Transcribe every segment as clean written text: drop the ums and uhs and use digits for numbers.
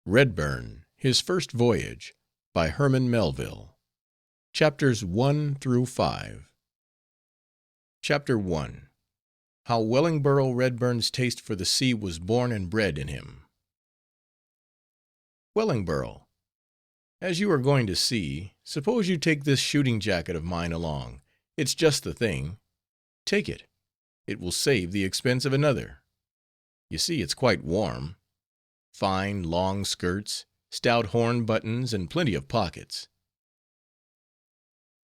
Redburn, His First Voyage, by Herman Melville. Chapters 1 through 5. Chapter 1. How Wellingborough Redburn's taste for the sea was born and bred in him. Wellingborough, as you are going to sea, suppose you take this shooting jacket of mine along. It's just the thing. Take it. It will save the expense of another. You see, it's quite warm. Fine, long skirts, stout horn buttons, and plenty of pockets.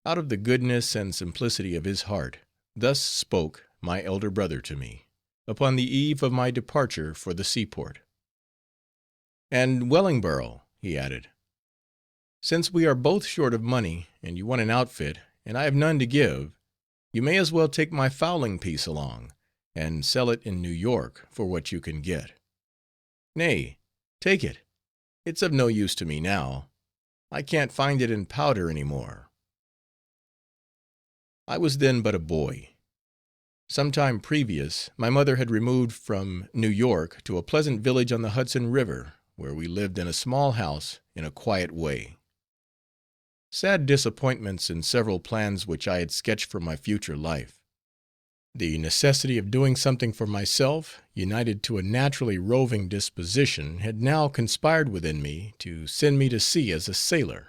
Out of the goodness and simplicity of his heart, thus spoke my elder brother to me, upon the eve of my departure for the seaport. And Wellingborough, he added, since we are both short of money, and you want an outfit, and I have none to give, you may as well take my fowling piece along, and sell it in New York for what you can get. Nay, take it. It's of no use to me now. I can't find it in powder any more. I was then but a boy. Some time previous, my mother had removed from New York to a pleasant village on the Hudson River, where we lived in a small house in a quiet way. Sad disappointments in several plans which I had sketched for my future life. The necessity of doing something for myself, united to a naturally roving disposition, had now conspired within me to send me to sea as a sailor.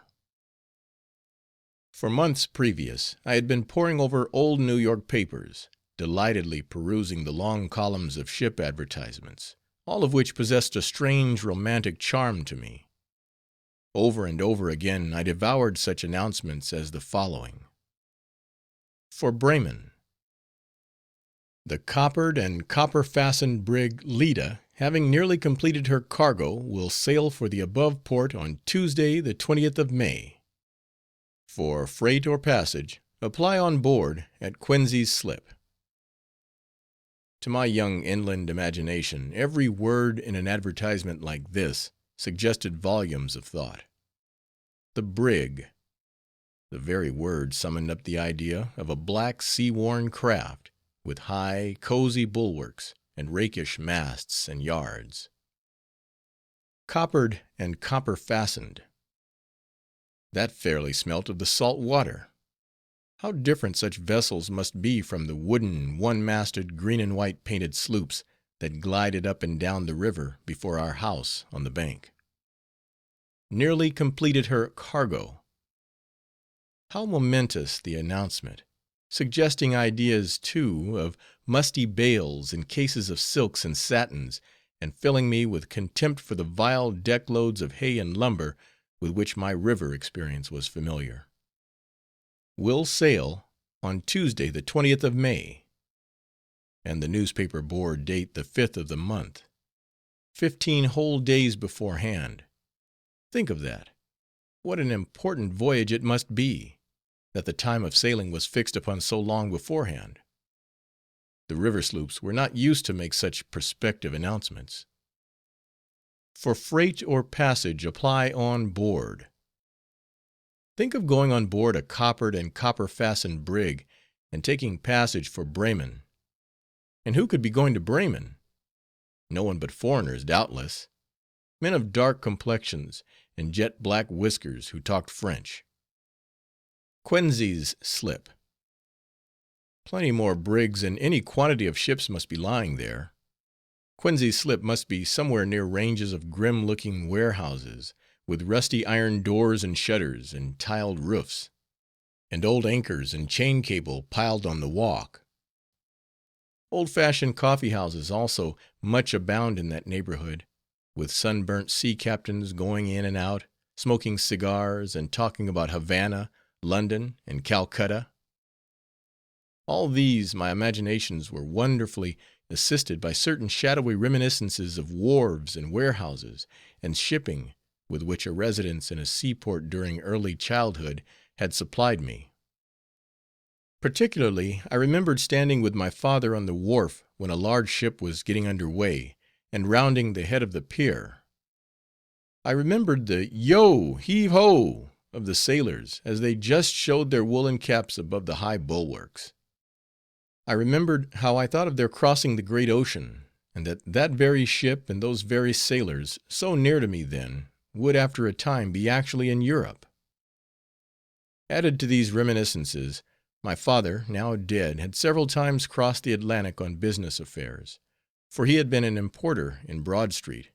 For months previous I had been poring over old New York papers, delightedly perusing the long columns of ship advertisements, all of which possessed a strange romantic charm to me. Over and over again I devoured such announcements as the following: For Bremen. The coppered and copper-fastened brig Leda, having nearly completed her cargo, will sail for the above port on Tuesday, the 20th of May. For freight or passage, apply on board at Quincy's Slip. To my young inland imagination, every word in an advertisement like this suggested volumes of thought. The brig. The very word summoned up the idea of a black, sea-worn craft, with high, cozy bulwarks, and rakish masts and yards. Coppered and copper-fastened. That fairly smelt of the salt water. How different such vessels must be from the wooden, one-masted, green and white painted sloops that glided up and down the river before our house on the bank. Nearly completed her cargo. How momentous the announcement, suggesting ideas, too, of musty bales and cases of silks and satins, and filling me with contempt for the vile deck-loads of hay and lumber with which my river experience was familiar. Will sail on Tuesday, the 20th of May. And the newspaper bore date the 5th of the month. 15 whole days beforehand. Think of that. What an important voyage it must be, that the time of sailing was fixed upon so long beforehand. The river sloops were not used to make such prospective announcements. For freight or passage, apply on board. Think of going on board a coppered and copper-fastened brig, and taking passage for Bremen. And who could be going to Bremen? No one but foreigners, doubtless. Men of dark complexions, and jet-black whiskers, who talked French. Quincy's Slip. Plenty more brigs and any quantity of ships must be lying there. Quincy's Slip must be somewhere near ranges of grim-looking warehouses, with rusty iron doors and shutters, and tiled roofs, and old anchors and chain cable piled on the walk. Old-fashioned coffee-houses also much abound in that neighborhood, with sunburnt sea captains going in and out, smoking cigars, and talking about Havana, London, and Calcutta. All these my imaginations were wonderfully assisted by certain shadowy reminiscences of wharves and warehouses, and shipping, with which a residence in a seaport during early childhood had supplied me. Particularly, I remembered standing with my father on the wharf when a large ship was getting under way, and rounding the head of the pier. I remembered the "Yo, heave ho!" of the sailors, as they just showed their woolen caps above the high bulwarks. I remembered how I thought of their crossing the great ocean, and that very ship and those very sailors, so near to me then, would after a time be actually in Europe. Added to these reminiscences, my father, now dead, had several times crossed the Atlantic on business affairs, for he had been an importer in Broad Street,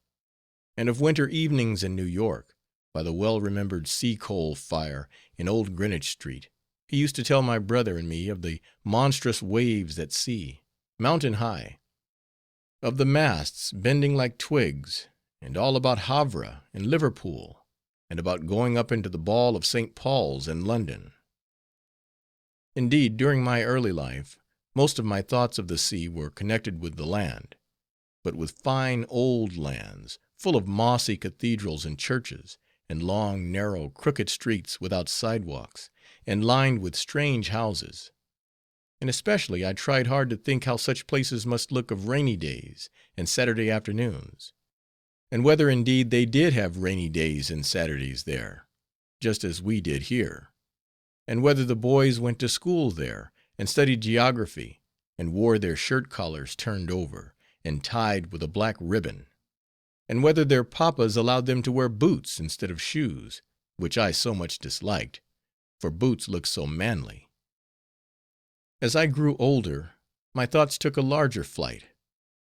and of winter evenings in New York, by the well-remembered sea-coal fire in Old Greenwich Street, he used to tell my brother and me of the monstrous waves at sea, mountain high, of the masts bending like twigs, and all about Havre and Liverpool, and about going up into the Ball of St. Paul's in London. Indeed, during my early life, most of my thoughts of the sea were connected with the land, but with fine old lands, full of mossy cathedrals and churches, and long, narrow, crooked streets without sidewalks, and lined with strange houses. And especially I tried hard to think how such places must look of rainy days and Saturday afternoons, and whether indeed they did have rainy days and Saturdays there, just as we did here, and whether the boys went to school there, and studied geography, and wore their shirt collars turned over, and tied with a black ribbon, and whether their papas allowed them to wear boots instead of shoes, which I so much disliked, for boots looked so manly. As I grew older, my thoughts took a larger flight,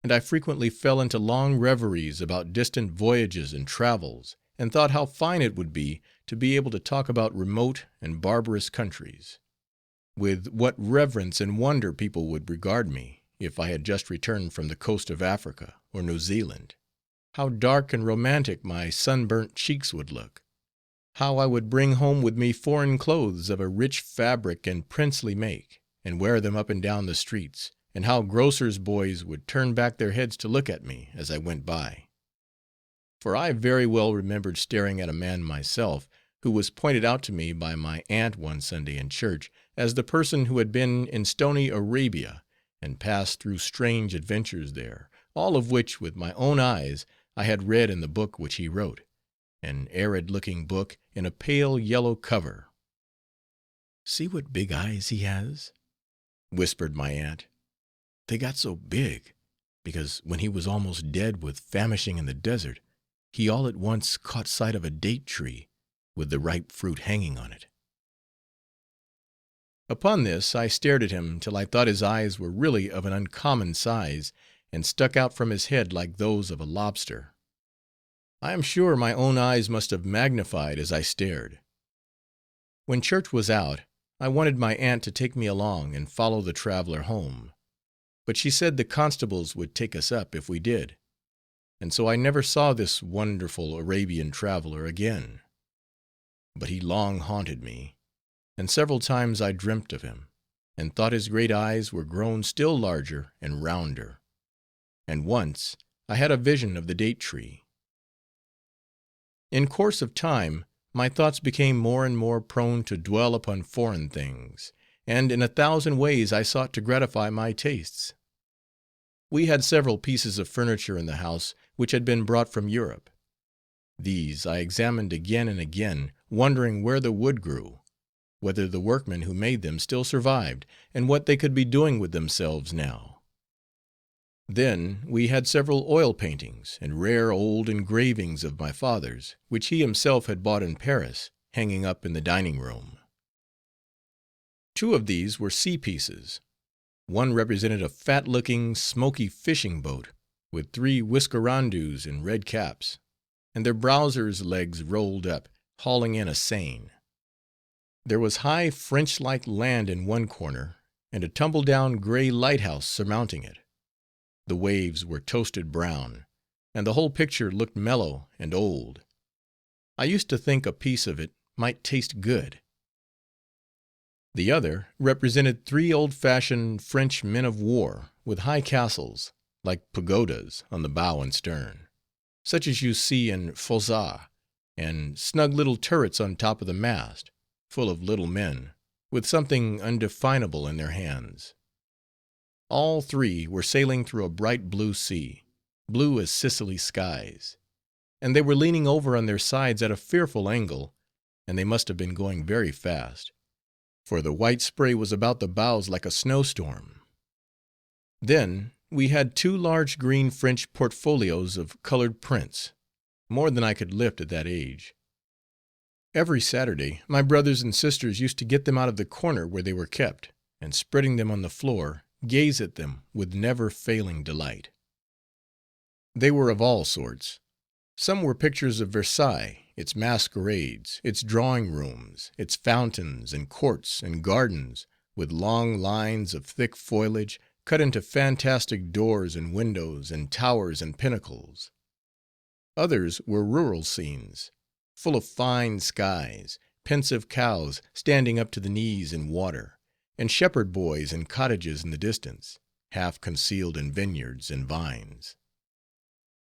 and I frequently fell into long reveries about distant voyages and travels, and thought how fine it would be to be able to talk about remote and barbarous countries. With what reverence and wonder people would regard me, if I had just returned from the coast of Africa or New Zealand. How dark and romantic my sunburnt cheeks would look. How I would bring home with me foreign clothes of a rich fabric and princely make, and wear them up and down the streets, and how grocers' boys would turn back their heads to look at me as I went by. For I very well remembered staring at a man myself, who was pointed out to me by my aunt one Sunday in church, as the person who had been in stony Arabia, and passed through strange adventures there, all of which with my own eyes I had read in the book which he wrote, an arid-looking book in a pale yellow cover. "See what big eyes he has," whispered my aunt. "They got so big, because when he was almost dead with famishing in the desert, he all at once caught sight of a date tree, with the ripe fruit hanging on it." Upon this I stared at him till I thought his eyes were really of an uncommon size, and stuck out from his head like those of a lobster. I am sure my own eyes must have magnified as I stared. When church was out, I wanted my aunt to take me along and follow the traveler home, but she said the constables would take us up if we did, and so I never saw this wonderful Arabian traveler again. But he long haunted me, and several times I dreamt of him, and thought his great eyes were grown still larger and rounder, and once I had a vision of the date tree. In course of time my thoughts became more and more prone to dwell upon foreign things, and in 1,000 ways I sought to gratify my tastes. We had several pieces of furniture in the house which had been brought from Europe. These I examined again and again, wondering where the wood grew, whether the workmen who made them still survived, and what they could be doing with themselves now. Then we had several oil paintings and rare old engravings of my father's, which he himself had bought in Paris, hanging up in the dining room. 2 of these were sea pieces. One represented a fat-looking, smoky fishing boat, with 3 whiskerandoes in red caps, and their browsers' legs rolled up, hauling in a seine. There was high French-like land in one corner, and a tumble-down gray lighthouse surmounting it. The waves were toasted brown, and the whole picture looked mellow and old. I used to think a piece of it might taste good. The other represented 3 old-fashioned French men of war, with high castles, like pagodas, on the bow and stern, such as you see in Fozat, and snug little turrets on top of the mast, full of little men, with something undefinable in their hands. All 3 were sailing through a bright blue sea, blue as Sicily skies, and they were leaning over on their sides at a fearful angle, and they must have been going very fast, for the white spray was about the bows like a snowstorm. Then we had 2 large green French portfolios of colored prints, more than I could lift at that age. Every Saturday my brothers and sisters used to get them out of the corner where they were kept, and spreading them on the floor, gaze at them with never failing delight. They were of all sorts. Some were pictures of Versailles, its masquerades, its drawing rooms, its fountains and courts and gardens, with long lines of thick foliage cut into fantastic doors and windows and towers and pinnacles. Others were rural scenes, full of fine skies, pensive cows standing up to the knees in water, and shepherd boys in cottages in the distance, half concealed in vineyards and vines.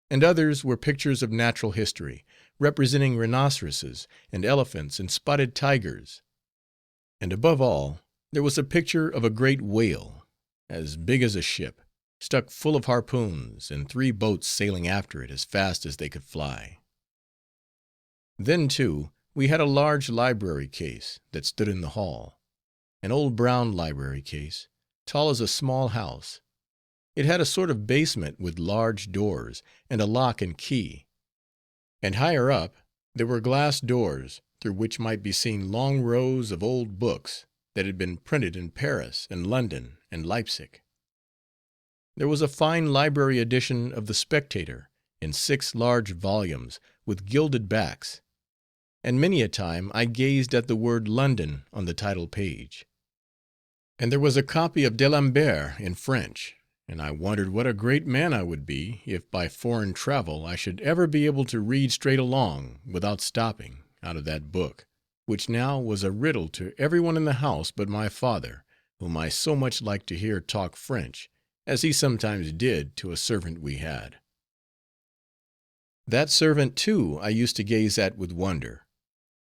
And others were pictures of natural history, representing rhinoceroses and elephants and spotted tigers. And above all, there was a picture of a great whale, as big as a ship, stuck full of harpoons, and 3 boats sailing after it as fast as they could fly. Then, too, we had a large library case that stood in the hall, an old brown library case, tall as a small house. It had a sort of basement with large doors and a lock and key, and higher up there were glass doors through which might be seen long rows of old books that had been printed in Paris and London and Leipzig. There was a fine library edition of the Spectator in 6 large volumes with gilded backs, and many a time I gazed at the word London on the title page. And there was a copy of D'Alembert in French, and I wondered what a great man I would be if by foreign travel I should ever be able to read straight along, without stopping, out of that book, which now was a riddle to every one in the house but my father, whom I so much liked to hear talk French, as he sometimes did to a servant we had. That servant, too, I used to gaze at with wonder,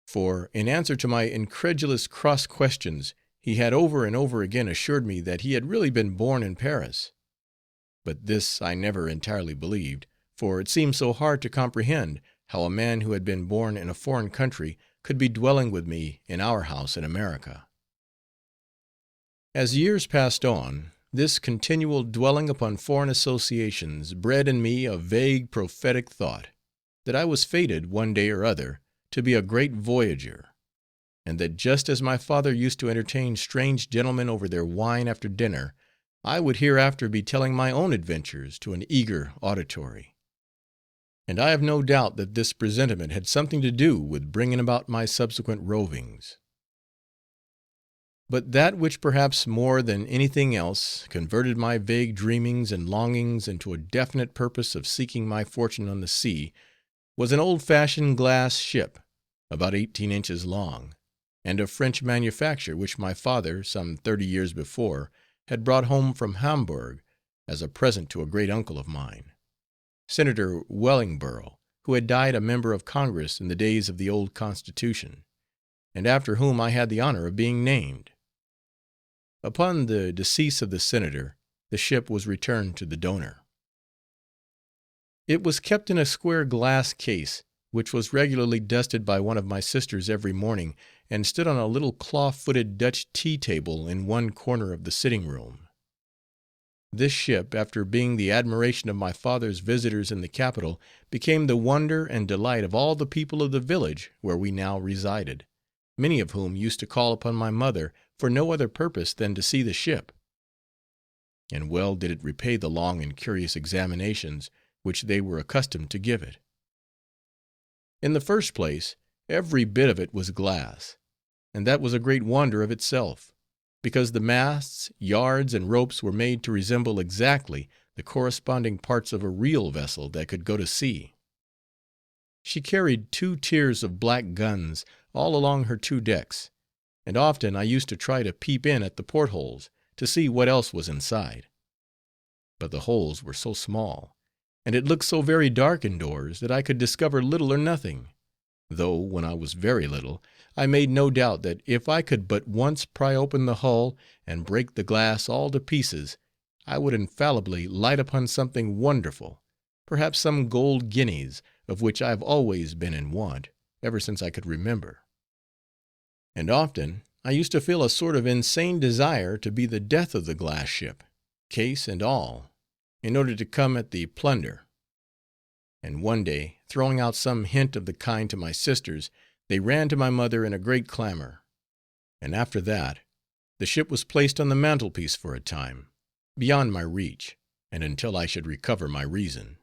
for, in answer to my incredulous cross questions, he had over and over again assured me that he had really been born in Paris. But this I never entirely believed, for it seemed so hard to comprehend how a man who had been born in a foreign country could be dwelling with me in our house in America. As years passed on, this continual dwelling upon foreign associations bred in me a vague prophetic thought, that I was fated, one day or other, to be a great voyager, and that just as my father used to entertain strange gentlemen over their wine after dinner, I would hereafter be telling my own adventures to an eager auditory. And I have no doubt that this presentiment had something to do with bringing about my subsequent rovings. But that which perhaps more than anything else converted my vague dreamings and longings into a definite purpose of seeking my fortune on the sea was an old-fashioned glass ship, about 18 inches long, and of French manufacture, which my father, some 30 years before, had brought home from Hamburg as a present to a great uncle of mine, Senator Wellingborough, who had died a member of Congress in the days of the old Constitution, and after whom I had the honor of being named. Upon the decease of the Senator, the ship was returned to the donor. It was kept in a square glass case, which was regularly dusted by one of my sisters every morning, and stood on a little claw-footed Dutch tea-table in one corner of the sitting-room. This ship, after being the admiration of my father's visitors in the capital, became the wonder and delight of all the people of the village where we now resided, many of whom used to call upon my mother for no other purpose than to see the ship. And well did it repay the long and curious examinations which they were accustomed to give it. In the first place, every bit of it was glass, and that was a great wonder of itself, because the masts, yards, and ropes were made to resemble exactly the corresponding parts of a real vessel that could go to sea. She carried 2 tiers of black guns all along her 2 decks, and often I used to try to peep in at the portholes to see what else was inside. But the holes were so small, and it looked so very dark indoors, that I could discover little or nothing, though, when I was very little, I made no doubt that if I could but once pry open the hull and break the glass all to pieces, I would infallibly light upon something wonderful, perhaps some gold guineas, of which I have always been in want, ever since I could remember. And often I used to feel a sort of insane desire to be the death of the glass ship, case and all, in order to come at the plunder. And one day, throwing out some hint of the kind to my sisters, they ran to my mother in a great clamor. And after that, the ship was placed on the mantelpiece for a time, beyond my reach, and until I should recover my reason.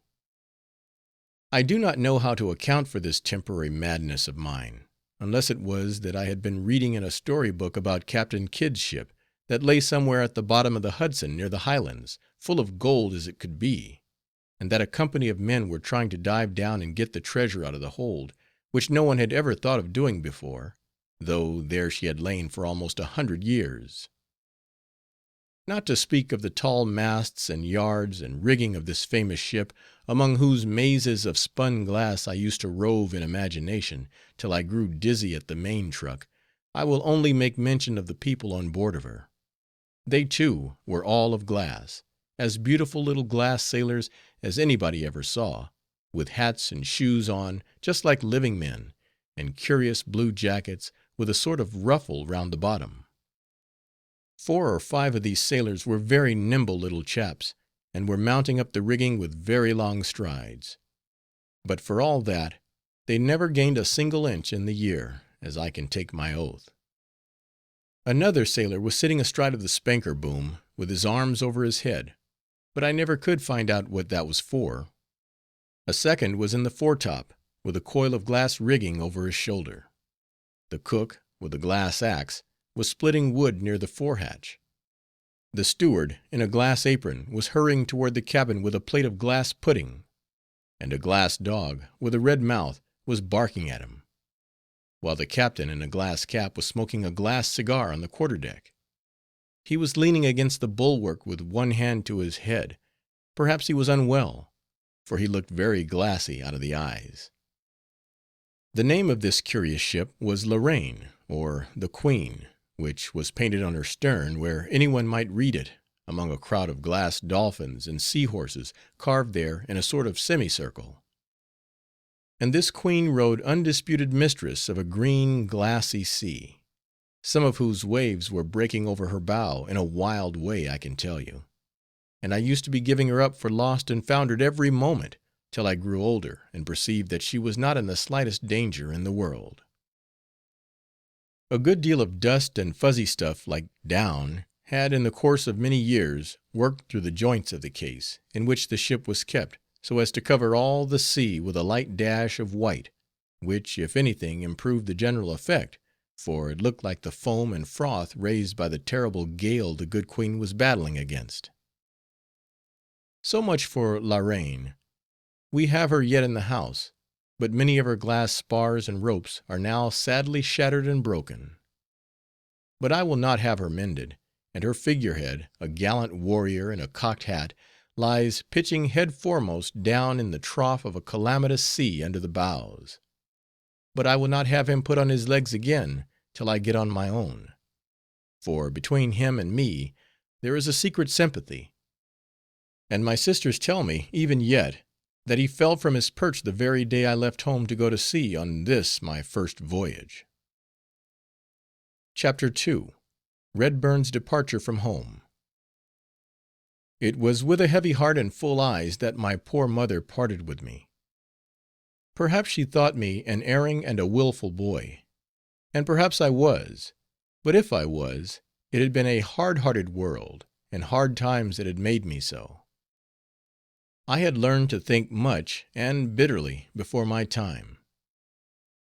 I do not know how to account for this temporary madness of mine, unless it was that I had been reading in a story book about Captain Kidd's ship, that lay somewhere at the bottom of the Hudson near the Highlands, full of gold as it could be, and that a company of men were trying to dive down and get the treasure out of the hold, which no one had ever thought of doing before, though there she had lain for almost 100 years. Not to speak of the tall masts and yards and rigging of this famous ship, among whose mazes of spun glass I used to rove in imagination, till I grew dizzy at the main truck, I will only make mention of the people on board of her. They, too, were all of glass, as beautiful little glass sailors as anybody ever saw, with hats and shoes on, just like living men, and curious blue jackets, with a sort of ruffle round the bottom. 4 or 5 of these sailors were very nimble little chaps, and were mounting up the rigging with very long strides. But for all that, they never gained a single inch in the year, as I can take my oath. Another sailor was sitting astride of the spanker boom, with his arms over his head, but I never could find out what that was for. A second was in the foretop, with a coil of glass rigging over his shoulder. The cook, with a glass axe, was splitting wood near the forehatch. The steward, in a glass apron, was hurrying toward the cabin with a plate of glass pudding, and a glass dog, with a red mouth, was barking at him, while the captain, in a glass cap, was smoking a glass cigar on the quarter-deck. He was leaning against the bulwark with one hand to his head. Perhaps he was unwell, for he looked very glassy out of the eyes. The name of this curious ship was Lorraine, or the Queen, which was painted on her stern, where any one might read it, among a crowd of glass dolphins and sea-horses carved there in a sort of semicircle. And this Queen rode undisputed mistress of a green, glassy sea, some of whose waves were breaking over her bow in a wild way, I can tell you, and I used to be giving her up for lost and foundered every moment, till I grew older and perceived that she was not in the slightest danger in the world. A good deal of dust and fuzzy stuff, like down, had, in the course of many years, worked through the joints of the case, in which the ship was kept, so as to cover all the sea with a light dash of white, which, if anything, improved the general effect, for it looked like the foam and froth raised by the terrible gale the good Queen was battling against. So much for Lorraine. We have her yet in the house, but many of her glass spars and ropes are now sadly shattered and broken. But I will not have her mended, and her figurehead, a gallant warrior in a cocked hat, lies pitching head foremost down in the trough of a calamitous sea under the bows. But I will not have him put on his legs again till I get on my own, for between him and me there is a secret sympathy, and my sisters tell me, even yet, that he fell from his perch the very day I left home to go to sea on this my first voyage. Chapter 2. Redburn's Departure from Home. It was with a heavy heart and full eyes that my poor mother parted with me. Perhaps she thought me an erring and a willful boy, and perhaps I was, but if I was, it had been a hard-hearted world, and hard times that had made me so. I had learned to think much and bitterly before my time.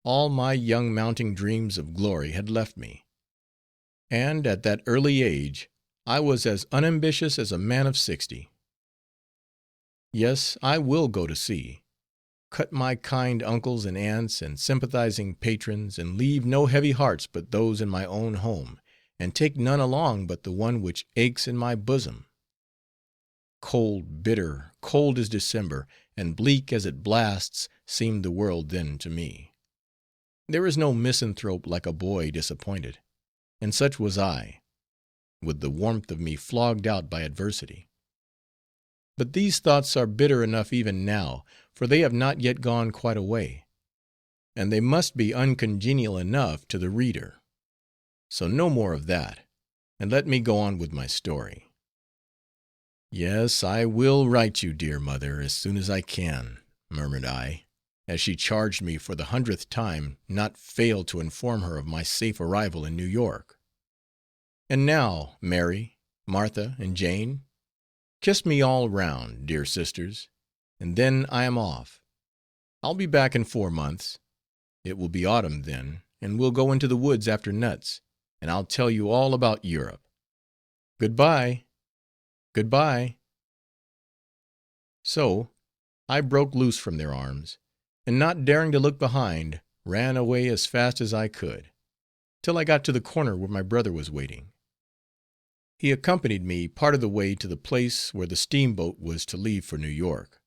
All my young mounting dreams of glory had left me, and at that early age I was as unambitious as a man of 60. Yes, I will go to sea, cut my kind uncles and aunts and sympathizing patrons, and leave no heavy hearts but those in my own home, and take none along but the one which aches in my bosom. Cold, bitter, cold as December, and bleak as it blasts, seemed the world then to me. There is no misanthrope like a boy disappointed, and such was I, with the warmth of me flogged out by adversity. But these thoughts are bitter enough even now, for they have not yet gone quite away, and they must be uncongenial enough to the reader. So no more of that, and let me go on with my story. "Yes, I will write you, dear mother, as soon as I can," murmured I, as she charged me for the 100th time not fail to inform her of my safe arrival in New York. "And now, Mary, Martha, and Jane, kiss me all round, dear sisters, and then I am off. I'll be back in 4 months. It will be autumn then, and we'll go into the woods after nuts, and I'll tell you all about Europe. Good bye, good bye." So I broke loose from their arms, and not daring to look behind, ran away as fast as I could, till I got to the corner where my brother was waiting. He accompanied me part of the way to the place where the steamboat was to leave for New York,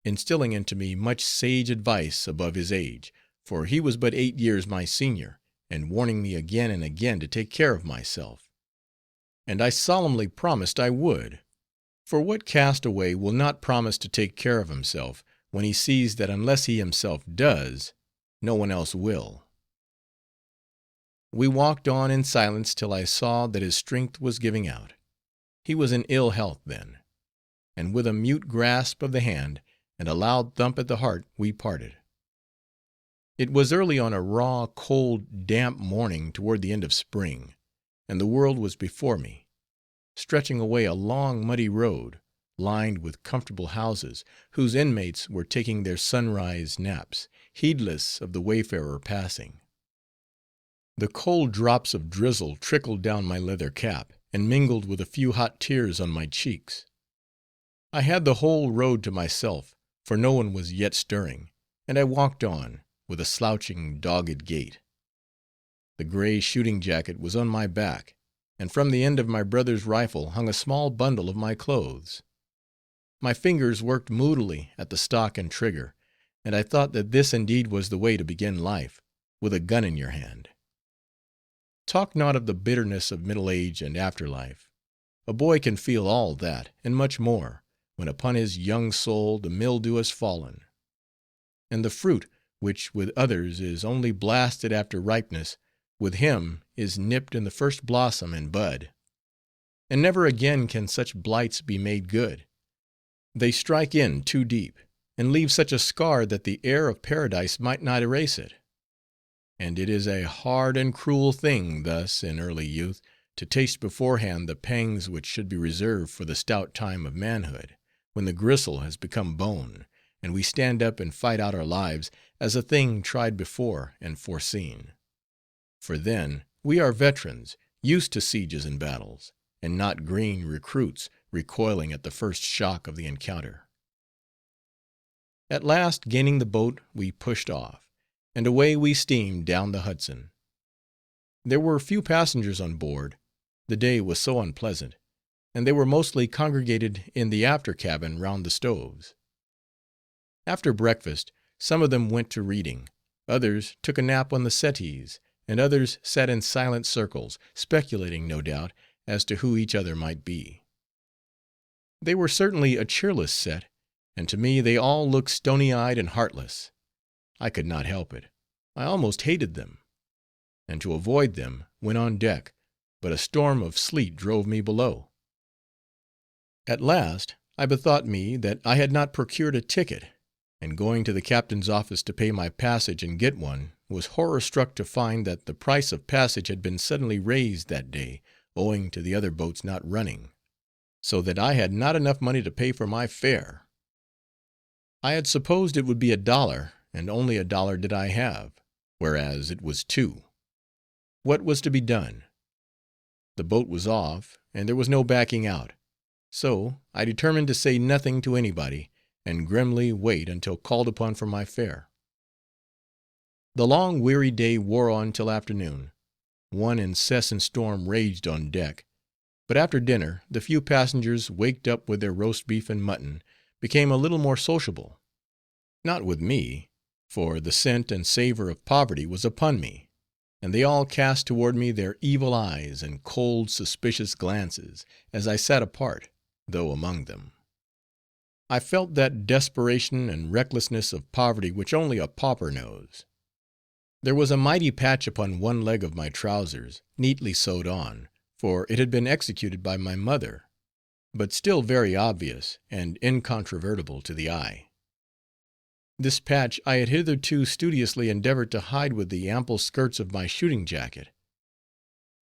instilling into me much sage advice above his age, for he was but 8 years my senior, and warning me again and again to take care of myself. And I solemnly promised I would, for what castaway will not promise to take care of himself, when he sees that unless he himself does, no one else will? We walked on in silence till I saw that his strength was giving out. He was in ill health then, and with a mute grasp of the hand, and a loud thump at the heart, we parted. It was early on a raw, cold, damp morning toward the end of spring, and the world was before me, stretching away a long muddy road, lined with comfortable houses, whose inmates were taking their sunrise naps, heedless of the wayfarer passing. The cold drops of drizzle trickled down my leather cap, and mingled with a few hot tears on my cheeks. I had the whole road to myself, for no one was yet stirring, and I walked on, with a slouching, dogged gait. The gray shooting jacket was on my back, and from the end of my brother's rifle hung a small bundle of my clothes. My fingers worked moodily at the stock and trigger, and I thought that this indeed was the way to begin life, with a gun in your hand. Talk not of the bitterness of middle age and after life. A boy can feel all that, and much more, when upon his young soul the mildew has fallen; and the fruit, which with others is only blasted after ripeness, with him is nipped in the first blossom and bud. And never again can such blights be made good. They strike in too deep, and leave such a scar that the air of paradise might not erase it. And it is a hard and cruel thing thus, in early youth, to taste beforehand the pangs which should be reserved for the stout time of manhood, when the gristle has become bone, and we stand up and fight out our lives as a thing tried before and foreseen. For then we are veterans, used to sieges and battles, and not green recruits recoiling at the first shock of the encounter. At last, gaining the boat, we pushed off, and away we steamed down the Hudson. There were few passengers on board, the day was so unpleasant, and they were mostly congregated in the after cabin round the stoves. After breakfast, some of them went to reading, others took a nap on the settees, and others sat in silent circles, speculating, no doubt, as to who each other might be. They were certainly a cheerless set, and to me they all looked stony-eyed and heartless. I could not help it. I almost hated them, and to avoid them, went on deck, but a storm of sleet drove me below. At last I bethought me that I had not procured a ticket, and going to the captain's office to pay my passage and get one, was horror-struck to find that the price of passage had been suddenly raised that day, owing to the other boats not running, so that I had not enough money to pay for my fare. I had supposed it would be $1, and only $1 did I have, whereas it was $2. What was to be done? The boat was off, and there was no backing out, so I determined to say nothing to anybody, and grimly wait until called upon for my fare. The long weary day wore on till afternoon. One incessant storm raged on deck, but after dinner the few passengers, waked up with their roast beef and mutton, became a little more sociable. Not with me, for the scent and savor of poverty was upon me, and they all cast toward me their evil eyes and cold suspicious glances, as I sat apart, though among them. I felt that desperation and recklessness of poverty which only a pauper knows. There was a mighty patch upon one leg of my trousers, neatly sewed on, for it had been executed by my mother, but still very obvious and incontrovertible to the eye. This patch I had hitherto studiously endeavored to hide with the ample skirts of my shooting jacket.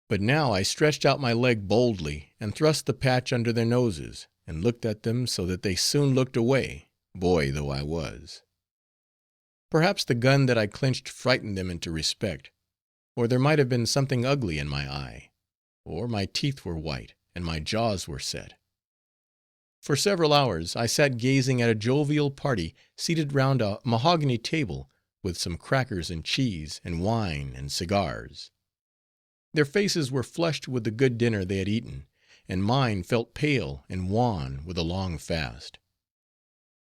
But now I stretched out my leg boldly, and thrust the patch under their noses, and looked at them so that they soon looked away, boy though I was. Perhaps the gun that I clenched frightened them into respect, or there might have been something ugly in my eye, or my teeth were white, and my jaws were set. For several hours I sat gazing at a jovial party seated round a mahogany table, with some crackers and cheese, and wine and cigars. Their faces were flushed with the good dinner they had eaten, and mine felt pale and wan with a long fast.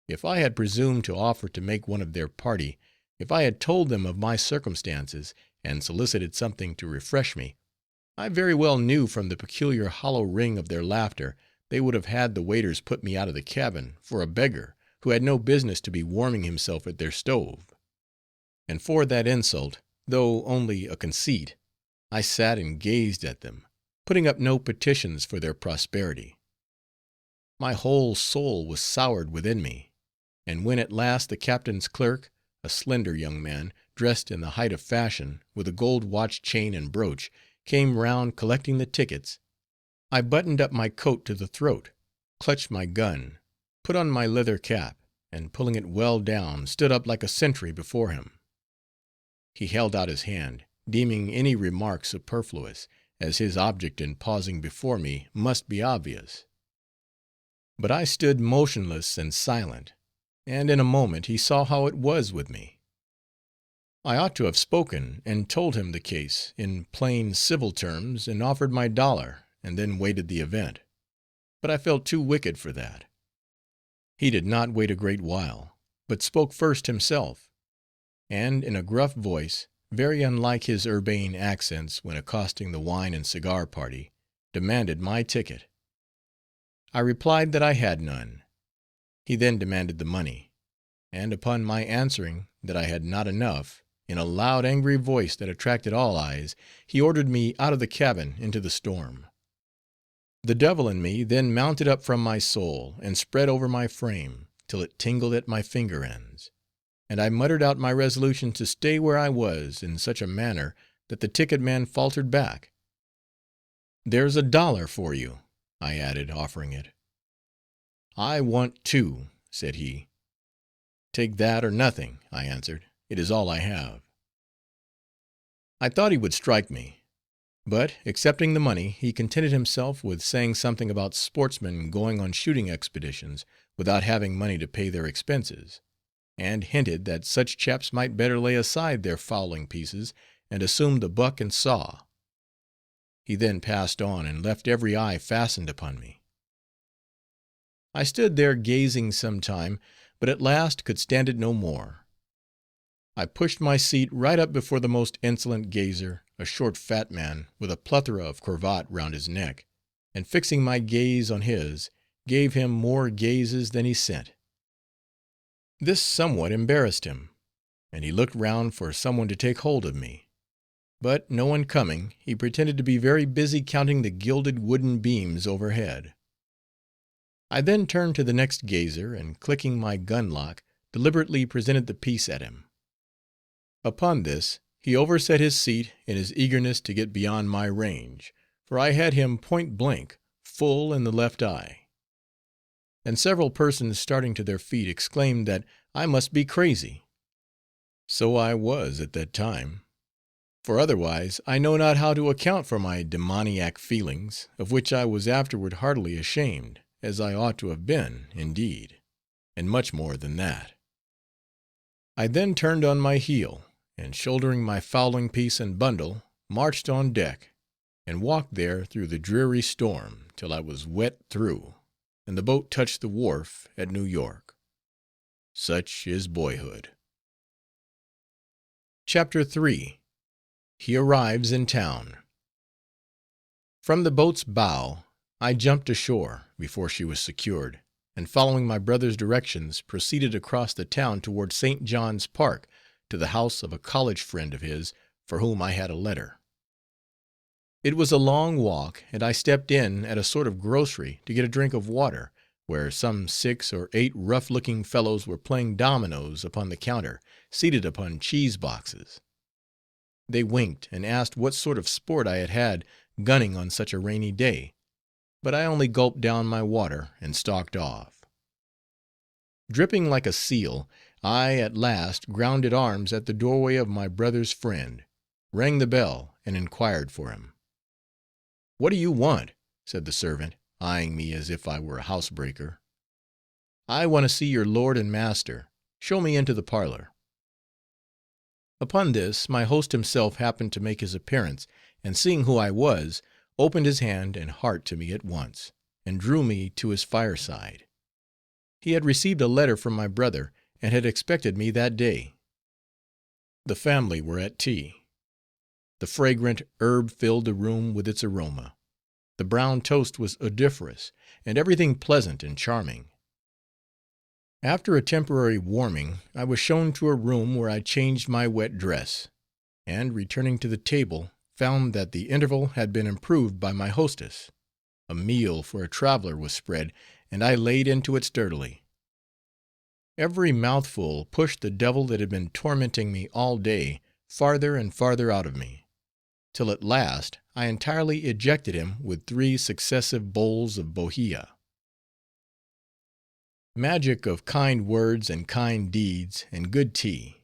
If I had presumed to offer to make one of their party, if I had told them of my circumstances, and solicited something to refresh me, I very well knew from the peculiar hollow ring of their laughter, they would have had the waiters put me out of the cabin for a beggar who had no business to be warming himself at their stove. And for that insult, though only a conceit, I sat and gazed at them, putting up no petitions for their prosperity. My whole soul was soured within me, and when at last the captain's clerk, a slender young man, dressed in the height of fashion, with a gold watch chain and brooch, came round collecting the tickets, I buttoned up my coat to the throat, clutched my gun, put on my leather cap, and pulling it well down, stood up like a sentry before him. He held out his hand, deeming any remark superfluous, as his object in pausing before me must be obvious. But I stood motionless and silent, and in a moment he saw how it was with me. I ought to have spoken, and told him the case, in plain civil terms, and offered my $1, and then waited the event, but I felt too wicked for that. He did not wait a great while, but spoke first himself, and in a gruff voice, very unlike his urbane accents when accosting the wine and cigar party, demanded my ticket. I replied that I had none. He then demanded the money, and upon my answering that I had not enough, in a loud angry voice that attracted all eyes, he ordered me out of the cabin into the storm. The devil in me then mounted up from my soul, and spread over my frame, till it tingled at my finger ends, and I muttered out my resolution to stay where I was in such a manner that the ticket man faltered back. "There's $1 for you," I added, offering it. "I want 2," said he. "Take that or nothing," I answered. "It is all I have." I thought he would strike me, but, accepting the money, he contented himself with saying something about sportsmen going on shooting expeditions without having money to pay their expenses, and hinted that such chaps might better lay aside their fowling pieces and assume the buck and saw. He then passed on, and left every eye fastened upon me. I stood there gazing some time, but at last could stand it no more. I pushed my seat right up before the most insolent gazer, a short fat man, with a plethora of cravat round his neck, and fixing my gaze on his, gave him more gazes than he sent. This somewhat embarrassed him, and he looked round for some one to take hold of me; but no one coming, he pretended to be very busy counting the gilded wooden beams overhead. I then turned to the next gazer, and clicking my gun lock, deliberately presented the piece at him. Upon this, he overset his seat in his eagerness to get beyond my range, for I had him point blank, full in the left eye; and several persons starting to their feet exclaimed that I must be crazy. So I was at that time, for otherwise I know not how to account for my demoniac feelings, of which I was afterward heartily ashamed, as I ought to have been, indeed, and much more than that. I then turned on my heel, and shouldering my fowling piece and bundle, marched on deck, and walked there through the dreary storm, till I was wet through, and the boat touched the wharf at New York. Such is boyhood. Chapter 3. He arrives in town. From the boat's bow I jumped ashore, before she was secured, and following my brother's directions, proceeded across the town toward St. John's Park, to the house of a college friend of his, for whom I had a letter. It was a long walk, and I stepped in at a sort of grocery to get a drink of water, where some 6 or 8 rough-looking fellows were playing dominoes upon the counter, seated upon cheese boxes. They winked and asked what sort of sport I had had gunning on such a rainy day, but I only gulped down my water and stalked off. Dripping like a seal, I at last grounded arms at the doorway of my brother's friend, rang the bell, and inquired for him. "What do you want?" said the servant, eyeing me as if I were a housebreaker. "I want to see your lord and master. Show me into the parlor." Upon this, my host himself happened to make his appearance, and seeing who I was, opened his hand and heart to me at once, and drew me to his fireside. He had received a letter from my brother, and had expected me that day. The family were at tea. The fragrant herb filled the room with its aroma. The brown toast was odoriferous, and everything pleasant and charming. After a temporary warming, I was shown to a room where I changed my wet dress, and, returning to the table, found that the interval had been improved by my hostess. A meal for a traveler was spread, and I laid into it sturdily. Every mouthful pushed the devil that had been tormenting me all day farther and farther out of me, till at last I entirely ejected him with 3 successive bowls of bohea. Magic of kind words and kind deeds and good tea.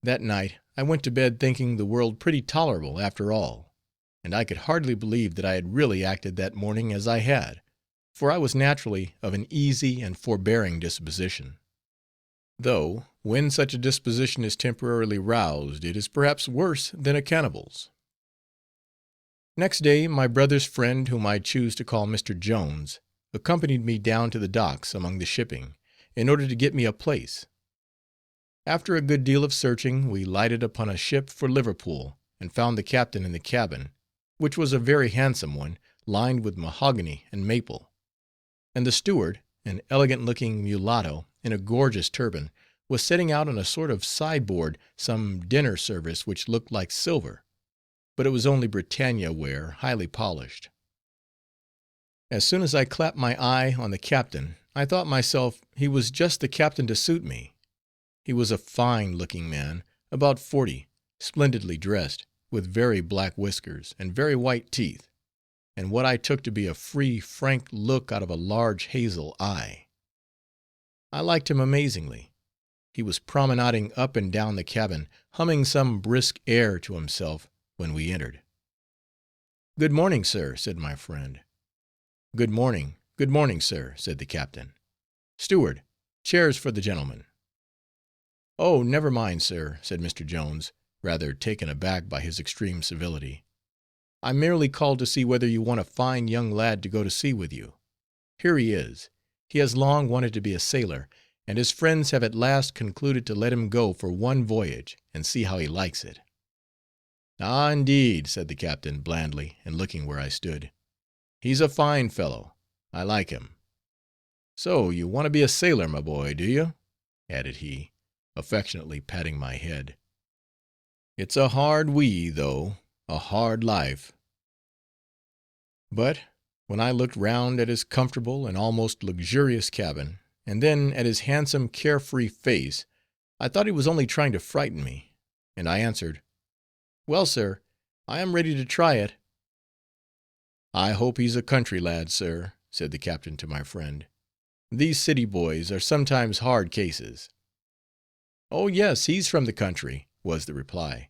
That night I went to bed thinking the world pretty tolerable after all, and I could hardly believe that I had really acted that morning as I had, for I was naturally of an easy and forbearing disposition; though, when such a disposition is temporarily roused, it is perhaps worse than a cannibal's. Next day my brother's friend, whom I choose to call Mr. Jones, accompanied me down to the docks among the shipping, in order to get me a place. After a good deal of searching, we lighted upon a ship for Liverpool, and found the captain in the cabin, which was a very handsome one, lined with mahogany and maple; and the steward, an elegant-looking mulatto, in a gorgeous turban, was setting out on a sort of sideboard some dinner service which looked like silver, but it was only Britannia ware, highly polished. As soon as I clapped my eye on the captain, I thought myself he was just the captain to suit me. He was a fine-looking man, about 40, splendidly dressed, with very black whiskers, and very white teeth, and what I took to be a free, frank look out of a large hazel eye. I liked him amazingly. He was promenading up and down the cabin, humming some brisk air to himself, when we entered. "Good morning, sir," said my friend. Good morning, sir," said the captain. "Steward, chairs for the gentlemen." "Oh, never mind, sir," said Mr. Jones, rather taken aback by his extreme civility. "I merely called to see whether you want a fine young lad to go to sea with you. Here he is. He has long wanted to be a sailor, and his friends have at last concluded to let him go for one voyage, and see how he likes it." "Ah, indeed," said the captain, blandly, and looking where I stood. "He's a fine fellow. I like him. So you want to be a sailor, my boy, do you?" added he, affectionately patting my head. "It's a hard wee, though, a hard life." But when I looked round at his comfortable and almost luxurious cabin, and then at his handsome care-free face, I thought he was only trying to frighten me, and I answered, "Well, sir, I am ready to try it." "I hope he's a country lad, sir," said the captain to my friend. "These city boys are sometimes hard cases." "Oh, yes, he's from the country," was the reply,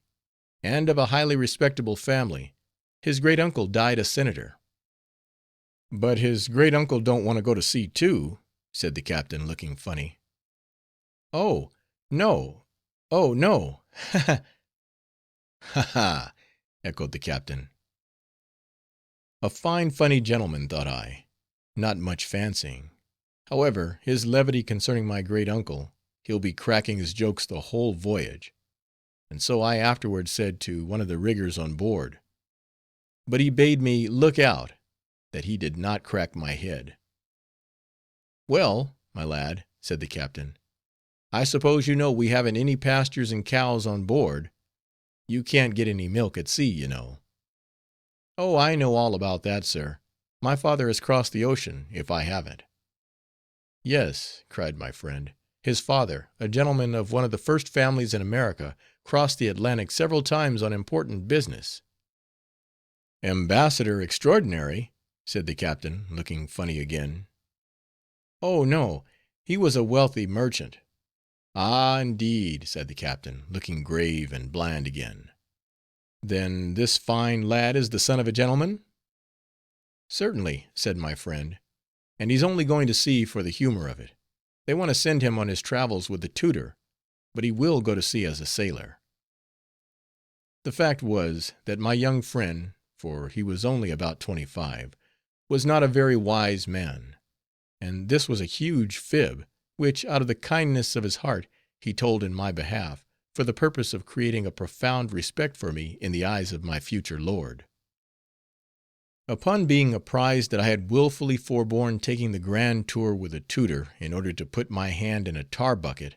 "and of a highly respectable family. His great uncle died a senator." "But his great uncle don't want to go to sea too," said the captain, looking funny. "Oh, no, oh, no, ha, ha!" "Ha, ha!" echoed the captain. A fine funny gentleman, thought I, not much fancying. However, his levity concerning my great uncle, he'll be cracking his jokes the whole voyage; and so I afterward said to one of the riggers on board. But he bade me look out, that he did not crack my head. "Well, my lad," said the captain, "I suppose you know we haven't any pastures and cows on board. You can't get any milk at sea, you know." "Oh, I know all about that, sir. My father has crossed the ocean, if I haven't." "Yes," cried my friend, "his father, a gentleman of one of the first families in America, crossed the Atlantic several times on important business." "Ambassador extraordinary," said the captain, looking funny again. "Oh, no, he was a wealthy merchant." "Ah, indeed," said the captain, looking grave and bland again. "Then this fine lad is the son of a gentleman?" "Certainly," said my friend, "and he's only going to sea for the humor of it. They want to send him on his travels with the tutor, but he will go to sea as a sailor." The fact was, that my young friend, for he was only about 25, was not a very wise man, and this was a huge fib, which, out of the kindness of his heart, he told in my behalf, for the purpose of creating a profound respect for me in the eyes of my future lord. Upon being apprised that I had wilfully forborne taking the grand tour with a tutor, in order to put my hand in a tar bucket,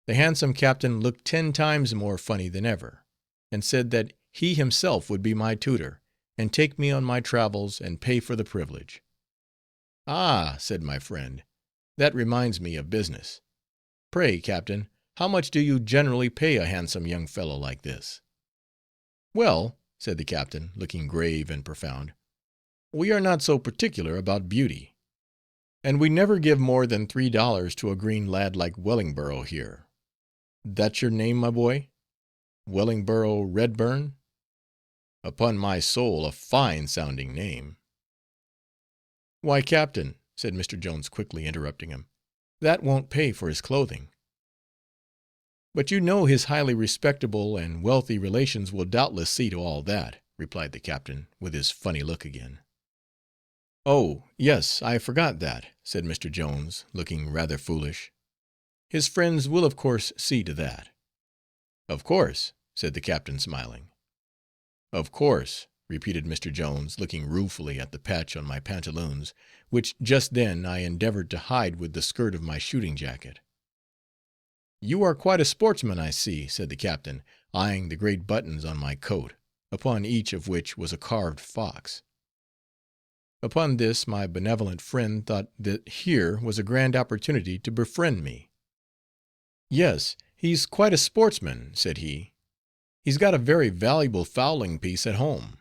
the handsome captain looked 10 times more funny than ever, and said that he himself would be my tutor, and take me on my travels, and pay for the privilege. "Ah," said my friend, "that reminds me of business. Pray, captain, how much do you generally pay a handsome young fellow like this?" "Well," said the captain, looking grave and profound, "we are not so particular about beauty, and we never give more than $3 to a green lad like Wellingborough here. That's your name, my boy? Wellingborough Redburn? Upon my soul, a fine sounding name." "Why, captain," said Mr. Jones, quickly interrupting him, "that won't pay for his clothing." "But you know his highly respectable and wealthy relations will doubtless see to all that," replied the captain, with his funny look again. "Oh, yes, I forgot that," said Mr. Jones, looking rather foolish. "His friends will of course see to that." "Of course," said the captain, smiling. "Of course," repeated Mr. Jones, looking ruefully at the patch on my pantaloons, which just then I endeavored to hide with the skirt of my shooting jacket. "You are quite a sportsman, I see," said the captain, eyeing the great buttons on my coat, upon each of which was a carved fox. Upon this my benevolent friend thought that here was a grand opportunity to befriend me. "Yes, he's quite a sportsman," said he. "He's got a very valuable fowling piece at home.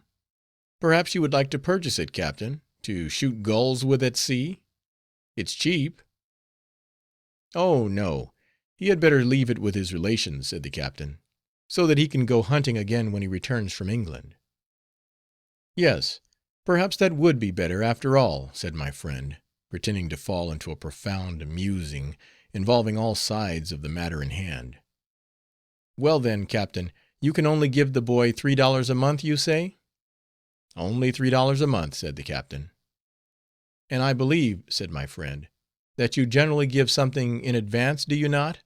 Perhaps you would like to purchase it, captain, to shoot gulls with at sea? It's cheap." "Oh, no, he had better leave it with his relations," said the captain, "so that he can go hunting again when he returns from England." "Yes, perhaps that would be better, after all," said my friend, pretending to fall into a profound musing, involving all sides of the matter in hand. "Well, then, captain, you can only give the boy $3 a month, you say?" "Only $3 a month," said the captain. "And I believe," said my friend, "that you generally give something in advance, do you not?"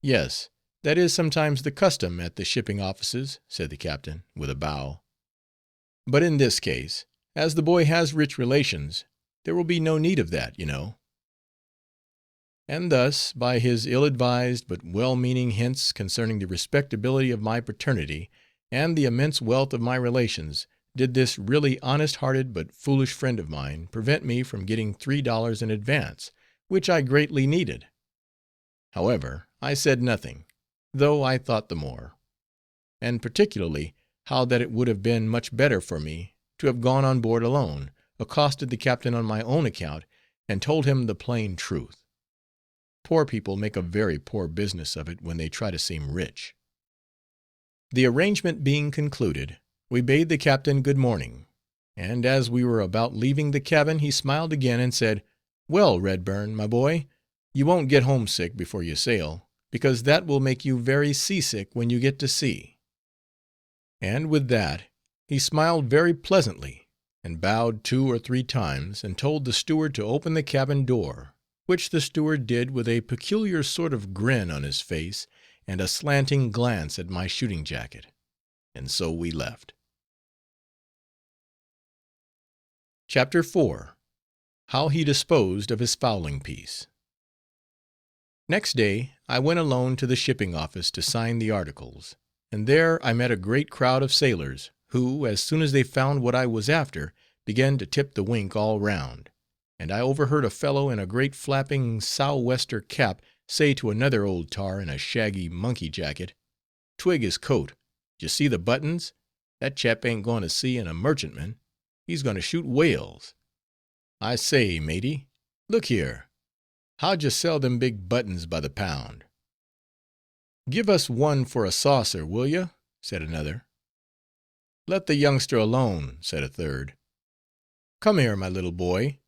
"Yes, that is sometimes the custom at the shipping offices," said the captain, with a bow. "But in this case, as the boy has rich relations, there will be no need of that, you know." And thus, by his ill-advised but well-meaning hints concerning the respectability of my paternity, and the immense wealth of my relations, did this really honest-hearted but foolish friend of mine prevent me from getting $3 in advance, which I greatly needed. However, I said nothing, though I thought the more; and particularly how that it would have been much better for me to have gone on board alone, accosted the captain on my own account, and told him the plain truth. Poor people make a very poor business of it when they try to seem rich. The arrangement being concluded, we bade the captain good morning, and as we were about leaving the cabin he smiled again and said, "Well, Redburn, my boy, you won't get homesick before you sail, because that will make you very seasick when you get to sea." And with that he smiled very pleasantly, and bowed 2 or 3 times, and told the steward to open the cabin door, which the steward did with a peculiar sort of grin on his face, and a slanting glance at my shooting jacket, and so we left. Chapter 4. How he disposed of his fowling piece. Next day I went alone to the shipping office to sign the articles, and there I met a great crowd of sailors, who, as soon as they found what I was after, began to tip the wink all round, and I overheard a fellow in a great flapping sou'wester cap say to another old tar in a shaggy monkey jacket, "Twig his coat, d'ye see the buttons? That chap ain't going to sea in a merchantman, he's going to shoot whales. I say, matey, look here, how'd you sell them big buttons by the pound?" "Give us one for a saucer, will you?" said another. "Let the youngster alone," said a third. "Come here, my little boy,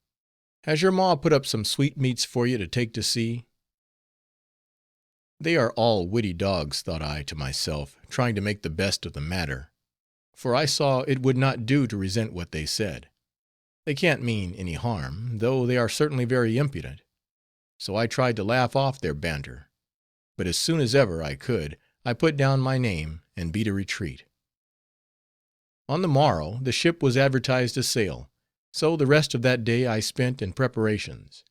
has your ma put up some sweetmeats for you to take to sea?" They are all witty dogs, thought I to myself, trying to make the best of the matter, for I saw it would not do to resent what they said. They can't mean any harm, though they are certainly very impudent. So I tried to laugh off their banter, but as soon as ever I could, I put down my name and beat a retreat. On the morrow the ship was advertised to sail, so the rest of that day I spent in preparations.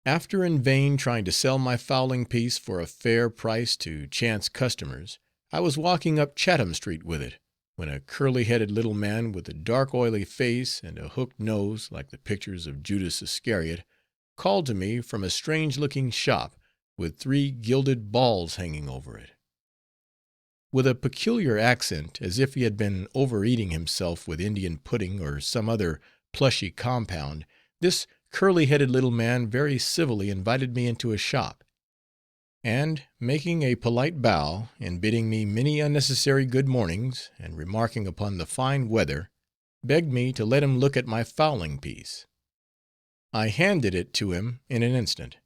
After in vain trying to sell my fowling piece for a fair price to chance customers, I was walking up Chatham street with it, when a curly-headed little man with a dark oily face and a hooked nose, like the pictures of Judas Iscariot, called to me from a strange-looking shop, with 3 gilded balls hanging over it. With a peculiar accent, as if he had been over-eating himself with Indian pudding or some other plushy compound, this curly-headed little man very civilly invited me into his shop, and making a polite bow, and bidding me many unnecessary good mornings, and remarking upon the fine weather, begged me to let him look at my fowling piece. I handed it to him in an instant,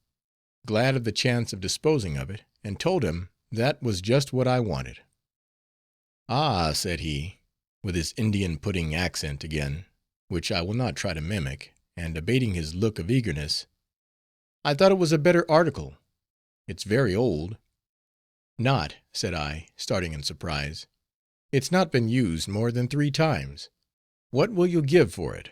glad of the chance of disposing of it, and told him that was just what I wanted. "Ah," said he, with his Indian pudding accent again, which I will not try to mimic, and abating his look of eagerness, "I thought it was a better article. It's very old." "Not," said I, starting in surprise. "It's not been used more than 3 times. What will you give for it?"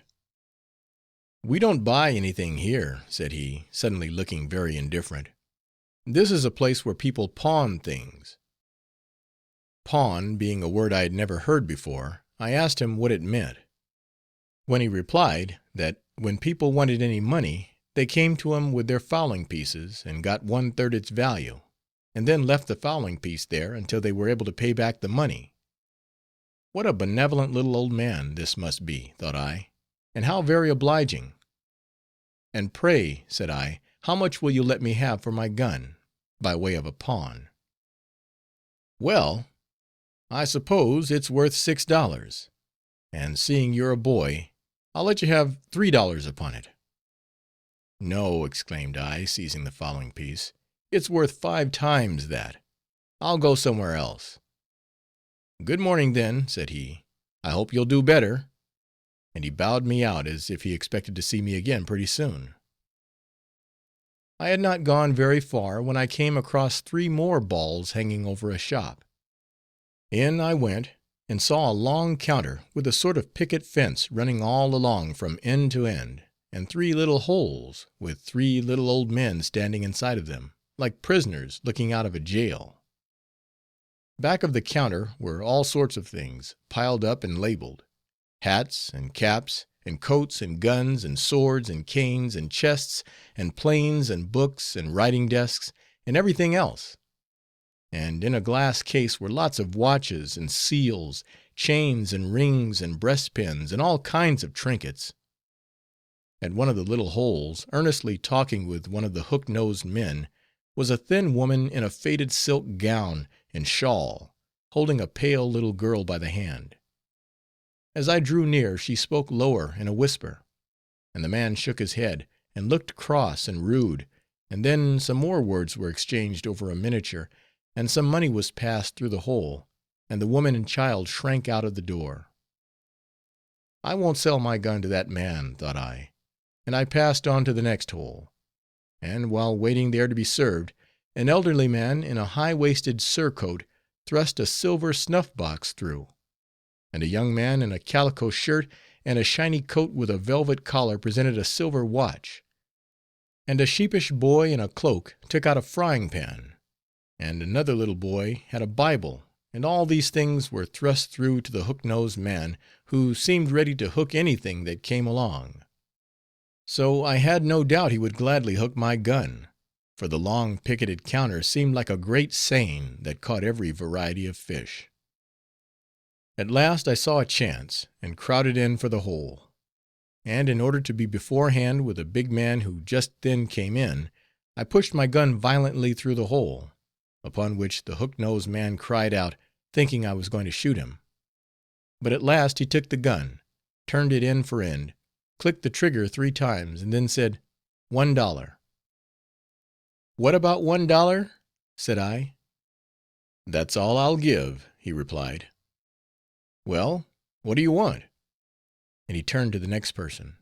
"We don't buy anything here," said he, suddenly looking very indifferent. "This is a place where people pawn things." Pawn being a word I had never heard before, I asked him what it meant, when he replied, that when people wanted any money, they came to him with their fowling pieces, and got 1/3 its value, and then left the fowling piece there until they were able to pay back the money. What a benevolent little old man this must be, thought I, and how very obliging. "And pray," said I, "how much will you let me have for my gun, by way of a pawn?" "Well, I suppose it's worth $6, and seeing you're a boy, I'll let you have $3 upon it." "No," exclaimed I, seizing the fowling piece, "it's worth 5 times that. I'll go somewhere else." "Good morning, then," said he, "I hope you'll do better," and he bowed me out as if he expected to see me again pretty soon. I had not gone very far when I came across 3 more balls hanging over a shop. In I went, and saw a long counter with a sort of picket fence running all along from end to end, and 3 little holes, with 3 little old men standing inside of them, like prisoners looking out of a jail. Back of the counter were all sorts of things, piled up and labeled: hats, and caps, and coats, and guns, and swords, and canes, and chests, and planes, and books, and writing desks, and everything else. And in a glass case were lots of watches, and seals, chains, and rings, and breastpins, and all kinds of trinkets. At one of the little holes, earnestly talking with one of the hook-nosed men, was a thin woman in a faded silk gown and shawl, holding a pale little girl by the hand. As I drew near, she spoke lower in a whisper, and the man shook his head, and looked cross and rude, and then some more words were exchanged over a miniature, and some money was passed through the hole, and the woman and child shrank out of the door. I won't sell my gun to that man, thought I, and I passed on to the next hole, and while waiting there to be served, an elderly man in a high-waisted surcoat thrust a silver snuff-box through, and a young man in a calico shirt and a shiny coat with a velvet collar presented a silver watch, and a sheepish boy in a cloak took out a frying-pan, and another little boy had a Bible, and all these things were thrust through to the hook-nosed man, who seemed ready to hook anything that came along. So I had no doubt he would gladly hook my gun, for the long picketed counter seemed like a great seine that caught every variety of fish. At last I saw a chance, and crowded in for the hole; and in order to be beforehand with a big man who just then came in, I pushed my gun violently through the hole, upon which the hook-nosed man cried out, thinking I was going to shoot him. But at last he took the gun, turned it end for end, clicked the trigger 3 times, and then said, $1. "What about $1?" said I. "That's all I'll give," he replied. "Well, what do you want?" And he turned to the next person.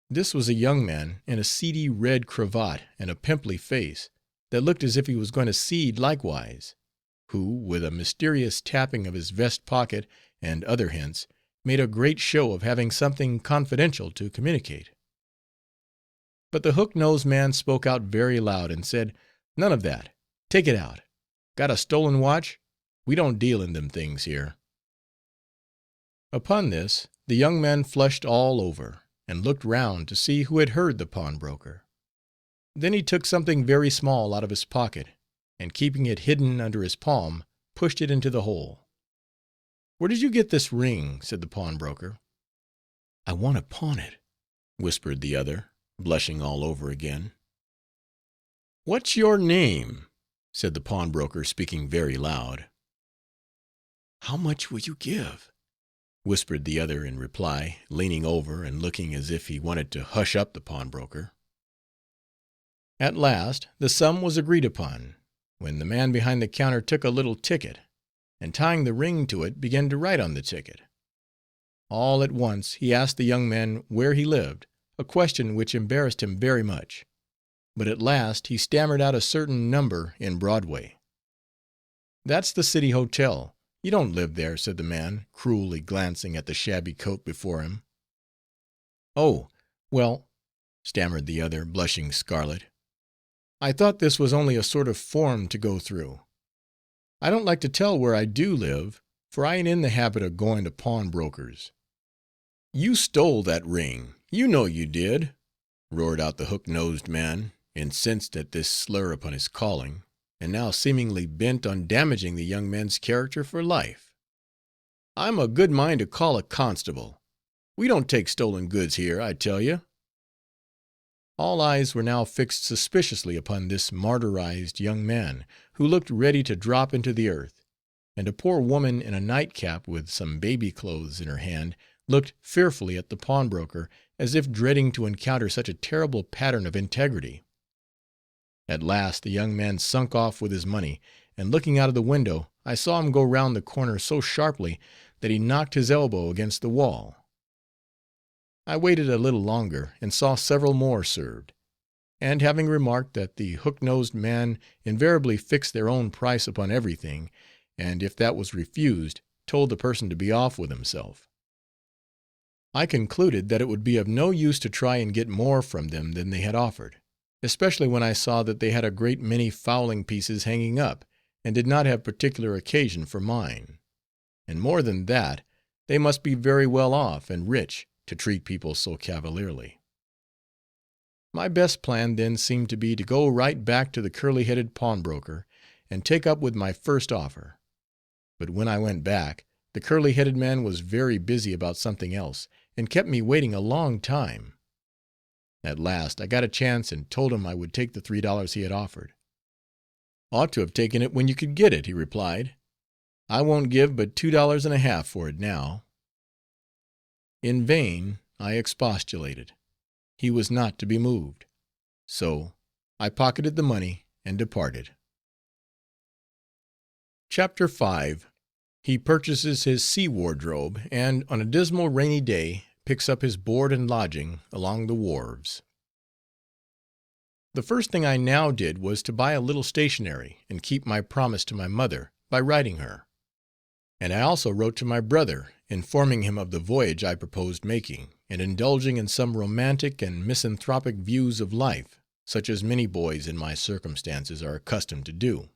This was a young man in a seedy red cravat and a pimply face, that looked as if he was going to seed likewise, who, with a mysterious tapping of his vest pocket and other hints, made a great show of having something confidential to communicate. But the hook-nosed man spoke out very loud, and said, "None of that. Take it out. Got a stolen watch? We don't deal in them things here." Upon this, the young man flushed all over, and looked round to see who had heard the pawnbroker. Then he took something very small out of his pocket, and keeping it hidden under his palm, pushed it into the hole. "Where did you get this ring?" said the pawnbroker. "I want to pawn it," whispered the other, blushing all over again. "What's your name?" said the pawnbroker, speaking very loud. "How much will you give?" whispered the other in reply, leaning over and looking as if he wanted to hush up the pawnbroker. At last the sum was agreed upon, when the man behind the counter took a little ticket, and tying the ring to it, began to write on the ticket. All at once he asked the young man where he lived, a question which embarrassed him very much, but at last he stammered out a certain number in Broadway. "That's the City Hotel. You don't live there," said the man, cruelly glancing at the shabby coat before him. "Oh, well," stammered the other, blushing scarlet, "I thought this was only a sort of form to go through. I don't like to tell where I do live, for I ain't in the habit of going to pawnbrokers." "You stole that ring, you know you did," roared out the hook-nosed man, incensed at this slur upon his calling, and now seemingly bent on damaging the young man's character for life. "I'm a good mind to call a constable. We don't take stolen goods here, I tell you." All eyes were now fixed suspiciously upon this martyrized young man, who looked ready to drop into the earth, and a poor woman in a nightcap, with some baby clothes in her hand, looked fearfully at the pawnbroker, as if dreading to encounter such a terrible pattern of integrity. At last the young man sunk off with his money, and looking out of the window, I saw him go round the corner so sharply that he knocked his elbow against the wall. I waited a little longer, and saw several more served, and having remarked that the hook-nosed man invariably fixed their own price upon everything, and if that was refused, told the person to be off with himself, I concluded that it would be of no use to try and get more from them than they had offered, especially when I saw that they had a great many fowling pieces hanging up, and did not have particular occasion for mine; and more than that, they must be very well off and rich, to treat people so cavalierly. My best plan then seemed to be to go right back to the curly-headed pawnbroker, and take up with my first offer. But when I went back, the curly-headed man was very busy about something else, and kept me waiting a long time. At last I got a chance, and told him I would take the $3 he had offered. "Ought to have taken it when you could get it," he replied. "I won't give but $2.50 for it now." In vain I expostulated. He was not to be moved, so I pocketed the money and departed. Chapter 5. He purchases his sea wardrobe, and on a dismal rainy day picks up his board and lodging along the wharves. The first thing I now did was to buy a little stationery, and keep my promise to my mother, by writing her; and I also wrote to my brother, informing him of the voyage I proposed making, and indulging in some romantic and misanthropic views of life, such as many boys in my circumstances are accustomed to do.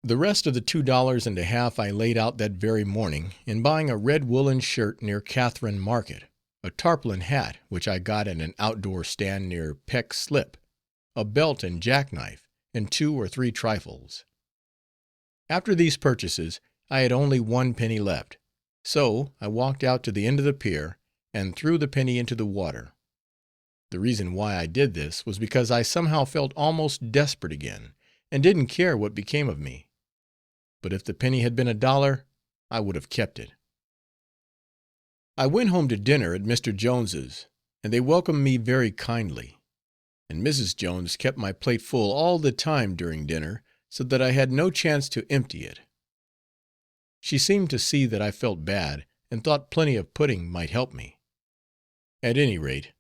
The rest of the $2.50 I laid out that very morning in buying a red woolen shirt near Catherine Market, a tarpaulin hat which I got at an outdoor stand near Peck Slip, a belt and jackknife, and 2 or 3 trifles. After these purchases I had only 1 penny left, so I walked out to the end of the pier and threw the penny into the water. The reason why I did this was because I somehow felt almost desperate again, and didn't care what became of me. But if the penny had been $1, I would have kept it. I went home to dinner at Mr. Jones's, and they welcomed me very kindly, and Mrs. Jones kept my plate full all the time during dinner, so that I had no chance to empty it. She seemed to see that I felt bad, and thought plenty of pudding might help me. At any rate,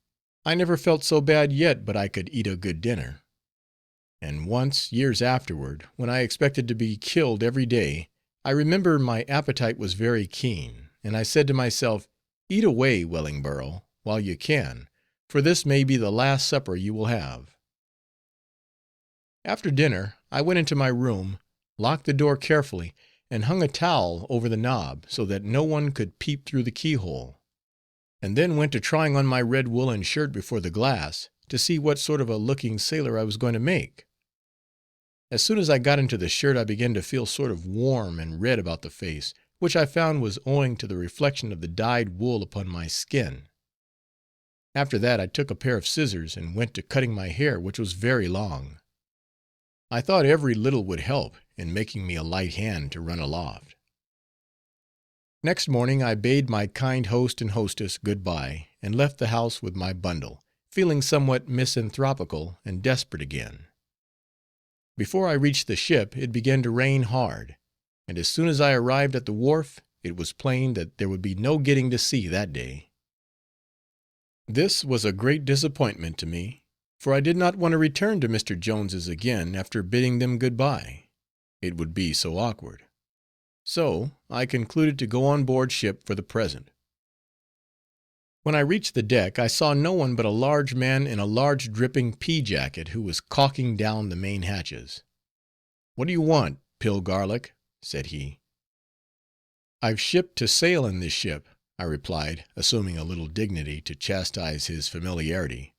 I never felt so bad yet but I could eat a good dinner. And once, years afterward, when I expected to be killed every day, I remember my appetite was very keen, and I said to myself, "Eat away, Wellingborough, while you can, for this may be the last supper you will have." After dinner I went into my room, locked the door carefully, and hung a towel over the knob, so that no one could peep through the keyhole, and then went to trying on my red woolen shirt before the glass, to see what sort of a looking sailor I was going to make. As soon as I got into the shirt I began to feel sort of warm and red about the face, which I found was owing to the reflection of the dyed wool upon my skin. After that I took a pair of scissors and went to cutting my hair, which was very long. I thought every little would help in making me a light hand to run aloft. Next morning I bade my kind host and hostess good bye, and left the house with my bundle, feeling somewhat misanthropical and desperate again. Before I reached the ship it began to rain hard, and as soon as I arrived at the wharf it was plain that there would be no getting to sea that day. This was a great disappointment to me, for I did not want to return to Mr. Jones's again after bidding them good bye. It would be so awkward. So I concluded to go on board ship for the present. When I reached the deck I saw no one but a large man in a large dripping pea jacket, who was caulking down the main hatches. "What do you want, Pill Garlic?" said he. "I've shipped to sail in this ship," I replied, assuming a little dignity to chastise his familiarity.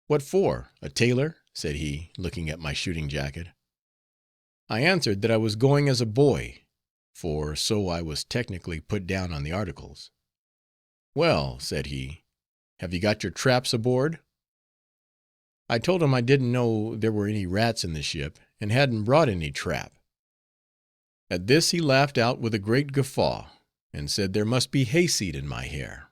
"What for, a tailor?" said he, looking at my shooting jacket. I answered that I was going as a boy, for so I was technically put down on the articles. "Well," said he, "have you got your traps aboard?" I told him I didn't know there were any rats in the ship, and hadn't brought any trap. At this he laughed out with a great guffaw, and said there must be hayseed in my hair.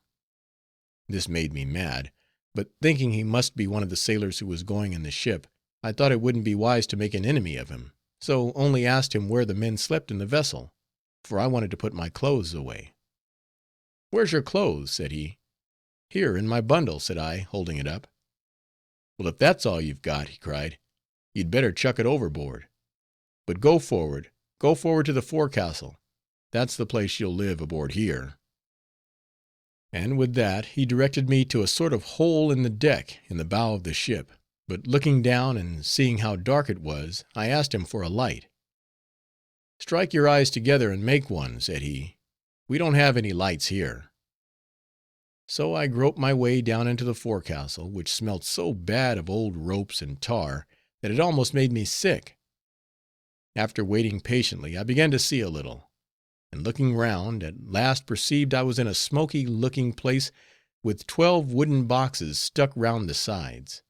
This made me mad, but thinking he must be one of the sailors who was going in the ship, I thought it wouldn't be wise to make an enemy of him, so only asked him where the men slept in the vessel, for I wanted to put my clothes away. "Where's your clothes?" said he. "Here in my bundle," said I, holding it up. "Well, if that's all you've got," he cried, "you'd better chuck it overboard. But go forward to the forecastle. That's the place you'll live aboard here." And with that he directed me to a sort of hole in the deck in the bow of the ship, but looking down and seeing how dark it was, I asked him for a light. "Strike your eyes together and make one," said he. "We don't have any lights here." So I groped my way down into the forecastle, which smelt so bad of old ropes and tar that it almost made me sick. After waiting patiently I began to see a little, and looking round, at last perceived I was in a smoky looking place with 12 wooden boxes stuck round the sides.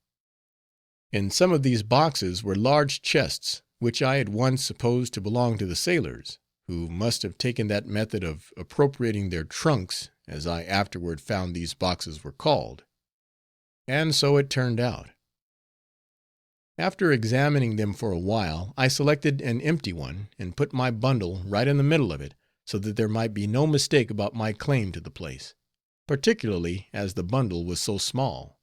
In some of these boxes were large chests, which I at once supposed to belong to the sailors, who must have taken that method of appropriating their trunks, as I afterward found these boxes were called. And so it turned out. After examining them for a while, I selected an empty one, and put my bundle right in the middle of it, so that there might be no mistake about my claim to the place, particularly as the bundle was so small.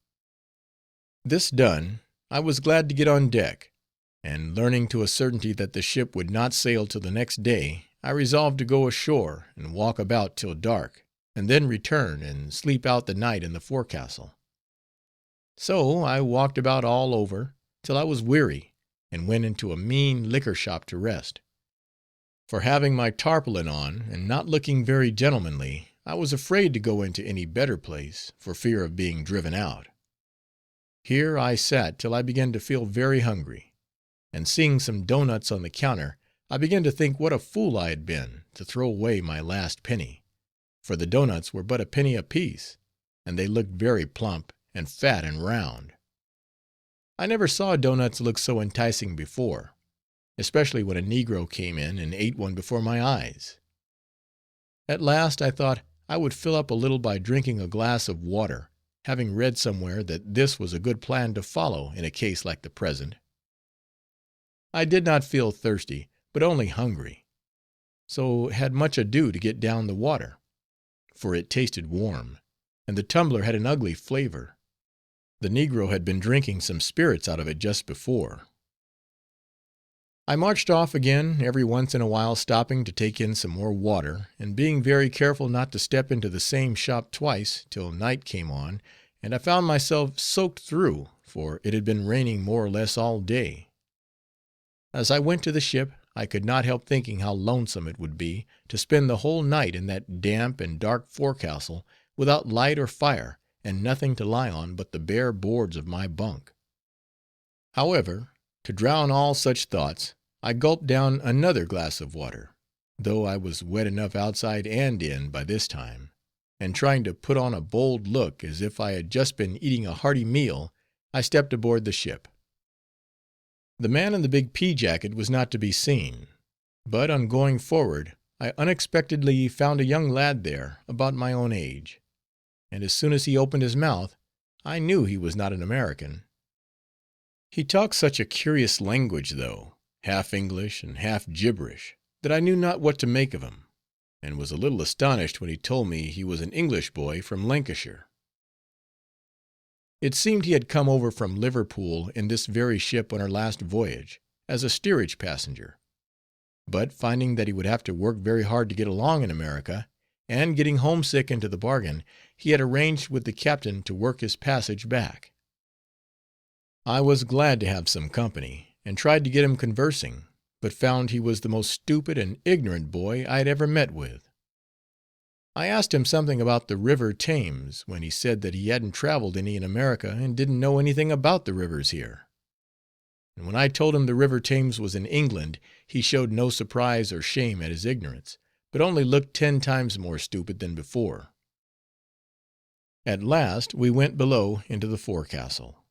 This done, I was glad to get on deck, and learning to a certainty that the ship would not sail till the next day, I resolved to go ashore and walk about till dark, and then return and sleep out the night in the forecastle. So I walked about all over, till I was weary, and went into a mean liquor shop to rest, for having my tarpaulin on, and not looking very gentlemanly, I was afraid to go into any better place, for fear of being driven out. Here I sat till I began to feel very hungry, and seeing some doughnuts on the counter, I began to think what a fool I had been, to throw away my last penny, for the doughnuts were but a penny apiece, and they looked very plump, and fat, and round. I never saw doughnuts look so enticing before, especially when a negro came in and ate one before my eyes. At last I thought I would fill up a little by drinking a glass of water, having read somewhere that this was a good plan to follow in a case like the present. I did not feel thirsty, but only hungry, so had much ado to get down the water, for it tasted warm, and the tumbler had an ugly flavor. The negro had been drinking some spirits out of it just before. I marched off again, every once in a while stopping to take in some more water, and being very careful not to step into the same shop twice, till night came on, and I found myself soaked through, for it had been raining more or less all day. As I went to the ship, I could not help thinking how lonesome it would be to spend the whole night in that damp and dark forecastle, without light or fire, and nothing to lie on but the bare boards of my bunk. However, to drown all such thoughts, I gulped down another glass of water, though I was wet enough outside and in by this time, and trying to put on a bold look as if I had just been eating a hearty meal, I stepped aboard the ship. The man in the big pea jacket was not to be seen, but on going forward I unexpectedly found a young lad there, about my own age, and as soon as he opened his mouth, I knew he was not an American. He talked such a curious language though, half English and half gibberish, that I knew not what to make of him, and was a little astonished when he told me he was an English boy from Lancashire. It seemed he had come over from Liverpool in this very ship on our last voyage, as a steerage passenger, but finding that he would have to work very hard to get along in America, and getting homesick into the bargain, he had arranged with the captain to work his passage back. I was glad to have some company, and tried to get him conversing, but found he was the most stupid and ignorant boy I had ever met with. I asked him something about the river Thames, when he said that he hadn't traveled any in America, and didn't know anything about the rivers here. And when I told him the river Thames was in England, he showed no surprise or shame at his ignorance, but only looked 10 times more stupid than before. At last we went below into the forecastle,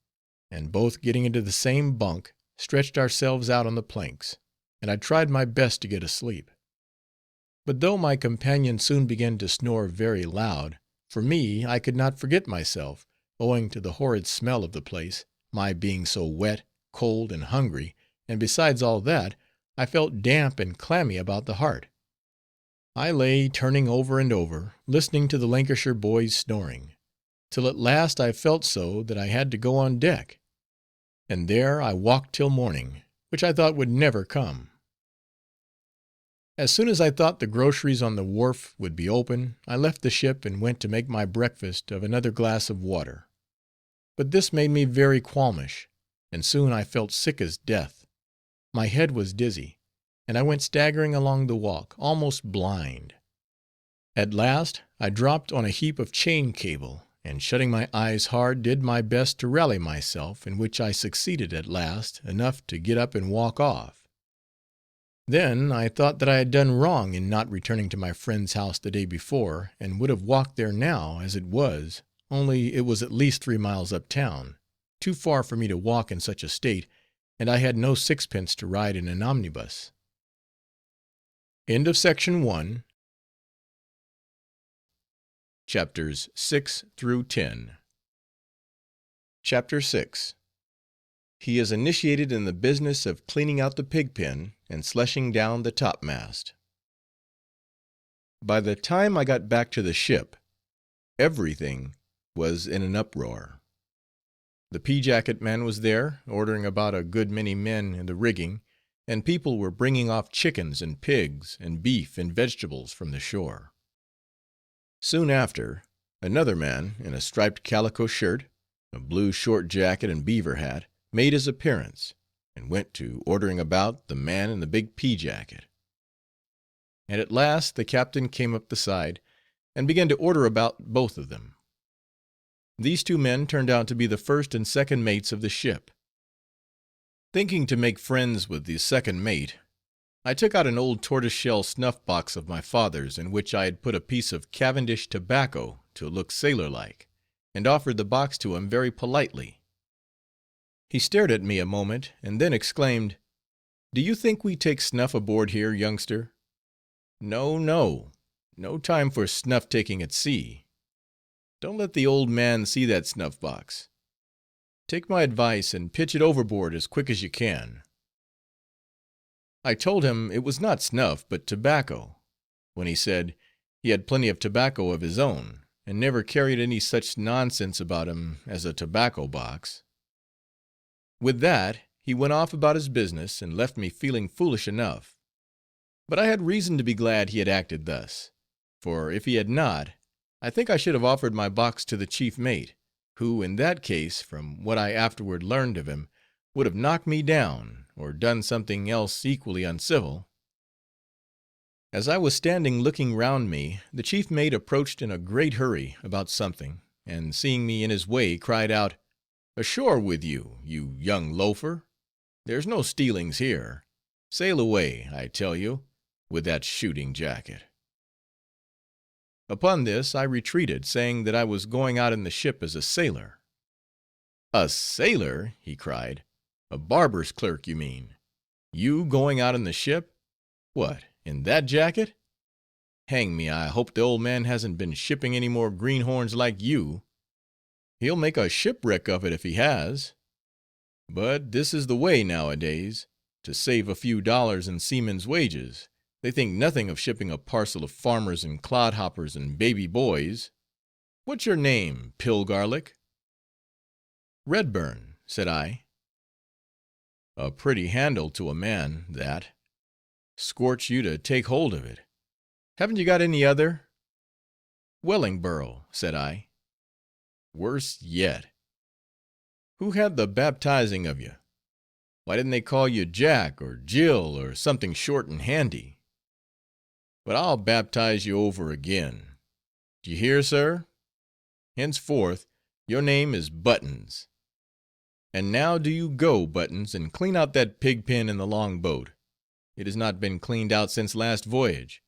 and both getting into the same bunk, stretched ourselves out on the planks, and I tried my best to get asleep. But though my companion soon began to snore very loud, for me I could not forget myself, owing to the horrid smell of the place, my being so wet, cold, and hungry, and besides all that, I felt damp and clammy about the heart. I lay turning over and over, listening to the Lancashire boy's snoring, till at last I felt so that I had to go on deck, and there I walked till morning, which I thought would never come. As soon as I thought the groceries on the wharf would be open, I left the ship and went to make my breakfast of another glass of water. But this made me very qualmish, and soon I felt sick as death. My head was dizzy, and I went staggering along the walk, almost blind. At last I dropped on a heap of chain cable, and shutting my eyes hard, did my best to rally myself, in which I succeeded at last enough to get up and walk off. Then I thought that I had done wrong in not returning to my friend's house the day before, and would have walked there now, as it was, only it was at least 3 miles up town, too far for me to walk in such a state, and I had no sixpence to ride in an omnibus. End of section 1. Chapters 6 through 10. Chapter 6. He is initiated in the business of cleaning out the pig pen and slushing down the topmast. By the time I got back to the ship, everything was in an uproar. The pea-jacket man was there, ordering about a good many men in the rigging, and people were bringing off chickens and pigs and beef and vegetables from the shore. Soon after, another man in a striped calico shirt, a blue short jacket and beaver hat, made his appearance, and went to ordering about the man in the big pea-jacket. and at last the captain came up the side, and began to order about both of them. These two men turned out to be the first and second mates of the ship. Thinking to make friends with the second mate, I took out an old tortoise-shell snuff-box of my father's, in which I had put a piece of Cavendish tobacco to look sailor-like, and offered the box to him very politely. He stared at me a moment, and then exclaimed, "Do you think we take snuff aboard here, youngster? No, no, no time for snuff-taking at sea. Don't let the old man see that snuff-box. Take my advice, and pitch it overboard as quick as you can." I told him it was not snuff, but tobacco, when he said, he had plenty of tobacco of his own, and never carried any such nonsense about him as a tobacco box. With that, he went off about his business, and left me feeling foolish enough. But I had reason to be glad he had acted thus; for if he had not, I think I should have offered my box to the chief mate, who in that case, from what I afterward learned of him, would have knocked me down, or done something else equally uncivil. As I was standing looking round me, the chief mate approached in a great hurry about something, and seeing me in his way, cried out, "Ashore with you, you young loafer! There's no stealings here. Sail away, I tell you, with that shooting jacket." Upon this I retreated, saying that I was going out in the ship as a sailor. "A sailor!" he cried, "a barber's clerk, you mean. You going out in the ship? What, in that jacket? Hang me, I hope the old man hasn't been shipping any more greenhorns like you. He'll make a shipwreck of it if he has. But this is the way nowadays, to save a few dollars in seamen's wages. They think nothing of shipping a parcel of farmers and clodhoppers and baby boys. What's your name, Pill-garlic?" "Redburn," said I. "A pretty handle to a man, that. Scorch you to take hold of it. Haven't you got any other?" "Wellingborough," said I. "Worse yet. Who had the baptizing of you? Why didn't they call you Jack, or Jill, or something short and handy? But I'll baptize you over again. D'ye hear, sir? Henceforth your name is Buttons. And now do you go, Buttons, and clean out that pig pen in the long boat. It has not been cleaned out since last voyage,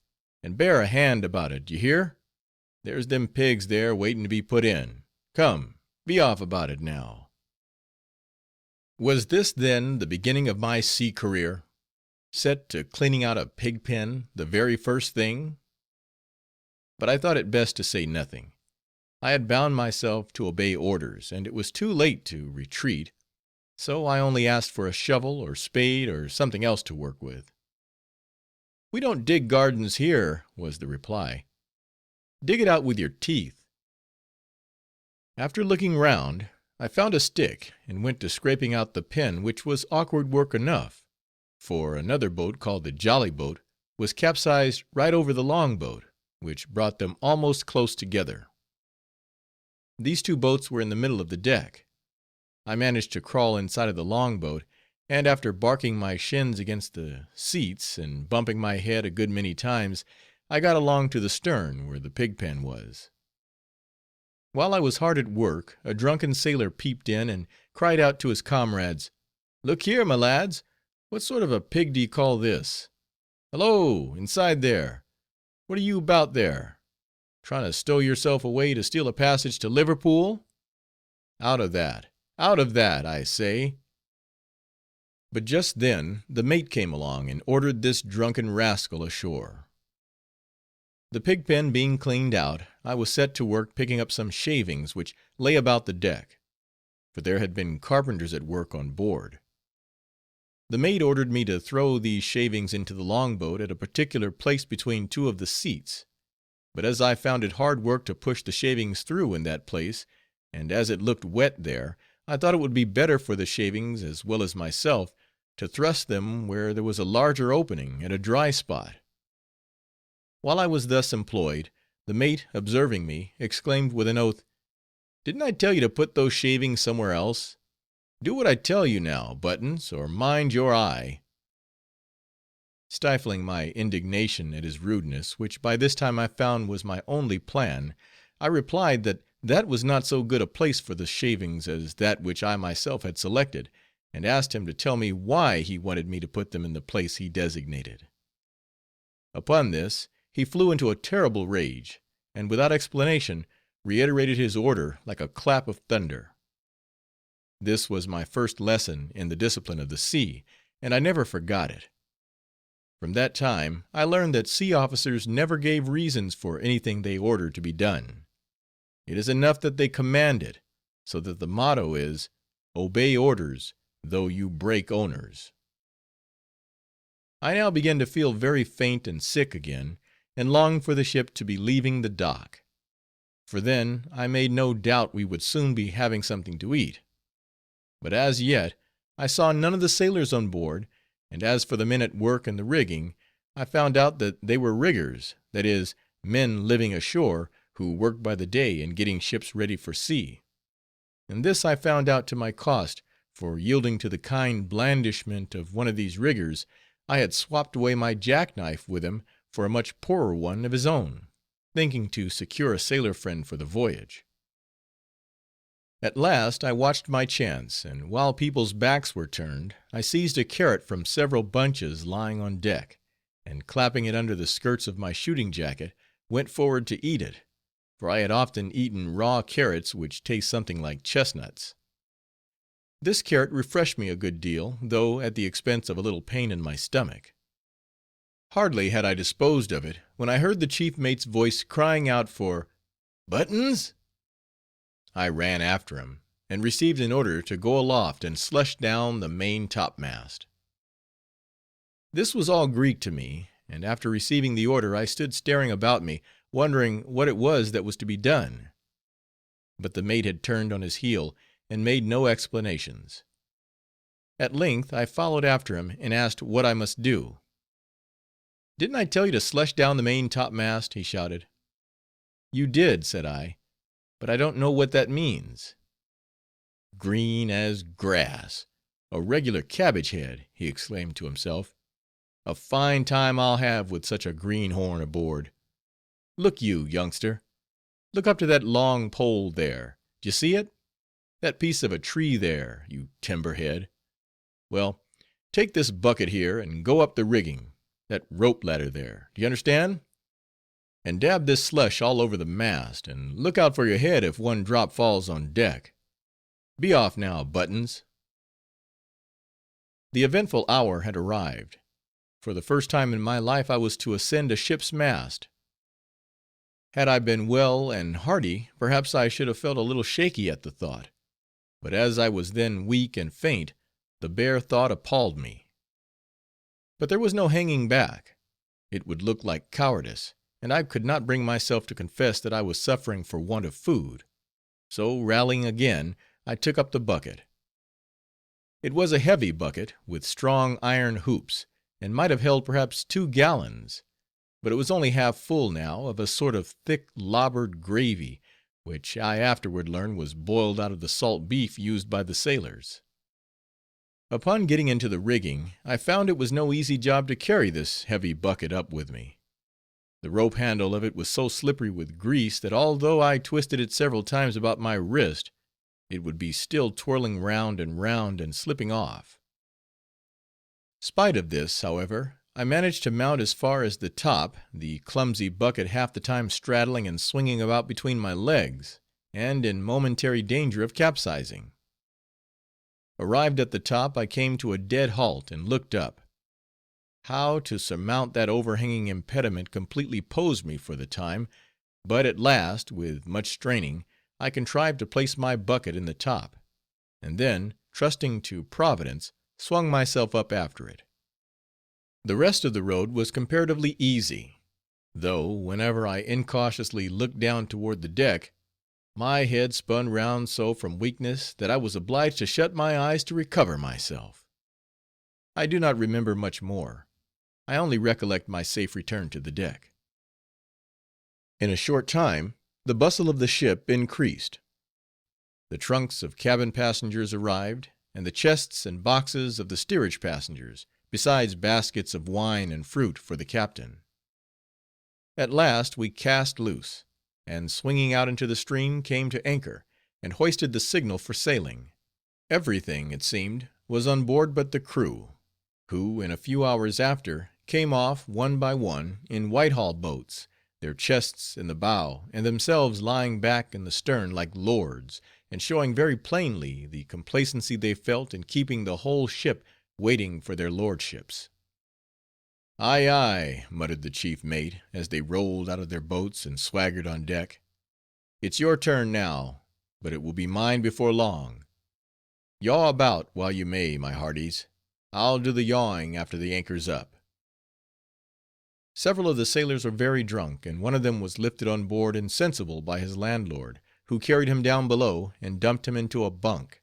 and bear a hand about it, d'ye hear? There's them pigs there waiting to be put in. Come, be off about it now." Was this then the beginning of my sea career? Set to cleaning out a pig pen, the very first thing? But I thought it best to say nothing. I had bound myself to obey orders, and it was too late to retreat, so I only asked for a shovel or spade or something else to work with. "We don't dig gardens here," was the reply. "Dig it out with your teeth." After looking round, I found a stick, and went to scraping out the pen, which was awkward work enough, for another boat, called the Jolly Boat, was capsized right over the long boat, which brought them almost close together. These two boats were in the middle of the deck. I managed to crawl inside of the long boat, and after barking my shins against the seats, and bumping my head a good many times, I got along to the stern, where the pig pen was. While I was hard at work, a drunken sailor peeped in, and cried out to his comrades, "Look here, my lads, what sort of a pig do you call this? Hello, inside there! What are you about there? Trying to stow yourself away to steal a passage to Liverpool? Out of that, I say." But just then the mate came along, and ordered this drunken rascal ashore. The pig pen being cleaned out, I was set to work picking up some shavings which lay about the deck, for there had been carpenters at work on board. The mate ordered me to throw these shavings into the long boat at a particular place between two of the seats; but as I found it hard work to push the shavings through in that place, and as it looked wet there, I thought it would be better for the shavings, as well as myself, to thrust them where there was a larger opening and a dry spot. While I was thus employed, the mate, observing me, exclaimed with an oath, "Didn't I tell you to put those shavings somewhere else? Do what I tell you now, Buttons, or mind your eye." Stifling my indignation at his rudeness, which by this time I found was my only plan, I replied that that was not so good a place for the shavings as that which I myself had selected, and asked him to tell me why he wanted me to put them in the place he designated. Upon this he flew into a terrible rage, and without explanation reiterated his order like a clap of thunder. This was my first lesson in the discipline of the sea, and I never forgot it. From that time I learned that sea officers never gave reasons for anything they ordered to be done. It is enough that they command it, so that the motto is, "Obey orders, though you break owners." I now began to feel very faint and sick again, and longed for the ship to be leaving the dock; for then I made no doubt we would soon be having something to eat. But as yet I saw none of the sailors on board, and as for the men at work in the rigging, I found out that they were riggers, that is, men living ashore, who worked by the day in getting ships ready for sea; and this I found out to my cost, for yielding to the kind blandishment of one of these riggers, I had swapped away my jackknife with him for a much poorer one of his own, thinking to secure a sailor friend for the voyage. At last I watched my chance, and while people's backs were turned, I seized a carrot from several bunches lying on deck, and clapping it under the skirts of my shooting jacket, went forward to eat it, for I had often eaten raw carrots which taste something like chestnuts. This carrot refreshed me a good deal, though at the expense of a little pain in my stomach. Hardly had I disposed of it, when I heard the chief mate's voice crying out for "Buttons." I ran after him, and received an order to go aloft and slush down the main top mast. This was all Greek to me, and after receiving the order I stood staring about me, wondering what it was that was to be done. But the mate had turned on his heel, and made no explanations. At length I followed after him, and asked what I must do. "Didn't I tell you to slush down the main top mast?" he shouted. "You did," said I, "but I don't know what that means." "Green as grass! A regular cabbage head!" he exclaimed to himself. "A fine time I'll have with such a greenhorn aboard. Look you, youngster, look up to that long pole there; d'ye see it? That piece of a tree there, you timber-head. Well, take this bucket here, and go up the rigging, that rope ladder there, d'ye understand? And dab this slush all over the mast, and look out for your head if one drop falls on deck. Be off now, Buttons." The eventful hour had arrived. For the first time in my life I was to ascend a ship's mast. Had I been well and hearty, perhaps I should have felt a little shaky at the thought; but as I was then weak and faint, the bare thought appalled me. But there was no hanging back; it would look like cowardice, and I could not bring myself to confess that I was suffering for want of food; so rallying again, I took up the bucket. It was a heavy bucket, with strong iron hoops, and might have held perhaps 2 gallons; but it was only half full now of a sort of thick lobbered gravy, which I afterward learned was boiled out of the salt beef used by the sailors. Upon getting into the rigging, I found it was no easy job to carry this heavy bucket up with me. The rope handle of it was so slippery with grease, that although I twisted it several times about my wrist, it would be still twirling round and slipping off. Spite of this, however, I managed to mount as far as the top, the clumsy bucket half the time straddling and swinging about between my legs, and in momentary danger of capsizing. Arrived at the top, I came to a dead halt, and looked up. How to surmount that overhanging impediment completely posed me for the time, but at last, with much straining, I contrived to place my bucket in the top, and then, trusting to Providence, swung myself up after it. The rest of the road was comparatively easy, though whenever I incautiously looked down toward the deck, my head spun round so from weakness, that I was obliged to shut my eyes to recover myself. I do not remember much more; I only recollect my safe return to the deck. In a short time the bustle of the ship increased. The trunks of cabin passengers arrived, and the chests and boxes of the steerage passengers, besides baskets of wine and fruit for the captain. At last we cast loose, and swinging out into the stream, came to anchor, and hoisted the signal for sailing. Everything, it seemed, was on board but the crew, who, in a few hours after, came off, one by one, in Whitehall boats, their chests in the bow, and themselves lying back in the stern like lords, and showing very plainly the complacency they felt in keeping the whole ship waiting for their lordships. "Aye, aye," muttered the chief mate, as they rolled out of their boats and swaggered on deck. "It's your turn now, but it will be mine before long. Yaw about while you may, my hearties. I'll do the yawing after the anchor's up." Several of the sailors were very drunk, and one of them was lifted on board insensible by his landlord, who carried him down below and dumped him into a bunk;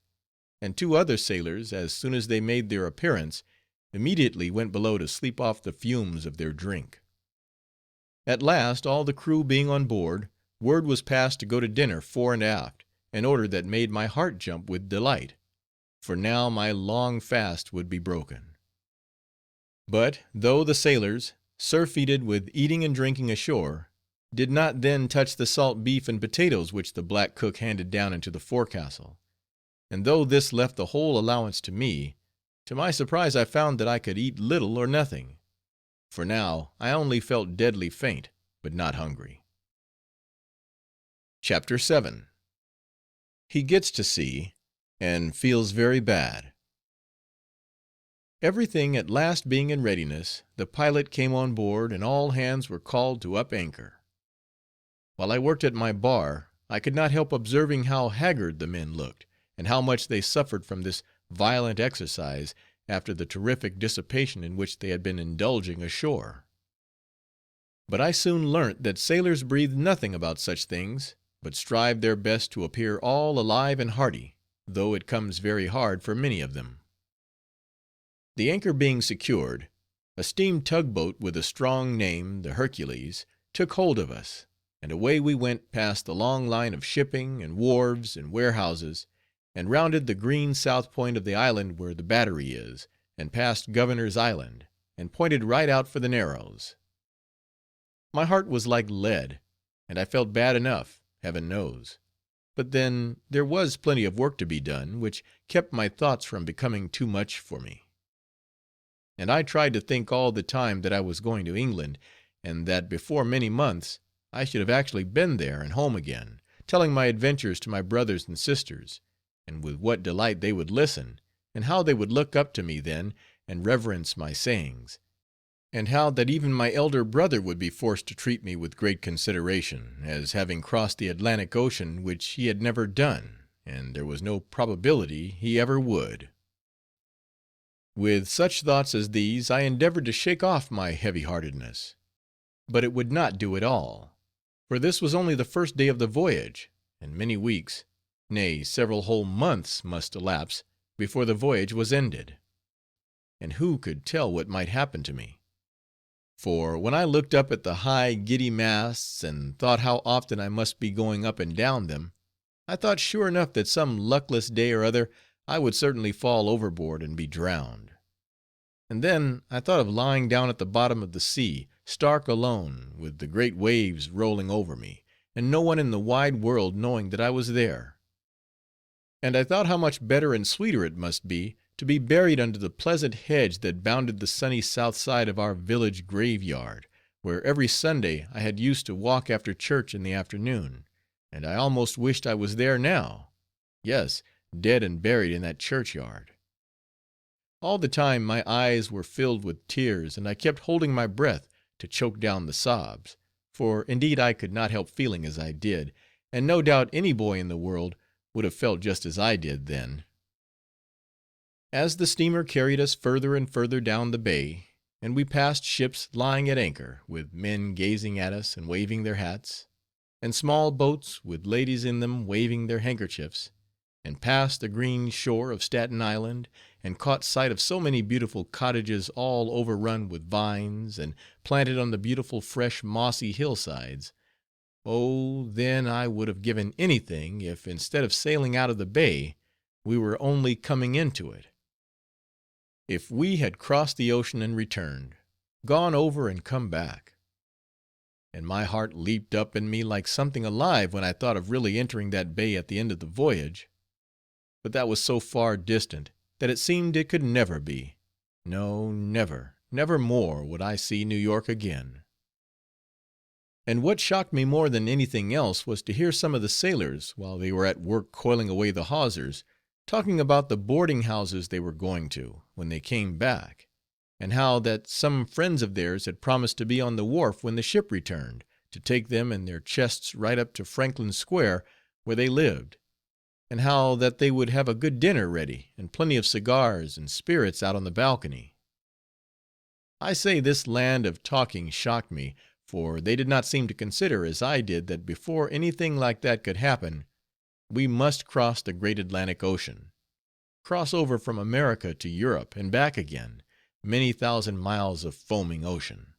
and two other sailors, as soon as they made their appearance, immediately went below to sleep off the fumes of their drink. At last, all the crew being on board, word was passed to go to dinner fore and aft, an order that made my heart jump with delight, for now my long fast would be broken. But though the sailors, surfeited with eating and drinking ashore, did not then touch the salt beef and potatoes which the black cook handed down into the forecastle, and though this left the whole allowance to me, to my surprise I found that I could eat little or nothing, for now I only felt deadly faint, but not hungry. Chapter 7. He gets to sea, and feels very bad. Everything at last being in readiness, the pilot came on board, and all hands were called to up anchor. While I worked at my bar, I could not help observing how haggard the men looked, and how much they suffered from this violent exercise, after the terrific dissipation in which they had been indulging ashore. But I soon learnt that sailors breathe nothing about such things, but strive their best to appear all alive and hearty, though it comes very hard for many of them. The anchor being secured, a steam tug-boat with a strong name, the Hercules, took hold of us, and away we went past the long line of shipping, and wharves, and warehouses, and rounded the green south point of the island where the battery is, and past Governor's Island, and pointed right out for the Narrows. My heart was like lead, and I felt bad enough, heaven knows; but then there was plenty of work to be done, which kept my thoughts from becoming too much for me. And I tried to think all the time that I was going to England, and that before many months I should have actually been there and home again, telling my adventures to my brothers and sisters, and with what delight they would listen, and how they would look up to me then, and reverence my sayings, and how that even my elder brother would be forced to treat me with great consideration, as having crossed the Atlantic Ocean, which he had never done, and there was no probability he ever would. With such thoughts as these, I endeavored to shake off my heavy-heartedness, but it would not do at all, for this was only the first day of the voyage, and many weeks, nay, several whole months must elapse before the voyage was ended. And who could tell what might happen to me? For when I looked up at the high, giddy masts, and thought how often I must be going up and down them, I thought sure enough that some luckless day or other I would certainly fall overboard and be drowned. And then I thought of lying down at the bottom of the sea, stark alone, with the great waves rolling over me, and no one in the wide world knowing that I was there. And I thought how much better and sweeter it must be to be buried under the pleasant hedge that bounded the sunny south side of our village graveyard, where every Sunday I had used to walk after church in the afternoon, and I almost wished I was there now; yes, dead and buried in that churchyard. All the time my eyes were filled with tears, and I kept holding my breath to choke down the sobs, for indeed I could not help feeling as I did, and no doubt any boy in the world would have felt just as I did then. As the steamer carried us further and further down the bay, and we passed ships lying at anchor, with men gazing at us and waving their hats, and small boats with ladies in them waving their handkerchiefs, and passed the green shore of Staten Island, and caught sight of so many beautiful cottages all overrun with vines, and planted on the beautiful fresh mossy hillsides, oh, then I would have given anything, if instead of sailing out of the bay, we were only coming into it. If we had crossed the ocean and returned, gone over and come back! And my heart leaped up in me like something alive when I thought of really entering that bay at the end of the voyage. But that was so far distant, that it seemed it could never be. No, never, never more would I see New York again. And what shocked me more than anything else was to hear some of the sailors, while they were at work coiling away the hawsers, talking about the boarding houses they were going to, when they came back, and how that some friends of theirs had promised to be on the wharf when the ship returned, to take them and their chests right up to Franklin Square, where they lived, and how that they would have a good dinner ready, and plenty of cigars and spirits out on the balcony. I say this land of talking shocked me, for they did not seem to consider, as I did, that before anything like that could happen, we must cross the great Atlantic Ocean, cross over from America to Europe and back again, many thousand miles of foaming ocean.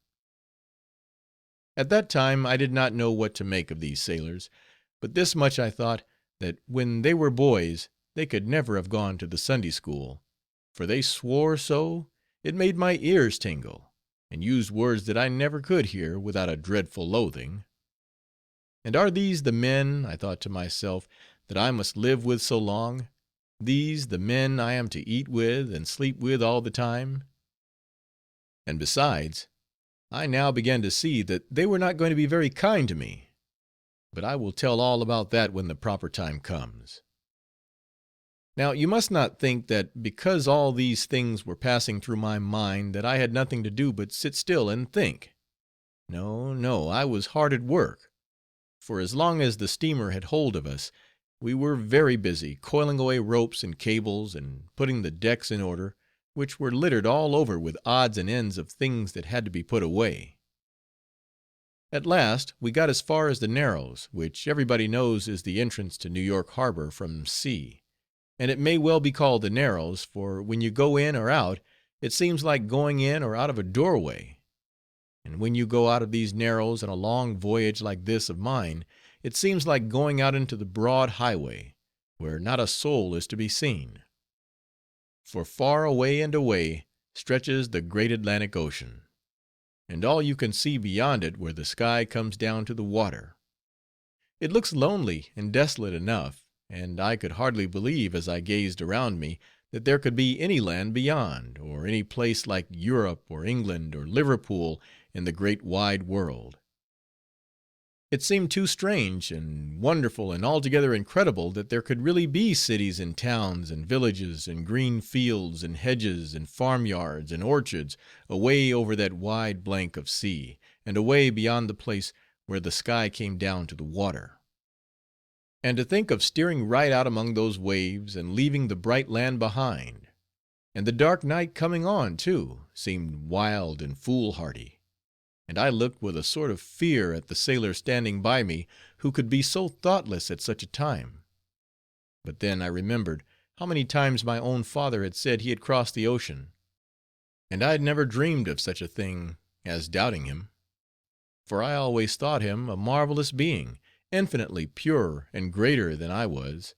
At that time I did not know what to make of these sailors, but this much I thought, that when they were boys they could never have gone to the Sunday school, for they swore so, it made my ears tingle, and used words that I never could hear without a dreadful loathing. And are these the men, I thought to myself, that I must live with so long, these the men I am to eat with and sleep with all the time? And besides, I now began to see that they were not going to be very kind to me. But I will tell all about that when the proper time comes. Now you must not think that because all these things were passing through my mind, that I had nothing to do but sit still and think. No, no, I was hard at work; for as long as the steamer had hold of us, we were very busy coiling away ropes and cables, and putting the decks in order, which were littered all over with odds and ends of things that had to be put away. At last we got as far as the Narrows, which everybody knows is the entrance to New York harbor from sea. And it may well be called the Narrows, for when you go in or out, it seems like going in or out of a doorway. And when you go out of these Narrows on a long voyage like this of mine, it seems like going out into the broad highway, where not a soul is to be seen. For far away and away stretches the great Atlantic Ocean, and all you can see beyond it where the sky comes down to the water. It looks lonely and desolate enough, and I could hardly believe, as I gazed around me, that there could be any land beyond, or any place like Europe or England or Liverpool in the great wide world. It seemed too strange and wonderful and altogether incredible that there could really be cities and towns and villages and green fields and hedges and farmyards and orchards away over that wide blank of sea, and away beyond the place where the sky came down to the water. And to think of steering right out among those waves, and leaving the bright land behind, and the dark night coming on too, seemed wild and foolhardy, and I looked with a sort of fear at the sailor standing by me, who could be so thoughtless at such a time. But then I remembered how many times my own father had said he had crossed the ocean, and I had never dreamed of such a thing as doubting him, for I always thought him a marvelous being, infinitely purer and greater than I was,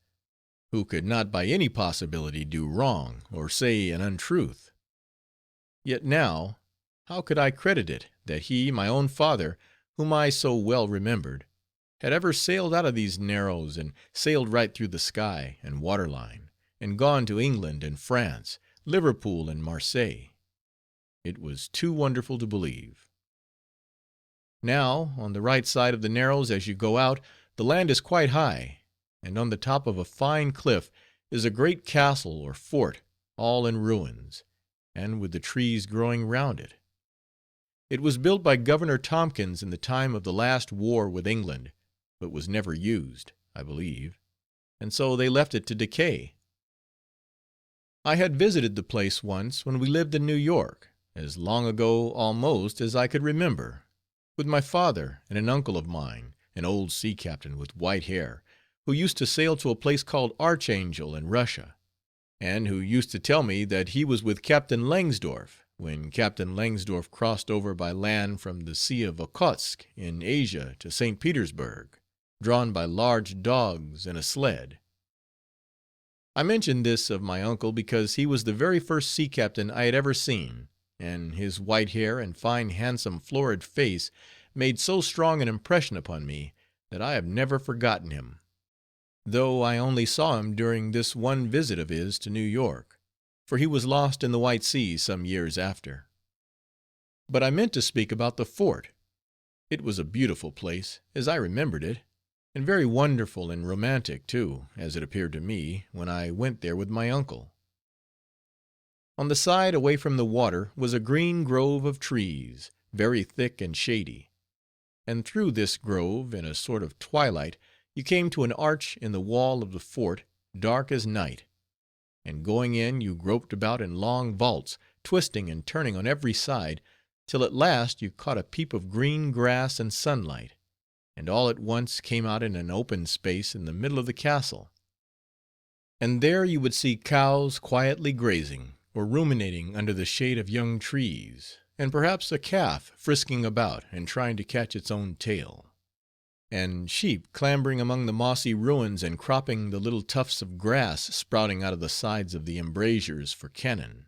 who could not by any possibility do wrong, or say an untruth. Yet now, how could I credit it, that he, my own father, whom I so well remembered, had ever sailed out of these Narrows, and sailed right through the sky and water line, and gone to England and France, Liverpool and Marseilles? It was too wonderful to believe. Now, on the right side of the Narrows as you go out, the land is quite high, and on the top of a fine cliff is a great castle or fort, all in ruins, and with the trees growing round it. It was built by Governor Tompkins in the time of the last war with England, but was never used, I believe, and so they left it to decay. I had visited the place once when we lived in New York, as long ago almost as I could remember, with my father and an uncle of mine, an old sea captain with white hair, who used to sail to a place called Archangel in Russia, and who used to tell me that he was with Captain Langsdorff, when Captain Langsdorff crossed over by land from the Sea of Okhotsk in Asia to St. Petersburg, drawn by large dogs in a sled. I mention this of my uncle because he was the very first sea captain I had ever seen, and his white hair and fine handsome florid face made so strong an impression upon me, that I have never forgotten him, though I only saw him during this one visit of his to New York, for he was lost in the White Sea some years after. But I meant to speak about the fort. It was a beautiful place, as I remembered it, and very wonderful and romantic, too, as it appeared to me, when I went there with my uncle. On the side away from the water was a green grove of trees, very thick and shady, and through this grove, in a sort of twilight, you came to an arch in the wall of the fort, dark as night, and going in you groped about in long vaults, twisting and turning on every side, till at last you caught a peep of green grass and sunlight, and all at once came out in an open space in the middle of the castle. And there you would see cows quietly grazing, or ruminating under the shade of young trees, and perhaps a calf frisking about and trying to catch its own tail, and sheep clambering among the mossy ruins and cropping the little tufts of grass sprouting out of the sides of the embrasures for cannon.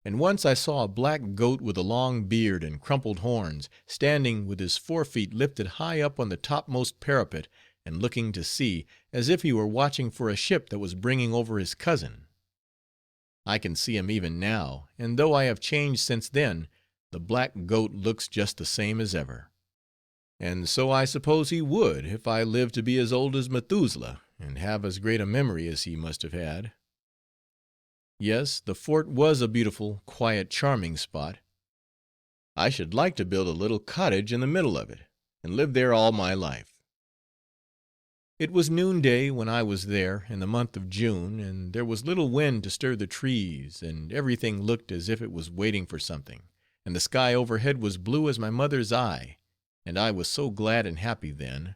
And once I saw a black goat with a long beard and crumpled horns, standing with his forefeet lifted high up on the topmost parapet, and looking to sea, as if he were watching for a ship that was bringing over his cousin. I can see him even now, and though I have changed since then, the black goat looks just the same as ever. And so I suppose he would, if I lived to be as old as Methuselah, and have as great a memory as he must have had. Yes, the fort was a beautiful, quiet, charming spot. I should like to build a little cottage in the middle of it, and live there all my life. It was noonday when I was there, in the month of June, and there was little wind to stir the trees, and everything looked as if it was waiting for something, and the sky overhead was blue as my mother's eye, and I was so glad and happy then.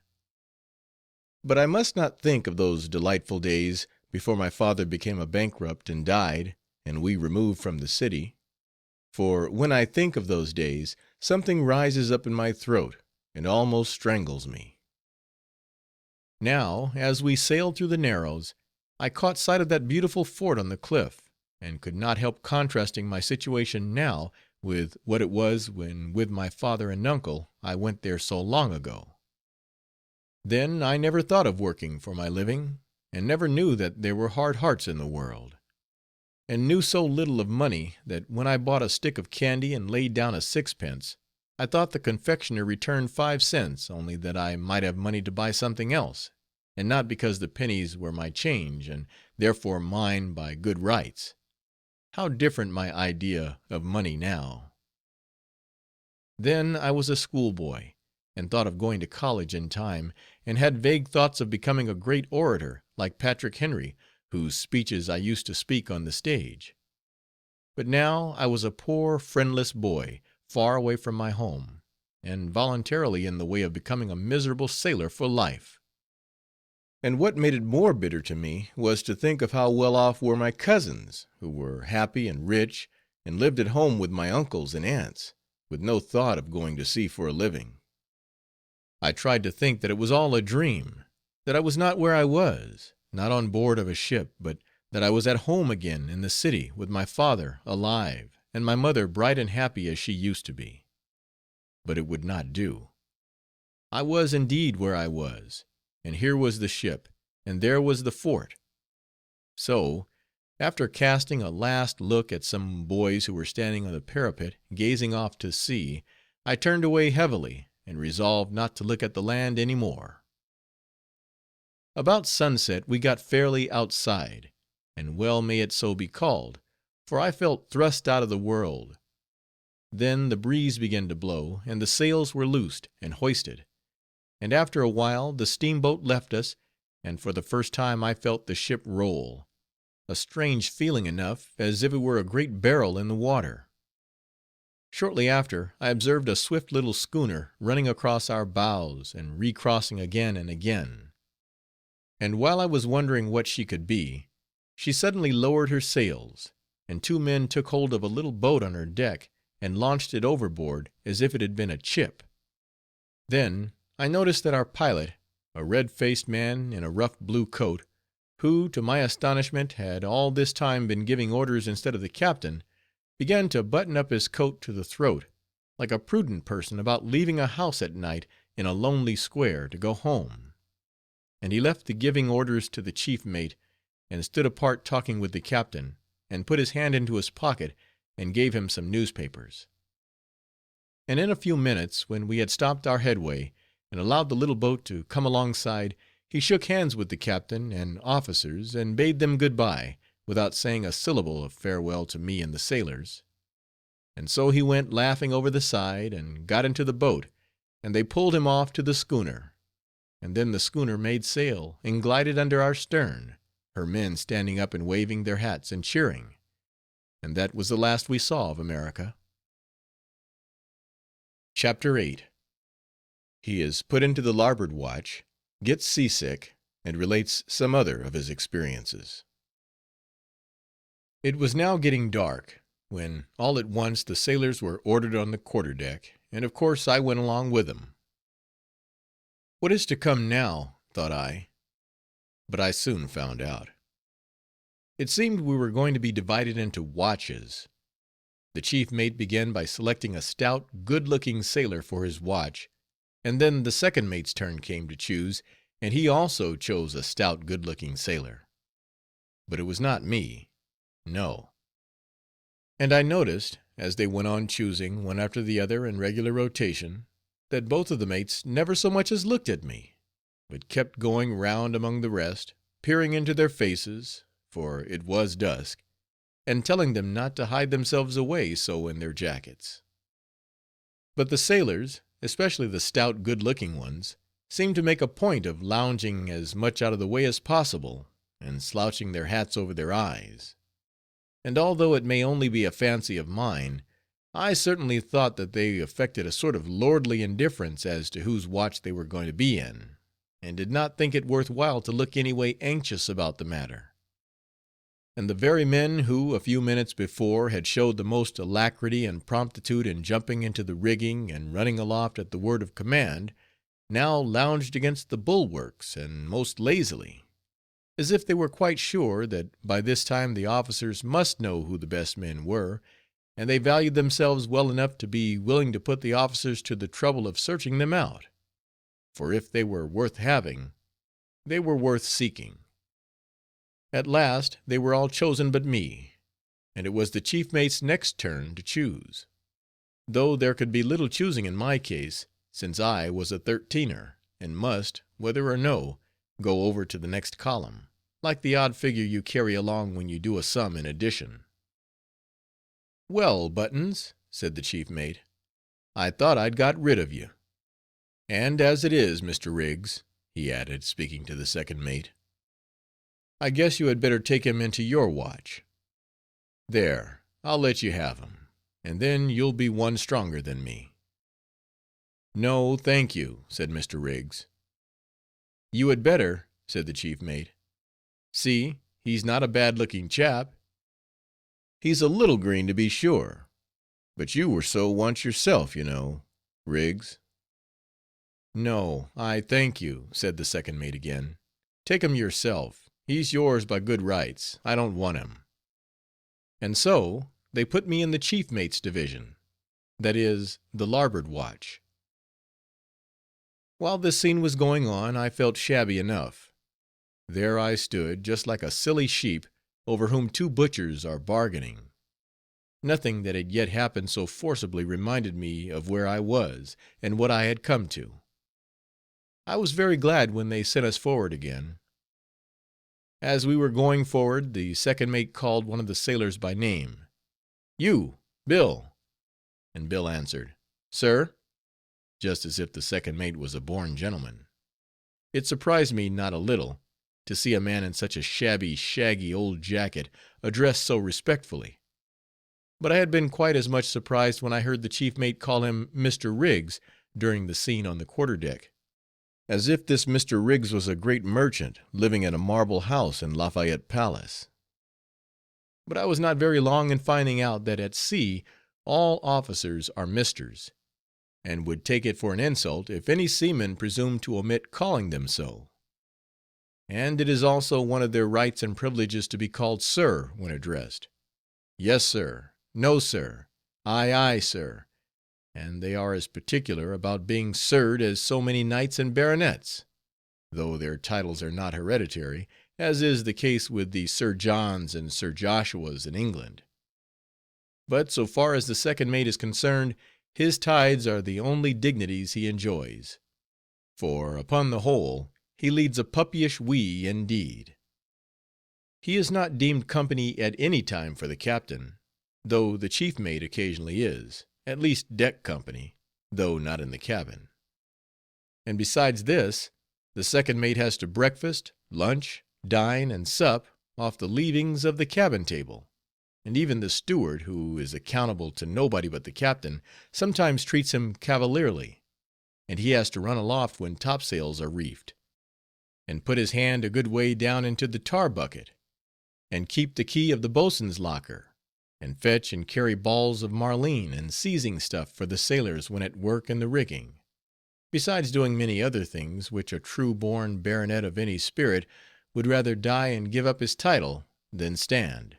But I must not think of those delightful days before my father became a bankrupt and died, and we removed from the city, for when I think of those days, something rises up in my throat and almost strangles me. Now, as we sailed through the Narrows, I caught sight of that beautiful fort on the cliff, and could not help contrasting my situation now with what it was when with my father and uncle I went there so long ago. Then I never thought of working for my living, and never knew that there were hard hearts in the world, and knew so little of money, that when I bought a stick of candy and laid down a sixpence, I thought the confectioner returned 5 cents, only that I might have money to buy something else, and not because the pennies were my change, and therefore mine by good rights. How different my idea of money now! Then I was a schoolboy, and thought of going to college in time, and had vague thoughts of becoming a great orator, like Patrick Henry, whose speeches I used to speak on the stage. But now I was a poor friendless boy, far away from my home, and voluntarily in the way of becoming a miserable sailor for life. And what made it more bitter to me was to think of how well off were my cousins, who were happy and rich, and lived at home with my uncles and aunts, with no thought of going to sea for a living. I tried to think that it was all a dream, that I was not where I was, not on board of a ship, but that I was at home again in the city with my father alive, and my mother bright and happy as she used to be. But it would not do. I was indeed where I was, and here was the ship, and there was the fort. So, after casting a last look at some boys who were standing on the parapet gazing off to sea, I turned away heavily, and resolved not to look at the land any more. About sunset we got fairly outside, and well may it so be called, for I felt thrust out of the world. Then the breeze began to blow, and the sails were loosed and hoisted, and after a while the steamboat left us, and for the first time I felt the ship roll, a strange feeling enough, as if it were a great barrel in the water. Shortly after, I observed a swift little schooner running across our bows, and recrossing again and again. And while I was wondering what she could be, she suddenly lowered her sails, and 2 men took hold of a little boat on her deck, and launched it overboard as if it had been a chip. Then I noticed that our pilot, a red-faced man in a rough blue coat, who, to my astonishment, had all this time been giving orders instead of the captain, began to button up his coat to the throat, like a prudent person about leaving a house at night in a lonely square to go home; and he left the giving orders to the chief mate, and stood apart talking with the captain, and put his hand into his pocket and gave him some newspapers. And in a few minutes, when we had stopped our headway, and allowed the little boat to come alongside, he shook hands with the captain and officers, and bade them good bye, without saying a syllable of farewell to me and the sailors. And so he went laughing over the side, and got into the boat, and they pulled him off to the schooner, and then the schooner made sail, and glided under our stern, her men standing up and waving their hats and cheering, and that was the last we saw of America. Chapter 8. He is put into the larboard watch, gets seasick, and relates some other of his experiences. It was now getting dark, when all at once the sailors were ordered on the quarter deck, and of course I went along with them. What is to come now, thought I, but I soon found out. It seemed we were going to be divided into watches. The chief mate began by selecting a stout, good-looking sailor for his watch, and then the second mate's turn came to choose, and he also chose a stout, good-looking sailor. But it was not me, no. And I noticed, as they went on choosing, one after the other in regular rotation, that both of the mates never so much as looked at me, but kept going round among the rest, peering into their faces, for it was dusk, and telling them not to hide themselves away so in their jackets. But the sailors, especially the stout, good-looking ones, seemed to make a point of lounging as much out of the way as possible, and slouching their hats over their eyes; and although it may only be a fancy of mine, I certainly thought that they affected a sort of lordly indifference as to whose watch they were going to be in, and did not think it worth while to look any way anxious about the matter. And the very men who, a few minutes before, had showed the most alacrity and promptitude in jumping into the rigging and running aloft at the word of command, now lounged against the bulwarks, and most lazily, as if they were quite sure that by this time the officers must know who the best men were, and they valued themselves well enough to be willing to put the officers to the trouble of searching them out; for if they were worth having, they were worth seeking. At last they were all chosen but me, and it was the chief mate's next turn to choose; though there could be little choosing in my case, since I was a 13er, and must, whether or no, go over to the next column, like the odd figure you carry along when you do a sum in addition. "Well, Buttons," said the chief mate, "I thought I'd got rid of you. And as it is, Mr. Riggs," he added, speaking to the second mate, "I guess you had better take him into your watch. There, I'll let you have him, and then you'll be one stronger than me." "No, thank you," said Mr. Riggs. "You had better," said the chief mate. "See, he's not a bad-looking chap. He's a little green, to be sure, but you were so once yourself, you know, Riggs." "No, I thank you," said the second mate again. "Take him yourself. He's yours by good rights. I don't want him." And so they put me in the chief mate's division, that is, the larboard watch. While this scene was going on, I felt shabby enough. There I stood, just like a silly sheep over whom two butchers are bargaining. Nothing that had yet happened so forcibly reminded me of where I was, and what I had come to. I was very glad when they sent us forward again. As we were going forward, the second mate called one of the sailors by name. "You, Bill," and Bill answered, "Sir," just as if the second mate was a born gentleman. It surprised me not a little, to see a man in such a shabby, shaggy old jacket addressed so respectfully; but I had been quite as much surprised when I heard the chief mate call him Mr. Riggs during the scene on the quarter deck, as if this Mr. Riggs was a great merchant living in a marble house in Lafayette Palace. But I was not very long in finding out that at sea all officers are misters, and would take it for an insult if any seaman presumed to omit calling them so. and it is also one of their rights and privileges to be called sir when addressed. Yes, sir; no, sir; aye, aye, sir; and they are as particular about being sirred as so many knights and baronets, though their titles are not hereditary, as is the case with the Sir Johns and Sir Joshuas in England. But so far as the second mate is concerned, his tides are the only dignities he enjoys; for, upon the whole, he leads a puppyish wee indeed. He is not deemed company at any time for the captain, though the chief mate occasionally is, at least deck company, though not in the cabin. And besides this, the second mate has to breakfast, lunch, dine, and sup off the leavings of the cabin table; and even the steward, who is accountable to nobody but the captain, sometimes treats him cavalierly, and he has to run aloft when topsails are reefed, and put his hand a good way down into the tar bucket, and keep the key of the boatswain's locker, and fetch and carry balls of marline and seizing stuff for the sailors when at work in the rigging; besides doing many other things, which a true born baronet of any spirit would rather die and give up his title than stand.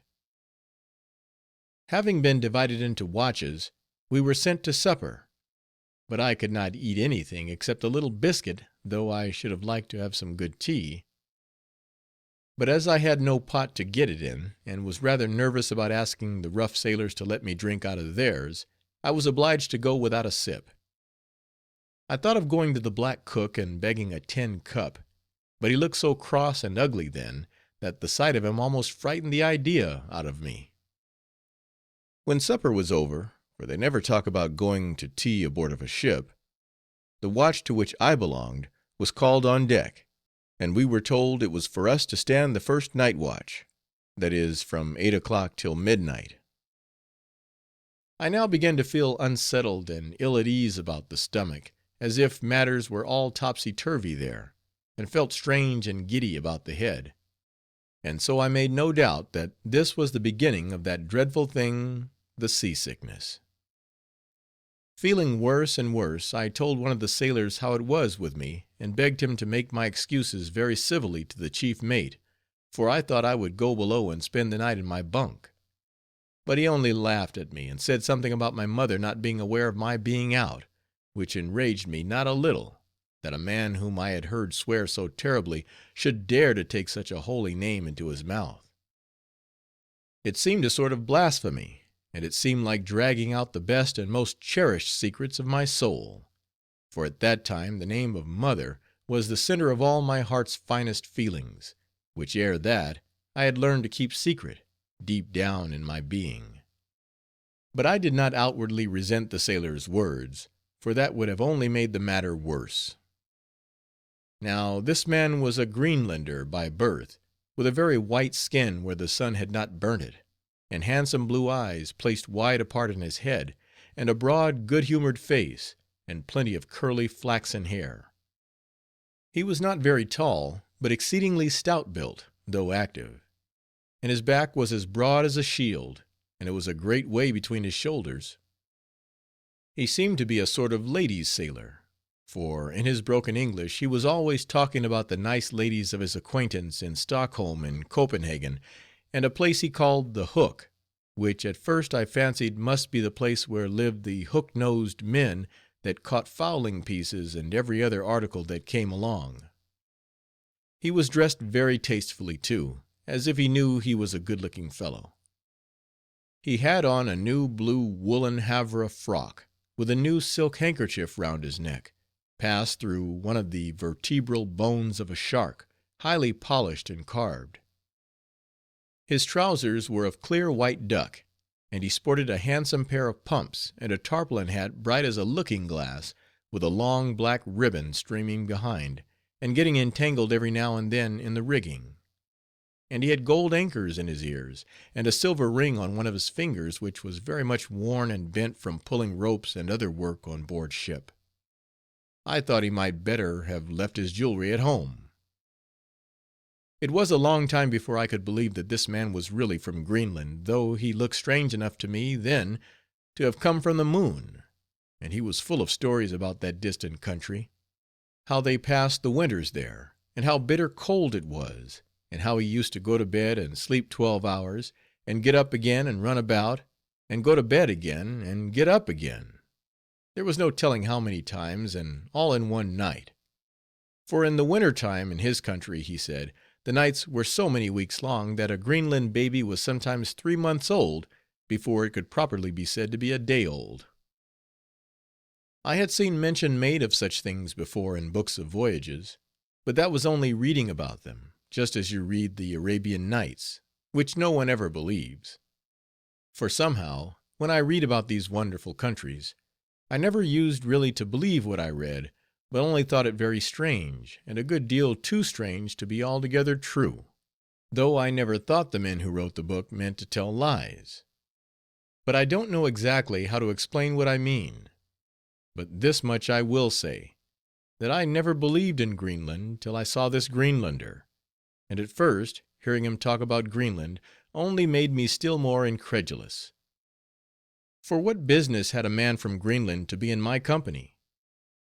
Having been divided into watches, we were sent to supper; but I could not eat any thing except a little biscuit, though I should have liked to have some good tea. But as I had no pot to get it in, and was rather nervous about asking the rough sailors to let me drink out of theirs, I was obliged to go without a sip. I thought of going to the black cook and begging a tin cup, but he looked so cross and ugly then, that the sight of him almost frightened the idea out of me. When supper was over, for they never talk about going to tea aboard of a ship, the watch to which I belonged was called on deck, and we were told it was for us to stand the first night watch, that is, from 8 o'clock till midnight. I now began to feel unsettled and ill at ease about the stomach, as if matters were all topsy turvy there, and felt strange and giddy about the head; and so I made no doubt that this was the beginning of that dreadful thing, the seasickness. Feeling worse and worse, I told one of the sailors how it was with me, and begged him to make my excuses very civilly to the chief mate, for I thought I would go below and spend the night in my bunk. But he only laughed at me, and said something about my mother not being aware of my being out, which enraged me not a little, that a man whom I had heard swear so terribly should dare to take such a holy name into his mouth. It seemed a sort of blasphemy, and it seemed like dragging out the best and most cherished secrets of my soul; for at that time the name of mother was the center of all my heart's finest feelings, which ere that I had learned to keep secret, deep down in my being. But I did not outwardly resent the sailor's words, for that would have only made the matter worse. Now this man was a Greenlander by birth, with a very white skin where the sun had not burnt it, and handsome blue eyes placed wide apart in his head, and a broad good humored face, and plenty of curly flaxen hair. He was not very tall, but exceedingly stout built, though active; and his back was as broad as a shield, and it was a great way between his shoulders. He seemed to be a sort of ladies' sailor, for in his broken English he was always talking about the nice ladies of his acquaintance in Stockholm and Copenhagen, and a place he called the Hook, which at first I fancied must be the place where lived the hook–nosed men that caught fowling pieces and every other article that came along. He was dressed very tastefully too, as if he knew he was a good–looking fellow. He had on a new blue woolen Havre frock, with a new silk handkerchief round his neck, passed through one of the vertebral bones of a shark, highly polished and carved. His trousers were of clear white duck, and he sported a handsome pair of pumps, and a tarpaulin hat bright as a looking–glass, with a long black ribbon streaming behind, and getting entangled every now and then in the rigging; and he had gold anchors in his ears, and a silver ring on one of his fingers, which was very much worn and bent from pulling ropes and other work on board ship. I thought he might better have left his jewelry at home. It was a long time before I could believe that this man was really from Greenland, though he looked strange enough to me then to have come from the moon, and he was full of stories about that distant country; how they passed the winters there, and how bitter cold it was, and how he used to go to bed and sleep 12 hours, and get up again and run about, and go to bed again and get up again. There was no telling how many times, and all in one night. For in the winter time in his country, he said, the nights were so many weeks long that a Greenland baby was sometimes 3 months old before it could properly be said to be a day old. I had seen mention made of such things before in books of voyages, but that was only reading about them, just as you read the Arabian Nights, which no one ever believes. For somehow, when I read about these wonderful countries, I never used really to believe what I read, but only thought it very strange, and a good deal too strange to be altogether true, though I never thought the men who wrote the book meant to tell lies. But I don't know exactly how to explain what I mean. But this much I will say, that I never believed in Greenland till I saw this Greenlander, and at first, hearing him talk about Greenland only made me still more incredulous. For what business had a man from Greenland to be in my company?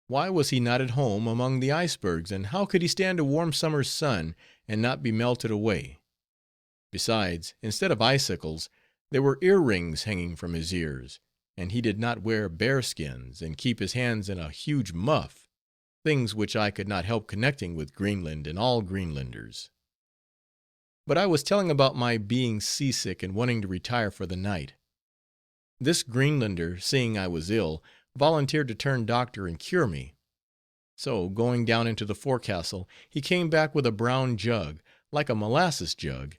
Why was he not at home among the icebergs, and how could he stand a warm summer's sun and not be melted away? Besides, instead of icicles, there were earrings hanging from his ears, and he did not wear bearskins, and keep his hands in a huge muff, things which I could not help connecting with Greenland and all Greenlanders. But I was telling about my being seasick and wanting to retire for the night. This Greenlander, seeing I was ill, volunteered to turn doctor and cure me. So, going down into the forecastle, he came back with a brown jug, like a molasses jug,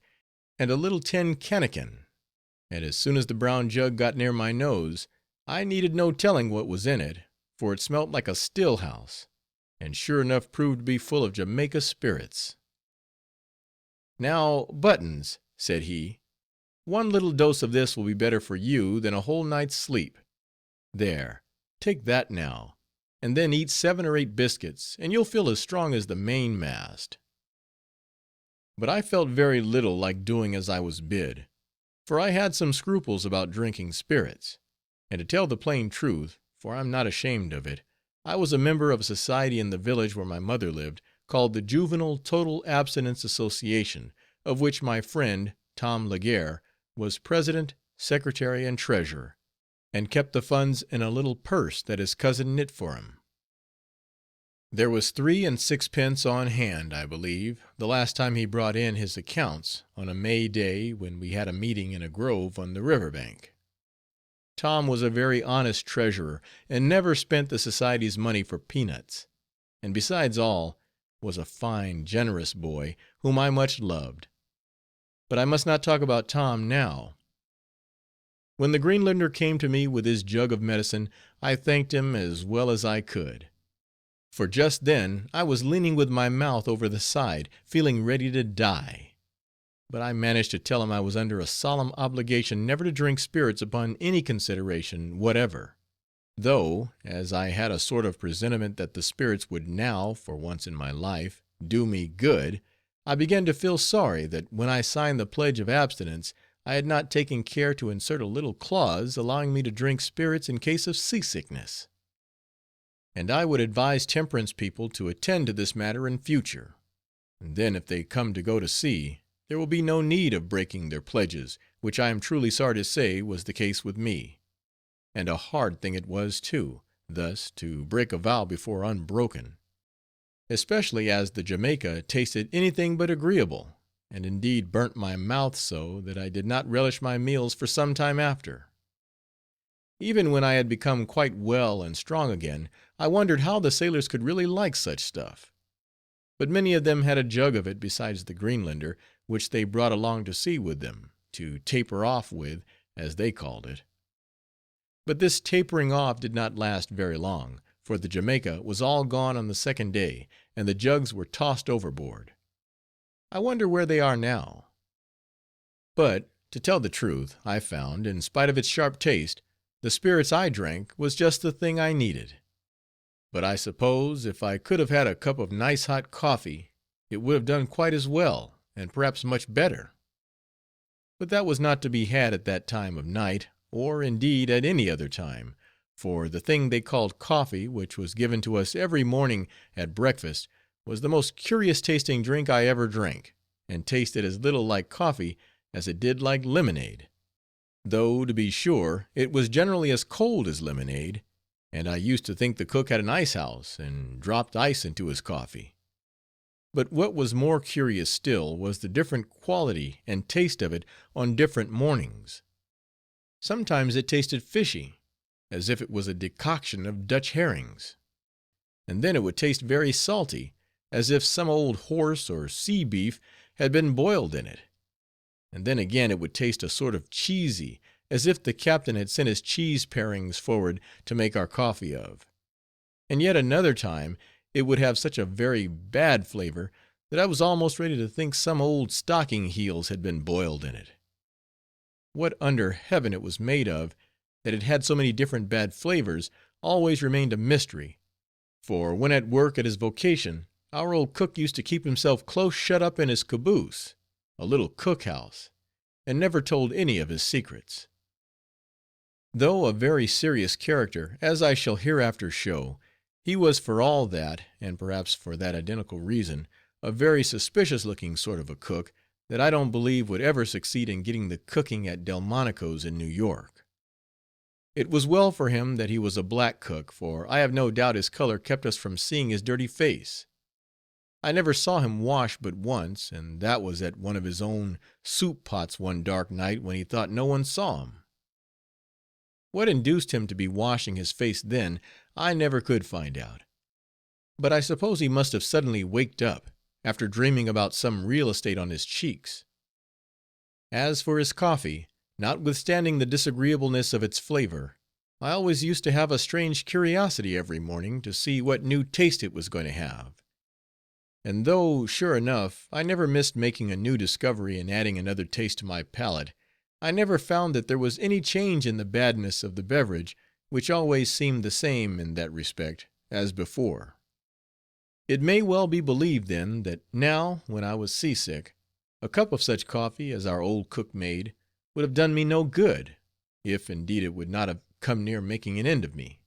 and a little tin cannikin, and as soon as the brown jug got near my nose, I needed no telling what was in it, for it smelt like a still house, and sure enough proved to be full of Jamaica spirits. "Now, Buttons," said he, "one little dose of this will be better for you than a whole night's sleep. There, take that now, and then eat 7 or 8 biscuits, and you'll feel as strong as the mainmast." But I felt very little like doing as I was bid, for I had some scruples about drinking spirits, and to tell the plain truth, for I'm not ashamed of it, I was a member of a society in the village where my mother lived, called the Juvenile Total Abstinence Association, of which my friend, Tom Laguerre, was president, secretary, and treasurer, and kept the funds in a little purse that his cousin knit for him. There was 3 and 6 on hand, I believe, the last time he brought in his accounts, on a May day, when we had a meeting in a grove on the river bank. Tom was a very honest treasurer, and never spent the society's money for peanuts, and besides all, was a fine, generous boy, whom I much loved. But I must not talk about Tom now. When the Greenlander came to me with his jug of medicine, I thanked him as well as I could. For just then I was leaning with my mouth over the side, feeling ready to die. But I managed to tell him I was under a solemn obligation never to drink spirits upon any consideration whatever; though, as I had a sort of presentiment that the spirits would now, for once in my life, do me good, I began to feel sorry that when I signed the pledge of abstinence I had not taken care to insert a little clause allowing me to drink spirits in case of seasickness. And I would advise temperance people to attend to this matter in future, and then if they come to go to sea, there will be no need of breaking their pledges, which I am truly sorry to say was the case with me; and a hard thing it was, too, thus to break a vow before unbroken; especially as the Jamaica tasted anything but agreeable, and indeed burnt my mouth so, that I did not relish my meals for some time after. Even when I had become quite well and strong again, I wondered how the sailors could really like such stuff; but many of them had a jug of it besides the Greenlander, which they brought along to sea with them, to taper off with, as they called it. But this tapering off did not last very long, for the Jamaica was all gone on the second day, and the jugs were tossed overboard. I wonder where they are now. But, to tell the truth, I found, in spite of its sharp taste, the spirits I drank was just the thing I needed. But I suppose, if I could have had a cup of nice hot coffee, it would have done quite as well, and perhaps much better. But that was not to be had at that time of night, or indeed at any other time, for the thing they called coffee, which was given to us every morning at breakfast, was the most curious tasting drink I ever drank, and tasted as little like coffee as it did like lemonade; though, to be sure, it was generally as cold as lemonade, and I used to think the cook had an ice house, and dropped ice into his coffee. But what was more curious still, was the different quality and taste of it on different mornings. Sometimes it tasted fishy, as if it was a decoction of Dutch herrings; and then it would taste very salty, as if some old horse or sea beef had been boiled in it; and then again it would taste a sort of cheesy, as if the captain had sent his cheese parings forward to make our coffee of; and yet another time it would have such a very bad flavor, that I was almost ready to think some old stocking heels had been boiled in it. What under heaven it was made of, that it had so many different bad flavors, always remained a mystery; for when at work at his vocation, our old cook used to keep himself close shut up in his caboose, a little cook house, and never told any of his secrets. Though a very serious character, as I shall hereafter show, he was for all that, and perhaps for that identical reason, a very suspicious looking sort of a cook, that I don't believe would ever succeed in getting the cooking at Delmonico's in New York. It was well for him that he was a black cook, for I have no doubt his color kept us from seeing his dirty face. I never saw him wash but once, and that was at one of his own soup pots one dark night when he thought no one saw him. What induced him to be washing his face then, I never could find out; but I suppose he must have suddenly waked up, after dreaming about some real estate on his cheeks. As for his coffee, notwithstanding the disagreeableness of its flavor, I always used to have a strange curiosity every morning to see what new taste it was going to have; and though, sure enough, I never missed making a new discovery and adding another taste to my palate, I never found that there was any change in the badness of the beverage, which always seemed the same, in that respect, as before. It may well be believed, then, that now, when I was seasick, a cup of such coffee as our old cook made would have done me no good, if indeed it would not have come near making an end of me;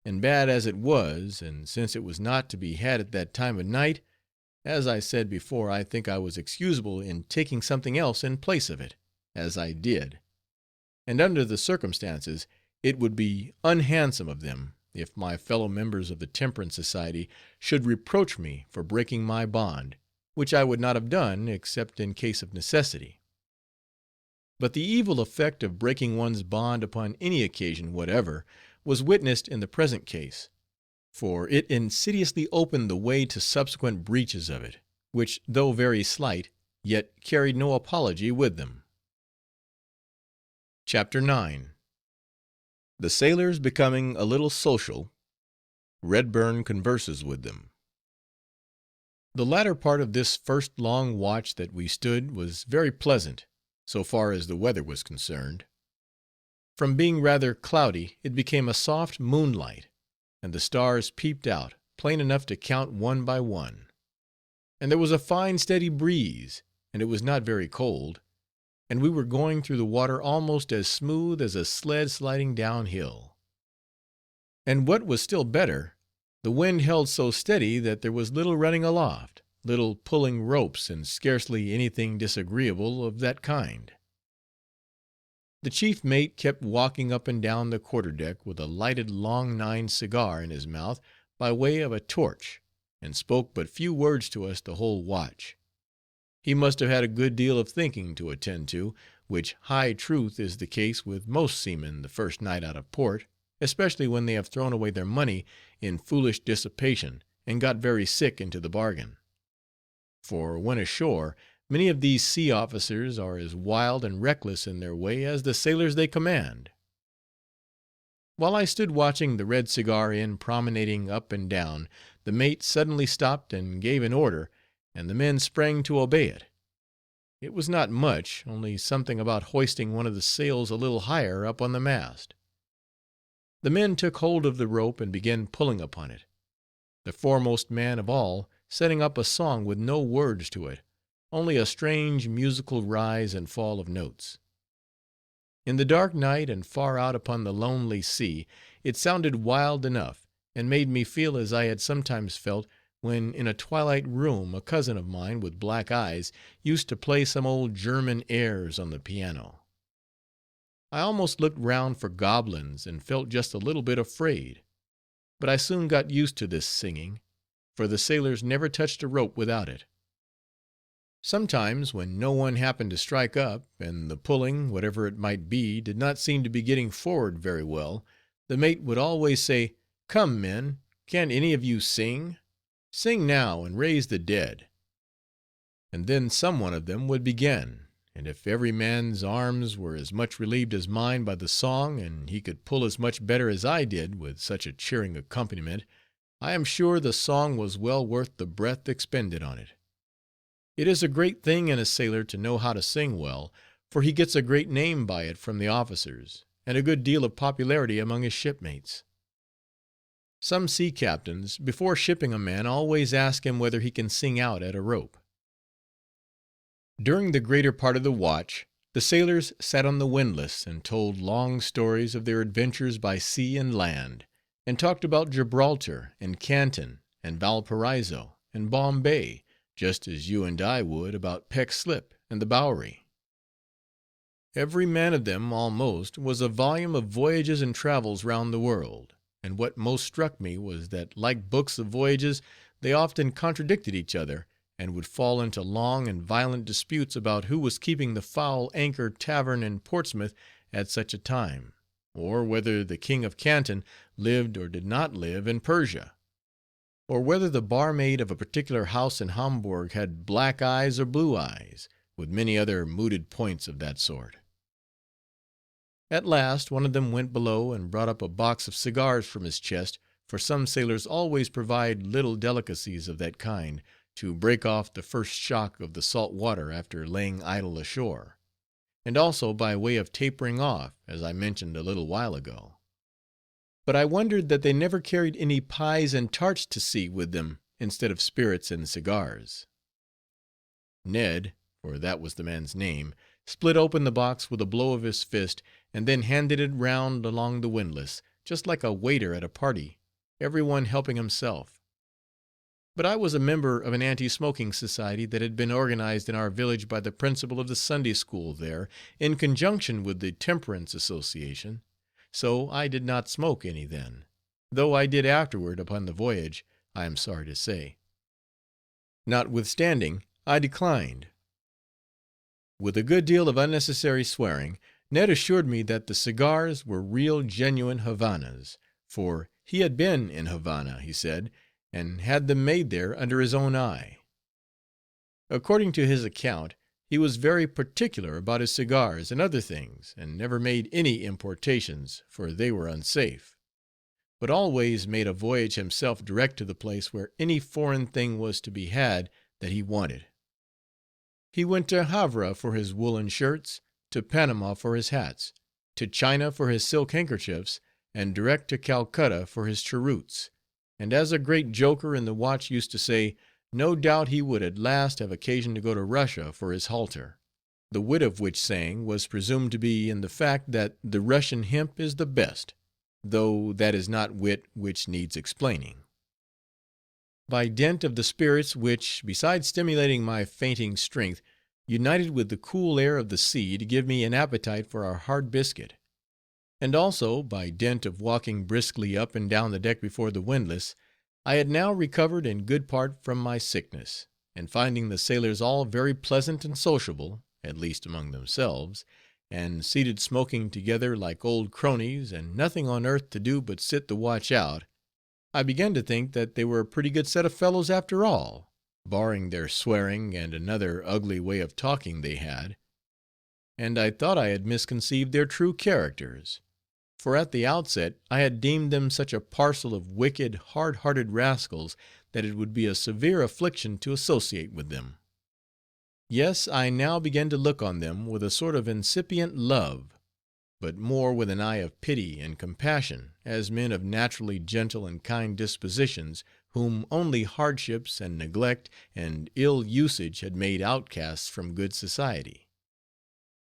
and bad as it was, and since it was not to be had at that time of night, as I said before, I think I was excusable in taking something else in place of it, as I did; and under the circumstances, it would be unhandsome of them, if my fellow members of the Temperance Society should reproach me for breaking my bond, which I would not have done, except in case of necessity. But the evil effect of breaking one's bond upon any occasion whatever, was witnessed in the present case; for it insidiously opened the way to subsequent breaches of it, which, though very slight, yet carried no apology with them. Chapter 9. The Sailors becoming a little social. Redburn converses with them. The latter part of this first long watch that we stood was very pleasant, so far as the weather was concerned. From being rather cloudy, it became a soft moonlight, and the stars peeped out, plain enough to count one by one; and there was a fine steady breeze, and it was not very cold, and we were going through the water almost as smooth as a sled sliding down hill. And what was still better, the wind held so steady that there was little running aloft, little pulling ropes, and scarcely anything disagreeable of that kind. The chief mate kept walking up and down the quarter deck with a lighted long nine cigar in his mouth by way of a torch, and spoke but few words to us the whole watch. He must have had a good deal of thinking to attend to, which high truth is the case with most seamen the first night out of port, especially when they have thrown away their money in foolish dissipation, and got very sick into the bargain; for when ashore, many of these sea officers are as wild and reckless in their way as the sailors they command. While I stood watching the red cigar end promenading up and down, the mate suddenly stopped and gave an order, and the men sprang to obey it. It was not much, only something about hoisting one of the sails a little higher up on the mast. The men took hold of the rope and began pulling upon it; the foremost man of all setting up a song with no words to it, only a strange musical rise and fall of notes. In the dark night, and far out upon the lonely sea, it sounded wild enough, and made me feel as I had sometimes felt when in a twilight room a cousin of mine with black eyes used to play some old German airs on the piano. I almost looked round for goblins and felt just a little bit afraid, but I soon got used to this singing, for the sailors never touched a rope without it. Sometimes, when no one happened to strike up, and the pulling, whatever it might be, did not seem to be getting forward very well, the mate would always say, "Come, men, can't any of you sing? Sing now, and raise the dead." And then some one of them would begin, and if every man's arms were as much relieved as mine by the song, and he could pull as much better as I did with such a cheering accompaniment, I am sure the song was well worth the breath expended on it. It is a great thing in a sailor to know how to sing well, for he gets a great name by it from the officers, and a good deal of popularity among his shipmates. Some sea captains, before shipping a man, always ask him whether he can sing out at a rope. During the greater part of the watch, the sailors sat on the windlass and told long stories of their adventures by sea and land, and talked about Gibraltar, and Canton, and Valparaiso, and Bombay, just as you and I would about Peck Slip and the Bowery. Every man of them, almost, was a volume of voyages and travels round the world, and what most struck me was that, like books of voyages, they often contradicted each other, and would fall into long and violent disputes about who was keeping the Foul Anchor Tavern in Portsmouth at such a time, or whether the King of Canton lived or did not live in Persia, or whether the barmaid of a particular house in Hamburg had black eyes or blue eyes, with many other mooted points of that sort. At last one of them went below and brought up a box of cigars from his chest, for some sailors always provide little delicacies of that kind, to break off the first shock of the salt water after laying idle ashore, and also by way of tapering off, as I mentioned a little while ago. But I wondered that they never carried any pies and tarts to sea with them, instead of spirits and cigars. Ned, for that was the man's name, split open the box with a blow of his fist, and then handed it round along the windlass, just like a waiter at a party, every one helping himself. But I was a member of an anti-smoking society that had been organized in our village by the principal of the Sunday school there, in conjunction with the Temperance Association, so I did not smoke any then, though I did afterward upon the voyage, I am sorry to say. Notwithstanding, I declined. With a good deal of unnecessary swearing, Ned assured me that the cigars were real genuine Havanas, for he had been in Havana, he said, and had them made there under his own eye. According to his account, he was very particular about his cigars and other things, and never made any importations, for they were unsafe, but always made a voyage himself direct to the place where any foreign thing was to be had that he wanted. He went to Havre for his woolen shirts, to Panama for his hats, to China for his silk handkerchiefs, and direct to Calcutta for his cheroots, and as a great joker in the watch used to say, no doubt he would at last have occasion to go to Russia for his halter, the wit of which saying was presumed to be in the fact that the Russian hemp is the best, though that is not wit which needs explaining. By dint of the spirits which, besides stimulating my fainting strength, united with the cool air of the sea to give me an appetite for our hard biscuit, and also by dint of walking briskly up and down the deck before the windlass, I had now recovered in good part from my sickness, and finding the sailors all very pleasant and sociable, at least among themselves, and seated smoking together like old cronies, and nothing on earth to do but sit the watch out, I began to think that they were a pretty good set of fellows after all, barring their swearing and another ugly way of talking they had, and I thought I had misconceived their true characters, for at the outset I had deemed them such a parcel of wicked, hard-hearted rascals that it would be a severe affliction to associate with them. Yes, I now began to look on them with a sort of incipient love, but more with an eye of pity and compassion, as men of naturally gentle and kind dispositions, whom only hardships and neglect and ill usage had made outcasts from good society,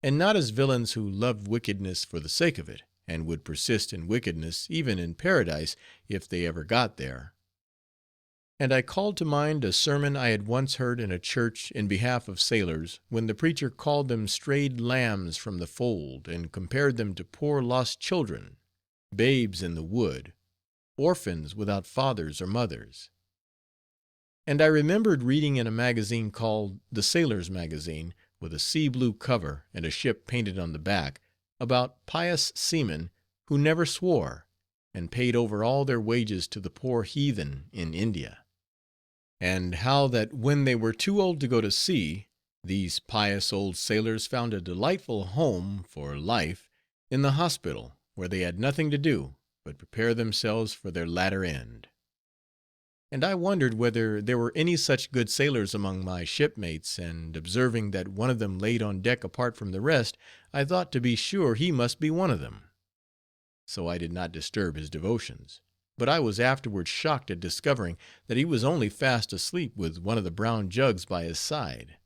and not as villains who loved wickedness for the sake of it, and would persist in wickedness even in paradise if they ever got there. And I called to mind a sermon I had once heard in a church in behalf of sailors, when the preacher called them strayed lambs from the fold, and compared them to poor lost children, babes in the wood, orphans without fathers or mothers. And I remembered reading in a magazine called The Sailor's Magazine, with a sea blue cover and a ship painted on the back, about pious seamen who never swore, and paid over all their wages to the poor heathen in India; and how that when they were too old to go to sea, these pious old sailors found a delightful home for life in the hospital, where they had nothing to do but prepare themselves for their latter end. And I wondered whether there were any such good sailors among my shipmates, and observing that one of them laid on deck apart from the rest, I thought to be sure he must be one of them. So I did not disturb his devotions, but I was afterwards shocked at discovering that he was only fast asleep with one of the brown jugs by his side.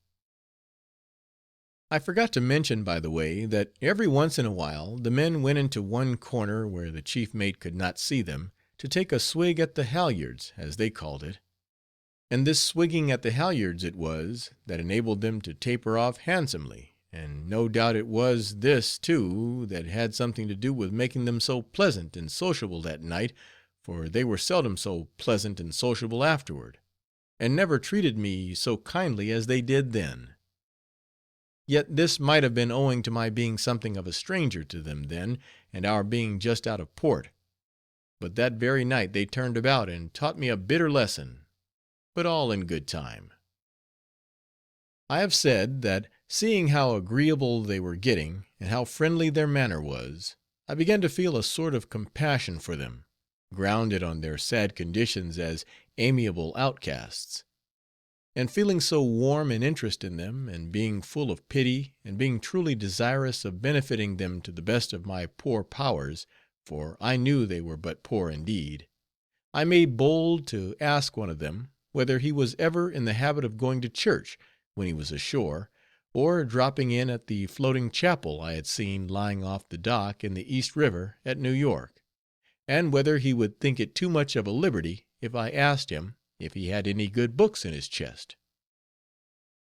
I forgot to mention, by the way, that every once in a while the men went into one corner where the chief mate could not see them, to take a swig at the halyards, as they called it; and this swigging at the halyards it was that enabled them to taper off handsomely, and no doubt it was this, too, that had something to do with making them so pleasant and sociable that night, for they were seldom so pleasant and sociable afterward, and never treated me so kindly as they did then. Yet this might have been owing to my being something of a stranger to them then, and our being just out of port; but that very night they turned about and taught me a bitter lesson, but all in good time. I have said, that seeing how agreeable they were getting, and how friendly their manner was, I began to feel a sort of compassion for them, grounded on their sad conditions as amiable outcasts; and feeling so warm an interest in them, and being full of pity, and being truly desirous of benefiting them to the best of my poor powers, for I knew they were but poor indeed, I made bold to ask one of them whether he was ever in the habit of going to church when he was ashore, or dropping in at the floating chapel I had seen lying off the dock in the East River at New York, and whether he would think it too much of a liberty if I asked him if he had any good books in his chest.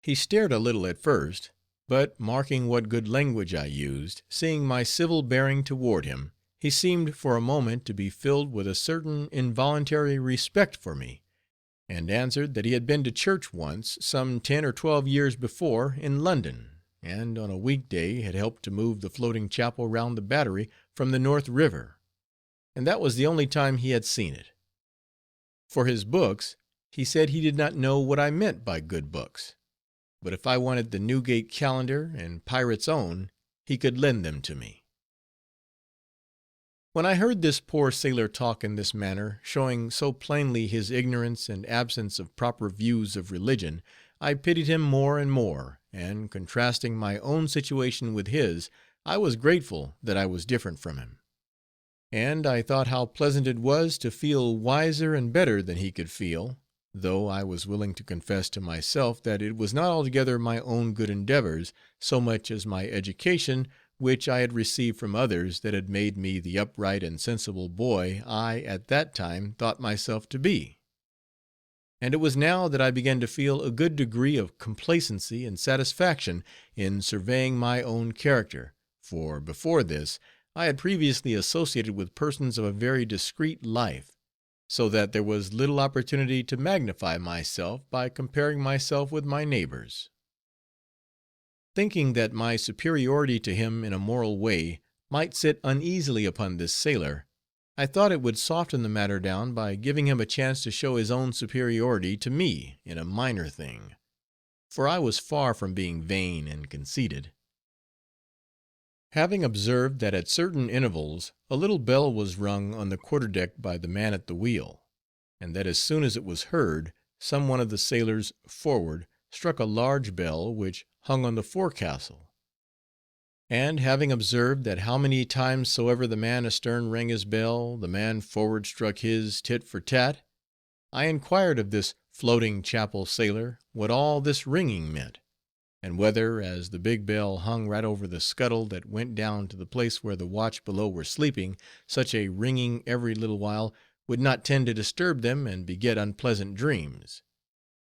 He stared a little at first, but marking what good language I used, seeing my civil bearing toward him, he seemed for a moment to be filled with a certain involuntary respect for me, and answered that he had been to church once, some 10 or 12 years before, in London, and on a week day had helped to move the floating chapel round the Battery from the North River, and that was the only time he had seen it. For his books, he said he did not know what I meant by good books, but if I wanted the Newgate Calendar and Pirate's Own, he could lend them to me. When I heard this poor sailor talk in this manner, showing so plainly his ignorance and absence of proper views of religion, I pitied him more and more, and contrasting my own situation with his, I was grateful that I was different from him; and I thought how pleasant it was to feel wiser and better than he could feel, though I was willing to confess to myself that it was not altogether my own good endeavors, so much as my education, which I had received from others, that had made me the upright and sensible boy I at that time thought myself to be. And it was now that I began to feel a good degree of complacency and satisfaction in surveying my own character, for before this I had previously associated with persons of a very discreet life, so that there was little opportunity to magnify myself by comparing myself with my neighbors. Thinking that my superiority to him in a moral way might sit uneasily upon this sailor, I thought it would soften the matter down by giving him a chance to show his own superiority to me in a minor thing, for I was far from being vain and conceited. Having observed that at certain intervals a little bell was rung on the quarter deck by the man at the wheel, and that as soon as it was heard, some one of the sailors forward struck a large bell which hung on the forecastle; and having observed that how many times soever the man astern rang his bell, the man forward struck his tit for tat, I inquired of this floating chapel sailor what all this ringing meant, and whether, as the big bell hung right over the scuttle that went down to the place where the watch below were sleeping, such a ringing every little while would not tend to disturb them and beget unpleasant dreams.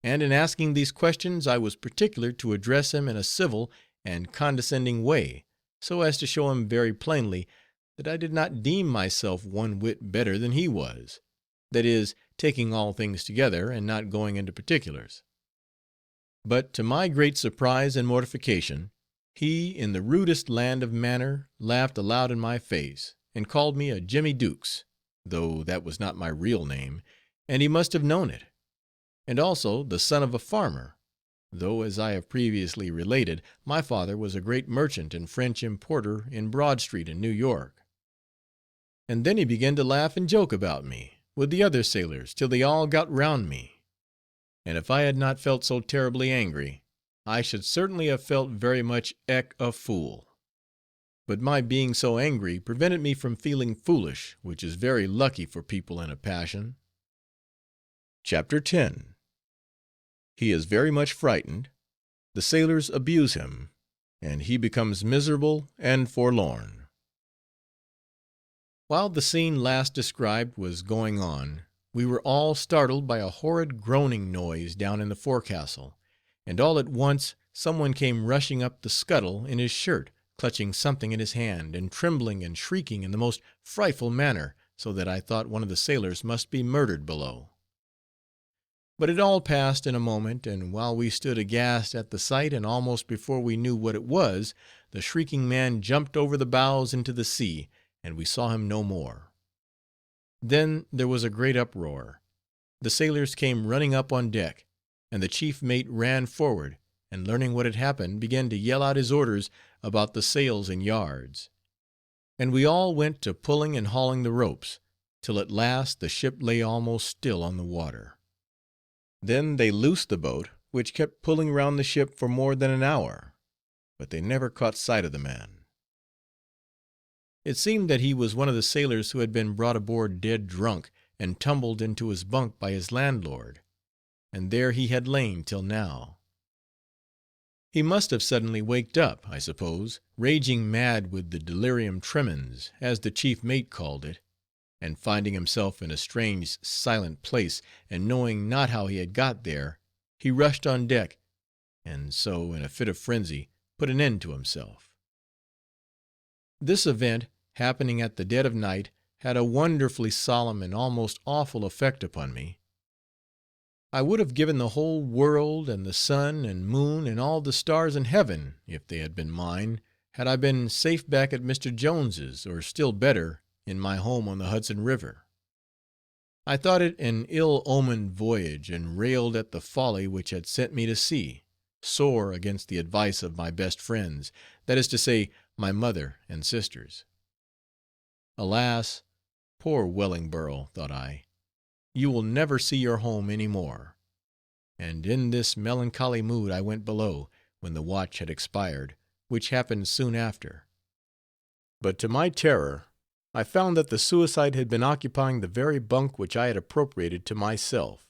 And in asking these questions I was particular to address him in a civil and condescending way, so as to show him very plainly that I did not deem myself one whit better than he was, that is, taking all things together, and not going into particulars. But to my great surprise and mortification, he, in the rudest land of manner, laughed aloud in my face, and called me a Jimmy Dukes, though that was not my real name, and he must have known it; and also the son of a farmer, though, as I have previously related, my father was a great merchant and French importer in Broad street in New York. And then he began to laugh and joke about me, with the other sailors, till they all got round me; and if I had not felt so terribly angry, I should certainly have felt very much a fool. But my being so angry prevented me from feeling foolish, which is very lucky for people in a passion. Chapter 10. He is very much frightened. The sailors abuse him, and he becomes miserable and forlorn. While the scene last described was going on, we were all startled by a horrid groaning noise down in the forecastle, and all at once some one came rushing up the scuttle in his shirt, clutching something in his hand, and trembling and shrieking in the most frightful manner, so that I thought one of the sailors must be murdered below. But it all passed in a moment, and while we stood aghast at the sight, and almost before we knew what it was, the shrieking man jumped over the bows into the sea, and we saw him no more. Then there was a great uproar. The sailors came running up on deck, and the chief mate ran forward, and learning what had happened, began to yell out his orders about the sails and yards. And we all went to pulling and hauling the ropes, till at last the ship lay almost still on the water. Then they loosed the boat, which kept pulling round the ship for more than an hour, but they never caught sight of the man. It seemed that he was one of the sailors who had been brought aboard dead drunk, and tumbled into his bunk by his landlord, and there he had lain till now. He must have suddenly waked up, I suppose, raging mad with the delirium tremens, as the chief mate called it, and finding himself in a strange silent place, and knowing not how he had got there, he rushed on deck, and so, in a fit of frenzy, put an end to himself. This event, happening at the dead of night, had a wonderfully solemn and almost awful effect upon me. I would have given the whole world, and the sun and moon, and all the stars in heaven, if they had been mine, had I been safe back at Mr. Jones's, or still better, in my home on the Hudson River. I thought it an ill-omened voyage, and railed at the folly which had sent me to sea, sore against the advice of my best friends, that is to say, my mother and sisters. Alas, poor Wellingborough, thought I, you will never see your home any more; and in this melancholy mood I went below, when the watch had expired, which happened soon after. But to my terror, I found that the suicide had been occupying the very bunk which I had appropriated to myself,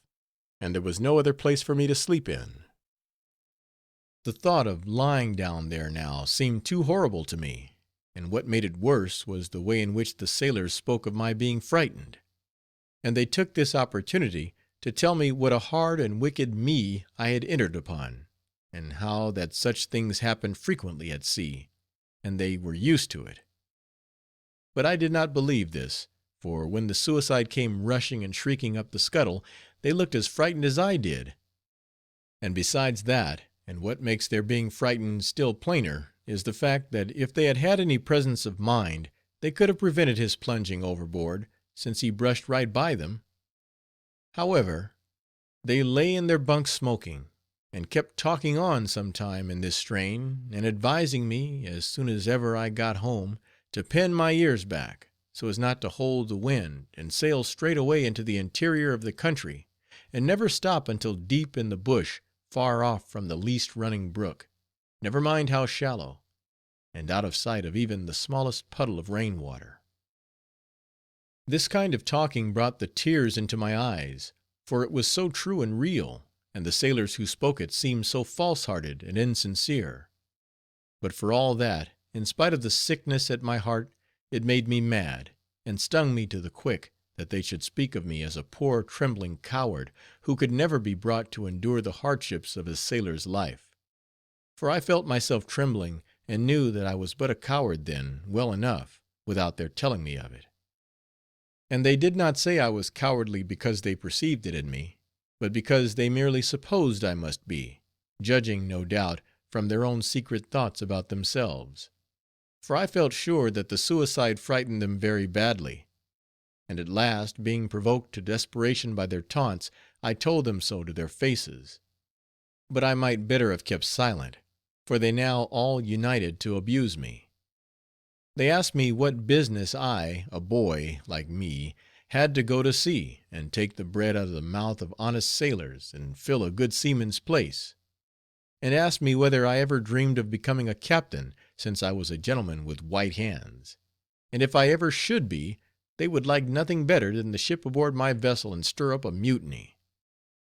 and there was no other place for me to sleep in. The thought of lying down there now seemed too horrible to me, and what made it worse was the way in which the sailors spoke of my being frightened, and they took this opportunity to tell me what a hard and wicked me I had entered upon, and how that such things happened frequently at sea, and they were used to it. But I did not believe this, for when the suicide came rushing and shrieking up the scuttle, they looked as frightened as I did. And besides that, and what makes their being frightened still plainer, is the fact, that if they had had any presence of mind, they could have prevented his plunging overboard, since he brushed right by them. However, they lay in their bunks smoking, and kept talking on some time in this strain, and advising me, as soon as ever I got home, to pin my ears back, so as not to hold the wind, and sail straight away into the interior of the country, and never stop until deep in the bush, far off from the least running brook, never mind how shallow, and out of sight of even the smallest puddle of rain water. This kind of talking brought the tears into my eyes, for it was so true and real, and the sailors who spoke it seemed so false-hearted and insincere. But for all that, in spite of the sickness at my heart, it made me mad, and stung me to the quick, that they should speak of me as a poor trembling coward, who could never be brought to endure the hardships of a sailor's life. For I felt myself trembling, and knew that I was but a coward then, well enough, without their telling me of it. And they did not say I was cowardly because they perceived it in me, but because they merely supposed I must be, judging, no doubt, from their own secret thoughts about themselves. For I felt sure that the suicide frightened them very badly; and at last, being provoked to desperation by their taunts, I told them so to their faces. But I might better have kept silent, for they now all united to abuse me. They asked me what business I, a boy like me, had to go to sea, and take the bread out of the mouth of honest sailors, and fill a good seaman's place; and asked me whether I ever dreamed of becoming a captain, since I was a gentleman with white hands; and if I ever should be, they would like nothing better than to ship aboard my vessel and stir up a mutiny.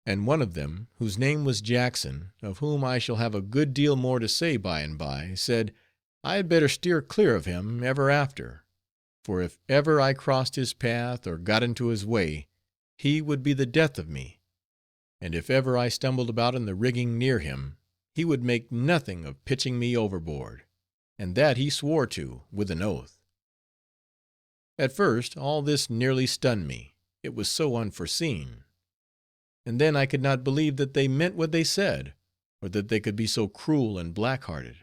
And one of them, whose name was Jackson, of whom I shall have a good deal more to say by and by, said, I had better steer clear of him ever after; for if ever I crossed his path, or got into his way, he would be the death of me; and if ever I stumbled about in the rigging near him, he would make nothing of pitching me overboard, and that he swore to, with an oath. At first all this nearly stunned me, it was so unforeseen; and then I could not believe that they meant what they said, or that they could be so cruel and black–hearted.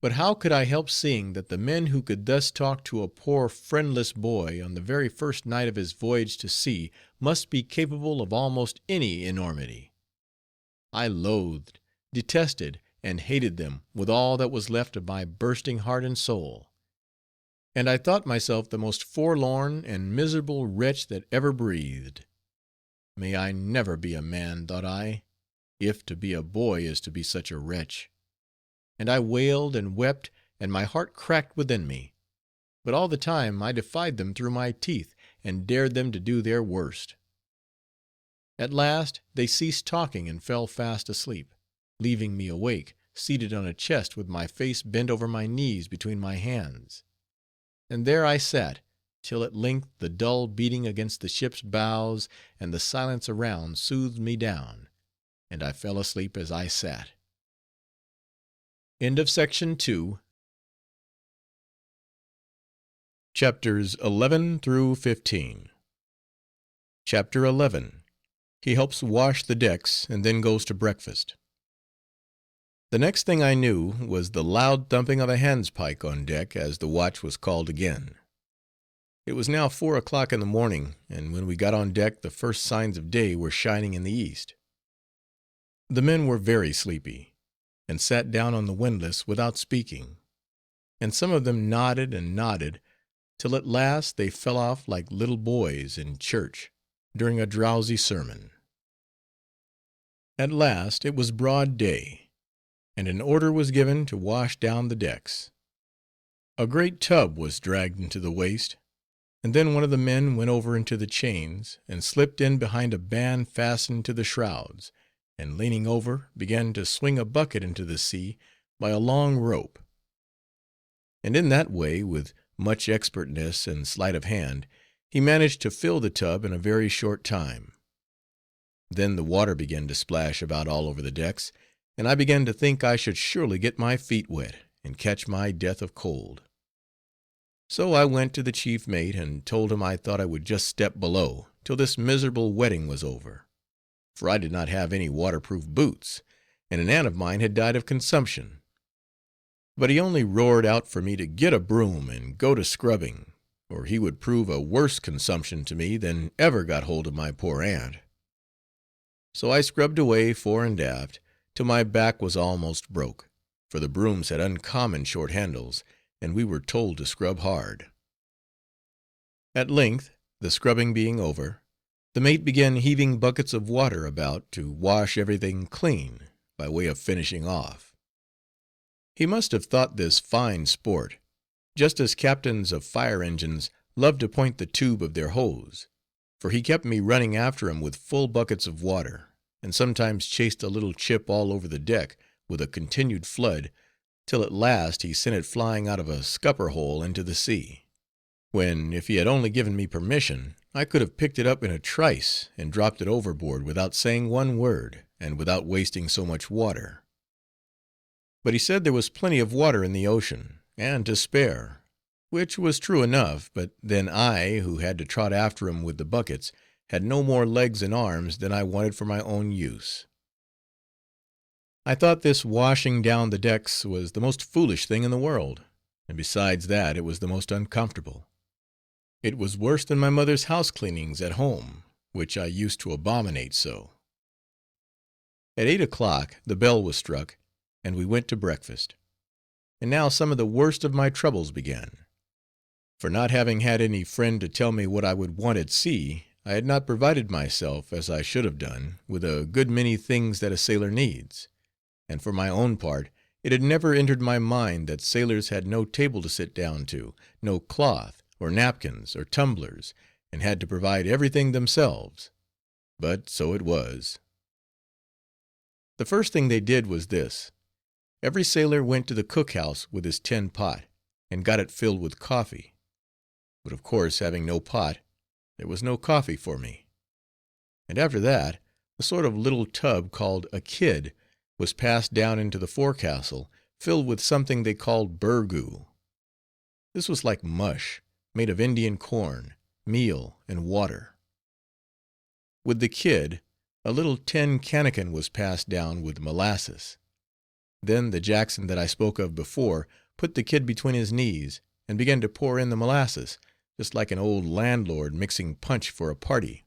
But how could I help seeing that the men who could thus talk to a poor friendless boy on the very first night of his voyage to sea must be capable of almost any enormity? I loathed, detested, and hated them with all that was left of my bursting heart and soul; and I thought myself the most forlorn and miserable wretch that ever breathed. May I never be a man, thought I, if to be a boy is to be such a wretch. And I wailed and wept, and my heart cracked within me; but all the time I defied them through my teeth, and dared them to do their worst. At last they ceased talking and fell fast asleep, leaving me awake, seated on a chest with my face bent over my knees between my hands. And there I sat, till at length the dull beating against the ship's bows, and the silence around, soothed me down, and I fell asleep as I sat. Section 2. Chapters 11 through 15. Chapter 11. He helps wash the decks, and then goes to breakfast. The next thing I knew was the loud thumping of a handspike on deck, as the watch was called again. It was now 4 o'clock in the morning, and when we got on deck the first signs of day were shining in the east. The men were very sleepy, and sat down on the windlass without speaking; and some of them nodded and nodded, till at last they fell off like little boys in church during a drowsy sermon. At last it was broad day, and an order was given to wash down the decks. A great tub was dragged into the waist, and then one of the men went over into the chains, and slipped in behind a band fastened to the shrouds, and leaning over, began to swing a bucket into the sea by a long rope; and in that way, with much expertness and sleight of hand, he managed to fill the tub in a very short time. Then the water began to splash about all over the decks, and I began to think I should surely get my feet wet, and catch my death of cold. So I went to the chief mate, and told him I thought I would just step below, till this miserable wetting was over; for I did not have any waterproof boots, and an aunt of mine had died of consumption. But he only roared out for me to get a broom and go to scrubbing, or he would prove a worse consumption to me than ever got hold of my poor aunt. So I scrubbed away fore and aft, till my back was almost broke, for the brooms had uncommon short handles, and we were told to scrub hard. At length, the scrubbing being over, the mate began heaving buckets of water about to wash everything clean, by way of finishing off. He must have thought this fine sport, just as captains of fire engines love to point the tube of their hose, for he kept me running after him with full buckets of water, and sometimes chased a little chip all over the deck with a continued flood, till at last he sent it flying out of a scupper hole into the sea; when, if he had only given me permission, I could have picked it up in a trice and dropped it overboard without saying one word, and without wasting so much water. But he said there was plenty of water in the ocean, and to spare, which was true enough, but then I, who had to trot after him with the buckets, had no more legs and arms than I wanted for my own use. I thought this washing down the decks was the most foolish thing in the world, and besides that it was the most uncomfortable. It was worse than my mother's house cleanings at home, which I used to abominate so. At 8 o'clock the bell was struck, and we went to breakfast. And now some of the worst of my troubles began. For not having had any friend to tell me what I would want at sea, I had not provided myself, as I should have done, with a good many things that a sailor needs; and for my own part, it had never entered my mind that sailors had no table to sit down to, no cloth, or napkins, or tumblers, and had to provide everything themselves. But so it was. The first thing they did was this: every sailor went to the cook house with his tin pot, and got it filled with coffee. But of course, having no pot, there was no coffee for me. And after that, a sort of little tub called a kid was passed down into the forecastle, filled with something they called burgoo. This was like mush, made of Indian corn, meal, and water. With the kid, a little tin cannikin was passed down with molasses. Then the Jackson that I spoke of before put the kid between his knees, and began to pour in the molasses, just like an old landlord mixing punch for a party.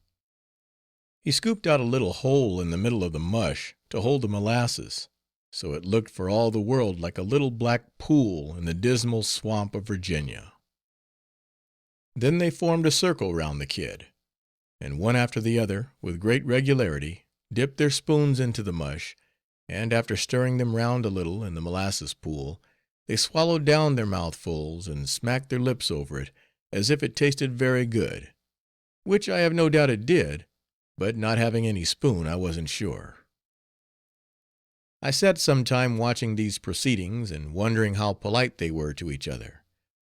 He scooped out a little hole in the middle of the mush to hold the molasses, so it looked for all the world like a little black pool in the dismal swamp of Virginia. Then they formed a circle round the kid, and one after the other, with great regularity, dipped their spoons into the mush, and after stirring them round a little in the molasses pool, they swallowed down their mouthfuls and smacked their lips over it, as if it tasted very good, which I have no doubt it did, but not having any spoon, I wasn't sure. I sat some time watching these proceedings, and wondering how polite they were to each other,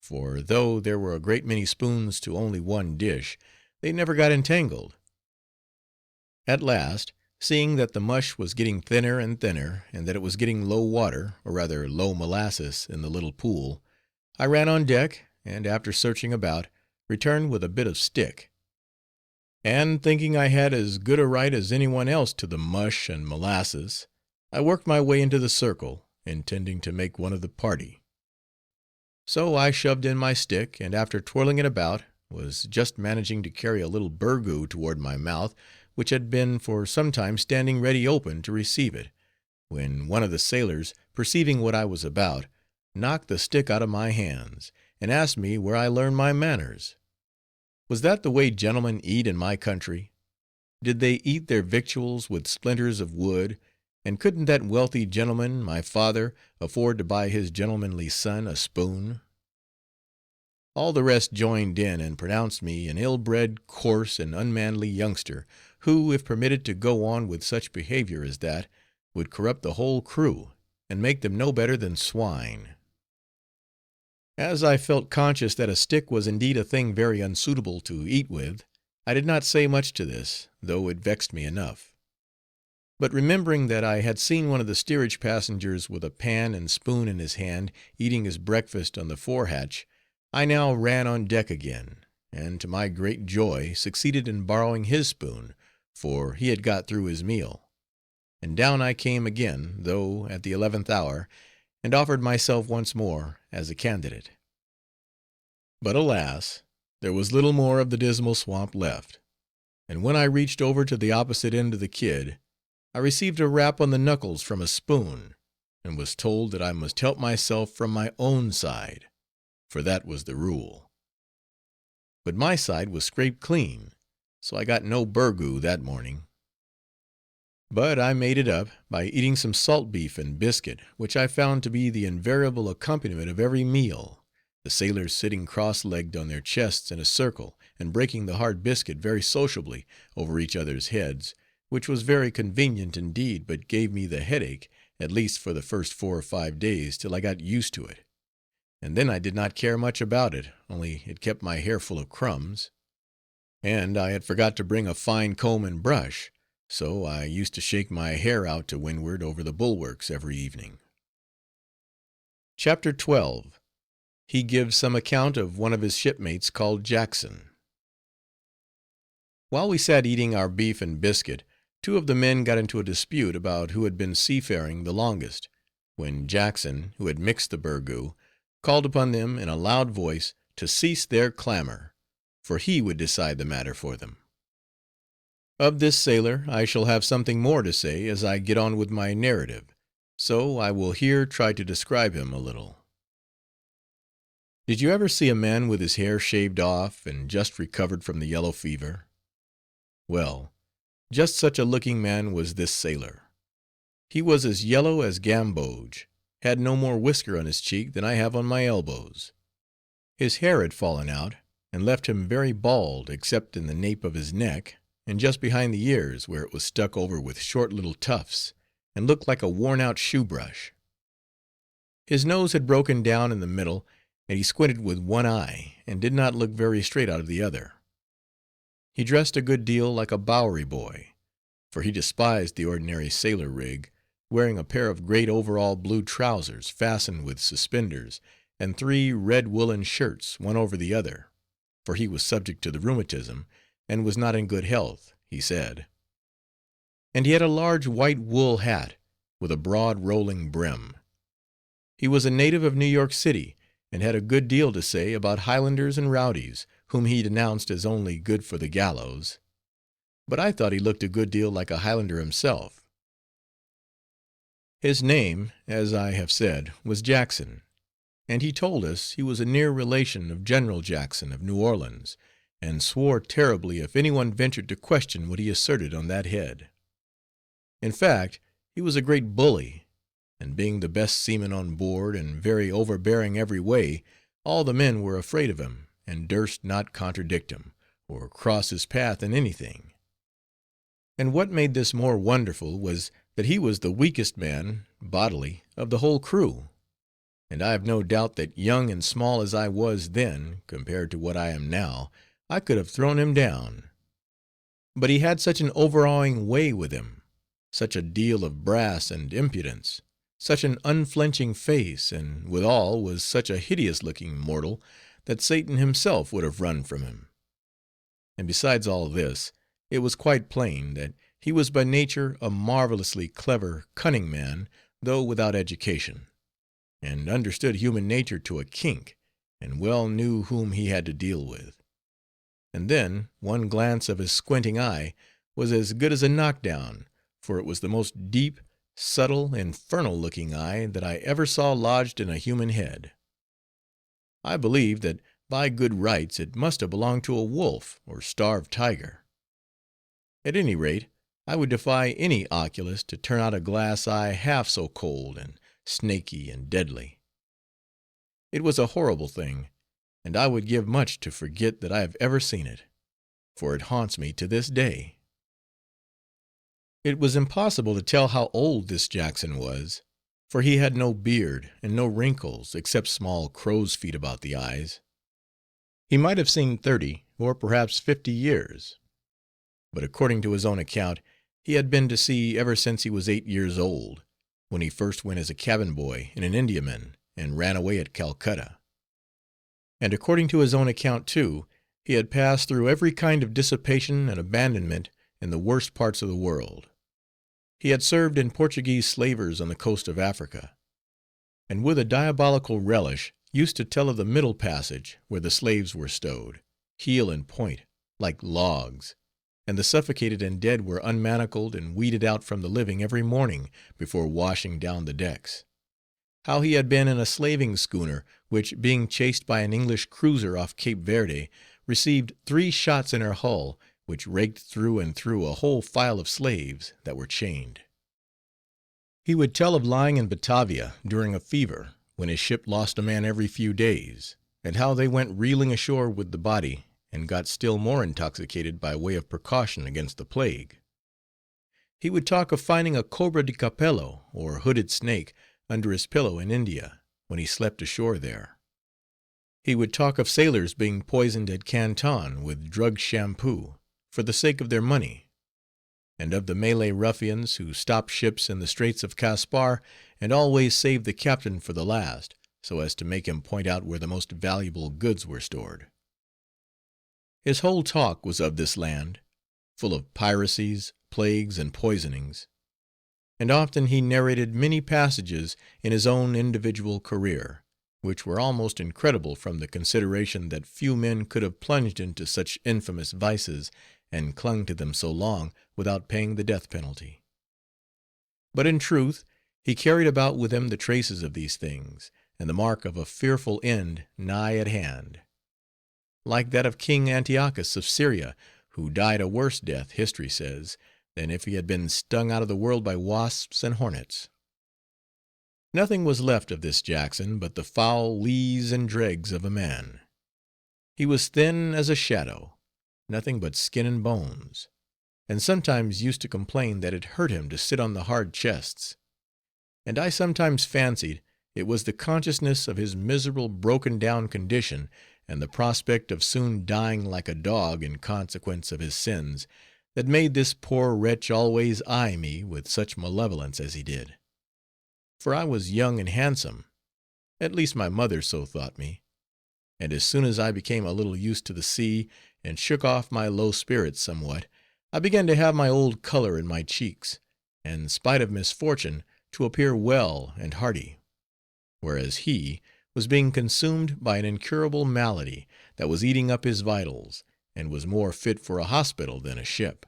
for though there were a great many spoons to only one dish, they never got entangled. At last, seeing that the mush was getting thinner and thinner, and that it was getting low water, or rather low molasses, in the little pool, I ran on deck, and after searching about, returned with a bit of stick; and thinking I had as good a right as any one else to the mush and molasses, I worked my way into the circle, intending to make one of the party. So I shoved in my stick, and after twirling it about, was just managing to carry a little burgoo toward my mouth, which had been for some time standing ready open to receive it, when one of the sailors, perceiving what I was about, knocked the stick out of my hands, and asked me where I learned my manners. Was that the way gentlemen eat in my country? Did they eat their victuals with splinters of wood, and couldn't that wealthy gentleman, my father, afford to buy his gentlemanly son a spoon? All the rest joined in, and pronounced me an ill-bred, coarse, and unmanly youngster, who, if permitted to go on with such behavior as that, would corrupt the whole crew, and make them no better than swine. As I felt conscious that a stick was indeed a thing very unsuitable to eat with, I did not say much to this, though it vexed me enough. But remembering that I had seen one of the steerage passengers with a pan and spoon in his hand, eating his breakfast on the forehatch, I now ran on deck again, and to my great joy succeeded in borrowing his spoon, for he had got through his meal; and down I came again, though at the 11th hour, and offered myself once more as a candidate. But alas! there was little more of the dismal swamp left, and when I reached over to the opposite end of the kid, I received a rap on the knuckles from a spoon, and was told that I must help myself from my own side, for that was the rule. But my side was scraped clean, so I got no burgoo that morning. But I made it up by eating some salt beef and biscuit, which I found to be the invariable accompaniment of every meal, the sailors sitting cross-legged on their chests in a circle, and breaking the hard biscuit very sociably over each other's heads, which was very convenient indeed, but gave me the headache, at least for the first 4 or 5 days, till I got used to it, and then I did not care much about it, only it kept my hair full of crumbs. and I had forgot to bring a fine comb and brush, so I used to shake my hair out to windward over the bulwarks every evening. Chapter 12. He gives some account of one of his shipmates called Jackson. While we sat eating our beef and biscuit, two of the men got into a dispute about who had been seafaring the longest, when Jackson, who had mixed the burgoo, called upon them in a loud voice to cease their clamor, for he would decide the matter for them. Of this sailor I shall have something more to say as I get on with my narrative, so I will here try to describe him a little. Did you ever see a man with his hair shaved off and just recovered from the yellow fever? Well, just such a looking man was this sailor. He was as yellow as gamboge, had no more whisker on his cheek than I have on my elbows. His hair had fallen out, and left him very bald except in the nape of his neck, and just behind the ears, where it was stuck over with short little tufts, and looked like a worn-out shoe-brush. His nose had broken down in the middle, and he squinted with one eye, and did not look very straight out of the other. He dressed a good deal like a Bowery boy, for he despised the ordinary sailor rig, wearing a pair of great overall blue trousers fastened with suspenders, and 3 red woolen shirts, one over the other, for he was subject to the rheumatism, and was not in good health, he said. And he had a large white wool hat, with a broad rolling brim. He was a native of New York City, and had a good deal to say about Highlanders and rowdies, whom he denounced as only good for the gallows. But I thought he looked a good deal like a Highlander himself. His name, as I have said, was Jackson, and he told us he was a near relation of General Jackson of New Orleans, and swore terribly if any one ventured to question what he asserted on that head. In fact, he was a great bully, and being the best seaman on board, and very overbearing every way, all the men were afraid of him, and durst not contradict him, or cross his path in anything. And what made this more wonderful was that he was the weakest man, bodily, of the whole crew, and I have no doubt that young and small as I was then, compared to what I am now, I could have thrown him down. But he had such an overawing way with him, such a deal of brass and impudence, such an unflinching face, and withal was such a hideous-looking mortal, that Satan himself would have run from him. And besides all this, it was quite plain that he was by nature a marvelously clever, cunning man, though without education, and understood human nature to a kink, and well knew whom he had to deal with. And then one glance of his squinting eye was as good as a knockdown, for it was the most deep, subtle, infernal-looking eye that I ever saw lodged in a human head. I believe that by good rights it must have belonged to a wolf or starved tiger. At any rate, I would defy any oculist to turn out a glass eye half so cold and snaky and deadly. It was a horrible thing, and I would give much to forget that I have ever seen it, for it haunts me to this day. It was impossible to tell how old this Jackson was, for he had no beard and no wrinkles except small crow's feet about the eyes. He might have seen 30 or perhaps 50 years, but according to his own account, he had been to sea ever since he was 8 years old, when he first went as a cabin boy in an Indiaman and ran away at Calcutta. And according to his own account, too, he had passed through every kind of dissipation and abandonment in the worst parts of the world. He had served in Portuguese slavers on the coast of Africa, and with a diabolical relish used to tell of the middle passage where the slaves were stowed, heel and point, like logs, and the suffocated and dead were unmanacled and weeded out from the living every morning before washing down the decks. How he had been in a slaving schooner, which, being chased by an English cruiser off Cape Verde, received 3 shots in her hull, which raked through and through a whole file of slaves that were chained. He would tell of lying in Batavia during a fever, when his ship lost a man every few days, and how they went reeling ashore with the body, and got still more intoxicated by way of precaution against the plague. He would talk of finding a cobra di capello, or hooded snake, under his pillow in India, when he slept ashore there. He would talk of sailors being poisoned at Canton with drugged shampoo, for the sake of their money, and of the Malay ruffians who stopped ships in the Straits of Caspar and always saved the captain for the last, so as to make him point out where the most valuable goods were stored. His whole talk was of this land, full of piracies, plagues, and poisonings, and often he narrated many passages in his own individual career, which were almost incredible from the consideration that few men could have plunged into such infamous vices and clung to them so long without paying the death penalty. But in truth he carried about with him the traces of these things, and the mark of a fearful end nigh at hand, like that of King Antiochus of Syria, who died a worse death, history says, than if he had been stung out of the world by wasps and hornets. Nothing was left of this Jackson but the foul lees and dregs of a man. He was thin as a shadow, nothing but skin and bones, and sometimes used to complain that it hurt him to sit on the hard chests, and I sometimes fancied it was the consciousness of his miserable broken-down condition, and the prospect of soon dying like a dog in consequence of his sins, that made this poor wretch always eye me with such malevolence as he did. For I was young and handsome, at least my mother so thought me, and as soon as I became a little used to the sea, and shook off my low spirits somewhat, I began to have my old color in my cheeks, and, spite of misfortune, to appear well and hearty, whereas he was being consumed by an incurable malady that was eating up his vitals, and was more fit for a hospital than a ship.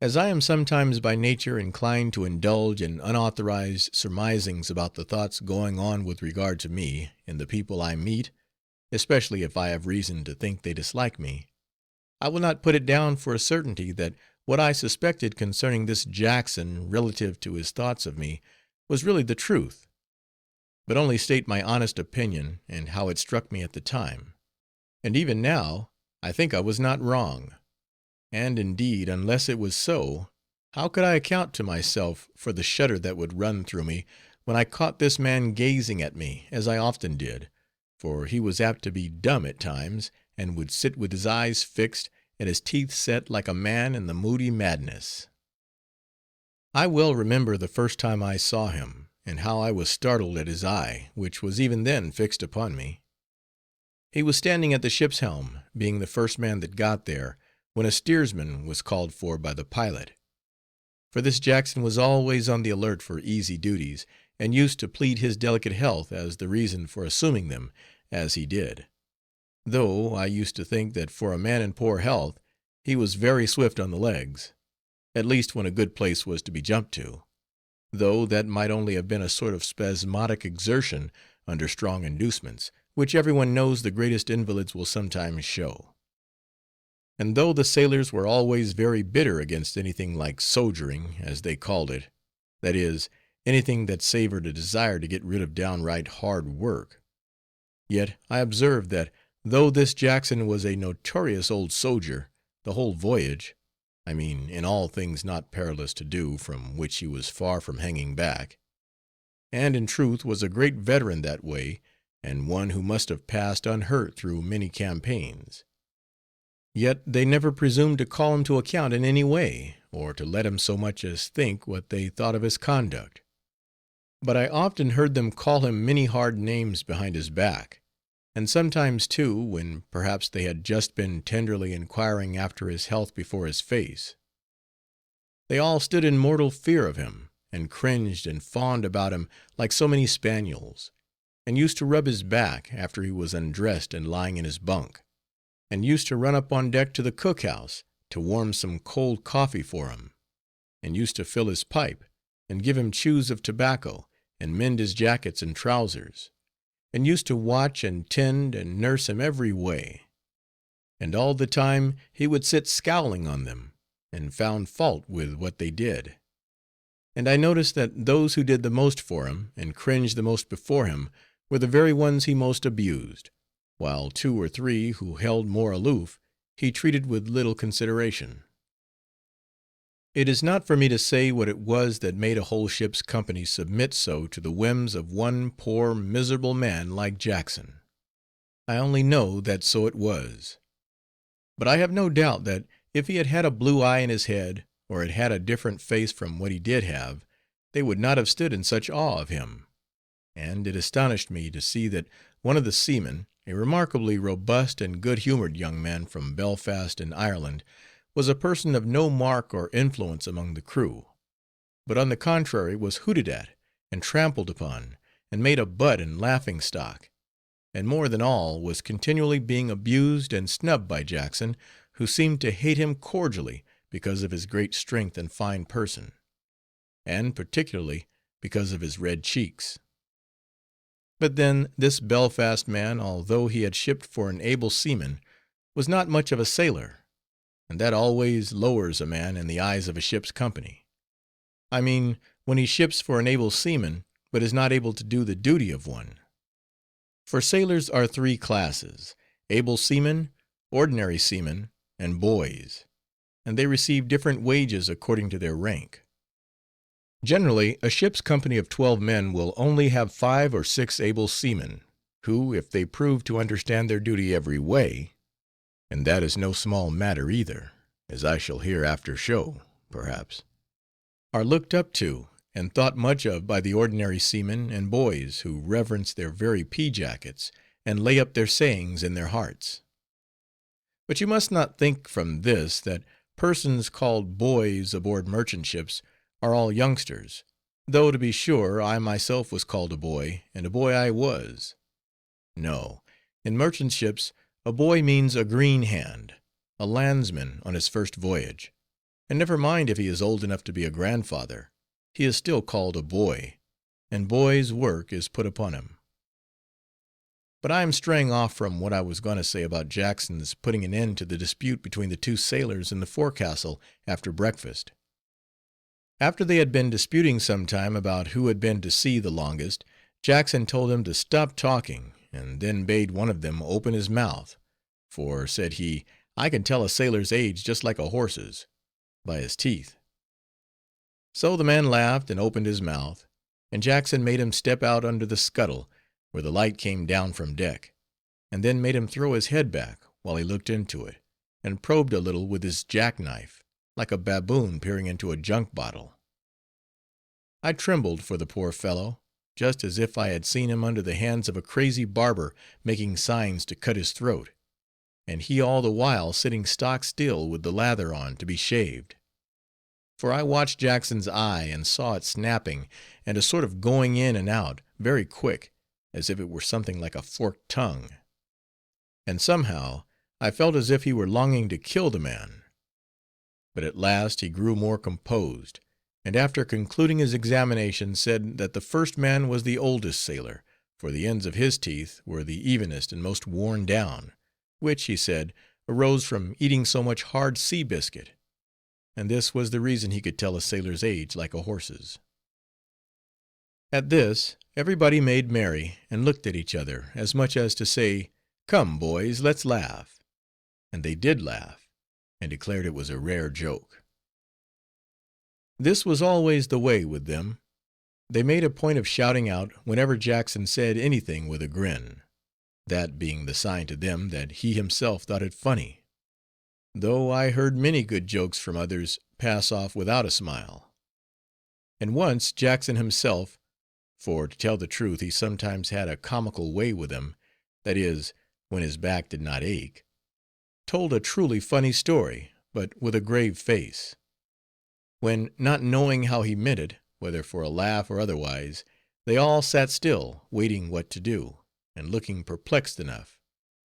As I am sometimes by nature inclined to indulge in unauthorized surmisings about the thoughts going on with regard to me in the people I meet, especially if I have reason to think they dislike me, I will not put it down for a certainty that what I suspected concerning this Jackson relative to his thoughts of me was really the truth, but only state my honest opinion and how it struck me at the time, and even now I think I was not wrong. And indeed, unless it was so, how could I account to myself for the shudder that would run through me when I caught this man gazing at me, as I often did, for he was apt to be dumb at times, and would sit with his eyes fixed and his teeth set like a man in the moody madness. I well remember the first time I saw him, and how I was startled at his eye, which was even then fixed upon me. He was standing at the ship's helm, being the first man that got there, when a steersman was called for by the pilot. For this Jackson was always on the alert for easy duties, and used to plead his delicate health as the reason for assuming them, as he did, though I used to think that for a man in poor health he was very swift on the legs, at least when a good place was to be jumped to, though that might only have been a sort of spasmodic exertion under strong inducements, which every one knows the greatest invalids will sometimes show. And though the sailors were always very bitter against anything like soldiering, as they called it, that is, anything that savored a desire to get rid of downright hard work, yet I observed that, though this Jackson was a notorious old soldier, the whole voyage, I mean in all things not perilous to do, from which he was far from hanging back, and in truth was a great veteran that way, and one who must have passed unhurt through many campaigns, yet they never presumed to call him to account in any way, or to let him so much as think what they thought of his conduct. But I often heard them call him many hard names behind his back, and sometimes, too, when perhaps they had just been tenderly inquiring after his health before his face. They all stood in mortal fear of him, and cringed and fawned about him like so many spaniels, and used to rub his back after he was undressed and lying in his bunk, and used to run up on deck to the cook-house to warm some cold coffee for him, and used to fill his pipe, and give him chews of tobacco, and mend his jackets and trousers, and used to watch and tend and nurse him every way, and all the time he would sit scowling on them, and found fault with what they did. And I noticed that those who did the most for him, and cringed the most before him, were the very ones he most abused, while 2 or 3 who held more aloof he treated with little consideration. It is not for me to say what it was that made a whole ship's company submit so to the whims of one poor miserable man like Jackson. I only know that so it was. But I have no doubt that if he had had a blue eye in his head, or had had a different face from what he did have, they would not have stood in such awe of him. And it astonished me to see that one of the seamen, a remarkably robust and good-humored young man from Belfast in Ireland, was a person of no mark or influence among the crew, but on the contrary was hooted at, and trampled upon, and made a butt and laughing stock, and more than all, was continually being abused and snubbed by Jackson, who seemed to hate him cordially because of his great strength and fine person, and particularly because of his red cheeks. But then this Belfast man, although he had shipped for an able seaman, was not much of a sailor, and that always lowers a man in the eyes of a ship's company. I mean, when he ships for an able seaman, but is not able to do the duty of one. For sailors are three classes: able seamen, ordinary seamen, and boys, and they receive different wages according to their rank. Generally, a ship's company of 12 men will only have 5 or 6 able seamen, who, if they prove to understand their duty every way, and that is no small matter either, as I shall hereafter show, perhaps, are looked up to and thought much of by the ordinary seamen and boys, who reverence their very pea-jackets, and lay up their sayings in their hearts. But you must not think from this that persons called boys aboard merchant ships are all youngsters, though to be sure I myself was called a boy, and a boy I was. No, in merchant ships a boy means a green hand, a landsman on his first voyage, and never mind if he is old enough to be a grandfather, he is still called a boy, and boy's work is put upon him. But I am straying off from what I was going to say about Jackson's putting an end to the dispute between the two sailors in the forecastle after breakfast. After they had been disputing some time about who had been to sea the longest, Jackson told them to stop talking, and then bade one of them open his mouth, for, said he, I can tell a sailor's age just like a horse's, by his teeth. So the man laughed and opened his mouth, and Jackson made him step out under the scuttle, where the light came down from deck, and then made him throw his head back while he looked into it, and probed a little with his jackknife, like a baboon peering into a junk bottle. I trembled for the poor fellow, just as if I had seen him under the hands of a crazy barber making signs to cut his throat, and he all the while sitting stock still with the lather on to be shaved. For I watched Jackson's eye and saw it snapping, and a sort of going in and out, very quick, as if it were something like a forked tongue. And somehow I felt as if he were longing to kill the man. But at last he grew more composed, and after concluding his examination said that the first man was the oldest sailor, for the ends of his teeth were the evenest and most worn down, which, he said, arose from eating so much hard sea biscuit, and this was the reason he could tell a sailor's age like a horse's. At this everybody made merry, and looked at each other, as much as to say, Come, boys, let's laugh. And they did laugh, and declared it was a rare joke. This was always the way with them. They made a point of shouting out whenever Jackson said anything with a grin, that being the sign to them that he himself thought it funny, though I heard many good jokes from others pass off without a smile. And once Jackson himself, for to tell the truth he sometimes had a comical way with him, that is, when his back did not ache, told a truly funny story, but with a grave face, when, not knowing how he meant it, whether for a laugh or otherwise, they all sat still, waiting what to do, and looking perplexed enough,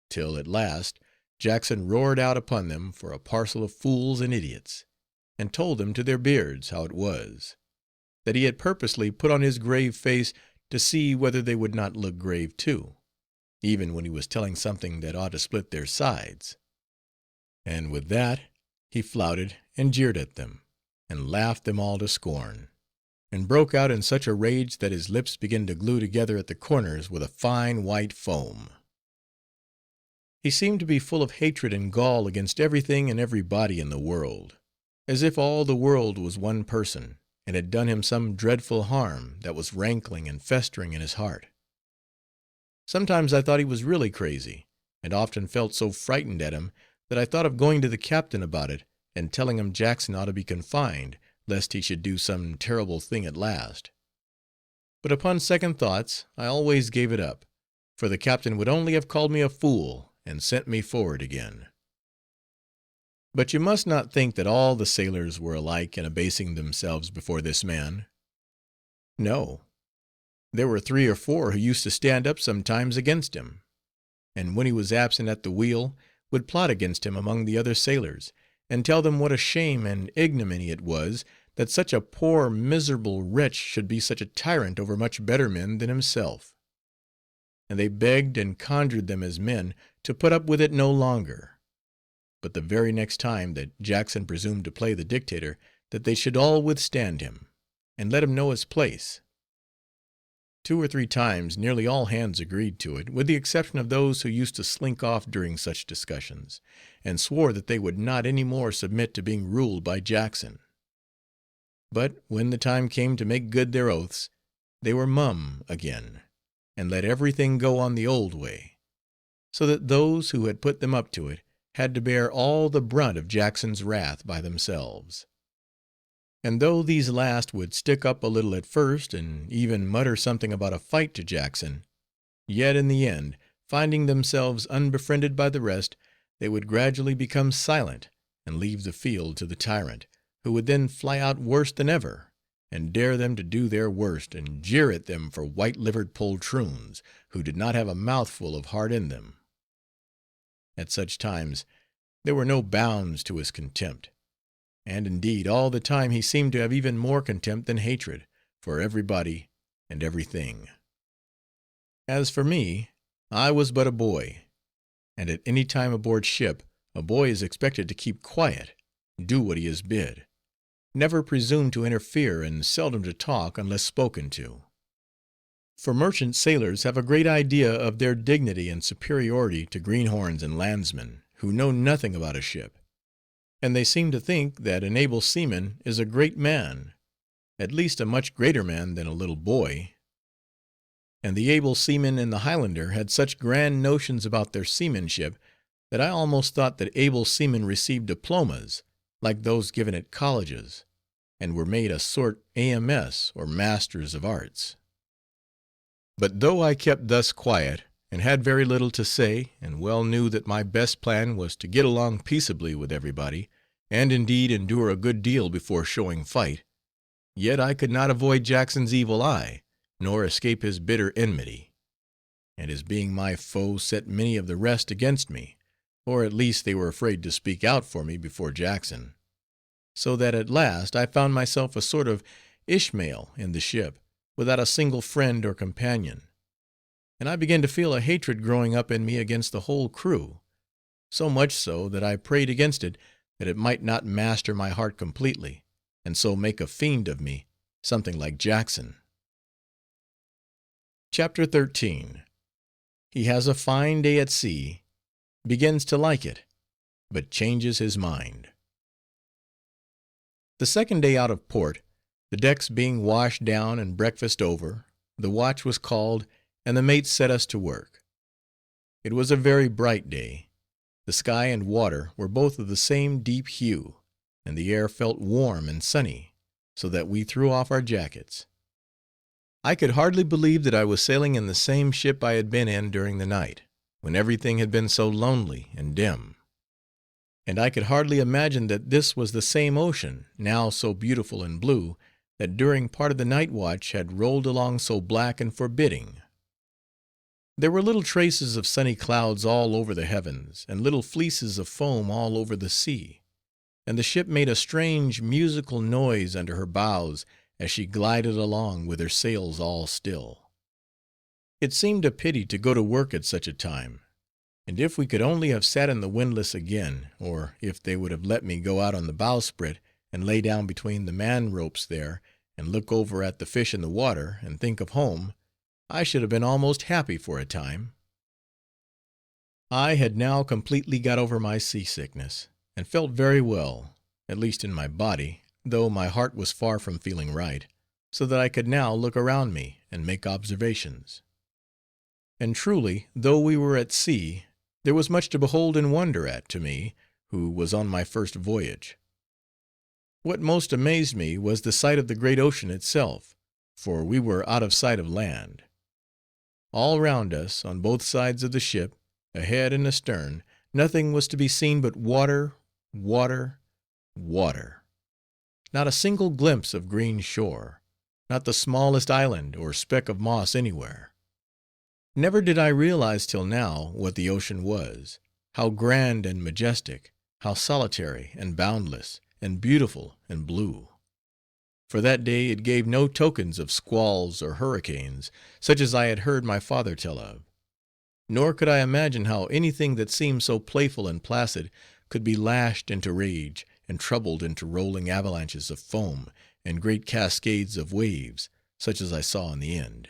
till at last Jackson roared out upon them for a parcel of fools and idiots, and told them to their beards how it was, that he had purposely put on his grave face to see whether they would not look grave too, even when he was telling something that ought to split their sides. And with that he flouted and jeered at them, and laughed them all to scorn, and broke out in such a rage that his lips began to glue together at the corners with a fine white foam. He seemed to be full of hatred and gall against everything and everybody in the world, as if all the world was one person, and had done him some dreadful harm that was rankling and festering in his heart. Sometimes I thought he was really crazy, and often felt so frightened at him that I thought of going to the captain about it and telling him Jackson ought to be confined, lest he should do some terrible thing at last. But upon second thoughts I always gave it up, for the captain would only have called me a fool and sent me forward again. But you must not think that all the sailors were alike in abasing themselves before this man. No, there were 3 or 4 who used to stand up sometimes against him, and when he was absent at the wheel, would plot against him among the other sailors, and tell them what a shame and ignominy it was that such a poor miserable wretch should be such a tyrant over much better men than himself. And they begged and conjured them as men to put up with it no longer. But the very next time that Jackson presumed to play the dictator, that they should all withstand him, and let him know his place. 2 or 3 times nearly all hands agreed to it, with the exception of those who used to slink off during such discussions, and swore that they would not any more submit to being ruled by Jackson. But when the time came to make good their oaths, they were mum again, and let everything go on the old way, so that those who had put them up to it had to bear all the brunt of Jackson's wrath by themselves. And though these last would stick up a little at first, and even mutter something about a fight to Jackson, yet in the end, finding themselves unbefriended by the rest, they would gradually become silent, and leave the field to the tyrant, who would then fly out worse than ever, and dare them to do their worst, and jeer at them for white-livered poltroons, who did not have a mouthful of heart in them. At such times there were no bounds to his contempt, and indeed all the time he seemed to have even more contempt than hatred, for everybody and everything. As for me, I was but a boy, and at any time aboard ship a boy is expected to keep quiet, do what he is bid, never presume to interfere, and seldom to talk unless spoken to. For merchant sailors have a great idea of their dignity and superiority to greenhorns and landsmen, who know nothing about a ship, and they seem to think that an able seaman is a great man, at least a much greater man than a little boy. And the able seamen in the Highlander had such grand notions about their seamanship, that I almost thought that able seamen received diplomas, like those given at colleges, and were made a sort A.M.S., or Masters of Arts. But though I kept thus quiet, and had very little to say, and well knew that my best plan was to get along peaceably with everybody, and indeed endure a good deal before showing fight, yet I could not avoid Jackson's evil eye, nor escape his bitter enmity, and his being my foe set many of the rest against me, or at least they were afraid to speak out for me before Jackson, so that at last I found myself a sort of Ishmael in the ship, without a single friend or companion, and I began to feel a hatred growing up in me against the whole crew, so much so that I prayed against it, that it might not master my heart completely, and so make a fiend of me, something like Jackson. Chapter 13. He has a fine day at sea, begins to like it, but changes his mind. The second day out of port, the decks being washed down and breakfast over, the watch was called, and the mate set us to work. It was a very bright day. The sky and water were both of the same deep hue, and the air felt warm and sunny, so that we threw off our jackets. I could hardly believe that I was sailing in the same ship I had been in during the night, when everything had been so lonely and dim. And I could hardly imagine that this was the same ocean, now so beautiful and blue, that during part of the night watch had rolled along so black and forbidding. There were little traces of sunny clouds all over the heavens, and little fleeces of foam all over the sea, and the ship made a strange musical noise under her bows as she glided along with her sails all still. It seemed a pity to go to work at such a time, and if we could only have sat in the windlass again, or if they would have let me go out on the bowsprit and lay down between the man ropes there, and look over at the fish in the water, and think of home, I should have been almost happy for a time. I had now completely got over my seasickness, and felt very well, at least in my body, though my heart was far from feeling right, so that I could now look around me and make observations. And truly, though we were at sea, there was much to behold and wonder at, to me, who was on my first voyage. What most amazed me was the sight of the great ocean itself, for we were out of sight of land. All round us, on both sides of the ship, ahead and astern, nothing was to be seen but water, water, water. Not a single glimpse of green shore, not the smallest island or speck of moss anywhere. Never did I realize till now what the ocean was, how grand and majestic, how solitary and boundless, and beautiful and blue. For that day it gave no tokens of squalls or hurricanes, such as I had heard my father tell of. Nor could I imagine how anything that seemed so playful and placid could be lashed into rage, and troubled into rolling avalanches of foam, and great cascades of waves, such as I saw in the end.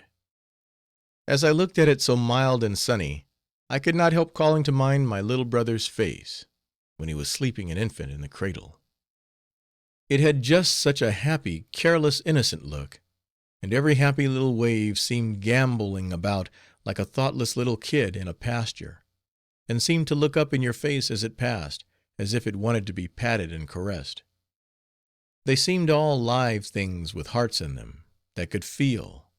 As I looked at it so mild and sunny, I could not help calling to mind my little brother's face, when he was sleeping an infant in the cradle. It had just such a happy, careless, innocent look, and every happy little wave seemed gambolling about like a thoughtless little kid in a pasture, and seemed to look up in your face as it passed, as if it wanted to be patted and caressed. They seemed all live things with hearts in them, that could feel,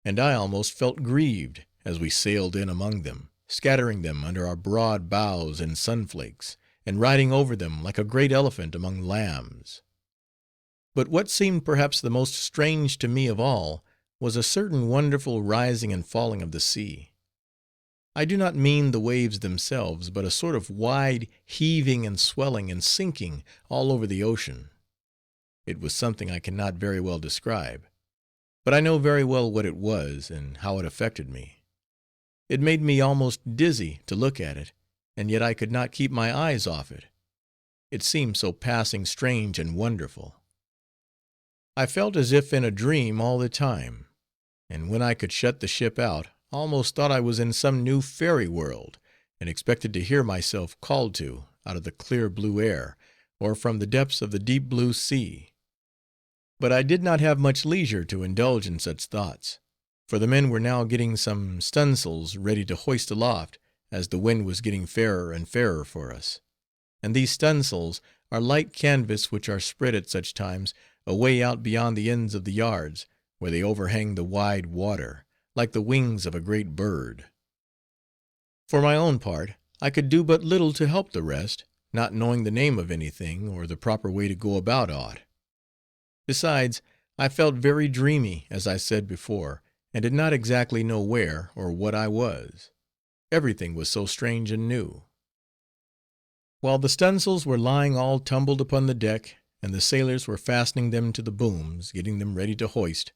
and I almost felt grieved as we sailed in among them, scattering them under our broad bows in sunflakes, and riding over them like a great elephant among lambs. But what seemed perhaps the most strange to me of all was a certain wonderful rising and falling of the sea. I do not mean the waves themselves, but a sort of wide heaving and swelling and sinking all over the ocean. It was something I cannot very well describe, but I know very well what it was and how it affected me. It made me almost dizzy to look at it, and yet I could not keep my eyes off it. It seemed so passing strange and wonderful. I felt as if in a dream all the time, and when I could shut the ship out, almost thought I was in some new fairy world, and expected to hear myself called to out of the clear blue air, or from the depths of the deep blue sea. But I did not have much leisure to indulge in such thoughts, for the men were now getting some stunsails ready to hoist aloft, as the wind was getting fairer and fairer for us, and these stunsails are light canvas which are spread at such times away out beyond the ends of the yards, where they overhang the wide water, like the wings of a great bird. For my own part, I could do but little to help the rest, not knowing the name of anything, or the proper way to go about aught. Besides, I felt very dreamy, as I said before, and did not exactly know where or what I was. Everything was so strange and new. While the stunsails were lying all tumbled upon the deck, and the sailors were fastening them to the booms, getting them ready to hoist,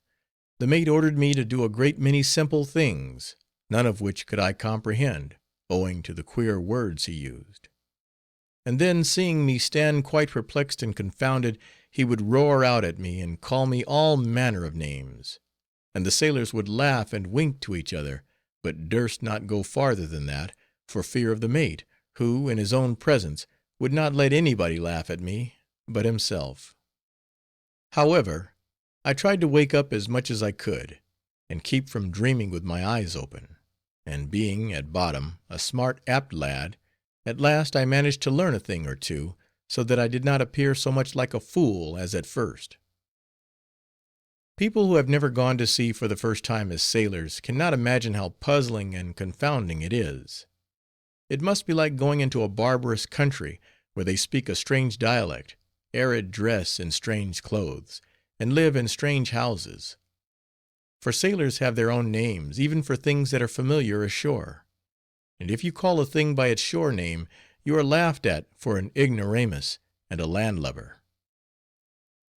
the mate ordered me to do a great many simple things, none of which could I comprehend, owing to the queer words he used. And then, seeing me stand quite perplexed and confounded, he would roar out at me, and call me all manner of names, and the sailors would laugh and wink to each other, but durst not go farther than that, for fear of the mate, who, in his own presence, would not let anybody laugh at me but himself. However, I tried to wake up as much as I could, and keep from dreaming with my eyes open, and being, at bottom, a smart, apt lad, at last I managed to learn a thing or two, so that I did not appear so much like a fool as at first. People who have never gone to sea for the first time as sailors cannot imagine how puzzling and confounding it is. It must be like going into a barbarous country, where they speak a strange dialect, arid dress in strange clothes, and live in strange houses. For sailors have their own names, even for things that are familiar ashore, and if you call a thing by its shore name, you are laughed at for an ignoramus and a landlubber.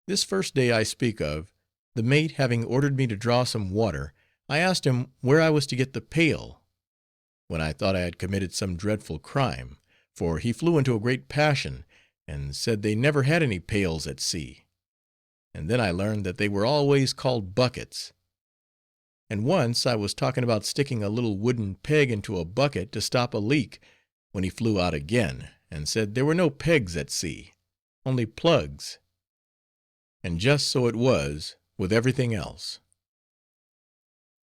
This first day I speak of, the mate having ordered me to draw some water, I asked him where I was to get the pail, when I thought I had committed some dreadful crime, for he flew into a great passion, and said they never had any pails at sea, and then I learned that they were always called buckets. And once I was talking about sticking a little wooden peg into a bucket to stop a leak, when he flew out again, and said there were no pegs at sea, only plugs. And just so it was with everything else.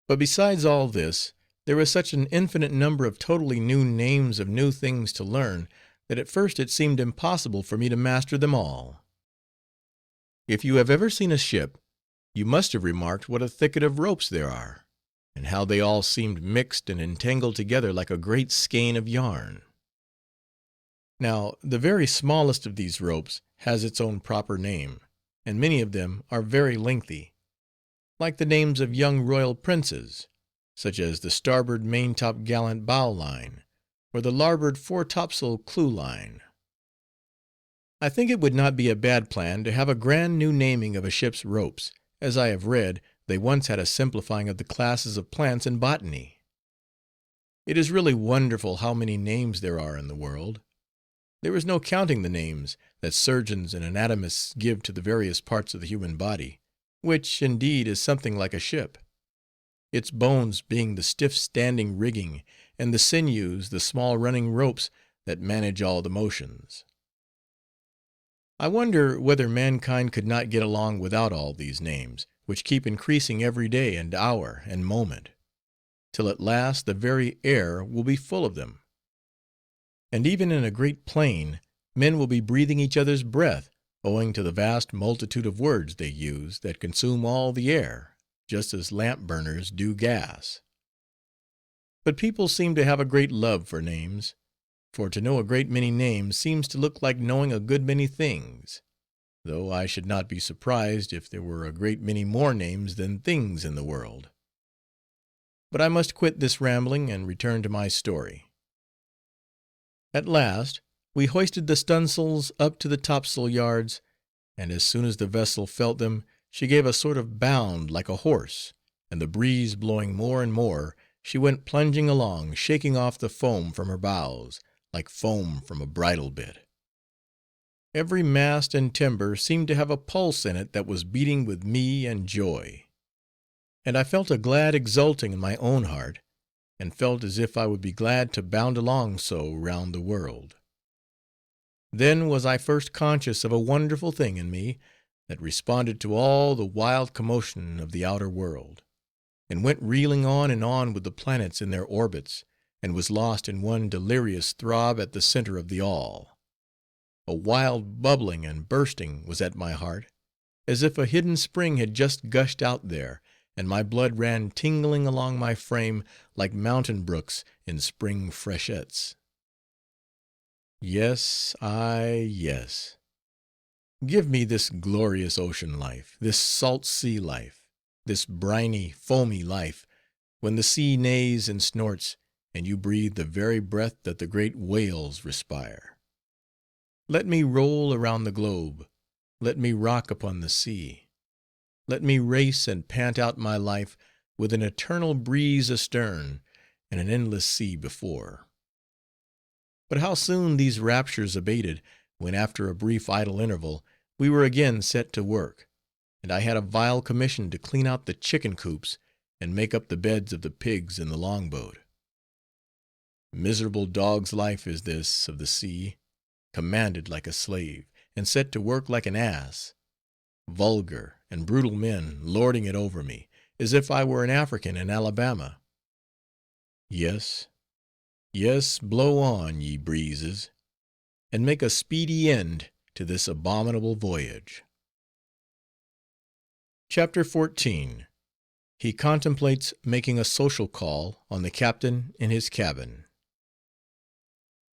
But besides all this, There is such an infinite number of totally new names of new things to learn, that at first it seemed impossible for me to master them all. If you have ever seen a ship, you must have remarked what a thicket of ropes there are, and how they all seemed mixed and entangled together like a great skein of yarn. Now, the very smallest of these ropes has its own proper name, and many of them are very lengthy, like the names of young royal princes, such as the starboard maintop gallant bow line, or the larboard foretopsail clew line. I think it would not be a bad plan to have a grand new naming of a ship's ropes, as I have read they once had a simplifying of the classes of plants in botany. It is really wonderful how many names there are in the world. There is no counting the names that surgeons and anatomists give to the various parts of the human body, which, indeed, is something like a ship, its bones being the stiff standing rigging, and the sinews the small running ropes that manage all the motions. I wonder whether mankind could not get along without all these names, which keep increasing every day and hour and moment, till at last the very air will be full of them. And even in a great plain, men will be breathing each other's breath, owing to the vast multitude of words they use that consume all the air, just as lamp burners do gas. But people seem to have a great love for names, for to know a great many names seems to look like knowing a good many things, though I should not be surprised if there were a great many more names than things in the world. But I must quit this rambling and return to my story. At last we hoisted the stunsails up to the topsail yards, and as soon as the vessel felt them, she gave a sort of bound like a horse, and the breeze blowing more and more, she went plunging along, shaking off the foam from her bows, like foam from a bridle bit. Every mast and timber seemed to have a pulse in it that was beating with me and joy, and I felt a glad exulting in my own heart, and felt as if I would be glad to bound along so round the world. Then was I first conscious of a wonderful thing in me, that responded to all the wild commotion of the outer world, and went reeling on and on with the planets in their orbits, and was lost in one delirious throb at the center of the all. A wild bubbling and bursting was at my heart, as if a hidden spring had just gushed out there, and my blood ran tingling along my frame like mountain brooks in spring freshets. Yes, yes. Give me this glorious ocean life, this salt sea life, this briny, foamy life, when the sea neighs and snorts, and you breathe the very breath that the great whales respire. Let me roll around the globe, let me rock upon the sea. Let me race and pant out my life with an eternal breeze astern and an endless sea before. But how soon these raptures abated, when after a brief idle interval, we were again set to work, and I had a vile commission to clean out the chicken coops and make up the beds of the pigs in the long boat. Miserable dog's life is this of the sea, commanded like a slave, and set to work like an ass. Vulgar and brutal men lording it over me, as if I were an African in Alabama. Yes, blow on, ye breezes, and make a speedy end to this abominable voyage. Chapter 14. He contemplates making a social call on the captain in his cabin.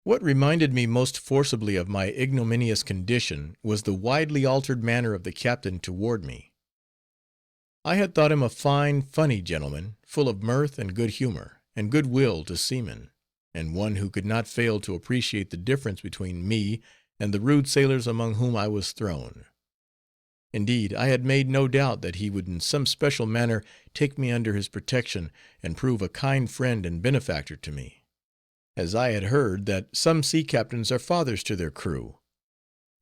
What reminded me most forcibly of my ignominious condition was the widely altered manner of the captain toward me. I had thought him a fine, funny gentleman, full of mirth and good humor, and good will to seamen, and one who could not fail to appreciate the difference between me and the rude sailors among whom I was thrown. Indeed, I had made no doubt that he would in some special manner take me under his protection, and prove a kind friend and benefactor to me, as I had heard that some sea captains are fathers to their crew.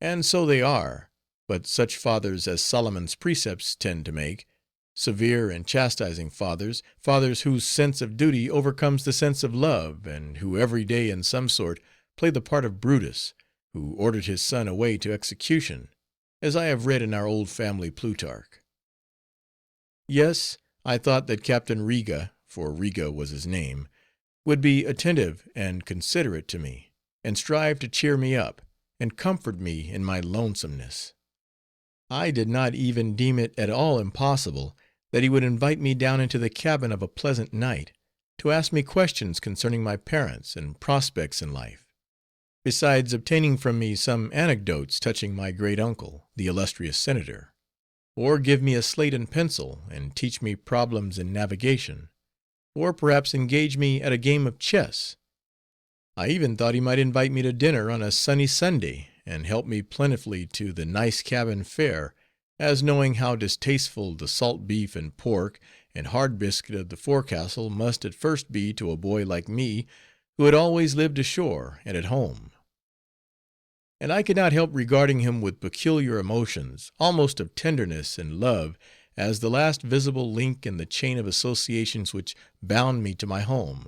And so they are, but such fathers as Solomon's precepts tend to make, severe and chastising fathers, fathers whose sense of duty overcomes the sense of love, and who every day in some sort play the part of Brutus, who ordered his son away to execution, as I have read in our old family Plutarch. Yes, I thought that Captain Riga, for Riga was his name, would be attentive and considerate to me, and strive to cheer me up, and comfort me in my lonesomeness. I did not even deem it at all impossible that he would invite me down into the cabin of a pleasant night, to ask me questions concerning my parents and prospects in life, besides obtaining from me some anecdotes touching my great uncle, the illustrious senator, or give me a slate and pencil, and teach me problems in navigation, or perhaps engage me at a game of chess. I even thought he might invite me to dinner on a sunny Sunday, and help me plentifully to the nice cabin fare, as knowing how distasteful the salt beef and pork and hard biscuit of the forecastle must at first be to a boy like me, who had always lived ashore and at home. And I could not help regarding him with peculiar emotions, almost of tenderness and love, as the last visible link in the chain of associations which bound me to my home.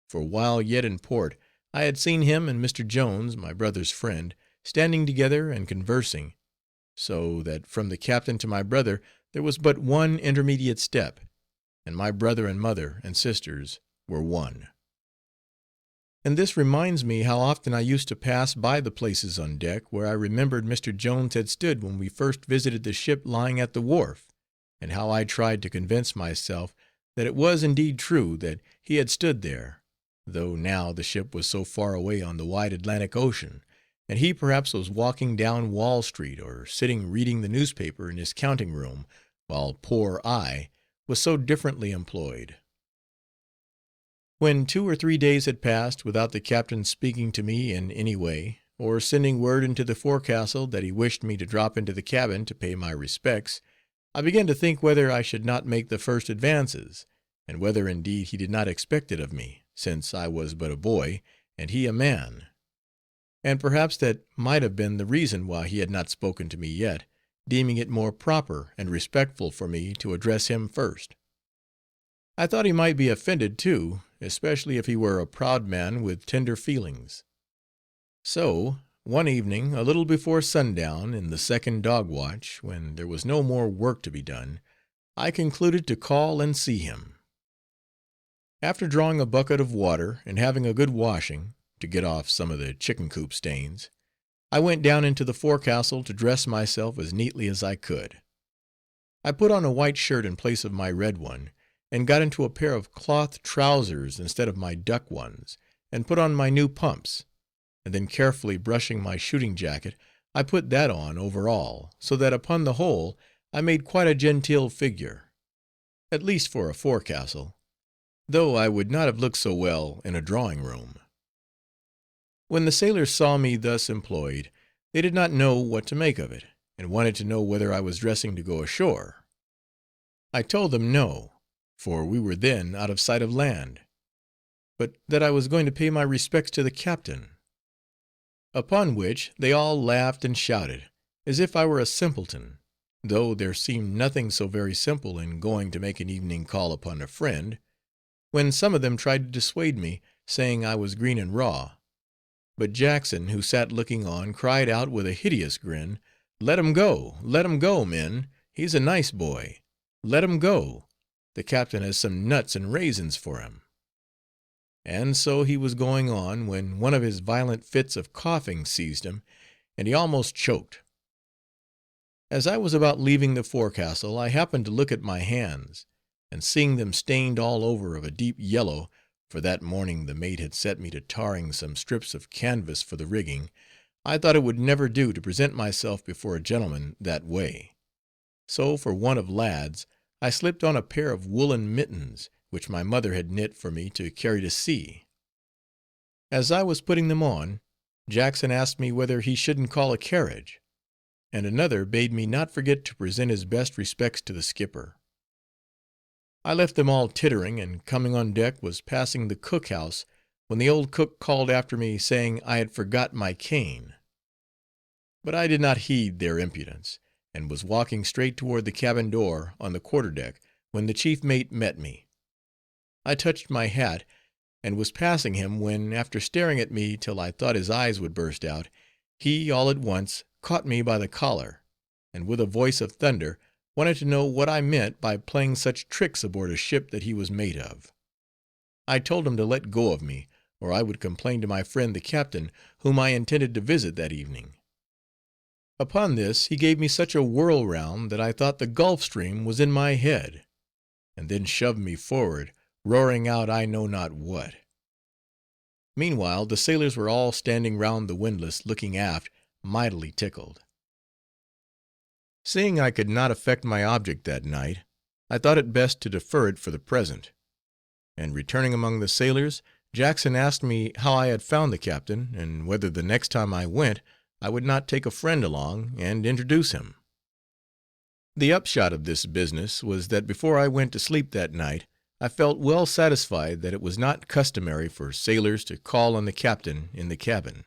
For while yet in port, I had seen him and Mr. Jones, my brother's friend, standing together and conversing, so that from the captain to my brother there was but one intermediate step, and my brother and mother and sisters were one. And this reminds me how often I used to pass by the places on deck where I remembered Mr. Jones had stood when we first visited the ship lying at the wharf, and how I tried to convince myself that it was indeed true that he had stood there, though now the ship was so far away on the wide Atlantic Ocean, and he perhaps was walking down Wall Street, or sitting reading the newspaper in his counting room, while poor I was so differently employed. When 2 or 3 days had passed without the captain speaking to me in any way, or sending word into the forecastle that he wished me to drop into the cabin to pay my respects, I began to think whether I should not make the first advances, and whether indeed he did not expect it of me, since I was but a boy, and he a man. And perhaps that might have been the reason why he had not spoken to me yet, deeming it more proper and respectful for me to address him first. I thought he might be offended, too, especially if he were a proud man with tender feelings. So, one evening, a little before sundown, in the second dog watch, when there was no more work to be done, I concluded to call and see him. After drawing a bucket of water, and having a good washing, to get off some of the chicken coop stains, I went down into the forecastle to dress myself as neatly as I could. I put on a white shirt in place of my red one, and got into a pair of cloth trousers instead of my duck ones, and put on my new pumps, and then carefully brushing my shooting jacket, I put that on over all, so that upon the whole I made quite a genteel figure, at least for a forecastle, though I would not have looked so well in a drawing-room. When the sailors saw me thus employed, they did not know what to make of it, and wanted to know whether I was dressing to go ashore. I told them no, for we were then out of sight of land, but that I was going to pay my respects to the captain. Upon which they all laughed and shouted, as if I were a simpleton, though there seemed nothing so very simple in going to make an evening call upon a friend, when some of them tried to dissuade me, saying I was green and raw. But Jackson, who sat looking on, cried out with a hideous grin, let him go, men, he's a nice boy, let him go, the captain has some nuts and raisins for him. And so he was going on, when one of his violent fits of coughing seized him, and he almost choked. As I was about leaving the forecastle, I happened to look at my hands, and seeing them stained all over of a deep yellow, for that morning the mate had set me to tarring some strips of canvas for the rigging, I thought it would never do to present myself before a gentleman that way. So, for want of lads, I slipped on a pair of woolen mittens, which my mother had knit for me to carry to sea. As I was putting them on, Jackson asked me whether he shouldn't call a carriage, and another bade me not forget to present his best respects to the skipper. I left them all tittering, and coming on deck was passing the cook house, when the old cook called after me, saying I had forgot my cane. But I did not heed their impudence, and was walking straight toward the cabin door on the quarter deck, when the chief mate met me. I touched my hat, and was passing him, when, after staring at me till I thought his eyes would burst out, he all at once caught me by the collar, and with a voice of thunder wanted to know what I meant by playing such tricks aboard a ship that he was mate of. I told him to let go of me, or I would complain to my friend the captain, whom I intended to visit that evening. Upon this he gave me such a whirl round that I thought the Gulf Stream was in my head, and then shoved me forward, roaring out I know not what. Meanwhile the sailors were all standing round the windlass, looking aft, mightily tickled. Seeing I could not effect my object that night, I thought it best to defer it for the present; and returning among the sailors, Jackson asked me how I had found the captain, and whether the next time I went I would not take a friend along, and introduce him. The upshot of this business was that before I went to sleep that night, I felt well satisfied that it was not customary for sailors to call on the captain in the cabin;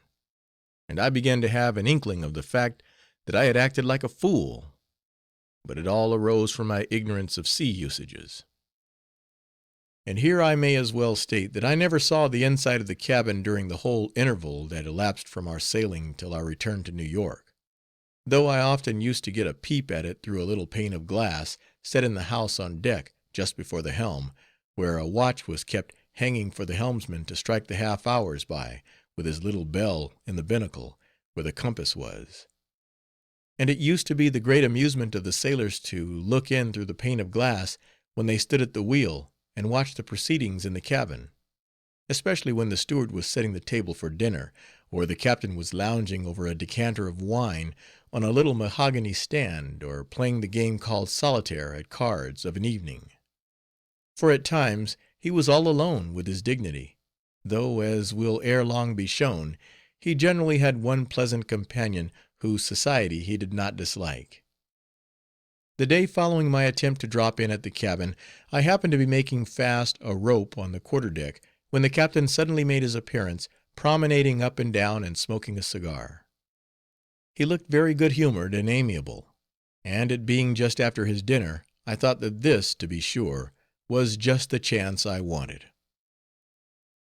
and I began to have an inkling of the fact that I had acted like a fool; but it all arose from my ignorance of sea usages. And here I may as well state that I never saw the inside of the cabin during the whole interval that elapsed from our sailing till our return to New York, though I often used to get a peep at it through a little pane of glass set in the house on deck, just before the helm, where a watch was kept hanging for the helmsman to strike the half hours by, with his little bell in the binnacle, where the compass was. And it used to be the great amusement of the sailors to look in through the pane of glass, when they stood at the wheel, and watched the proceedings in the cabin; especially when the steward was setting the table for dinner, or the captain was lounging over a decanter of wine on a little mahogany stand, or playing the game called solitaire at cards of an evening. For at times he was all alone with his dignity, though, as will ere long be shown, he generally had one pleasant companion whose society he did not dislike. The day following my attempt to drop in at the cabin, I happened to be making fast a rope on the quarter deck, when the captain suddenly made his appearance, promenading up and down and smoking a cigar. He looked very good humored and amiable; and it being just after his dinner, I thought that this, to be sure, was just the chance I wanted.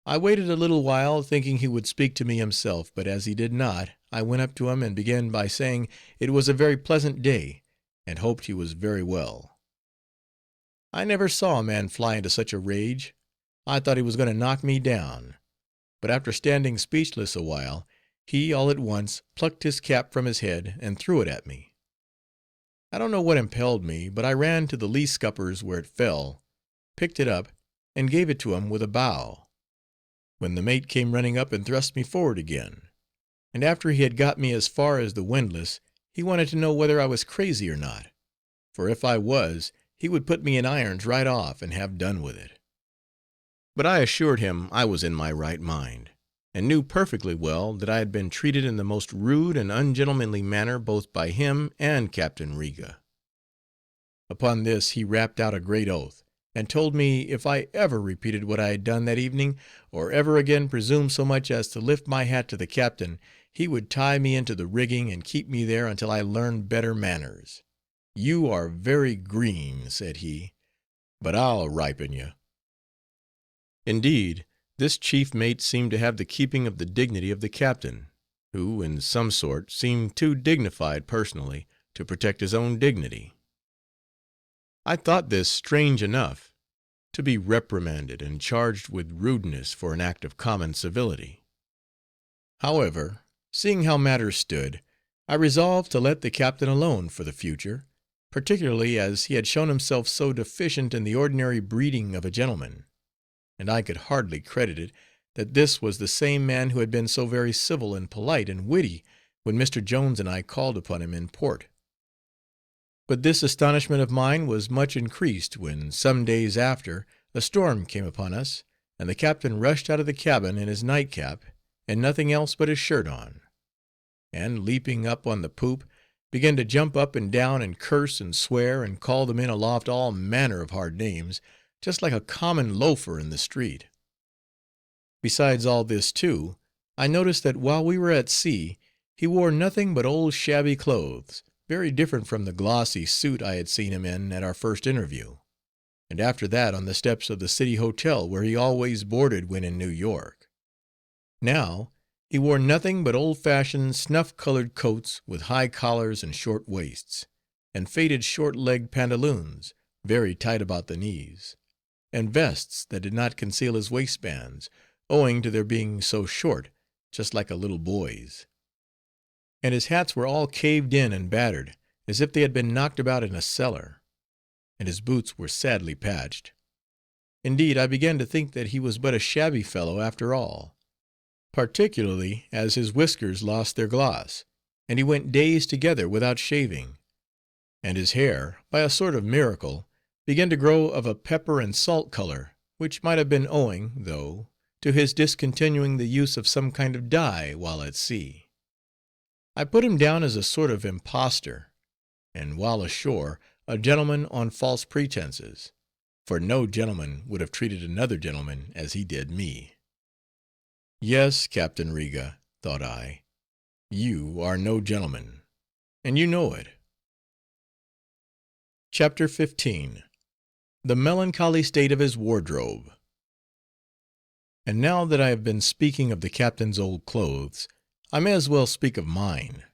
I waited a little while, thinking he would speak to me himself, but as he did not, I went up to him and began by saying it was a very pleasant day, and hoped he was very well. I never saw a man fly into such a rage. I thought he was going to knock me down; but after standing speechless a while, he all at once plucked his cap from his head and threw it at me. I don't know what impelled me, but I ran to the lee scuppers where it fell, picked it up, and gave it to him with a bow, when the mate came running up and thrust me forward again; and after he had got me as far as the windlass, he wanted to know whether I was crazy or not; for if I was, he would put me in irons right off, and have done with it. But I assured him I was in my right mind, and knew perfectly well that I had been treated in the most rude and ungentlemanly manner both by him and Captain Riga. Upon this he rapped out a great oath, and told me if I ever repeated what I had done that evening, or ever again presumed so much as to lift my hat to the captain, he would tie me into the rigging and keep me there until I learned better manners. "You are very green," said he, "but I'll ripen you." Indeed, this chief mate seemed to have the keeping of the dignity of the captain, who, in some sort, seemed too dignified personally to protect his own dignity. I thought this strange enough, to be reprimanded and charged with rudeness for an act of common civility. However, seeing how matters stood, I resolved to let the captain alone for the future, particularly as he had shown himself so deficient in the ordinary breeding of a gentleman; and I could hardly credit it, that this was the same man who had been so very civil and polite and witty when Mr. Jones and I called upon him in port. But this astonishment of mine was much increased, when, some days after, a storm came upon us, and the captain rushed out of the cabin in his nightcap, and nothing else but his shirt on; and leaping up on the poop, began to jump up and down, and curse and swear, and call the men aloft all manner of hard names, just like a common loafer in the street. Besides all this, too, I noticed that while we were at sea, he wore nothing but old shabby clothes, very different from the glossy suit I had seen him in at our first interview, and after that on the steps of the City Hotel, where he always boarded when in New York. Now he wore nothing but old fashioned snuff colored coats, with high collars and short waists, and faded short-legged pantaloons, very tight about the knees, and vests that did not conceal his waistbands, owing to their being so short, just like a little boy's. And his hats were all caved in and battered, as if they had been knocked about in a cellar, and his boots were sadly patched. Indeed, I began to think that he was but a shabby fellow after all, particularly as his whiskers lost their gloss, and he went days together without shaving, and his hair, by a sort of miracle, began to grow of a pepper and salt color, which might have been owing, though, to his discontinuing the use of some kind of dye while at sea. I put him down as a sort of impostor, and while ashore, a gentleman on false pretenses, for no gentleman would have treated another gentleman as he did me. Yes, Captain Riga, thought I, you are no gentleman, and you know it. Chapter 15. The melancholy state of his wardrobe. And now that I have been speaking of the captain's old clothes, I may as well speak of mine.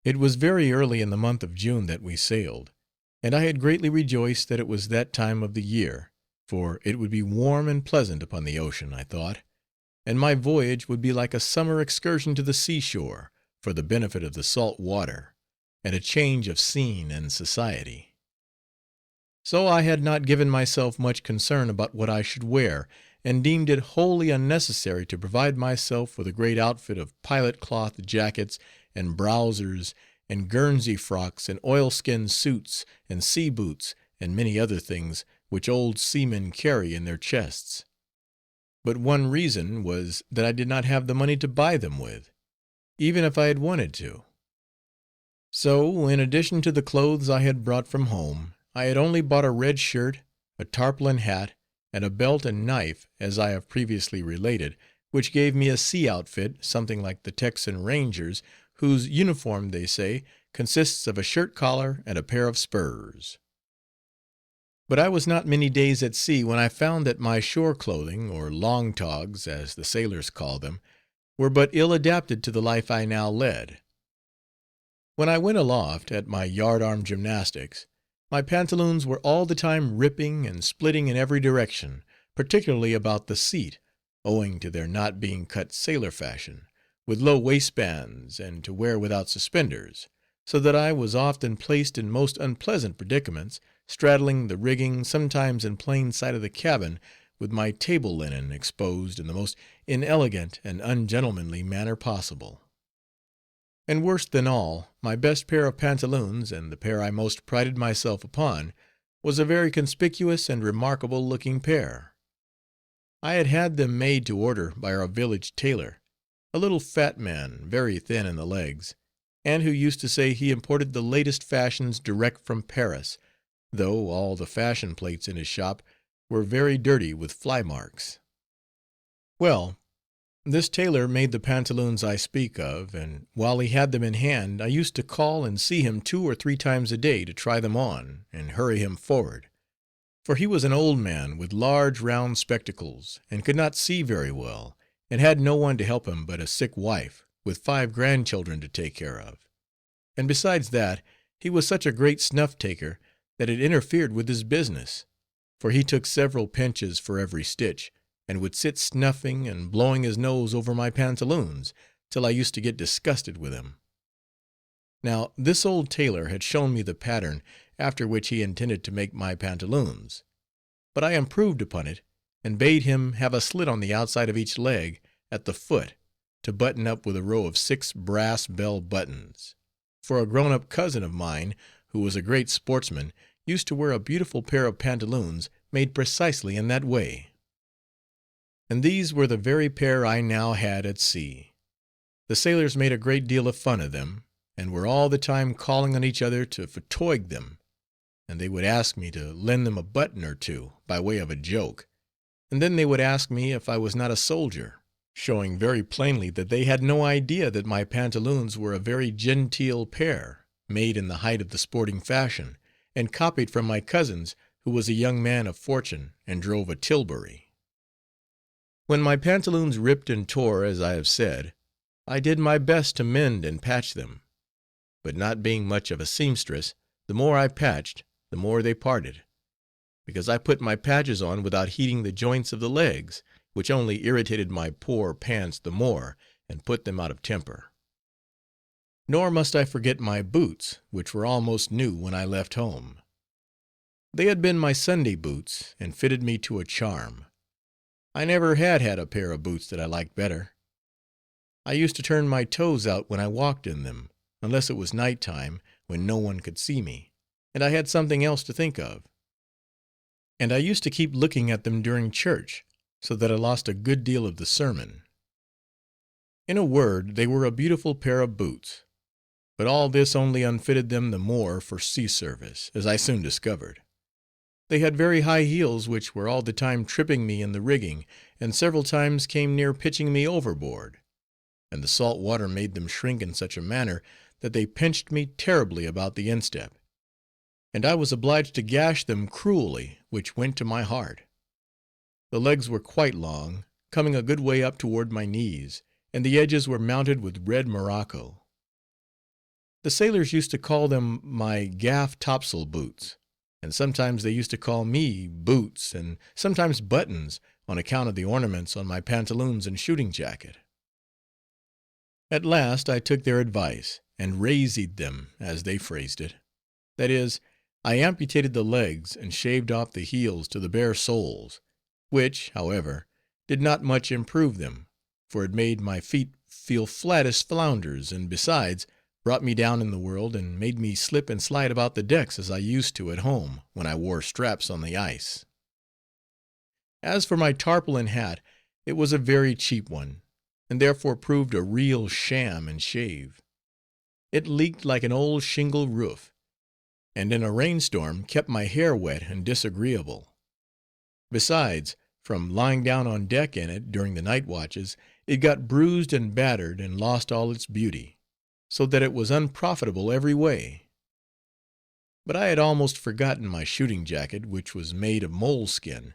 It was very early in the month of June that we sailed, and I had greatly rejoiced that it was that time of the year, for it would be warm and pleasant upon the ocean, I thought, and my voyage would be like a summer excursion to the seashore, for the benefit of the salt water, and a change of scene and society. So I had not given myself much concern about what I should wear, and deemed it wholly unnecessary to provide myself with a great outfit of pilot cloth jackets, and browsers, and Guernsey frocks, and oilskin suits, and sea boots, and many other things which old seamen carry in their chests. But one reason was that I did not have the money to buy them with, even if I had wanted to. So, in addition to the clothes I had brought from home, I had only bought a red shirt, a tarpaulin hat, and a belt and knife, as I have previously related, which gave me a sea outfit, something like the Texan Rangers, whose uniform, they say, consists of a shirt collar and a pair of spurs. But I was not many days at sea when I found that my shore clothing, or long togs, as the sailors call them, were but ill adapted to the life I now led. When I went aloft, at my yard-arm gymnastics, my pantaloons were all the time ripping and splitting in every direction, particularly about the seat, owing to their not being cut sailor fashion, with low waistbands, and to wear without suspenders, so that I was often placed in most unpleasant predicaments, straddling the rigging, sometimes in plain sight of the cabin, with my table linen exposed in the most inelegant and ungentlemanly manner possible. And worse than all, my best pair of pantaloons, and the pair I most prided myself upon, was a very conspicuous and remarkable looking pair. I had had them made to order by our village tailor, a little fat man, very thin in the legs, and who used to say he imported the latest fashions direct from Paris, though all the fashion plates in his shop were very dirty with fly marks. Well, this tailor made the pantaloons I speak of, and while he had them in hand, I used to call and see him 2 or 3 times a day to try them on, and hurry him forward, for he was an old man with large round spectacles, and could not see very well, and had no one to help him but a sick wife, with 5 grandchildren to take care of, and besides that, he was such a great snuff-taker that it interfered with his business, for he took several pinches for every stitch, and would sit snuffing and blowing his nose over my pantaloons, till I used to get disgusted with him. Now this old tailor had shown me the pattern after which he intended to make my pantaloons, but I improved upon it, and bade him have a slit on the outside of each leg, at the foot, to button up with a row of 6 brass bell buttons, for a grown-up cousin of mine, who was a great sportsman, used to wear a beautiful pair of pantaloons made precisely in that way. And these were the very pair I now had at sea. The sailors made a great deal of fun of them, and were all the time calling on each other to "fatoig" them, and they would ask me to lend them a button or 2, by way of a joke, and then they would ask me if I was not a soldier, showing very plainly that they had no idea that my pantaloons were a very genteel pair, made in the height of the sporting fashion, and copied from my cousin's, who was a young man of fortune, and drove a tilbury. When my pantaloons ripped and tore, as I have said, I did my best to mend and patch them, but not being much of a seamstress, the more I patched, the more they parted, because I put my patches on without heating the joints of the legs, which only irritated my poor pants the more, and put them out of temper. Nor must I forget my boots, which were almost new when I left home. They had been my Sunday boots, and fitted me to a charm. I never had a pair of boots that I liked better. I used to turn my toes out when I walked in them, unless it was night time, when no one could see me, and I had something else to think of. And I used to keep looking at them during church, so that I lost a good deal of the sermon. In a word, they were a beautiful pair of boots, but all this only unfitted them the more for sea service, as I soon discovered. They had very high heels, which were all the time tripping me in the rigging, and several times came near pitching me overboard, and the salt water made them shrink in such a manner that they pinched me terribly about the instep, and I was obliged to gash them cruelly, which went to my heart. The legs were quite long, coming a good way up toward my knees, and the edges were mounted with red morocco. The sailors used to call them my gaff topsail boots, and sometimes they used to call me Boots, and sometimes Buttons, on account of the ornaments on my pantaloons and shooting jacket. At last I took their advice, and raisied them, as they phrased it. That is, I amputated the legs, and shaved off the heels to the bare soles, which, however, did not much improve them, for it made my feet feel flat as flounders, and besides, brought me down in the world, and made me slip and slide about the decks as I used to at home, when I wore straps on the ice. As for my tarpaulin hat, it was a very cheap one, and therefore proved a real sham and shave. It leaked like an old shingle roof, and in a rainstorm kept my hair wet and disagreeable. Besides, from lying down on deck in it during the night watches, it got bruised and battered, and lost all its beauty, so that it was unprofitable every way. But I had almost forgotten my shooting jacket, which was made of moleskin.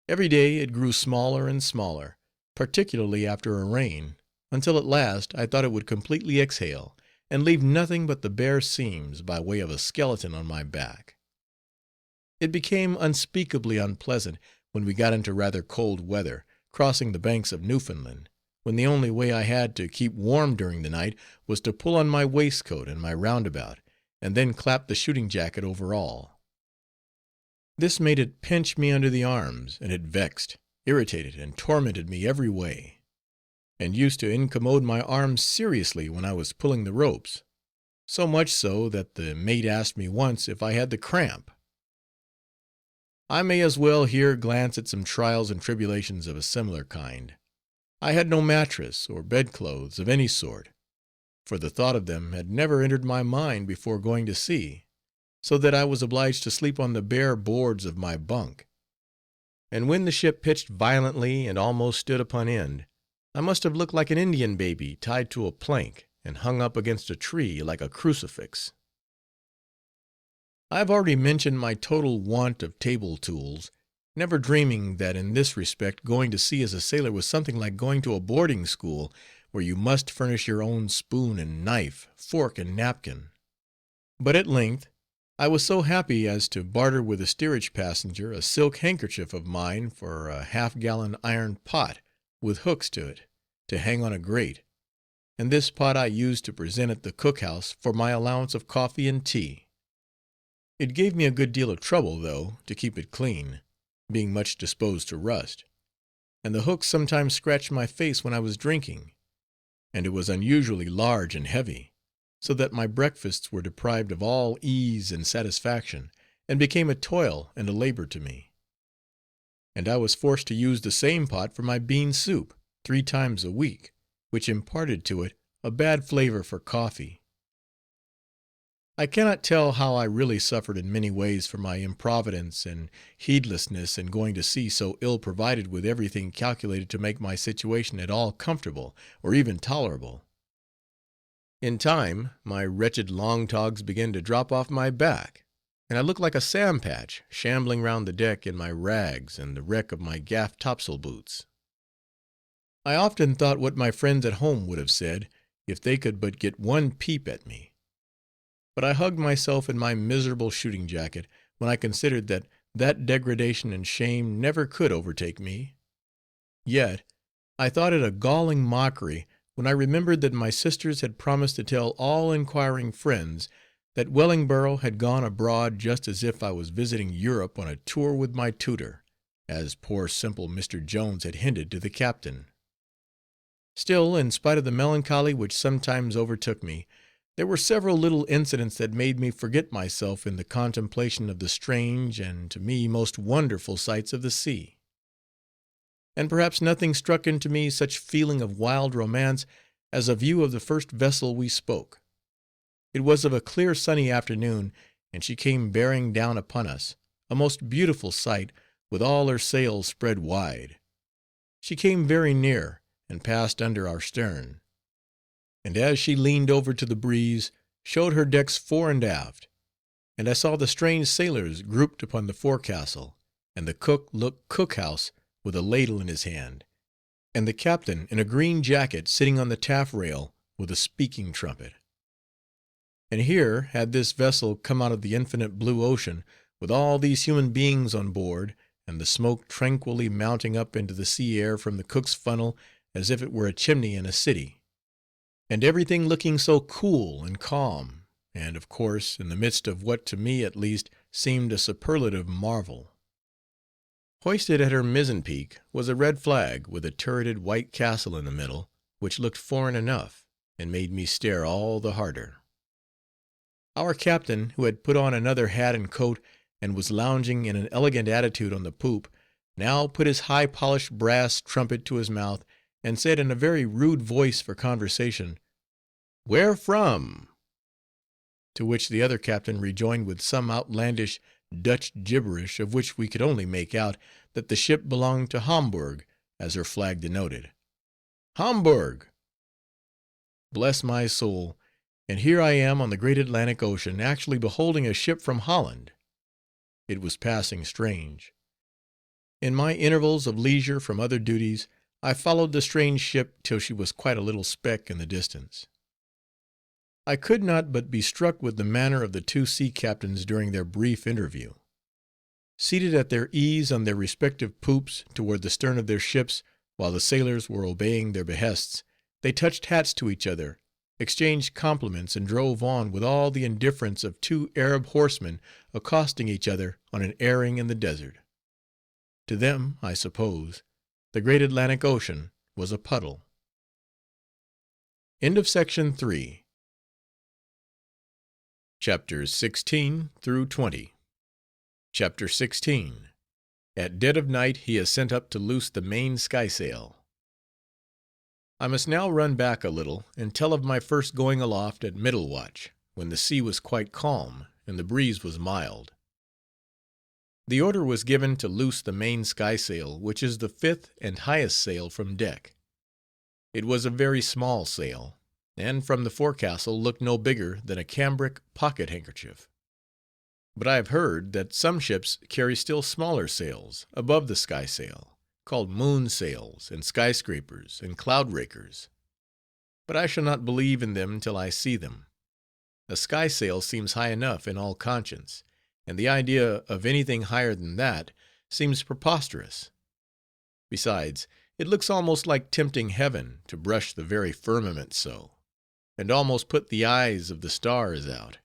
Every day it grew smaller and smaller, particularly after a rain, until at last I thought it would completely exhale, and leave nothing but the bare seams, by way of a skeleton on my back. It became unspeakably unpleasant when we got into rather cold weather, crossing the banks of Newfoundland, when the only way I had to keep warm during the night was to pull on my waistcoat and my roundabout, and then clap the shooting jacket over all. This made it pinch me under the arms, and it vexed, irritated, and tormented me every way, and used to incommode my arms seriously when I was pulling the ropes, so much so that the mate asked me once if I had the cramp. I may as well here glance at some trials and tribulations of a similar kind. I had no mattress or bedclothes of any sort, for the thought of them had never entered my mind before going to sea, so that I was obliged to sleep on the bare boards of my bunk. And when the ship pitched violently and almost stood upon end, I must have looked like an Indian baby tied to a plank, and hung up against a tree like a crucifix. I have already mentioned my total want of table tools, never dreaming that in this respect going to sea as a sailor was something like going to a boarding school, where you must furnish your own spoon and knife, fork and napkin. But at length I was so happy as to barter with a steerage passenger a silk handkerchief of mine for a half-gallon iron pot, with hooks to it, to hang on a grate, and this pot I used to present at the cook-house for my allowance of coffee and tea. It gave me a good deal of trouble, though, to keep it clean, being much disposed to rust, and the hooks sometimes scratched my face when I was drinking, and it was unusually large and heavy, so that my breakfasts were deprived of all ease and satisfaction, and became a toil and a labor to me. And I was forced to use the same pot for my bean soup 3 times a week, which imparted to it a bad flavor for coffee. I cannot tell how I really suffered in many ways for my improvidence and heedlessness in going to sea so ill provided with everything calculated to make my situation at all comfortable, or even tolerable. In time, my wretched long togs began to drop off my back, and I looked like a sandpatch, shambling round the deck in my rags and the wreck of my gaff topsail boots. I often thought what my friends at home would have said, if they could but get one peep at me, but I hugged myself in my miserable shooting jacket when I considered that that degradation and shame never could overtake me. Yet I thought it a galling mockery when I remembered that my sisters had promised to tell all inquiring friends that Wellingborough had gone abroad just as if I was visiting Europe on a tour with my tutor, as poor simple Mr. Jones had hinted to the captain. Still, in spite of the melancholy which sometimes overtook me, there were several little incidents that made me forget myself in the contemplation of the strange and to me most wonderful sights of the sea. And perhaps nothing struck into me such feeling of wild romance as a view of the first vessel we spoke. It was of a clear sunny afternoon, and she came bearing down upon us, a most beautiful sight, with all her sails spread wide. She came very near, and passed under our stern, and as she leaned over to the breeze, showed her decks fore and aft, and I saw the strange sailors grouped upon the forecastle, and the cook look cookhouse with a ladle in his hand, and the captain in a green jacket sitting on the taffrail with a speaking trumpet. And here had this vessel come out of the infinite blue ocean, with all these human beings on board, and the smoke tranquilly mounting up into the sea air from the cook's funnel as if it were a chimney in a city, and everything looking so cool and calm, and, of course, in the midst of what to me at least seemed a superlative marvel. Hoisted at her mizzen peak was a red flag with a turreted white castle in the middle, which looked foreign enough, and made me stare all the harder. Our captain, who had put on another hat and coat, and was lounging in an elegant attitude on the poop, now put his high-polished brass trumpet to his mouth, and said in a very rude voice for conversation, "Where from?" To which the other captain rejoined with some outlandish Dutch gibberish, of which we could only make out that the ship belonged to Hamburg, as her flag denoted. Hamburg! Bless my soul, and here I am on the great Atlantic Ocean, actually beholding a ship from Holland. It was passing strange. In my intervals of leisure from other duties, I followed the strange ship till she was quite a little speck in the distance. I could not but be struck with the manner of the two sea captains during their brief interview. Seated at their ease on their respective poops toward the stern of their ships, while the sailors were obeying their behests, they touched hats to each other, exchanged compliments, and drove on with all the indifference of two Arab horsemen accosting each other on an airing in the desert. To them, I suppose, the great Atlantic Ocean was a puddle. Section 3. Chapters 16 through 20. Chapter 16. At dead of night he is sent up to loose the main skysail. I must now run back a little, and tell of my first going aloft at middle watch, when the sea was quite calm, and the breeze was mild. The order was given to loose the main skysail, which is the fifth and highest sail from deck. It was a very small sail, and from the forecastle looked no bigger than a cambric pocket handkerchief. But I have heard that some ships carry still smaller sails above the skysail, called moon sails, and skyscrapers, and cloud rakers. But I shall not believe in them till I see them. A skysail seems high enough in all conscience, and the idea of anything higher than that seems preposterous. Besides, it looks almost like tempting heaven to brush the very firmament so, and almost put the eyes of the stars out,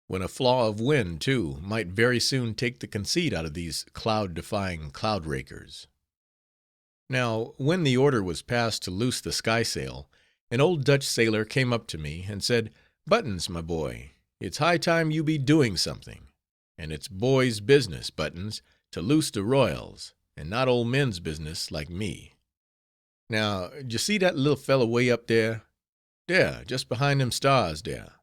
when a flaw of wind, too, might very soon take the conceit out of these cloud-defying cloud rakers. Now, when the order was passed to loose the skysail, an old Dutch sailor came up to me, and said, "Buttons, my boy, it's high time you be doing something, and it's boys' business, Buttons, to loose the royals, and not old men's business like me. Now, d'ye see that little fellow way up there? There, just behind them stars there.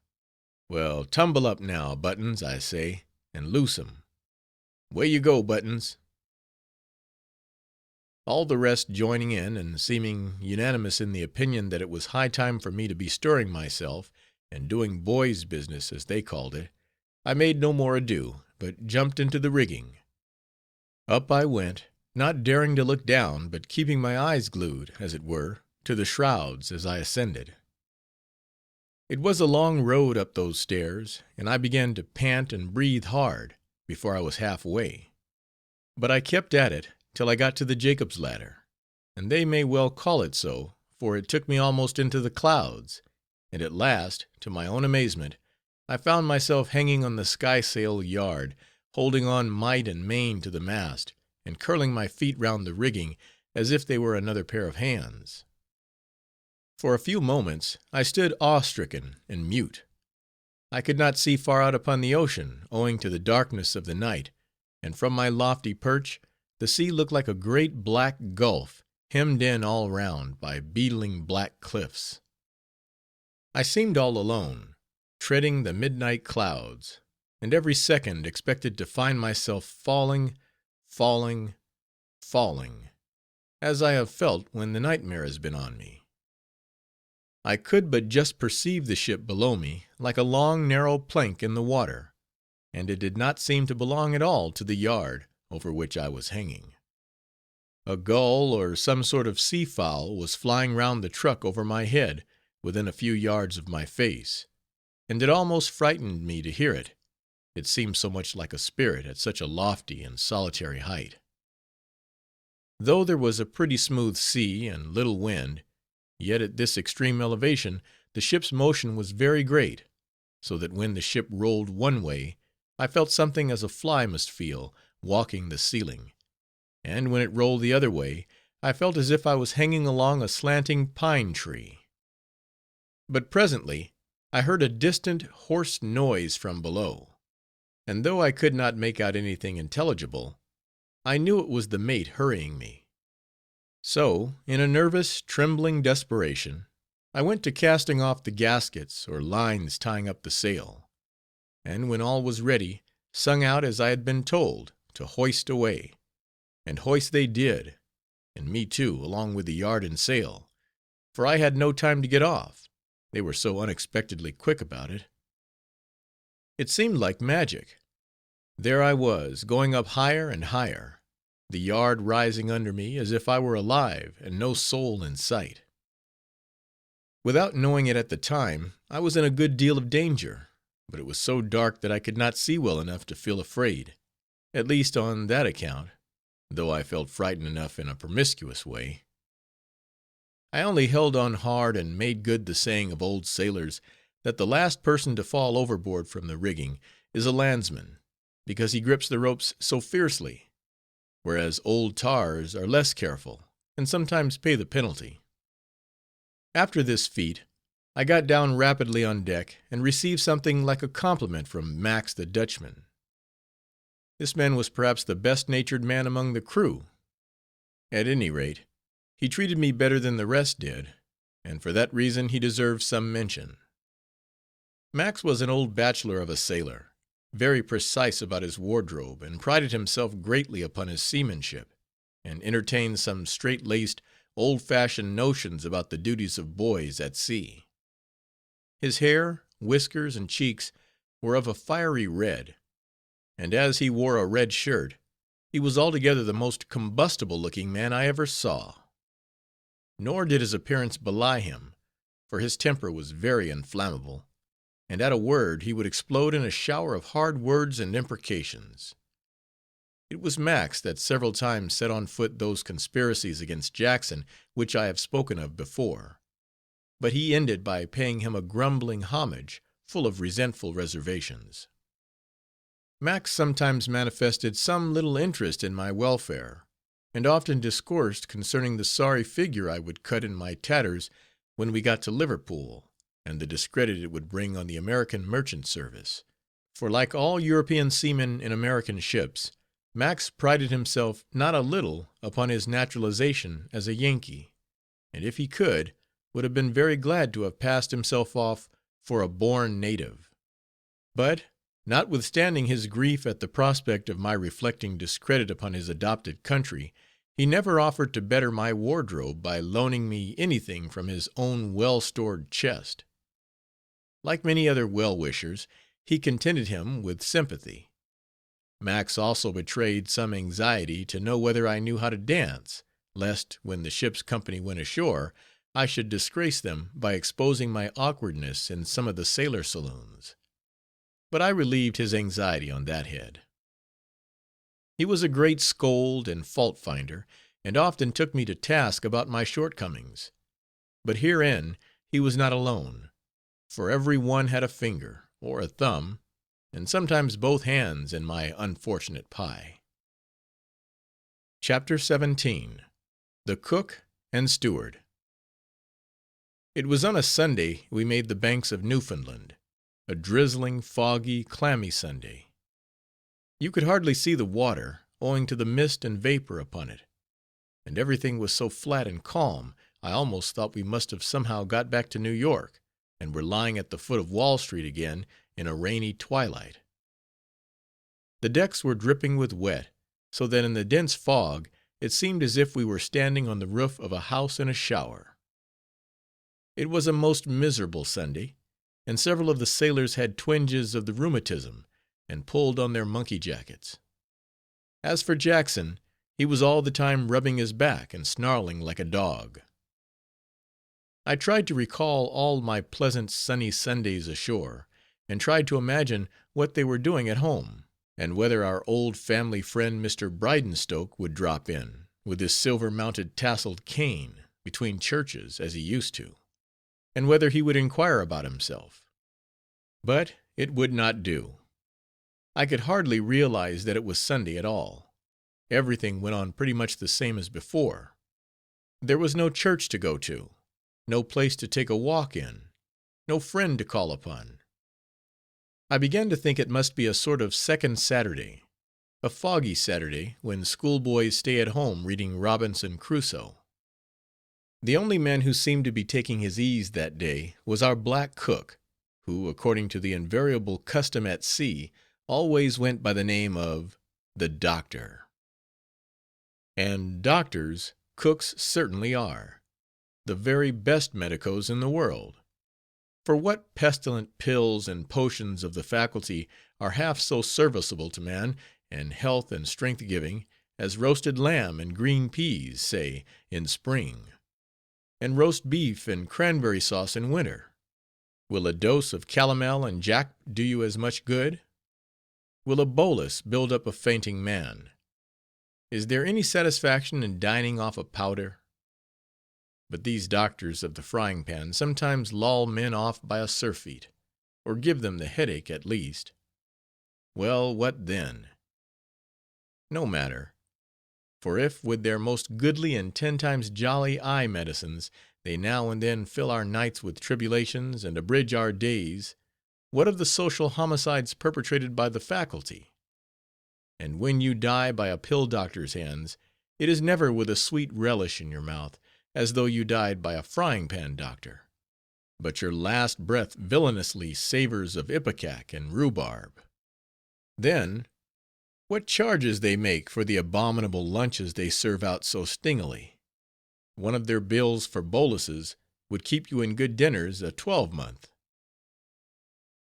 Well, tumble up now, Buttons, I say, and loose 'em. Way you go, Buttons." All the rest joining in, and seeming unanimous in the opinion that it was high time for me to be stirring myself, and doing boys' business, as they called it, I made no more ado, but jumped into the rigging. Up I went, not daring to look down, but keeping my eyes glued, as it were, to the shrouds as I ascended. It was a long road up those stairs, and I began to pant and breathe hard, before I was half way. But I kept at it, till I got to the Jacob's ladder, and they may well call it so, for it took me almost into the clouds, and at last, to my own amazement, I found myself hanging on the skysail yard, holding on might and main to the mast, and curling my feet round the rigging, as if they were another pair of hands. For a few moments I stood awe-stricken and mute. I could not see far out upon the ocean, owing to the darkness of the night, and from my lofty perch the sea looked like a great black gulf, hemmed in all round by beetling black cliffs. I seemed all alone, treading the midnight clouds, and every second expected to find myself falling, falling, falling, as I have felt when the nightmare has been on me. I could but just perceive the ship below me, like a long narrow plank in the water, and it did not seem to belong at all to the yard over which I was hanging. A gull or some sort of sea fowl was flying round the truck over my head, within a few yards of my face, and it almost frightened me to hear it, it seemed so much like a spirit at such a lofty and solitary height. Though there was a pretty smooth sea and little wind, yet at this extreme elevation the ship's motion was very great, so that when the ship rolled one way, I felt something as a fly must feel, walking the ceiling, and when it rolled the other way, I felt as if I was hanging along a slanting pine tree. But presently I heard a distant, hoarse noise from below, and though I could not make out anything intelligible, I knew it was the mate hurrying me. So, in a nervous, trembling desperation, I went to casting off the gaskets or lines tying up the sail, and when all was ready, sung out as I had been told, to hoist away, and hoist they did, and me too, along with the yard and sail, for I had no time to get off, they were so unexpectedly quick about it. It seemed like magic. There I was, going up higher and higher, the yard rising under me as if I were alive, and no soul in sight. Without knowing it at the time, I was in a good deal of danger, but it was so dark that I could not see well enough to feel afraid, at least on that account, though I felt frightened enough in a promiscuous way. I only held on hard, and made good the saying of old sailors, that the last person to fall overboard from the rigging is a landsman, because he grips the ropes so fiercely, whereas old tars are less careful, and sometimes pay the penalty. After this feat, I got down rapidly on deck, and received something like a compliment from Max the Dutchman. This man was perhaps the best-natured man among the crew. At any rate, he treated me better than the rest did, and for that reason he deserved some mention. Max was an old bachelor of a sailor, very precise about his wardrobe, and prided himself greatly upon his seamanship, and entertained some straight-laced, old-fashioned notions about the duties of boys at sea. His hair, whiskers, and cheeks were of a fiery red, and as he wore a red shirt, he was altogether the most combustible-looking man I ever saw. Nor did his appearance belie him, for his temper was very inflammable, and at a word he would explode in a shower of hard words and imprecations. It was Max that several times set on foot those conspiracies against Jackson which I have spoken of before, but he ended by paying him a grumbling homage, full of resentful reservations. Max sometimes manifested some little interest in my welfare, and often discoursed concerning the sorry figure I would cut in my tatters when we got to Liverpool, and the discredit it would bring on the American merchant service, for like all European seamen in American ships, Max prided himself not a little upon his naturalization as a Yankee, and if he could, would have been very glad to have passed himself off for a born native. But, notwithstanding his grief at the prospect of my reflecting discredit upon his adopted country, he never offered to better my wardrobe by loaning me anything from his own well-stored chest. Like many other well-wishers, he contented him with sympathy. Max also betrayed some anxiety to know whether I knew how to dance, lest, when the ship's company went ashore, I should disgrace them by exposing my awkwardness in some of the sailor saloons. But I relieved his anxiety on that head. He was a great scold and fault finder, and often took me to task about my shortcomings. But herein he was not alone, for every one had a finger, or a thumb, and sometimes both hands in my unfortunate pie. Chapter 17. The Cook and Steward. It was on a Sunday we made the banks of Newfoundland, a drizzling, foggy, clammy Sunday. You could hardly see the water, owing to the mist and vapor upon it, and everything was so flat and calm, I almost thought we must have somehow got back to New York, and were lying at the foot of Wall Street again in a rainy twilight. The decks were dripping with wet, so that in the dense fog it seemed as if we were standing on the roof of a house in a shower. It was a most miserable Sunday, and several of the sailors had twinges of the rheumatism, and pulled on their monkey jackets. As for Jackson, he was all the time rubbing his back and snarling like a dog. I tried to recall all my pleasant sunny Sundays ashore, and tried to imagine what they were doing at home, and whether our old family friend Mr. Bridenstoke would drop in, with his silver-mounted tasseled cane, between churches, as he used to, and whether he would inquire about himself. But it would not do. I could hardly realize that it was Sunday at all. Everything went on pretty much the same as before. There was no church to go to, no place to take a walk in, no friend to call upon. I began to think it must be a sort of second Saturday, a foggy Saturday, when schoolboys stay at home reading Robinson Crusoe. The only man who seemed to be taking his ease that day was our black cook, who, according to the invariable custom at sea, always went by the name of the Doctor. And doctors cooks certainly are, the very best medicos in the world. For what pestilent pills and potions of the faculty are half so serviceable to man, and health and strength giving, as roasted lamb and green peas, say, in spring, and roast beef and cranberry sauce in winter? Will a dose of calomel and jack do you as much good? Will a bolus build up a fainting man? Is there any satisfaction in dining off a powder? But these doctors of the frying pan sometimes lull men off by a surfeit, or give them the headache at least. Well, what then? No matter. For if, with their most goodly and 10 times jolly eye medicines, they now and then fill our nights with tribulations, and abridge our days, what of the social homicides perpetrated by the faculty? And when you die by a pill doctor's hands, it is never with a sweet relish in your mouth, as though you died by a frying-pan doctor, but your last breath villainously savors of ipecac and rhubarb. Then, what charges they make for the abominable lunches they serve out so stingily! One of their bills for boluses would keep you in good dinners a twelvemonth.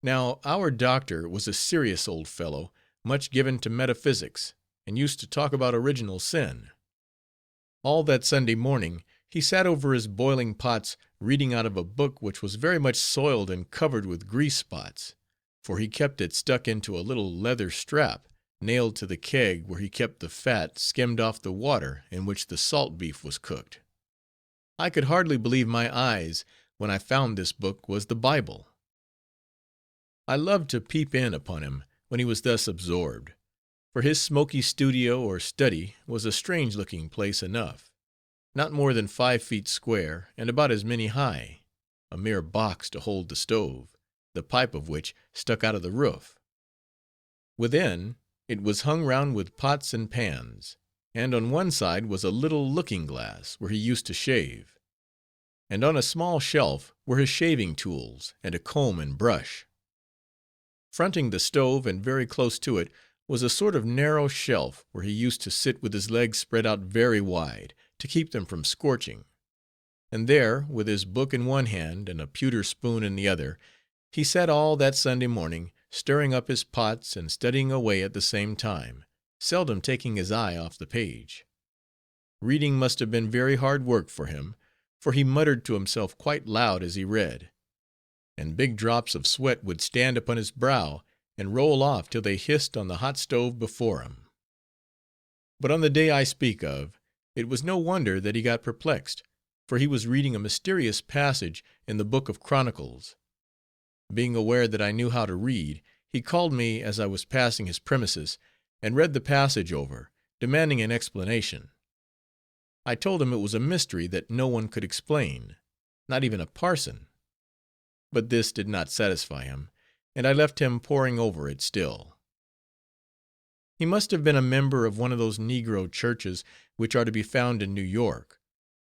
Now, our doctor was a serious old fellow, much given to metaphysics, and used to talk about original sin. All that Sunday morning he sat over his boiling pots, reading out of a book which was very much soiled and covered with grease spots, for he kept it stuck into a little leather strap, nailed to the keg where he kept the fat skimmed off the water in which the salt beef was cooked. I could hardly believe my eyes when I found this book was the Bible. I loved to peep in upon him when he was thus absorbed, for his smoky studio or study was a strange-looking place enough, not more than 5 feet square, and about as many high, a mere box to hold the stove, the pipe of which stuck out of the roof. Within, it was hung round with pots and pans, and on one side was a little looking-glass where he used to shave, and on a small shelf were his shaving tools and a comb and brush. Fronting the stove, and very close to it, was a sort of narrow shelf where he used to sit with his legs spread out very wide, to keep them from scorching, and there, with his book in one hand and a pewter spoon in the other, he sat all that Sunday morning, stirring up his pots and studying away at the same time, seldom taking his eye off the page. Reading must have been very hard work for him, for he muttered to himself quite loud as he read, and big drops of sweat would stand upon his brow and roll off till they hissed on the hot stove before him. But on the day I speak of, it was no wonder that he got perplexed, for he was reading a mysterious passage in the book of Chronicles. Being aware that I knew how to read, he called me as I was passing his premises, and read the passage over, demanding an explanation. I told him it was a mystery that no one could explain, not even a parson. But this did not satisfy him, and I left him poring over it still. He must have been a member of one of those negro churches which are to be found in New York,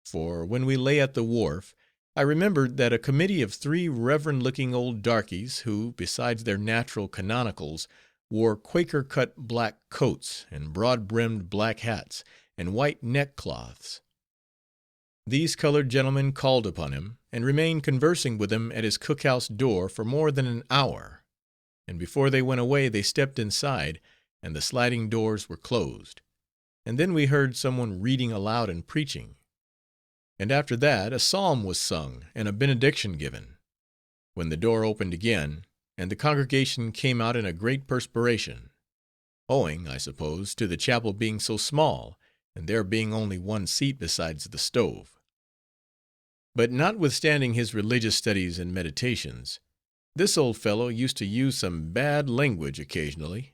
for when we lay at the wharf, I remembered that a committee of 3 reverend-looking old darkies, who, besides their natural canonicals, wore Quaker-cut black coats, and broad-brimmed black hats, and white neckcloths. These colored gentlemen called upon him, and remained conversing with him at his cook-house door for more than an hour, and before they went away they stepped inside, and the sliding doors were closed, and then we heard some one reading aloud and preaching, and after that a psalm was sung and a benediction given, when the door opened again, and the congregation came out in a great perspiration, owing, I suppose, to the chapel being so small, and there being only one seat besides the stove. But notwithstanding his religious studies and meditations, this old fellow used to use some bad language occasionally,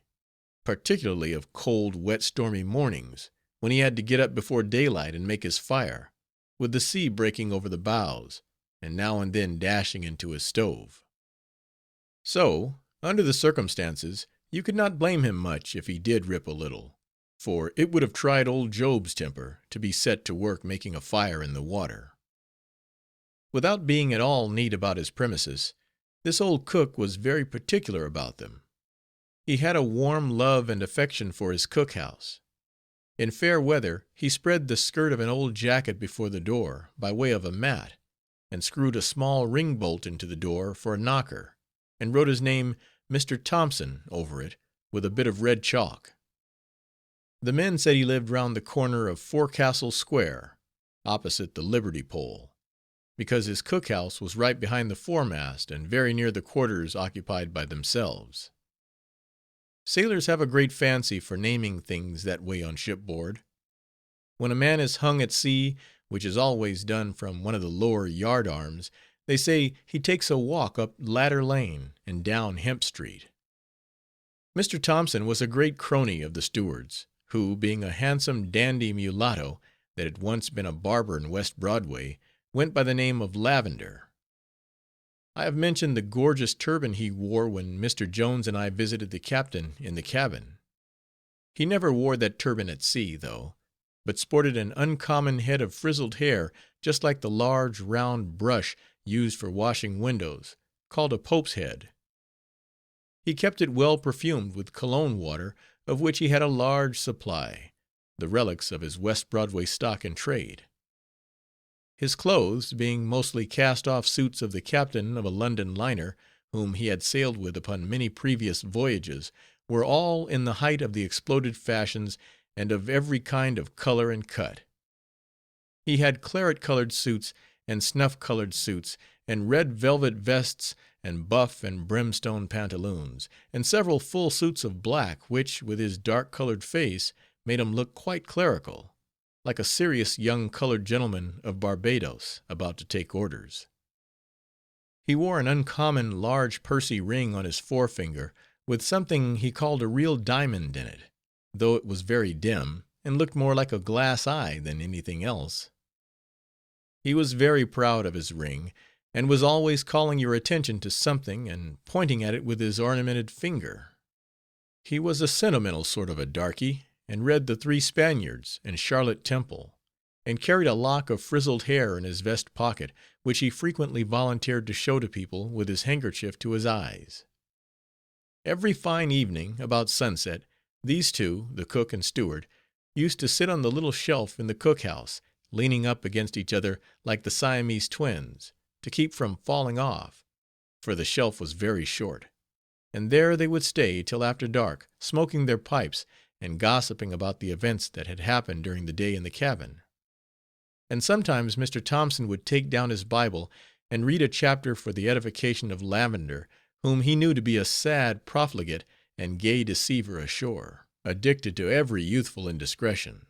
particularly of cold, wet, stormy mornings, when he had to get up before daylight and make his fire, with the sea breaking over the bows, and now and then dashing into his stove. So, under the circumstances, you could not blame him much if he did rip a little, for it would have tried old Job's temper to be set to work making a fire in the water. Without being at all neat about his premises, this old cook was very particular about them. He had a warm love and affection for his cook-house. In fair weather he spread the skirt of an old jacket before the door, by way of a mat, and screwed a small ring-bolt into the door for a knocker, and wrote his name, Mr. Thompson, over it, with a bit of red chalk. The men said he lived round the corner of Forecastle Square, opposite the Liberty Pole, because his cook-house was right behind the foremast and very near the quarters occupied by themselves. Sailors have a great fancy for naming things that way on shipboard. When a man is hung at sea, which is always done from one of the lower yard arms, they say he takes a walk up Ladder Lane and down Hemp Street. Mr. Thompson was a great crony of the steward's, who, being a handsome dandy mulatto that had once been a barber in West Broadway, went by the name of Lavender. I have mentioned the gorgeous turban he wore when Mr. Jones and I visited the captain in the cabin. He never wore that turban at sea, though, but sported an uncommon head of frizzled hair, just like the large round brush used for washing windows, called a Pope's head. He kept it well perfumed with cologne water, of which he had a large supply, the relics of his West Broadway stock in trade. His clothes, being mostly cast-off suits of the captain of a London liner, whom he had sailed with upon many previous voyages, were all in the height of the exploded fashions, and of every kind of color and cut. He had claret-colored suits, and snuff-colored suits, and red velvet vests, and buff and brimstone pantaloons, and several full suits of black, which, with his dark-colored face, made him look quite clerical, like a serious young colored gentleman of Barbados, about to take orders. He wore an uncommon large pursy ring on his forefinger, with something he called a real diamond in it, though it was very dim, and looked more like a glass eye than anything else. He was very proud of his ring, and was always calling your attention to something, and pointing at it with his ornamented finger. He was a sentimental sort of a darky, and read the Three Spaniards and Charlotte Temple, and carried a lock of frizzled hair in his vest pocket, which he frequently volunteered to show to people with his handkerchief to his eyes. Every fine evening, about sunset, these two, the cook and steward, used to sit on the little shelf in the cook-house, leaning up against each other like the Siamese twins, to keep from falling off, for the shelf was very short, and there they would stay till after dark, smoking their pipes, and gossiping about the events that had happened during the day in the cabin. and sometimes Mr. Thompson would take down his Bible and read a chapter for the edification of Lavender, whom he knew to be a sad profligate and gay deceiver ashore, addicted to every youthful indiscretion.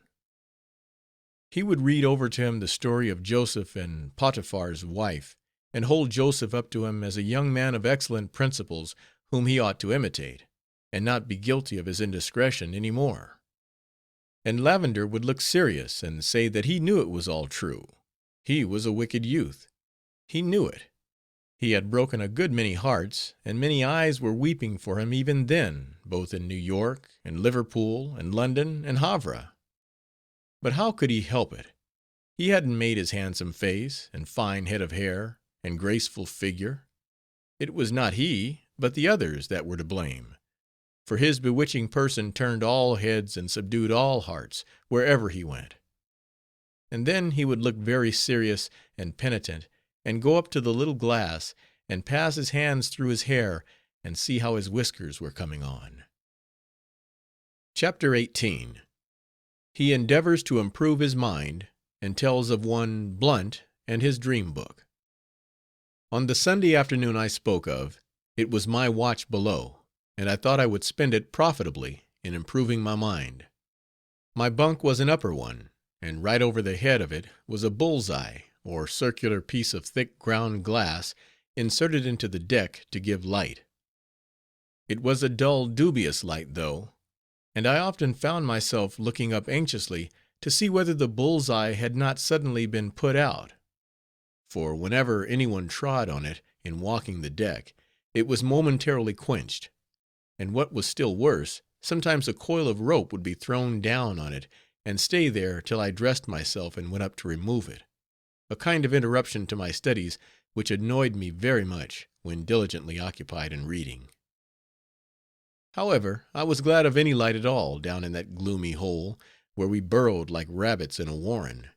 He would read over to him the story of Joseph and Potiphar's wife, and hold Joseph up to him as a young man of excellent principles whom he ought to imitate, and not be guilty of his indiscretion any more. And Lavender would look serious and say that he knew it was all true. He was a wicked youth. He knew it. He had broken a good many hearts, and many eyes were weeping for him even then, both in New York, and Liverpool, and London, and Havre. But how could he help it? He hadn't made his handsome face, and fine head of hair, and graceful figure. It was not he, but the others that were to blame, for his bewitching person turned all heads and subdued all hearts wherever he went. And then he would look very serious and penitent, and go up to the little glass, and pass his hands through his hair, and see how his whiskers were coming on. Chapter 18. He endeavors to improve his mind, and tells of one Blunt and his dream book. On the Sunday afternoon I spoke of, it was my watch below, and I thought I would spend it profitably in improving my mind. My bunk was an upper one, and right over the head of it was a bull's-eye, or circular piece of thick ground glass inserted into the deck to give light. It was a dull, dubious light, though, and I often found myself looking up anxiously to see whether the bull's-eye had not suddenly been put out, for whenever any one trod on it in walking the deck, it was momentarily quenched, and what was still worse, sometimes a coil of rope would be thrown down on it and stay there till I dressed myself and went up to remove it, a kind of interruption to my studies which annoyed me very much when diligently occupied in reading. However, I was glad of any light at all down in that gloomy hole, where we burrowed like rabbits in a warren.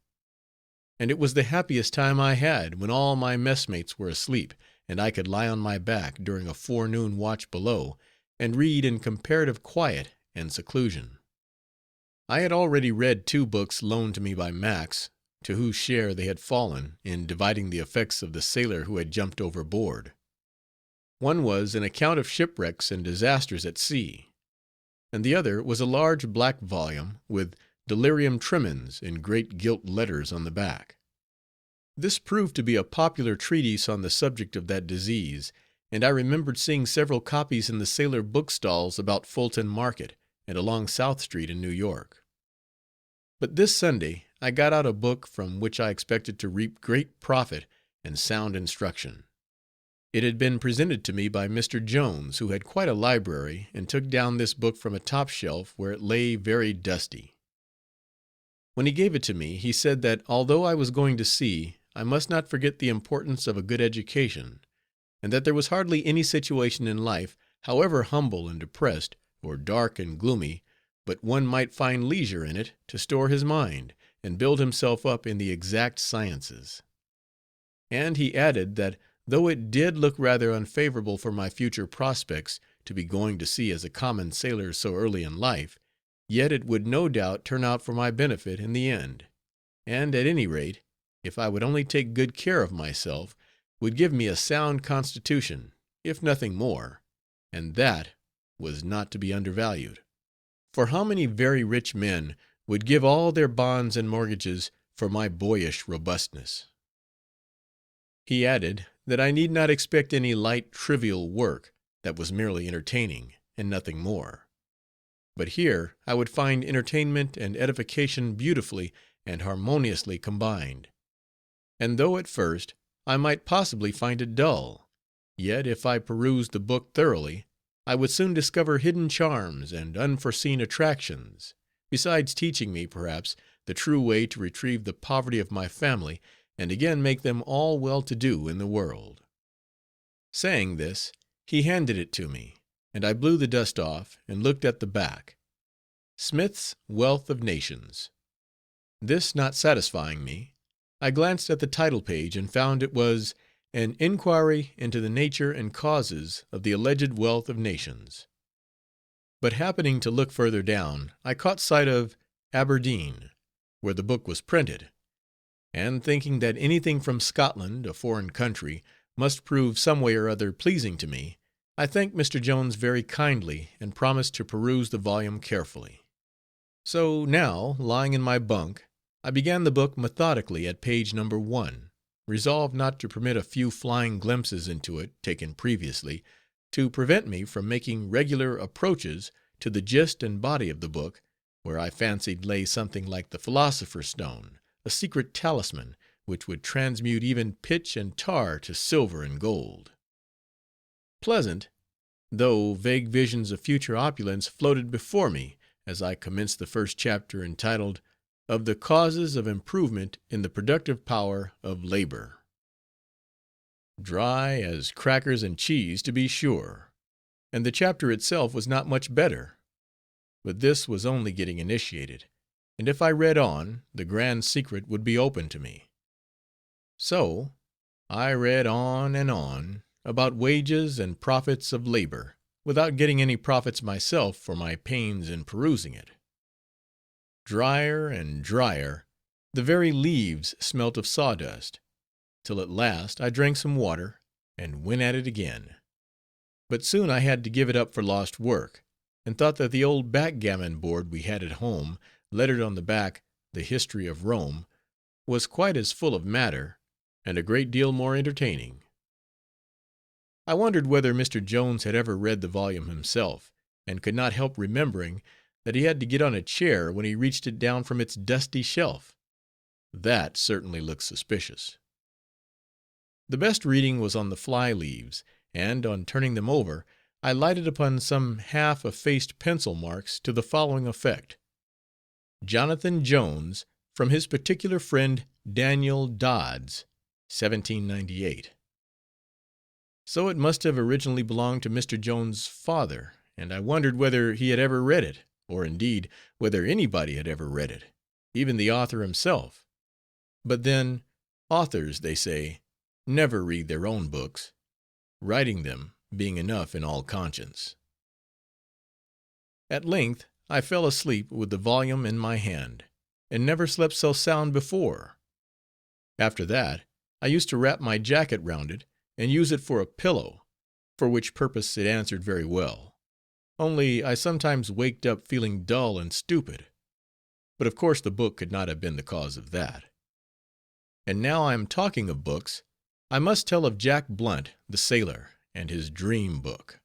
And it was the happiest time I had when all my messmates were asleep, and I could lie on my back during a forenoon watch below, and read in comparative quiet and seclusion. I had already read 2 books loaned to me by Max, to whose share they had fallen in dividing the effects of the sailor who had jumped overboard. One was an account of shipwrecks and disasters at sea, and the other was a large black volume with delirium tremens in great gilt letters on the back. This proved to be a popular treatise on the subject of that disease, and I remembered seeing several copies in the sailor bookstalls about Fulton Market and along South Street in New York. But this Sunday I got out a book from which I expected to reap great profit and sound instruction. It had been presented to me by Mr. Jones, who had quite a library, and took down this book from a top shelf where it lay very dusty. When he gave it to me, he said that although I was going to sea, I must not forget the importance of a good education, and that there was hardly any situation in life, however humble and depressed, or dark and gloomy, but one might find leisure in it to store his mind, and build himself up in the exact sciences. And he added that though it did look rather unfavorable for my future prospects to be going to sea as a common sailor so early in life, yet it would no doubt turn out for my benefit in the end, and at any rate, if I would only take good care of myself, would give me a sound constitution, if nothing more, and that was not to be undervalued. For how many very rich men would give all their bonds and mortgages for my boyish robustness? He added that I need not expect any light, trivial work that was merely entertaining, and nothing more. But here I would find entertainment and edification beautifully and harmoniously combined. And though at first I might possibly find it dull, yet if I perused the book thoroughly, I would soon discover hidden charms and unforeseen attractions, besides teaching me, perhaps, the true way to retrieve the poverty of my family, and again make them all well-to-do in the world. Saying this, he handed it to me, and I blew the dust off, and looked at the back. Smith's Wealth of Nations. This not satisfying me, I glanced at the title page, and found it was An Inquiry into the Nature and Causes of the Alleged Wealth of Nations. But happening to look further down, I caught sight of Aberdeen, where the book was printed, and thinking that anything from Scotland, a foreign country, must prove some way or other pleasing to me, I thanked Mr. Jones very kindly, and promised to peruse the volume carefully. So now, lying in my bunk, I began the book methodically at page number 1, resolved not to permit a few flying glimpses into it, taken previously, to prevent me from making regular approaches to the gist and body of the book, where I fancied lay something like the philosopher's stone, a secret talisman, which would transmute even pitch and tar to silver and gold. Pleasant, though vague visions of future opulence floated before me as I commenced the first chapter, entitled, "Of the Causes of Improvement in the Productive Power of Labor." Dry as crackers and cheese, to be sure, and the chapter itself was not much better. But this was only getting initiated, and if I read on, the grand secret would be open to me. So I read on and on, about wages and profits of labor, without getting any profits myself for my pains in perusing it. Drier and drier, the very leaves smelt of sawdust, till at last I drank some water, and went at it again. But soon I had to give it up for lost work, and thought that the old backgammon board we had at home, lettered on the back, "The History of Rome," was quite as full of matter, and a great deal more entertaining. I wondered whether Mr. Jones had ever read the volume himself, and could not help remembering that he had to get on a chair when he reached it down from its dusty shelf. That certainly looked suspicious. The best reading was on the fly leaves, and, on turning them over, I lighted upon some half effaced pencil marks to the following effect: "Jonathan Jones, from his particular friend Daniel Dodds, 1798." So it must have originally belonged to Mr. Jones's father, and I wondered whether he had ever read it, or indeed whether anybody had ever read it, even the author himself. But then, authors, they say, never read their own books, writing them being enough in all conscience. At length I fell asleep with the volume in my hand, and never slept so sound before. After that, I used to wrap my jacket round it, and use it for a pillow, for which purpose it answered very well, only I sometimes waked up feeling dull and stupid, but of course the book could not have been the cause of that. And now I am talking of books, I must tell of Jack Blunt, the sailor, and his dream book.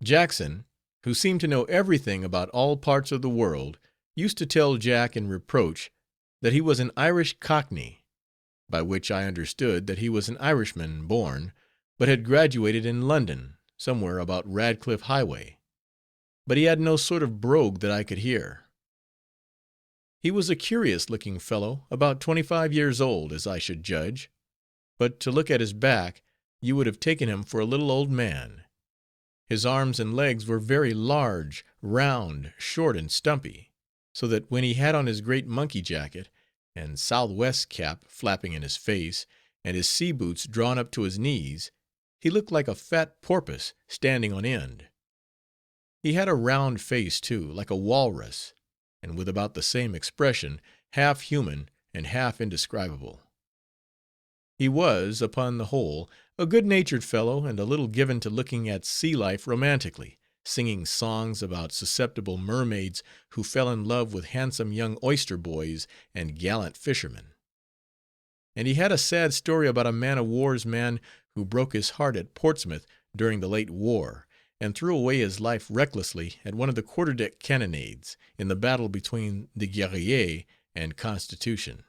Jackson, who seemed to know everything about all parts of the world, used to tell Jack in reproach that he was an Irish cockney, by which I understood that he was an Irishman born, but had graduated in London, somewhere about Radcliffe Highway, but he had no sort of brogue that I could hear. He was a curious looking fellow, about 25 years old, as I should judge, but to look at his back, you would have taken him for a little old man. His arms and legs were very large, round, short, and stumpy, so that when he had on his great monkey jacket, and southwest cap flapping in his face, and his sea boots drawn up to his knees, he looked like a fat porpoise standing on end. He had a round face, too, like a walrus, and with about the same expression, half human and half indescribable. He was, upon the whole, a good-natured fellow, and a little given to looking at sea life romantically, singing songs about susceptible mermaids who fell in love with handsome young oyster boys and gallant fishermen. And he had a sad story about a man-of-war's man who broke his heart at Portsmouth during the late war, and threw away his life recklessly at one of the quarter-deck cannonades, in the battle between the Guerrière and Constitution.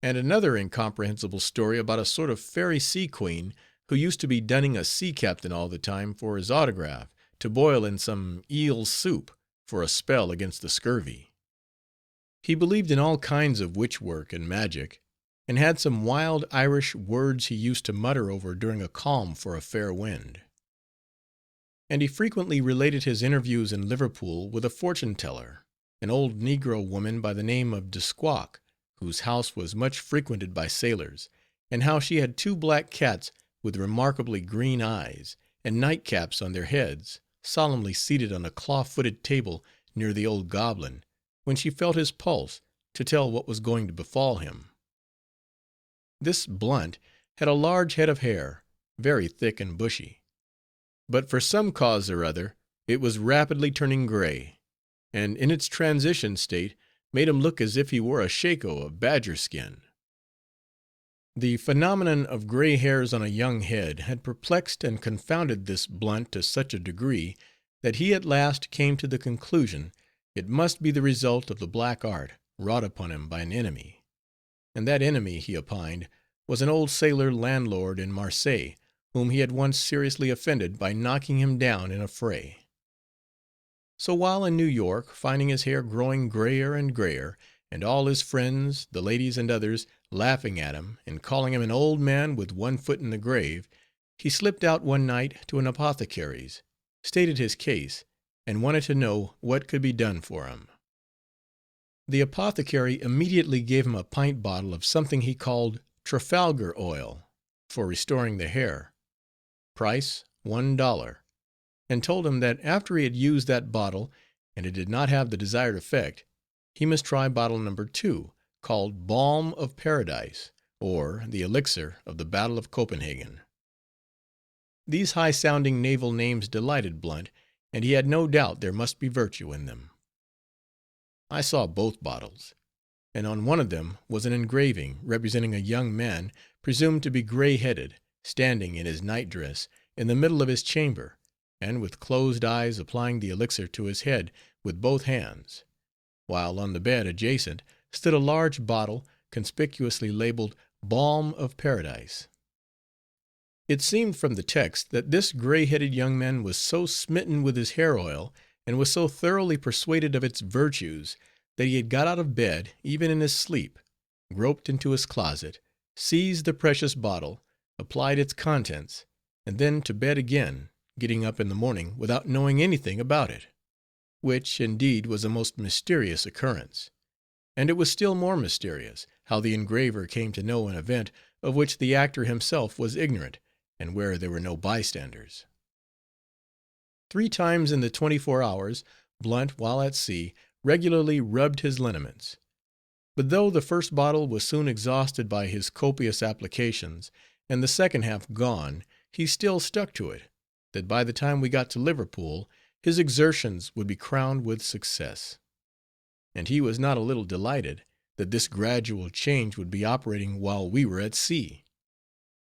And another incomprehensible story about a sort of fairy sea-queen who used to be dunning a sea-captain all the time for his autograph, to boil in some eel soup, for a spell against the scurvy. He believed in all kinds of witch-work and magic, and had some wild Irish words he used to mutter over during a calm for a fair wind. And he frequently related his interviews in Liverpool with a fortune-teller, an old negro woman by the name of Desquak, whose house was much frequented by sailors, and how she had 2 black cats with remarkably green eyes, and nightcaps on their heads, solemnly seated on a claw-footed table near the old goblin, when she felt his pulse, to tell what was going to befall him. This Blunt had a large head of hair, very thick and bushy; but for some cause or other it was rapidly turning gray, and in its transition state made him look as if he wore a shako of badger skin. The phenomenon of gray hairs on a young head had perplexed and confounded this Blunt to such a degree, that he at last came to the conclusion it must be the result of the black art wrought upon him by an enemy; and that enemy, he opined, was an old sailor landlord in Marseilles, whom he had once seriously offended by knocking him down in a fray. So while in New York, finding his hair growing grayer and grayer, and all his friends, the ladies and others, laughing at him, and calling him an old man with one foot in the grave, he slipped out one night to an apothecary's, stated his case, and wanted to know what could be done for him. The apothecary immediately gave him a pint bottle of something he called Trafalgar oil, for restoring the hair, price $1, and told him that after he had used that bottle, and it did not have the desired effect, he must try bottle No. 2, called Balm of Paradise, or the Elixir of the Battle of Copenhagen. These high-sounding naval names delighted Blunt, and he had no doubt there must be virtue in them. I saw both bottles, and on one of them was an engraving representing a young man, presumed to be gray-headed, standing in his night-dress in the middle of his chamber, and with closed eyes applying the elixir to his head with both hands, while on the bed adjacent stood a large bottle conspicuously labeled Balm of Paradise. It seemed from the text that this gray-headed young man was so smitten with his hair oil, and was so thoroughly persuaded of its virtues, that he had got out of bed, even in his sleep, groped into his closet, seized the precious bottle, applied its contents, and then to bed again, getting up in the morning without knowing anything about it; which, indeed, was a most mysterious occurrence; and it was still more mysterious, how the engraver came to know an event of which the actor himself was ignorant, and where there were no bystanders. 3 times in the 24 hours, Blunt, while at sea, regularly rubbed his liniments; but though the first bottle was soon exhausted by his copious applications, and the second half gone, he still stuck to it, that by the time we got to Liverpool, his exertions would be crowned with success; and he was not a little delighted, that this gradual change would be operating while we were at sea,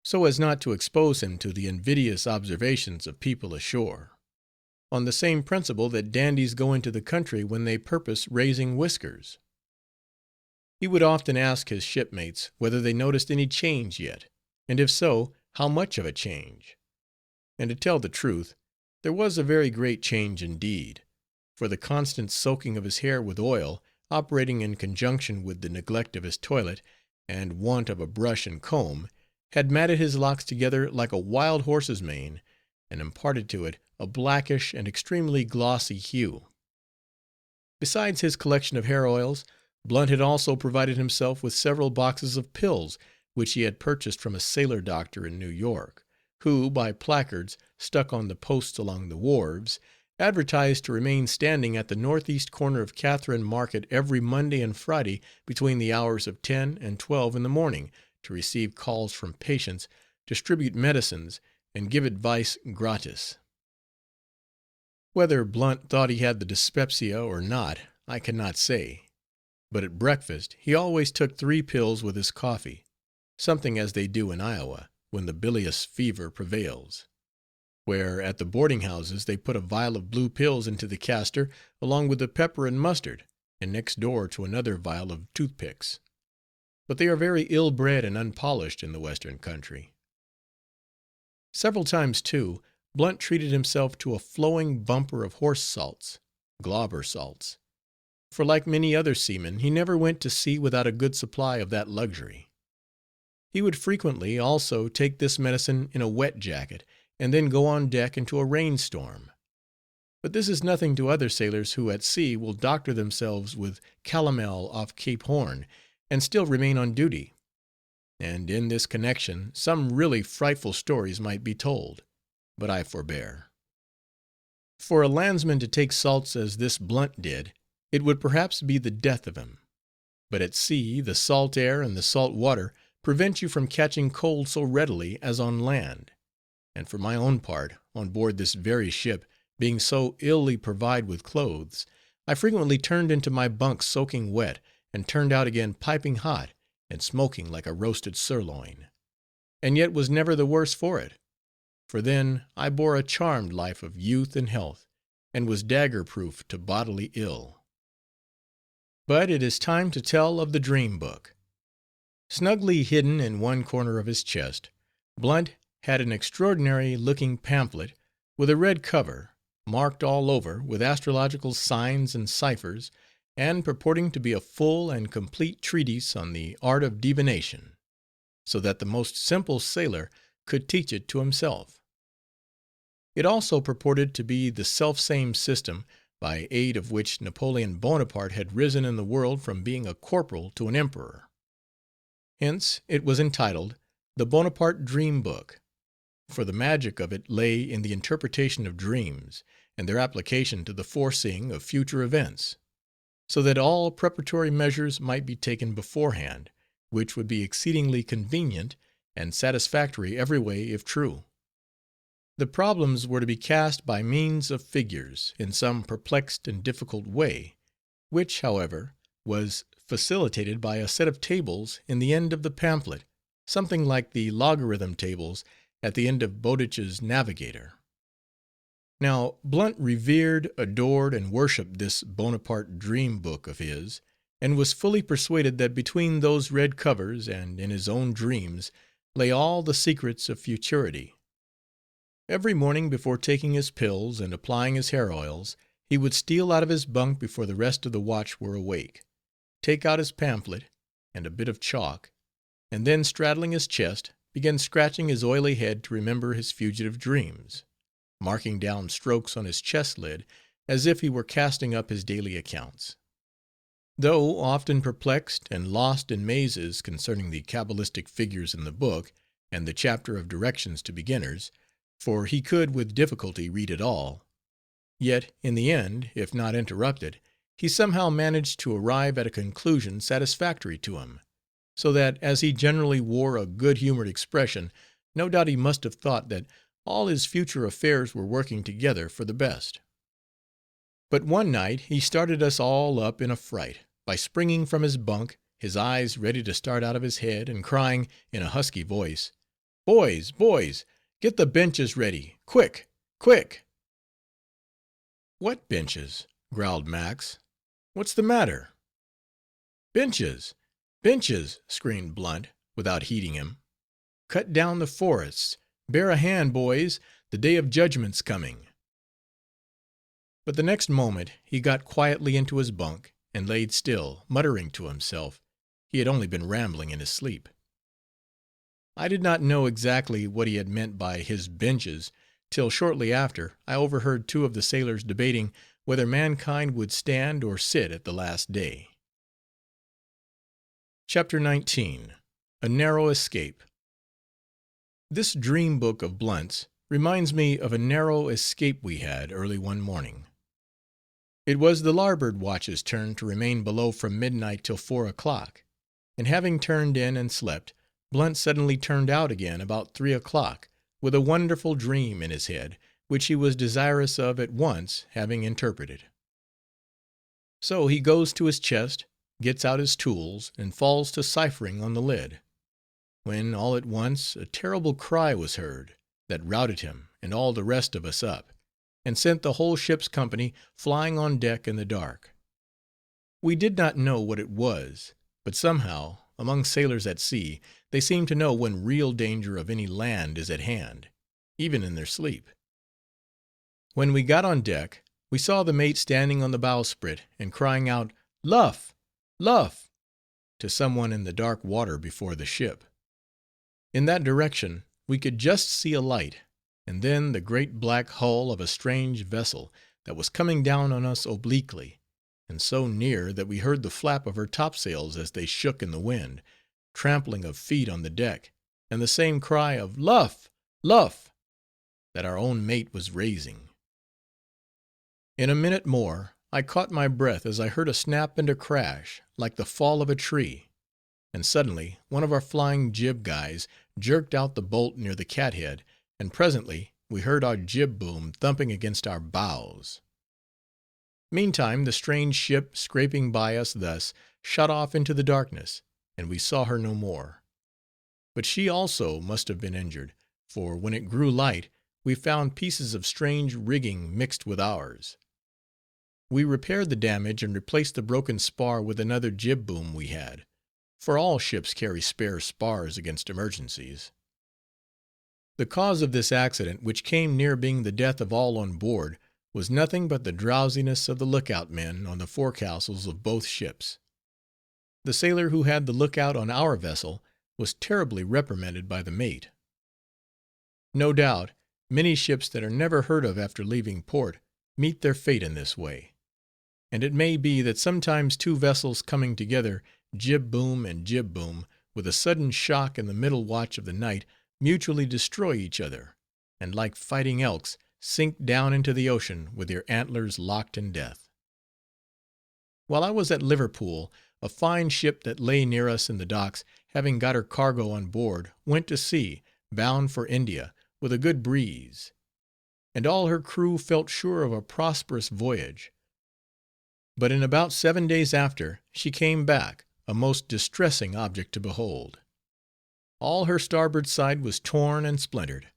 so as not to expose him to the invidious observations of people ashore, on the same principle that dandies go into the country when they purpose raising whiskers. He would often ask his shipmates whether they noticed any change yet, and if so, how much of a change; and to tell the truth, there was a very great change indeed, for the constant soaking of his hair with oil, operating in conjunction with the neglect of his toilet, and want of a brush and comb, had matted his locks together like a wild horse's mane, and imparted to it a blackish and extremely glossy hue. Besides his collection of hair oils, Blunt had also provided himself with several boxes of pills, which he had purchased from a sailor doctor in New York, who, by placards stuck on the posts along the wharves, advertised to remain standing at the northeast corner of Catherine Market every Monday and Friday between the hours of 10 and 12 in the morning, to receive calls from patients, distribute medicines, and give advice gratis. Whether Blunt thought he had the dyspepsia or not, I can not say; but at breakfast he always took 3 pills with his coffee, something as they do in Iowa, when the bilious fever prevails; where at the boarding houses they put a vial of blue pills into the castor, along with the pepper and mustard, and next door to another vial of toothpicks; but they are very ill-bred and unpolished in the western country. Several times, too, Blunt treated himself to a flowing bumper of horse salts, Glauber salts; for like many other seamen, he never went to sea without a good supply of that luxury. He would frequently, also, take this medicine in a wet jacket, and then go on deck into a rain storm; but this is nothing to other sailors who at sea will doctor themselves with calomel off Cape Horn, and still remain on duty; and in this connection some really frightful stories might be told, but I forbear. For a landsman to take salts as this Blunt did, it would perhaps be the death of him; but at sea the salt air and the salt water prevent you from catching cold so readily as on land; and for my own part, on board this very ship, being so illy provided with clothes, I frequently turned into my bunk soaking wet, and turned out again piping hot, and smoking like a roasted sirloin; and yet was never the worse for it, for then I bore a charmed life of youth and health, and was dagger proof to bodily ill. But it is time to tell of the Dream Book. Snugly hidden in one corner of his chest, Blunt had an extraordinary looking pamphlet with a red cover, marked all over with astrological signs and ciphers, and purporting to be a full and complete treatise on the art of divination, so that the most simple sailor could teach it to himself. It also purported to be the selfsame system by aid of which Napoleon Bonaparte had risen in the world from being a corporal to an emperor. Hence it was entitled the Bonaparte Dream Book, for the magic of it lay in the interpretation of dreams, and their application to the foreseeing of future events, so that all preparatory measures might be taken beforehand, which would be exceedingly convenient and satisfactory every way if true. The problems were to be cast by means of figures, in some perplexed and difficult way, which, however, was facilitated by a set of tables in the end of the pamphlet, something like the logarithm tables at the end of Bowditch's Navigator. Now, Blunt revered, adored, and worshiped this Bonaparte Dream Book of his, and was fully persuaded that between those red covers and in his own dreams lay all the secrets of futurity. Every morning before taking his pills and applying his hair oils, he would steal out of his bunk before the rest of the watch were awake, take out his pamphlet and a bit of chalk, and then straddling his chest, begin scratching his oily head to remember his fugitive dreams, marking down strokes on his chest lid as if he were casting up his daily accounts. Though often perplexed and lost in mazes concerning the cabalistic figures in the book, and the chapter of directions to beginners, for he could with difficulty read it all, yet in the end, if not interrupted, he somehow managed to arrive at a conclusion satisfactory to him, so that as he generally wore a good-humored expression, no doubt he must have thought that all his future affairs were working together for the best. But one night he started us all up in a fright, by springing from his bunk, his eyes ready to start out of his head, and crying, in a husky voice, "Boys, boys! Get the benches ready, quick, quick!" "What benches?" growled Max. "What's the matter?" "Benches, benches!" screamed Blunt, without heeding him. "Cut down the forests. Bear a hand, boys, the day of judgment's coming." But the next moment he got quietly into his bunk, and laid still, muttering to himself; he had only been rambling in his sleep. I did not know exactly what he had meant by his benches, till shortly after I overheard two of the sailors debating whether mankind would stand or sit at the last day. Chapter 19. A Narrow Escape. This dream book of Blunt's reminds me of a narrow escape we had early one morning. It was the larboard watch's turn to remain below from midnight till 4 o'clock, and having turned in and slept, Blunt suddenly turned out again about 3 o'clock, with a wonderful dream in his head, which he was desirous of at once having interpreted. So he goes to his chest, gets out his tools, and falls to ciphering on the lid, when all at once a terrible cry was heard, that routed him and all the rest of us up, and sent the whole ship's company flying on deck in the dark. We did not know what it was, but somehow, among sailors at sea, they seem to know when real danger of any land is at hand, even in their sleep. When we got on deck, we saw the mate standing on the bowsprit, and crying out, "Luff! Luff!" to some one in the dark water before the ship. In that direction we could just see a light, and then the great black hull of a strange vessel, that was coming down on us obliquely, and so near that we heard the flap of her topsails as they shook in the wind, trampling of feet on the deck, and the same cry of "Luff! Luff!" that our own mate was raising. In a minute more I caught my breath as I heard a snap and a crash, like the fall of a tree, and suddenly one of our flying jib guys jerked out the bolt near the cathead, and presently we heard our jib boom thumping against our bows. Meantime the strange ship, scraping by us thus, shot off into the darkness, and we saw her no more. But she also must have been injured, for when it grew light, we found pieces of strange rigging mixed with ours. We repaired the damage and replaced the broken spar with another jib boom we had, for all ships carry spare spars against emergencies. The cause of this accident, which came near being the death of all on board, was nothing but the drowsiness of the lookout men on the forecastles of both ships. The sailor who had the lookout on our vessel was terribly reprimanded by the mate. No doubt, many ships that are never heard of after leaving port meet their fate in this way; and it may be that sometimes two vessels coming together, jib boom and jib boom, with a sudden shock in the middle watch of the night, mutually destroy each other, and like fighting elks, sink down into the ocean with their antlers locked in death. While I was at Liverpool, a fine ship that lay near us in the docks, having got her cargo on board, went to sea, bound for India, with a good breeze; and all her crew felt sure of a prosperous voyage. But in about 7 days after, she came back, a most distressing object to behold. All her starboard side was torn and splintered;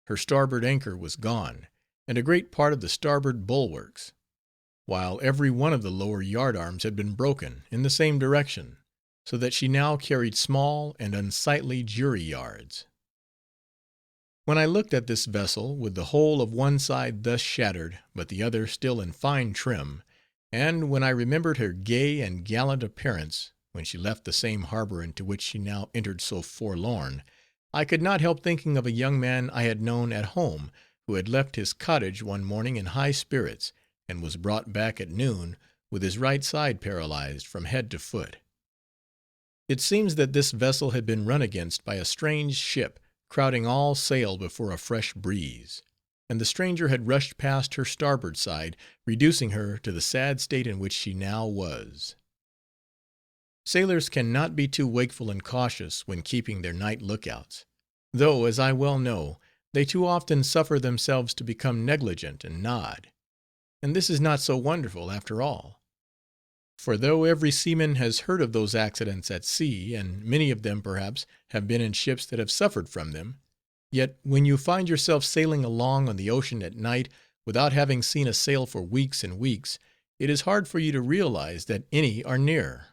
her starboard anchor was gone, and a great part of the starboard bulwarks; while every one of the lower yard arms had been broken, in the same direction, so that she now carried small and unsightly jury yards. When I looked at this vessel, with the whole of one side thus shattered, but the other still in fine trim, and when I remembered her gay and gallant appearance, when she left the same harbor into which she now entered so forlorn, I could not help thinking of a young man I had known at home, who had left his cottage one morning in high spirits, and was brought back at noon with his right side paralyzed from head to foot. It seems that this vessel had been run against by a strange ship, crowding all sail before a fresh breeze, and the stranger had rushed past her starboard side, reducing her to the sad state in which she now was. Sailors can not be too wakeful and cautious when keeping their night lookouts; though, as I well know, they too often suffer themselves to become negligent and nod; and this is not so wonderful, after all. For though every seaman has heard of those accidents at sea, and many of them, perhaps, have been in ships that have suffered from them, yet when you find yourself sailing along on the ocean at night, without having seen a sail for weeks and weeks, it is hard for you to realize that any are near.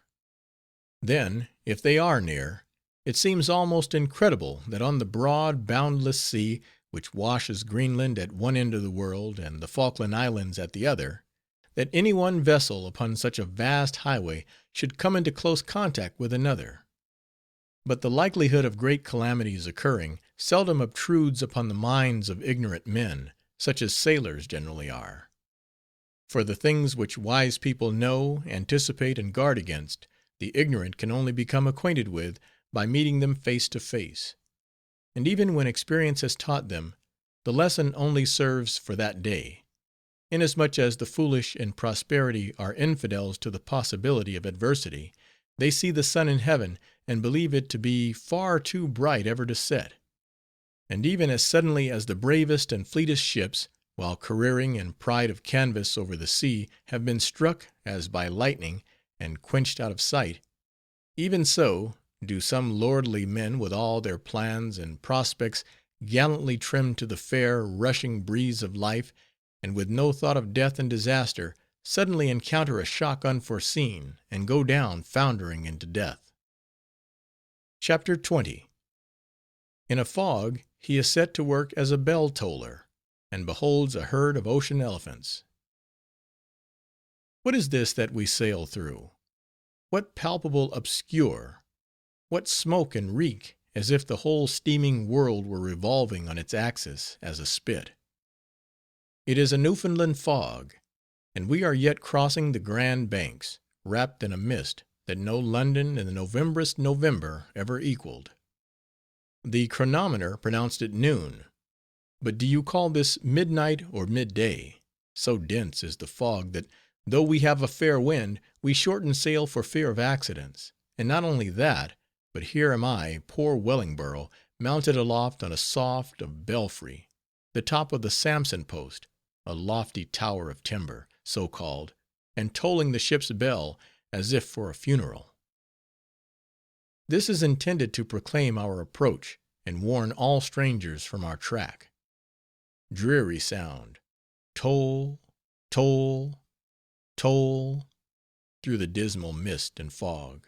Then, if they are near, it seems almost incredible that on the broad, boundless sea, which washes Greenland at one end of the world, and the Falkland Islands at the other, that any one vessel upon such a vast highway should come into close contact with another. But the likelihood of great calamities occurring seldom obtrudes upon the minds of ignorant men, such as sailors generally are; for the things which wise people know, anticipate, and guard against, the ignorant can only become acquainted with by meeting them face to face; and even when experience has taught them, the lesson only serves for that day, inasmuch as the foolish in prosperity are infidels to the possibility of adversity. They see the sun in heaven, and believe it to be far too bright ever to set; and even as suddenly as the bravest and fleetest ships, while careering in pride of canvas over the sea, have been struck, as by lightning, and quenched out of sight, even so do some lordly men, with all their plans and prospects gallantly trimmed to the fair, rushing breeze of life, and with no thought of death and disaster, suddenly encounter a shock unforeseen, and go down foundering into death. Chapter 20. In a fog he is set to work as a bell toller, and beholds a herd of ocean elephants. What is this that we sail through? What palpable obscure? What smoke and reek, as if the whole steaming world were revolving on its axis, as a spit? It is a Newfoundland fog, and we are yet crossing the Grand Banks, wrapped in a mist that no London in the Novemberest November ever equaled. The chronometer pronounced it noon; but do you call this midnight or midday, so dense is the fog that Though we have a fair wind, we shorten sail for fear of accidents; and not only that, but here am I, poor Wellingborough, mounted aloft on a soft of belfry, the top of the Samson post, a lofty tower of timber, so called, and tolling the ship's bell, as if for a funeral. This is intended to proclaim our approach, and warn all strangers from our track. Dreary sound! Toll, toll, toll, through the dismal mist and fog.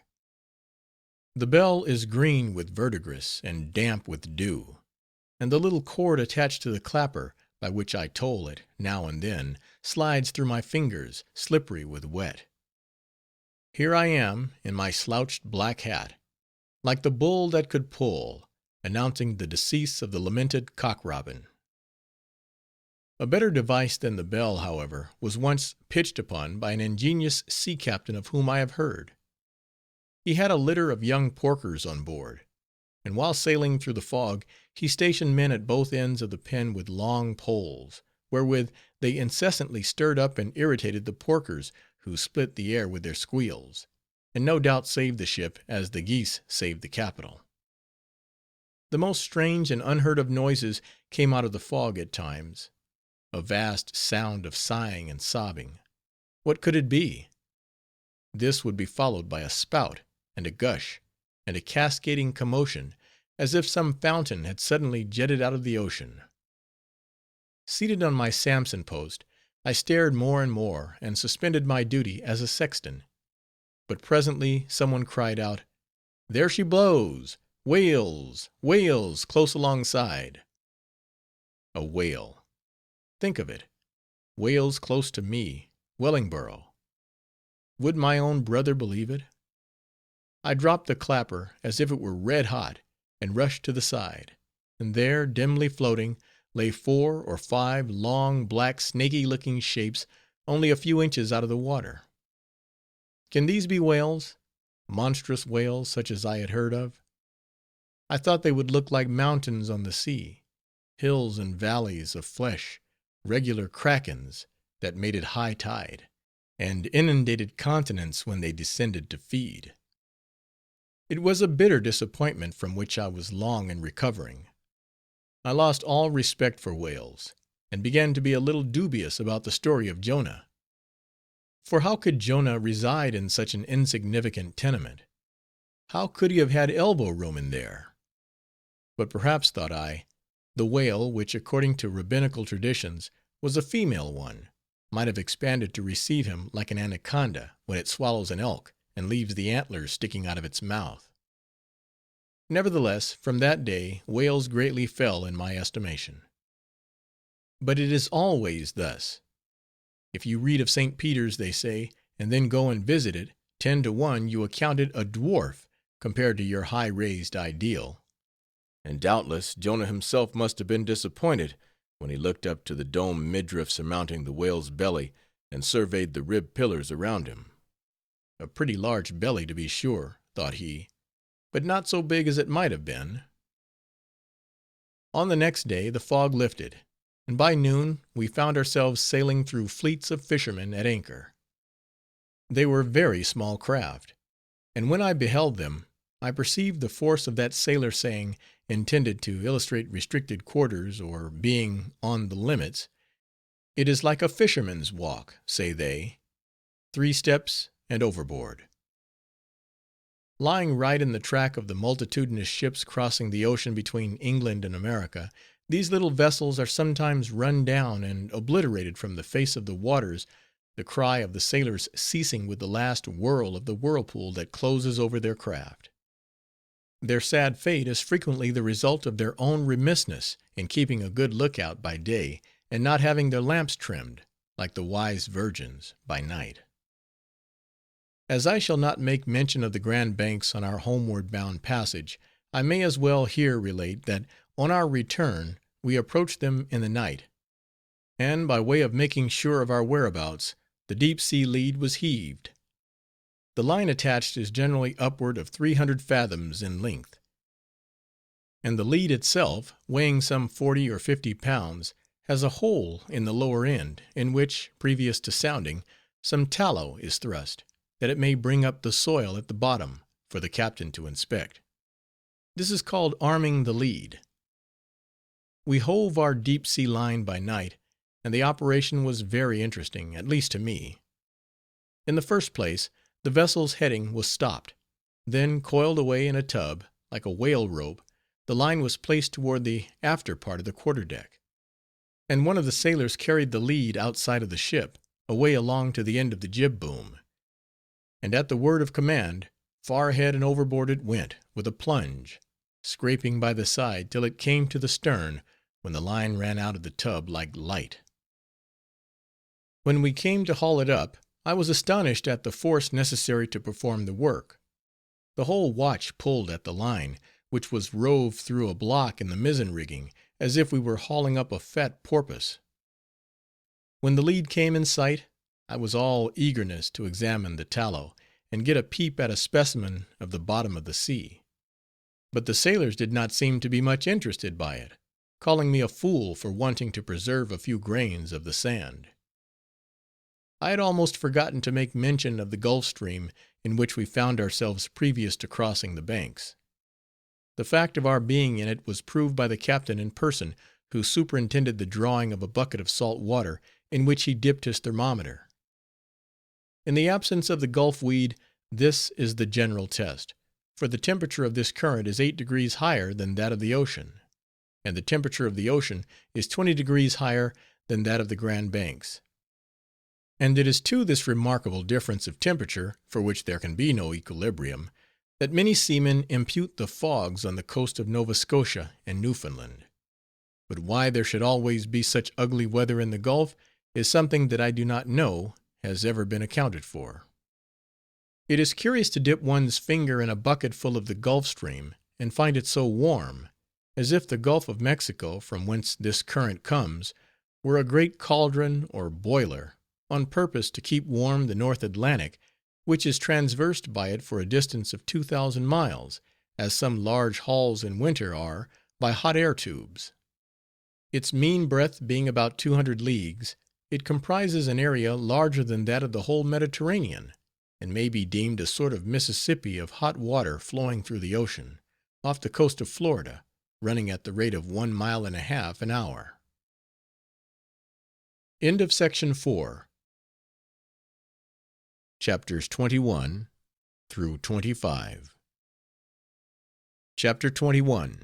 The bell is green with verdigris, and damp with dew; and the little cord attached to the clapper, by which I toll it, now and then, slides through my fingers, slippery with wet. Here I am, in my slouched black hat, like the bull that could pull, announcing the decease of the lamented cock robin. A better device than the bell, however, was once pitched upon by an ingenious sea captain of whom I have heard. He had a litter of young porkers on board; and while sailing through the fog, he stationed men at both ends of the pen with long poles, wherewith they incessantly stirred up and irritated the porkers, who split the air with their squeals, and no doubt saved the ship as the geese saved the Capitol. The most strange and unheard of noises came out of the fog at times. A vast sound of sighing and sobbing. What could it be? This would be followed by a spout, and a gush, and a cascading commotion, as if some fountain had suddenly jetted out of the ocean. Seated on my Samson post, I stared more and more, and suspended my duty as a sexton. But presently some one cried out, "There she blows! Whales! Whales, close alongside!" A whale! Think of it! Whales close to me, Wellingborough! Would my own brother believe it? I dropped the clapper, as if it were red hot, and rushed to the side; and there, dimly floating, lay 4 or 5 long, black, snaky looking shapes, only a few inches out of the water. Can these be whales? Monstrous whales, such as I had heard of? I thought they would look like mountains on the sea; hills and valleys of flesh; regular krakens, that made it high tide, and inundated continents when they descended to feed. It was a bitter disappointment, from which I was long in recovering. I lost all respect for whales, and began to be a little dubious about the story of Jonah. For how could Jonah reside in such an insignificant tenement? How could he have had elbow room in there? But perhaps, thought I, the whale, which according to rabbinical traditions was a female one, might have expanded to receive him like an anaconda, when it swallows an elk, and leaves the antlers sticking out of its mouth. Nevertheless, from that day, whales greatly fell in my estimation. But it is always thus. If you read of St. Peter's, they say, and then go and visit it, 10 to 1 you account it a dwarf, compared to your high-raised ideal. And doubtless Jonah himself must have been disappointed, when he looked up to the domed midriff surmounting the whale's belly, and surveyed the ribbed pillars around him. A pretty large belly, to be sure, thought he, but not so big as it might have been. On the next day the fog lifted, and by noon we found ourselves sailing through fleets of fishermen at anchor. They were very small craft; and when I beheld them, I perceived the force of that sailor saying, intended to illustrate restricted quarters, or being on the limits: "It is like a fisherman's walk," say they, "3 steps and overboard." Lying right in the track of the multitudinous ships crossing the ocean between England and America, these little vessels are sometimes run down and obliterated from the face of the waters, the cry of the sailors ceasing with the last whirl of the whirlpool that closes over their craft. Their sad fate is frequently the result of their own remissness in keeping a good lookout by day, and not having their lamps trimmed, like the wise virgins, by night. As I shall not make mention of the Grand Banks on our homeward bound passage, I may as well here relate, that on our return we approached them in the night; and by way of making sure of our whereabouts, the deep sea lead was heaved. The line attached is generally upward of 300 fathoms in length; and the lead itself, weighing some 40 or 50 pounds, has a hole in the lower end, in which, previous to sounding, some tallow is thrust, that it may bring up the soil at the bottom, for the captain to inspect. This is called arming the lead. We hove our deep-sea line by night, and the operation was very interesting, at least to me. In the first place, the vessel's heading was stopped. Then, coiled away in a tub, like a whale rope, the line was placed toward the after part of the quarter-deck, and one of the sailors carried the lead outside of the ship, away along to the end of the jib-boom. And at the word of command, far ahead and overboard it went, with a plunge, scraping by the side till it came to the stern, when the line ran out of the tub like light. When we came to haul it up, I was astonished at the force necessary to perform the work. The whole watch pulled at the line, which was rove through a block in the mizzen rigging, as if we were hauling up a fat porpoise. When the lead came in sight, I was all eagerness to examine the tallow, and get a peep at a specimen of the bottom of the sea. But the sailors did not seem to be much interested by it, calling me a fool for wanting to preserve a few grains of the sand. I had almost forgotten to make mention of the Gulf Stream in which we found ourselves previous to crossing the banks. The fact of our being in it was proved by the captain in person, who superintended the drawing of a bucket of salt water, in which he dipped his thermometer. In the absence of the Gulf weed, this is the general test, for the temperature of this current is 8 degrees higher than that of the ocean, and the temperature of the ocean is 20 degrees higher than that of the Grand Banks. And it is to this remarkable difference of temperature, for which there can be no equilibrium, that many seamen impute the fogs on the coast of Nova Scotia and Newfoundland. But why there should always be such ugly weather in the Gulf is something that I do not know has ever been accounted for. It is curious to dip one's finger in a bucket full of the Gulf Stream, and find it so warm, as if the Gulf of Mexico, from whence this current comes, were a great cauldron or boiler, on purpose to keep warm the North Atlantic, which is transversed by it for a distance of 2,000 miles, as some large halls in winter are by hot air tubes. Its mean breadth being about 200 leagues, it comprises an area larger than that of the whole Mediterranean, and may be deemed a sort of Mississippi of hot water flowing through the ocean, off the coast of Florida, running at the rate of 1.5 miles an hour. End of Section 4. Chapters 21 through 25. Chapter 21.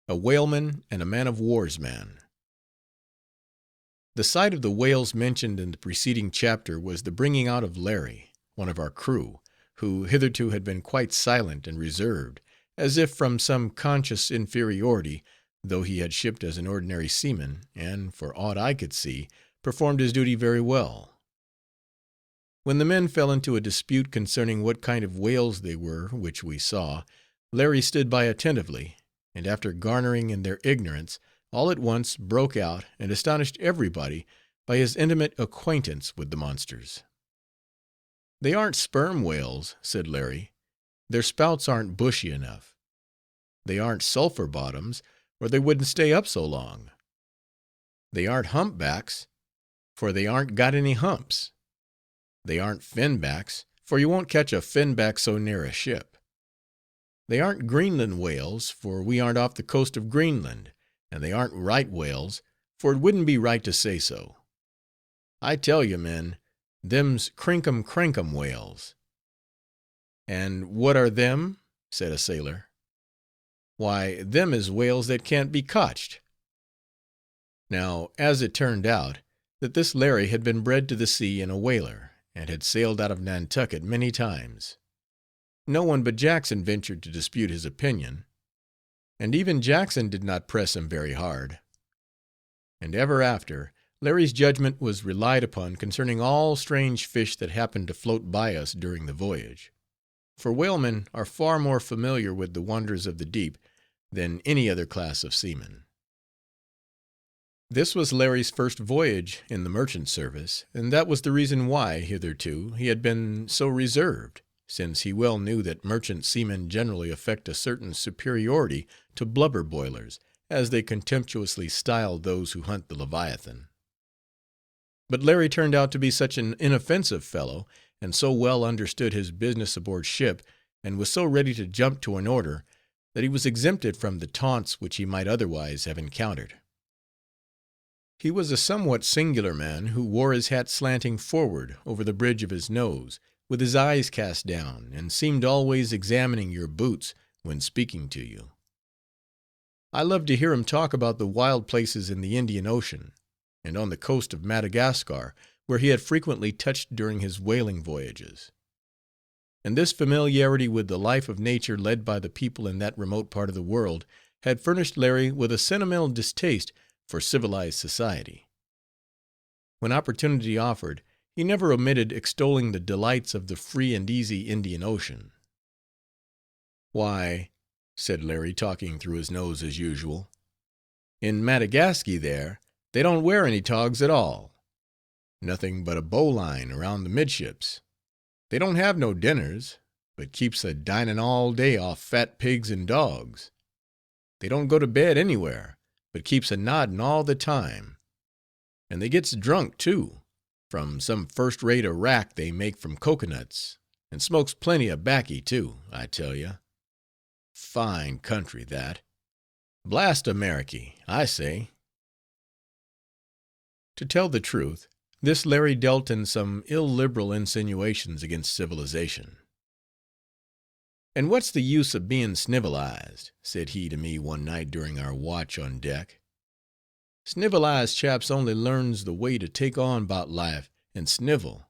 A Whaleman and a Man-of-War's Man. The sight of the whales mentioned in the preceding chapter was the bringing out of Larry, one of our crew, who hitherto had been quite silent and reserved, as if from some conscious inferiority, though he had shipped as an ordinary seaman, and, for aught I could see, performed his duty very well. When the men fell into a dispute concerning what kind of whales they were which we saw, Larry stood by attentively, and after garnering in their ignorance, all at once broke out and astonished everybody by his intimate acquaintance with the monsters. "They aren't sperm whales," said Larry. "Their spouts aren't bushy enough. They aren't sulphur bottoms, or they wouldn't stay up so long. They aren't humpbacks, for they aren't got any humps. They aren't finbacks, for you won't catch a finback so near a ship. They aren't Greenland whales, for we aren't off the coast of Greenland, and they aren't right whales, for it wouldn't be right to say so. I tell you, men, them's crinkum whales." "And what are them?" said a sailor. "Why, them is whales that can't be cotched." Now, as it turned out, that this Larry had been bred to the sea in a whaler, and had sailed out of Nantucket many times. No one but Jackson ventured to dispute his opinion, and even Jackson did not press him very hard. And ever after, Larry's judgment was relied upon concerning all strange fish that happened to float by us during the voyage, for whalemen are far more familiar with the wonders of the deep than any other class of seamen. This was Larry's first voyage in the merchant service, and that was the reason why, hitherto, he had been so reserved, since he well knew that merchant seamen generally affect a certain superiority to blubber boilers, as they contemptuously style those who hunt the Leviathan. But Larry turned out to be such an inoffensive fellow, and so well understood his business aboard ship, and was so ready to jump to an order, that he was exempted from the taunts which he might otherwise have encountered. He was a somewhat singular man, who wore his hat slanting forward over the bridge of his nose, with his eyes cast down, and seemed always examining your boots when speaking to you. I loved to hear him talk about the wild places in the Indian Ocean, and on the coast of Madagascar, where he had frequently touched during his whaling voyages. And this familiarity with the life of nature led by the people in that remote part of the world had furnished Larry with a sentimental distaste for civilized society. When opportunity offered, he never omitted extolling the delights of the free and easy Indian Ocean. "Why," said Larry, talking through his nose as usual, "in Madagascar there, they don't wear any togs at all. Nothing but a bowline around the midships. They don't have no dinners, but keeps a dinin' all day off fat pigs and dogs. They don't go to bed anywhere, but keeps a noddin' all the time. And they gets drunk, too, from some first-rate arrack they make from cocoanuts, and smokes plenty of 'baccy, too, I tell you. Fine country, that. Blast Ameriky, I say." To tell the truth, this Larry dealt in some illiberal insinuations against civilization. "And what's the use of being snivelized?" said he to me one night during our watch on deck. "Snivelized chaps only learns the way to take on 'bout life and snivel.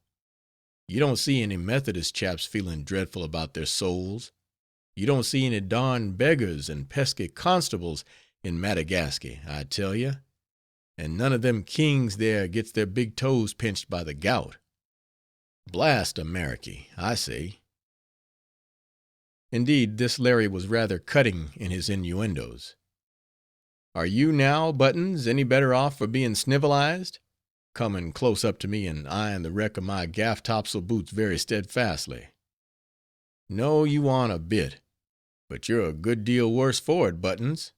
You don't see any Methodist chaps feeling dreadful about their souls. You don't see any darned beggars and pesky constables in Madagascar, I tell you. And none of them kings there gets their big toes pinched by the gout. Blast Ameriky, I say." Indeed, this Larry was rather cutting in his innuendos. "Are you now, Buttons, any better off for being snivelized?" coming close up to me and eyeing the wreck of my gaff topsail boots very steadfastly. "No, you aren't a bit, but you're a good deal worse for it, Buttons.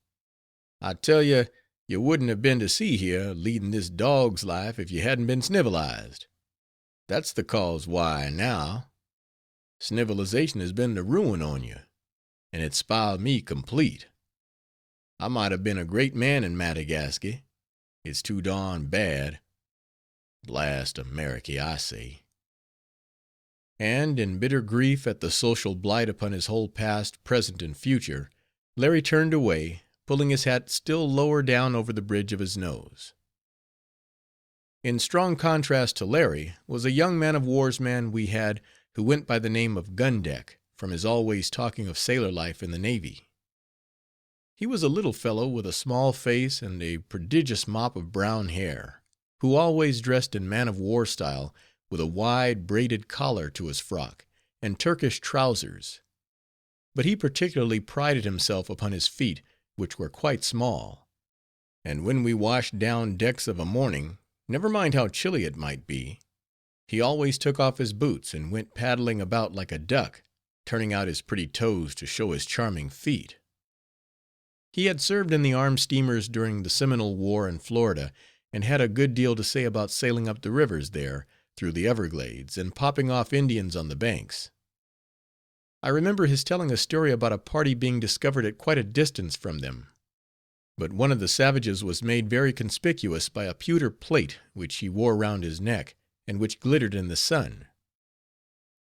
I tell you, you wouldn't have been to sea here, leading this dog's life, if you hadn't been snivelized. That's the cause why, now. Snivelization has been the ruin on you, and it's spiled me complete. I might have been a great man in Madagascar. It's too darn bad. Blast Ameriky, I say." And in bitter grief at the social blight upon his whole past, present, and future, Larry turned away, pulling his hat still lower down over the bridge of his nose. In strong contrast to Larry was a young man-of-war's man we had, who went by the name of Gundeck, from his always talking of sailor life in the Navy. He was a little fellow with a small face and a prodigious mop of brown hair, who always dressed in man-of-war style, with a wide braided collar to his frock, and Turkish trousers. But he particularly prided himself upon his feet, which were quite small; and when we washed down decks of a morning, never mind how chilly it might be, he always took off his boots and went paddling about like a duck, turning out his pretty toes to show his charming feet. He had served in the armed steamers during the Seminole War in Florida, and had a good deal to say about sailing up the rivers there, through the Everglades, and popping off Indians on the banks. I remember his telling a story about a party being discovered at quite a distance from them; but one of the savages was made very conspicuous by a pewter plate which he wore round his neck, and which glittered in the sun.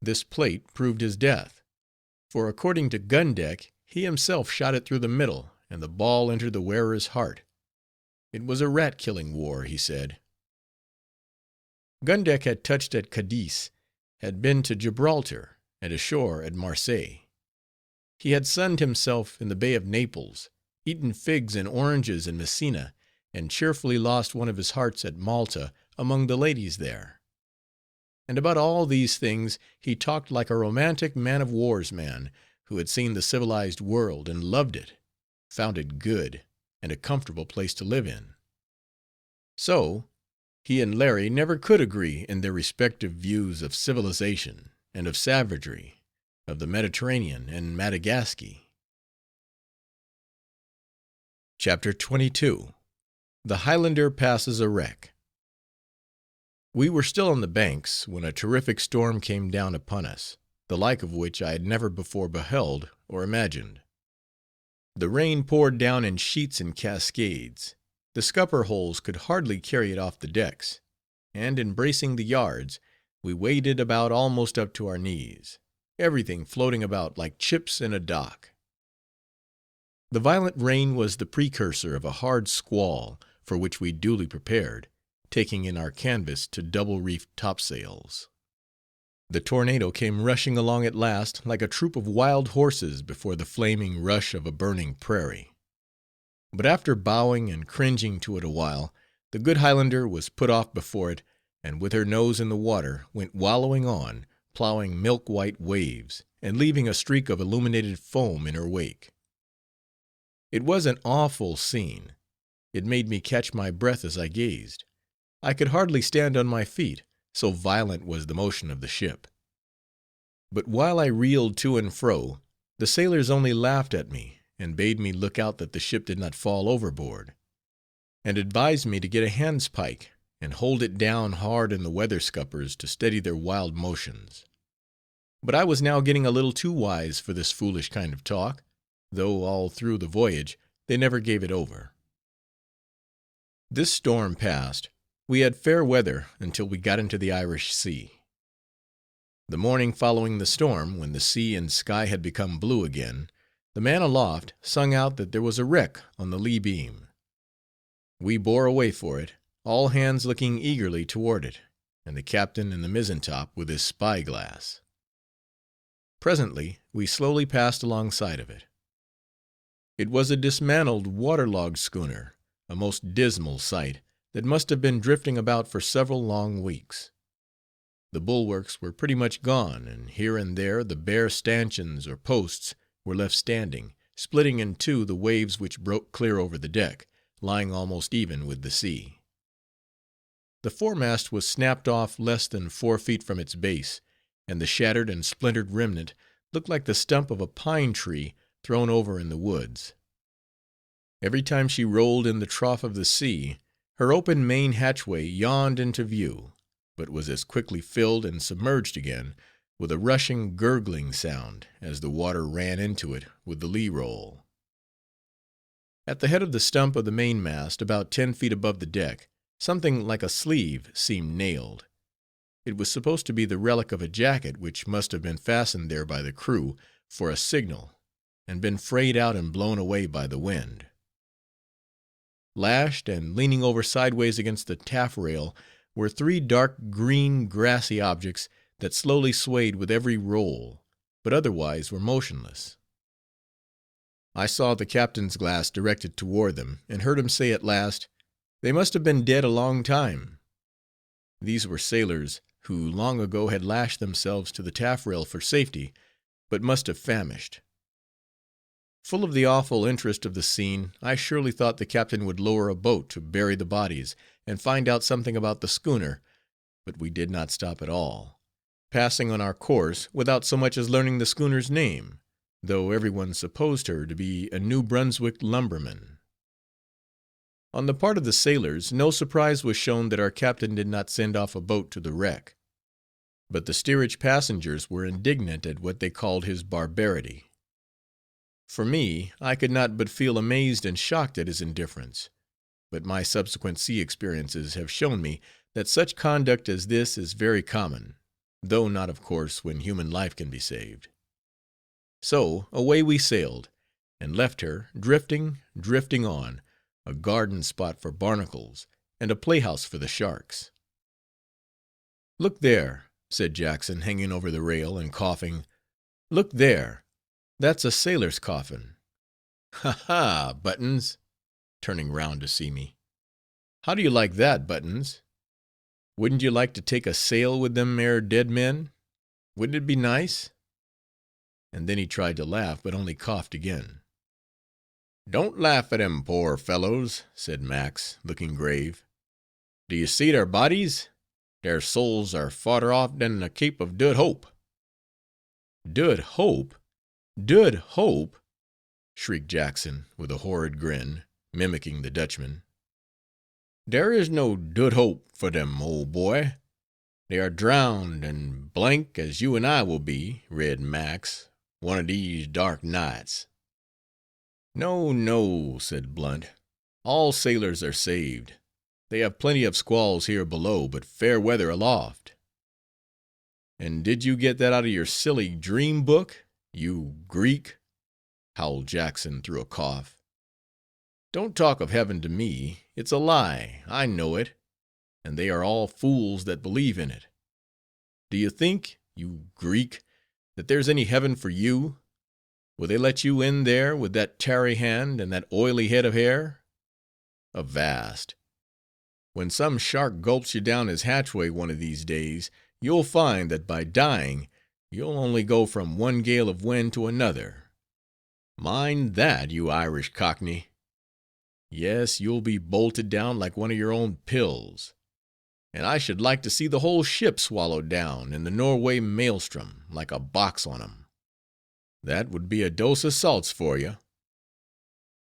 This plate proved his death; for according to Gundeck, he himself shot it through the middle, and the ball entered the wearer's heart. It was a rat-killing war, he said. Gundeck had touched at Cadiz, had been to Gibraltar, and ashore at Marseilles. He had sunned himself in the Bay of Naples, eaten figs and oranges in Messina, and cheerfully lost one of his hearts at Malta among the ladies there. And about all these things he talked like a romantic man-of-war's man, who had seen the civilized world and loved it, found it good, and a comfortable place to live in. So he and Larry never could agree in their respective views of civilization and of savagery, of the Mediterranean and Madagascar. Chapter 22. The Highlander passes a wreck. We were still on the banks, when a terrific storm came down upon us, the like of which I had never before beheld or imagined. The rain poured down in sheets and cascades. The scupper holes could hardly carry it off the decks, and in bracing the yards, we waded about almost up to our knees, everything floating about like chips in a dock. The violent rain was the precursor of a hard squall, for which we duly prepared, taking in our canvas to double-reefed topsails. The tornado came rushing along at last like a troop of wild horses before the flaming rush of a burning prairie. But after bowing and cringing to it awhile, the good Highlander was put off before it, and with her nose in the water, went wallowing on, plowing milk-white waves, and leaving a streak of illuminated foam in her wake. It was an awful scene. It made me catch my breath as I gazed. I could hardly stand on my feet, so violent was the motion of the ship. But while I reeled to and fro, the sailors only laughed at me, and bade me look out that the ship did not fall overboard, and advised me to get a handspike, and hold it down hard in the weather scuppers to steady their wild motions. But I was now getting a little too wise for this foolish kind of talk, though all through the voyage they never gave it over. This storm passed, we had fair weather until we got into the Irish Sea. The morning following the storm, when the sea and sky had become blue again, the man aloft sung out that there was a wreck on the lee beam. We bore away for it, all hands looking eagerly toward it, and the captain in the mizzen top with his spy glass. Presently we slowly passed alongside of it. It was a dismantled, waterlogged schooner, a most dismal sight, that must have been drifting about for several long weeks. The bulwarks were pretty much gone, and here and there the bare stanchions or posts were left standing, splitting in two the waves which broke clear over the deck, lying almost even with the sea. The foremast was snapped off less than 4 feet from its base, and the shattered and splintered remnant looked like the stump of a pine tree thrown over in the woods. Every time she rolled in the trough of the sea, her open main hatchway yawned into view, but was as quickly filled and submerged again, with a rushing, gurgling sound, as the water ran into it with the lee roll. At the head of the stump of the mainmast, about 10 feet above the deck, something like a sleeve seemed nailed. It was supposed to be the relic of a jacket which must have been fastened there by the crew for a signal, and been frayed out and blown away by the wind. Lashed and leaning over sideways against the taffrail were 3 dark green grassy objects that slowly swayed with every roll, but otherwise were motionless. I saw the captain's glass directed toward them, and heard him say at last, "They must have been dead a long time." These were sailors, who long ago had lashed themselves to the taffrail for safety, but must have famished. Full of the awful interest of the scene, I surely thought the captain would lower a boat to bury the bodies, and find out something about the schooner, but we did not stop at all, passing on our course without so much as learning the schooner's name, though every one supposed her to be a New Brunswick lumberman. On the part of the sailors, no surprise was shown that our captain did not send off a boat to the wreck, but the steerage passengers were indignant at what they called his barbarity. For me, I could not but feel amazed and shocked at his indifference, but my subsequent sea experiences have shown me that such conduct as this is very common, though not, of course, when human life can be saved. So away we sailed, and left her, drifting on, a garden spot for barnacles, and a playhouse for the sharks. "Look there," said Jackson, hanging over the rail, and coughing, "look there, that's a sailor's coffin. Ha, ha, Buttons," turning round to see me, "how do you like that, Buttons? Wouldn't you like to take a sail with them 'ere dead men? Wouldn't it be nice?" And then he tried to laugh, but only coughed again. "Don't laugh at 'em, poor fellows," said Max, looking grave. "Do you see their bodies? Their souls are farther off than the Cape of Dood Hope." "Dood Hope? Dood Hope?" shrieked Jackson, with a horrid grin, mimicking the Dutchman. "There is no dood hope for them, old boy. They are drowned and blank as you and I will be, Red Max, one of these dark nights." "No, no," said Blunt, "all sailors are saved. They have plenty of squalls here below, but fair weather aloft." "And did you get that out of your silly dream book, you Greek?" howled Jackson through a cough. "Don't talk of heaven to me. It's a lie, I know it, and they are all fools that believe in it. Do you think, you Greek, that there's any heaven for you? Will they let you in there with that tarry hand and that oily head of hair? Avast! When some shark gulps you down his hatchway one of these days, you'll find that by dying you'll only go from one gale of wind to another. Mind that, you Irish cockney. Yes, you'll be bolted down like one of your own pills. And I should like to see the whole ship swallowed down in the Norway maelstrom, like a box on 'em. That would be a dose of salts for you."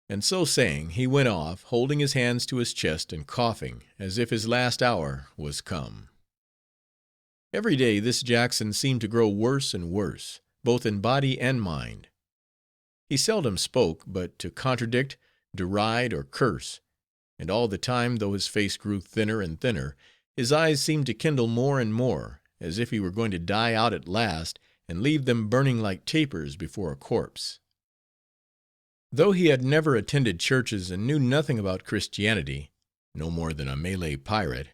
And so saying, he went off, holding his hands to his chest and coughing, as if his last hour was come. Every day this Jackson seemed to grow worse and worse, both in body and mind. He seldom spoke, but to contradict, deride, or curse, and all the time, though his face grew thinner and thinner, his eyes seemed to kindle more and more, as if he were going to die out at last, and leave them burning like tapers before a corpse. Though he had never attended churches and knew nothing about Christianity, no more than a Malay pirate,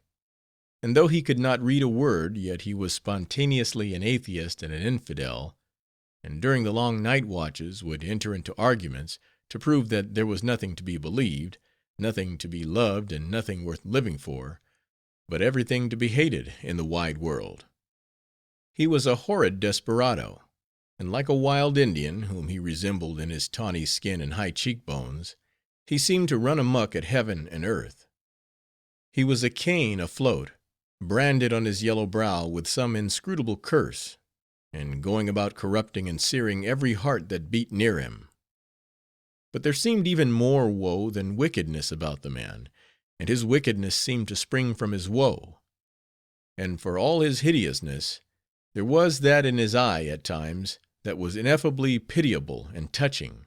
and though he could not read a word, yet he was spontaneously an atheist and an infidel, and during the long night watches would enter into arguments to prove that there was nothing to be believed, nothing to be loved, and nothing worth living for, but everything to be hated in the wide world. He was a horrid desperado, and like a wild Indian, whom he resembled in his tawny skin and high cheekbones, he seemed to run amuck at heaven and earth. He was a Cain afloat, branded on his yellow brow with some inscrutable curse, and going about corrupting and searing every heart that beat near him. But there seemed even more woe than wickedness about the man, and his wickedness seemed to spring from his woe. And for all his hideousness, there was that in his eye at times that was ineffably pitiable and touching.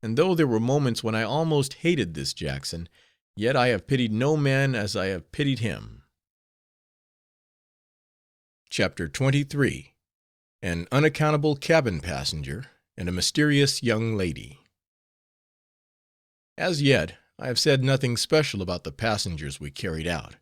And though there were moments when I almost hated this Jackson, yet I have pitied no man as I have pitied him. Chapter 23. An unaccountable cabin passenger and a mysterious young lady. As yet, I have said nothing special about the passengers we carried out.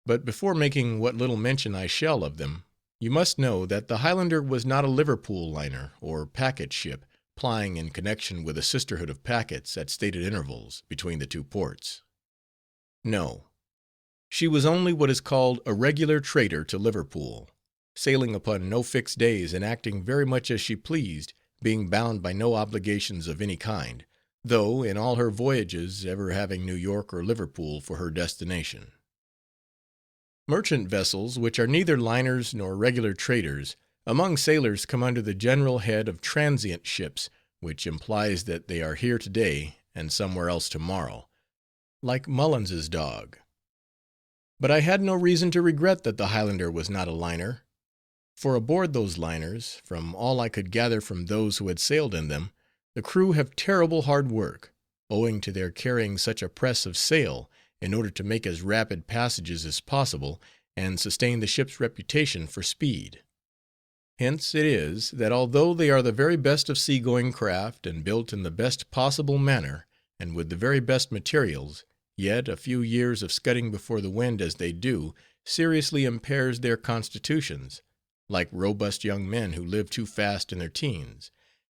But before making what little mention I shall of them, you must know that the Highlander was not a Liverpool liner or packet ship, plying in connection with a sisterhood of packets at stated intervals between the two ports. No, she was only what is called a regular trader to Liverpool, sailing upon no fixed days and acting very much as she pleased, being bound by no obligations of any kind, though in all her voyages ever having New York or Liverpool for her destination. Merchant vessels, which are neither liners nor regular traders, among sailors come under the general head of transient ships, which implies that they are here today and somewhere else tomorrow, like Mullins's dog. But I had no reason to regret that the Highlander was not a liner, for aboard those liners, from all I could gather from those who had sailed in them, the crew have terrible hard work, owing to their carrying such a press of sail, in order to make as rapid passages as possible, and sustain the ship's reputation for speed. Hence it is, that although they are the very best of sea-going craft, and built in the best possible manner, and with the very best materials, yet a few years of scudding before the wind as they do, seriously impairs their constitutions, like robust young men who live too fast in their teens,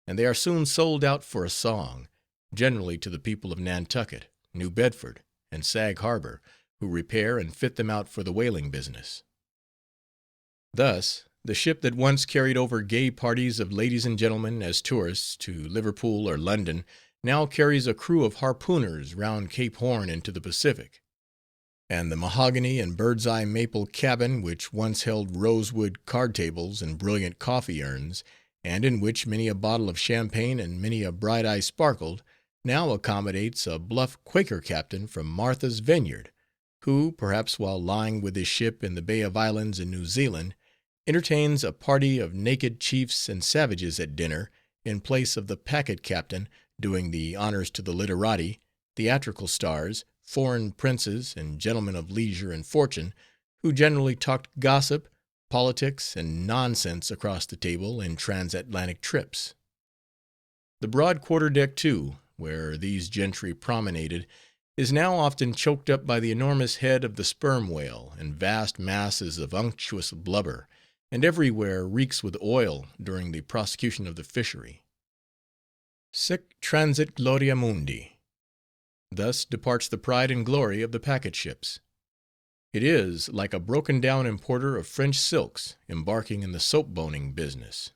and they are soon sold out for a song, generally to the people of Nantucket, New Bedford, and Sag Harbor, who repair and fit them out for the whaling business. Thus, the ship that once carried over gay parties of ladies and gentlemen as tourists to Liverpool or London now carries a crew of harpooners round Cape Horn into the Pacific; and the mahogany and bird's-eye maple cabin, which once held rosewood card-tables and brilliant coffee-urns, and in which many a bottle of champagne and many a bright eye sparkled, now accommodates a bluff Quaker captain from Martha's Vineyard, who, perhaps while lying with his ship in the Bay of Islands in New Zealand, entertains a party of naked chiefs and savages at dinner in place of the packet captain doing the honors to the literati, theatrical stars, foreign princes, and gentlemen of leisure and fortune, who generally talked gossip, politics, and nonsense across the table in transatlantic trips. The broad quarter-deck, too, where these gentry promenaded, is now often choked up by the enormous head of the sperm whale and vast masses of unctuous blubber, and everywhere reeks with oil during the prosecution of the fishery. Sic transit gloria mundi. Thus departs the pride and glory of the packet ships. It is like a broken-down importer of French silks embarking in the soap-boning business.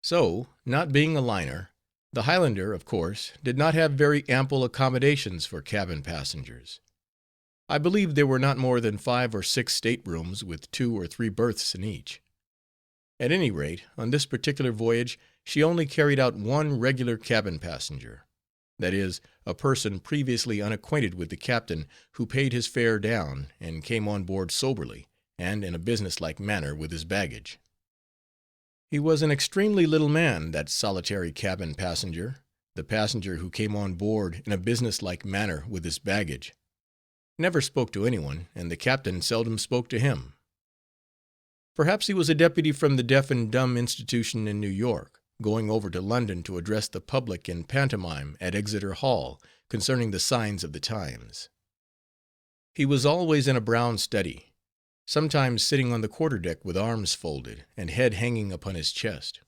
So, not being a liner, the Highlander, of course, did not have very ample accommodations for cabin passengers. I believe there were not more than 5 or 6 staterooms with 2 or 3 berths in each. At any rate, on this particular voyage she only carried out one regular cabin passenger, that is, a person previously unacquainted with the captain, who paid his fare down, and came on board soberly, and in a business-like manner, with his baggage. He was an extremely little man, that solitary cabin passenger, the passenger who came on board in a business-like manner with his baggage. Never spoke to anyone, and the captain seldom spoke to him. Perhaps he was a deputy from the Deaf and Dumb Institution in New York, going over to London to address the public in pantomime at Exeter Hall concerning the signs of the times. He was always in a brown study, sometimes sitting on the quarter-deck with arms folded and head hanging upon his chest.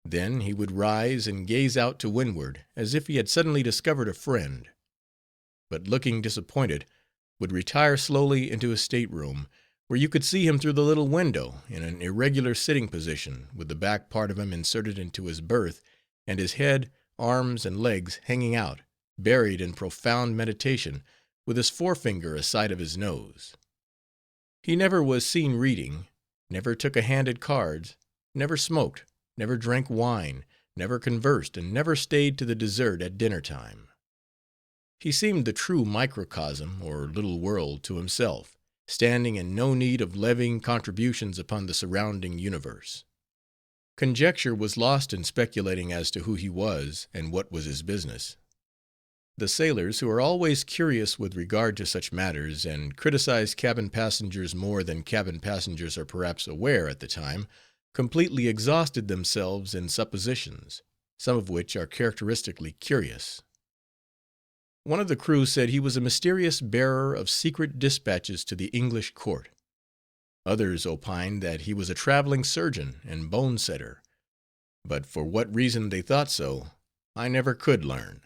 Then he would rise and gaze out to windward as if he had suddenly discovered a friend, but looking disappointed, would retire slowly into his stateroom, where you could see him through the little window in an irregular sitting position, with the back part of him inserted into his berth, and his head, arms, and legs hanging out, buried in profound meditation, with his forefinger aside of his nose. He never was seen reading, never took a hand at cards, never smoked, never drank wine, never conversed, and never stayed to the dessert at dinner-time. He seemed the true microcosm, or little world, to himself, standing in no need of levying contributions upon the surrounding universe. Conjecture was lost in speculating as to who he was, and what was his business. The sailors, who are always curious with regard to such matters, and criticize cabin passengers more than cabin passengers are perhaps aware at the time, completely exhausted themselves in suppositions, some of which are characteristically curious. One of the crew said he was a mysterious bearer of secret dispatches to the English court. Others opined that he was a traveling surgeon and bone setter, but for what reason they thought so, I never could learn.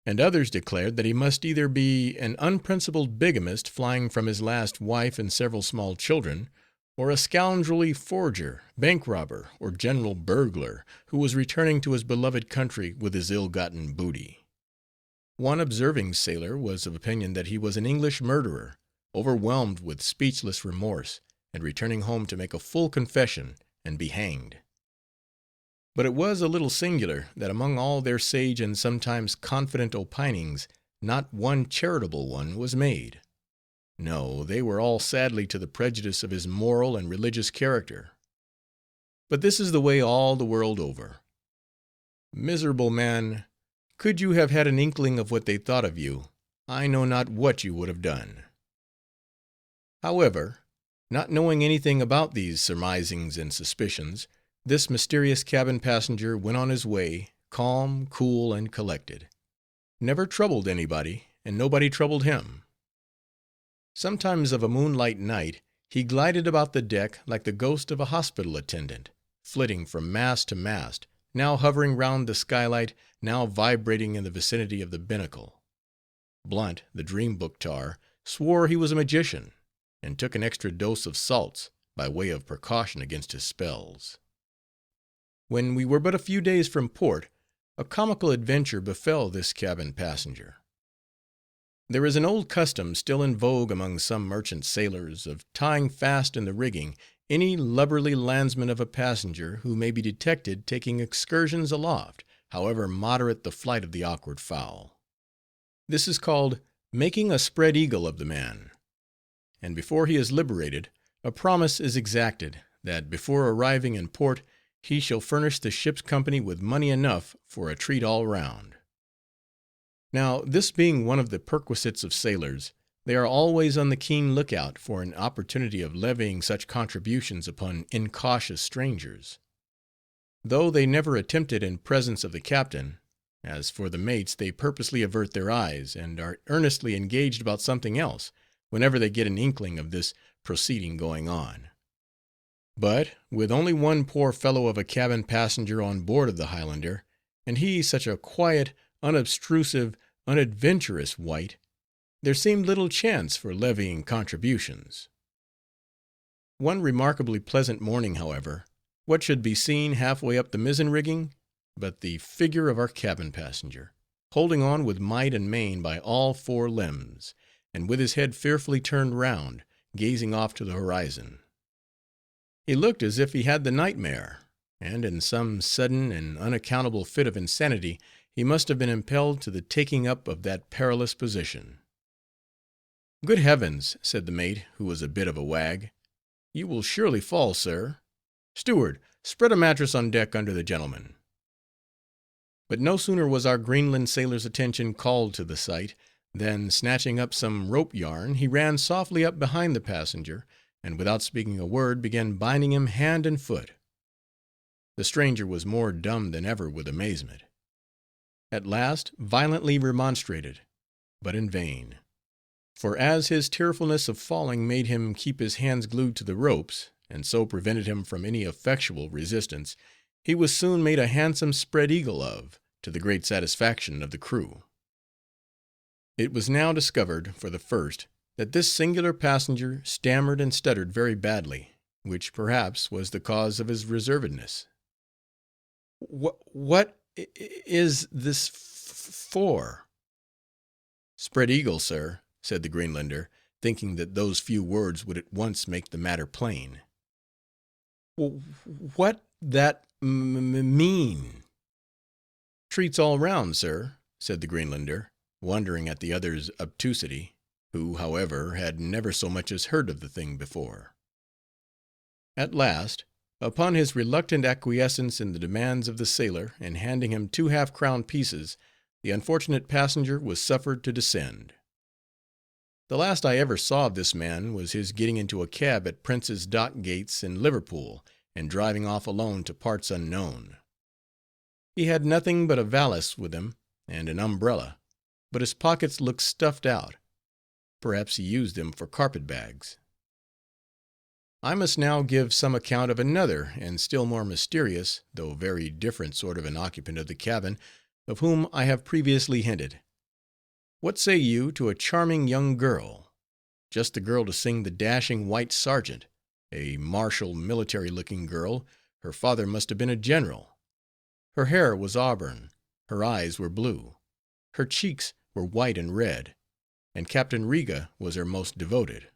And others declared that he must either be an unprincipled bigamist flying from his last wife and several small children, or a scoundrelly forger, bank robber, or general burglar, who was returning to his beloved country with his ill-gotten booty. One observing sailor was of opinion that he was an English murderer, overwhelmed with speechless remorse, and returning home to make a full confession and be hanged. But it was a little singular that among all their sage and sometimes confident opinings, not one charitable one was made. No, they were all sadly to the prejudice of his moral and religious character. But this is the way all the world over. Miserable man, could you have had an inkling of what they thought of you, I know not what you would have done. However, not knowing anything about these surmisings and suspicions, this mysterious cabin passenger went on his way, calm, cool, and collected. Never troubled anybody, and nobody troubled him. Sometimes of a moonlight night he glided about the deck like the ghost of a hospital attendant, flitting from mast to mast, now hovering round the skylight, now vibrating in the vicinity of the binnacle. Blunt, the dream book tar, swore he was a magician, and took an extra dose of salts, by way of precaution against his spells. When we were but a few days from port, a comical adventure befell this cabin passenger. There is an old custom still in vogue among some merchant sailors, of tying fast in the rigging any lubberly landsman of a passenger who may be detected taking excursions aloft, however moderate the flight of the awkward fowl. This is called making a spread eagle of the man; and before he is liberated, a promise is exacted, that before arriving in port he shall furnish the ship's company with money enough for a treat all round. Now, this being one of the perquisites of sailors, they are always on the keen lookout for an opportunity of levying such contributions upon incautious strangers. Though they never attempt it in presence of the captain, as for the mates, they purposely avert their eyes, and are earnestly engaged about something else, whenever they get an inkling of this proceeding going on. But with only one poor fellow of a cabin passenger on board of the Highlander, and he such a quiet, unobtrusive, unadventurous wight, there seemed little chance for levying contributions. One remarkably pleasant morning, however, what should be seen halfway up the mizzen rigging, but the figure of our cabin passenger, holding on with might and main by all four limbs, and with his head fearfully turned round, gazing off to the horizon. He looked as if he had the nightmare, and in some sudden and unaccountable fit of insanity he must have been impelled to the taking up of that perilous position. "Good heavens," said the mate, who was a bit of a wag, "you will surely fall, sir. Steward, spread a mattress on deck under the gentleman." But no sooner was our Greenland sailor's attention called to the sight, than snatching up some rope yarn, he ran softly up behind the passenger, and without speaking a word, began binding him hand and foot. The stranger was more dumb than ever with amazement. At last violently remonstrated, but in vain; for as his tearfulness of falling made him keep his hands glued to the ropes, and so prevented him from any effectual resistance, he was soon made a handsome spread eagle of, to the great satisfaction of the crew. It was now discovered, for the first, that this singular passenger stammered and stuttered very badly, which perhaps was the cause of his reservedness. "What is this for?" "Spread eagle, sir," said the Greenlander, thinking that those few words would at once make the matter plain. "What that mean?" "Treats all round, sir," said the Greenlander, wondering at the other's obtusity, who, however, had never so much as heard of the thing before. At last, upon his reluctant acquiescence in the demands of the sailor, and handing him 2 half-crown pieces, the unfortunate passenger was suffered to descend. The last I ever saw of this man was his getting into a cab at Prince's Dock gates in Liverpool, and driving off alone to parts unknown. He had nothing but a valise with him, and an umbrella, but his pockets looked stuffed out; perhaps he used them for carpet-bags. I must now give some account of another and still more mysterious, though very different sort of an occupant of the cabin, of whom I have previously hinted. What say you to a charming young girl? Just the girl to sing the dashing white sergeant; a martial, military-looking girl; her father must have been a general. Her hair was auburn, her eyes were blue, her cheeks were white and red, and Captain Riga was her most devoted.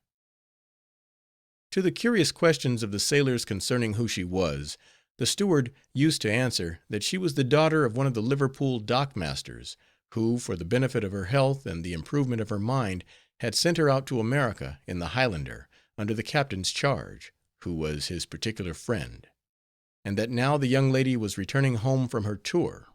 To the curious questions of the sailors concerning who she was, the steward used to answer, that she was the daughter of one of the Liverpool dock-masters, who, for the benefit of her health and the improvement of her mind, had sent her out to America in the Highlander, under the captain's charge, who was his particular friend; and that now the young lady was returning home from her tour.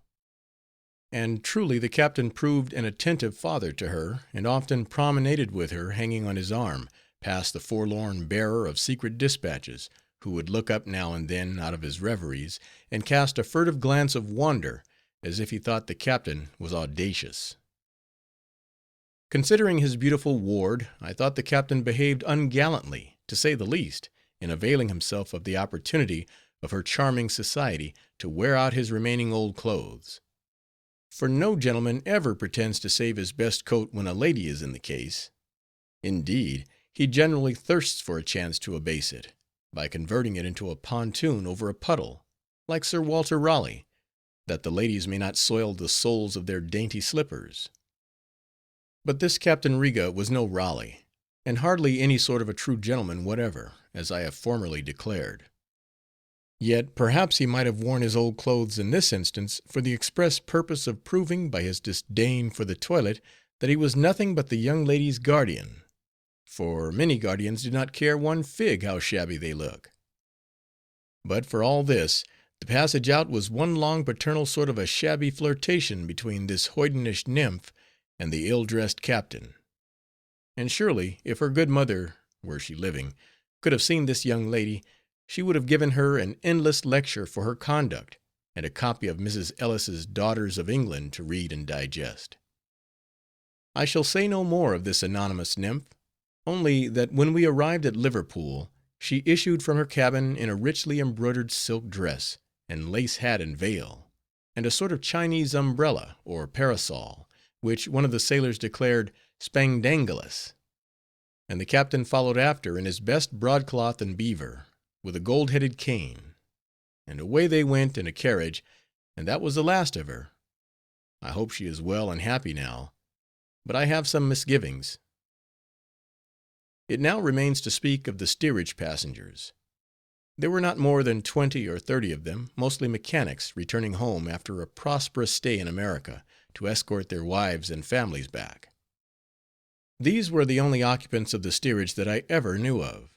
And truly the captain proved an attentive father to her, and often promenaded with her hanging on his arm, past the forlorn bearer of secret dispatches, who would look up now and then out of his reveries, and cast a furtive glance of wonder, as if he thought the captain was audacious. Considering his beautiful ward, I thought the captain behaved ungallantly, to say the least, in availing himself of the opportunity of her charming society to wear out his remaining old clothes; for no gentleman ever pretends to save his best coat when a lady is in the case. Indeed, he generally thirsts for a chance to abase it, by converting it into a pontoon over a puddle, like Sir Walter Raleigh, that the ladies may not soil the soles of their dainty slippers. But this Captain Riga was no Raleigh, and hardly any sort of a true gentleman whatever, as I have formerly declared. Yet perhaps he might have worn his old clothes in this instance for the express purpose of proving by his disdain for the toilet that he was nothing but the young lady's guardian, for many guardians do not care one fig how shabby they look. But for all this, the passage out was one long paternal sort of a shabby flirtation between this hoydenish nymph and the ill-dressed captain. And surely, if her good mother, were she living, could have seen this young lady, she would have given her an endless lecture for her conduct, and a copy of Mrs. Ellis's Daughters of England to read and digest. I shall say no more of this anonymous nymph, only that when we arrived at Liverpool, she issued from her cabin in a richly embroidered silk dress, and lace hat and veil, and a sort of Chinese umbrella, or parasol, which one of the sailors declared spangdangelous, and the captain followed after in his best broadcloth and beaver, with a gold-headed cane, and away they went in a carriage, and that was the last of her. I hope she is well and happy now, but I have some misgivings. It now remains to speak of the steerage passengers. There were not more than 20 or 30 of them, mostly mechanics, returning home after a prosperous stay in America, to escort their wives and families back. These were the only occupants of the steerage that I ever knew of,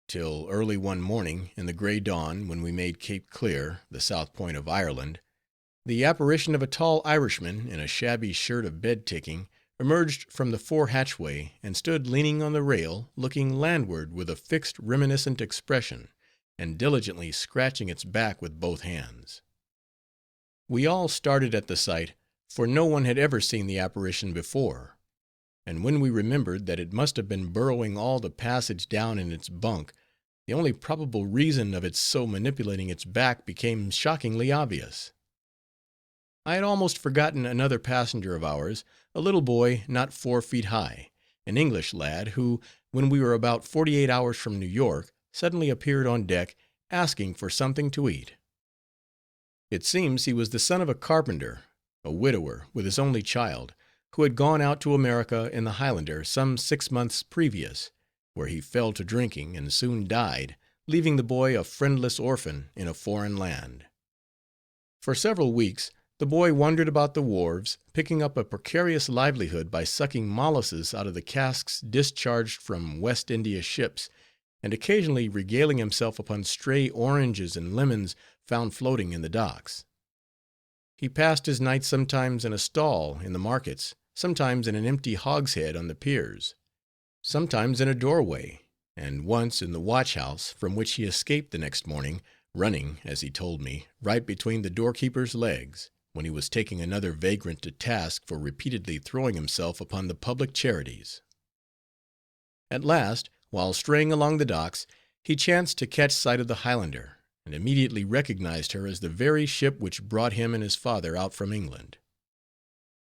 till early one morning, in the gray dawn, when we made Cape Clear, the south point of Ireland, the apparition of a tall Irishman, in a shabby shirt of bed-ticking, emerged from the fore hatchway, and stood leaning on the rail, looking landward with a fixed reminiscent expression, and diligently scratching its back with both hands. We all started at the sight, for no one had ever seen the apparition before, and when we remembered that it must have been burrowing all the passage down in its bunk, the only probable reason of its so manipulating its back became shockingly obvious. I had almost forgotten another passenger of ours, a little boy not 4 feet high, an English lad, who, when we were about 48 hours from New York, suddenly appeared on deck, asking for something to eat. It seems he was the son of a carpenter, a widower with his only child, who had gone out to America in the Highlander some 6 months previous, where he fell to drinking and soon died, leaving the boy a friendless orphan in a foreign land. For several weeks the boy wandered about the wharves, picking up a precarious livelihood by sucking molasses out of the casks discharged from West India ships, and occasionally regaling himself upon stray oranges and lemons found floating in the docks. He passed his nights sometimes in a stall in the markets, sometimes in an empty hogshead on the piers, sometimes in a doorway, and once in the watch-house, from which he escaped the next morning, running, as he told me, right between the doorkeeper's legs, when he was taking another vagrant to task for repeatedly throwing himself upon the public charities. At last, while straying along the docks, he chanced to catch sight of the Highlander, and immediately recognized her as the very ship which brought him and his father out from England.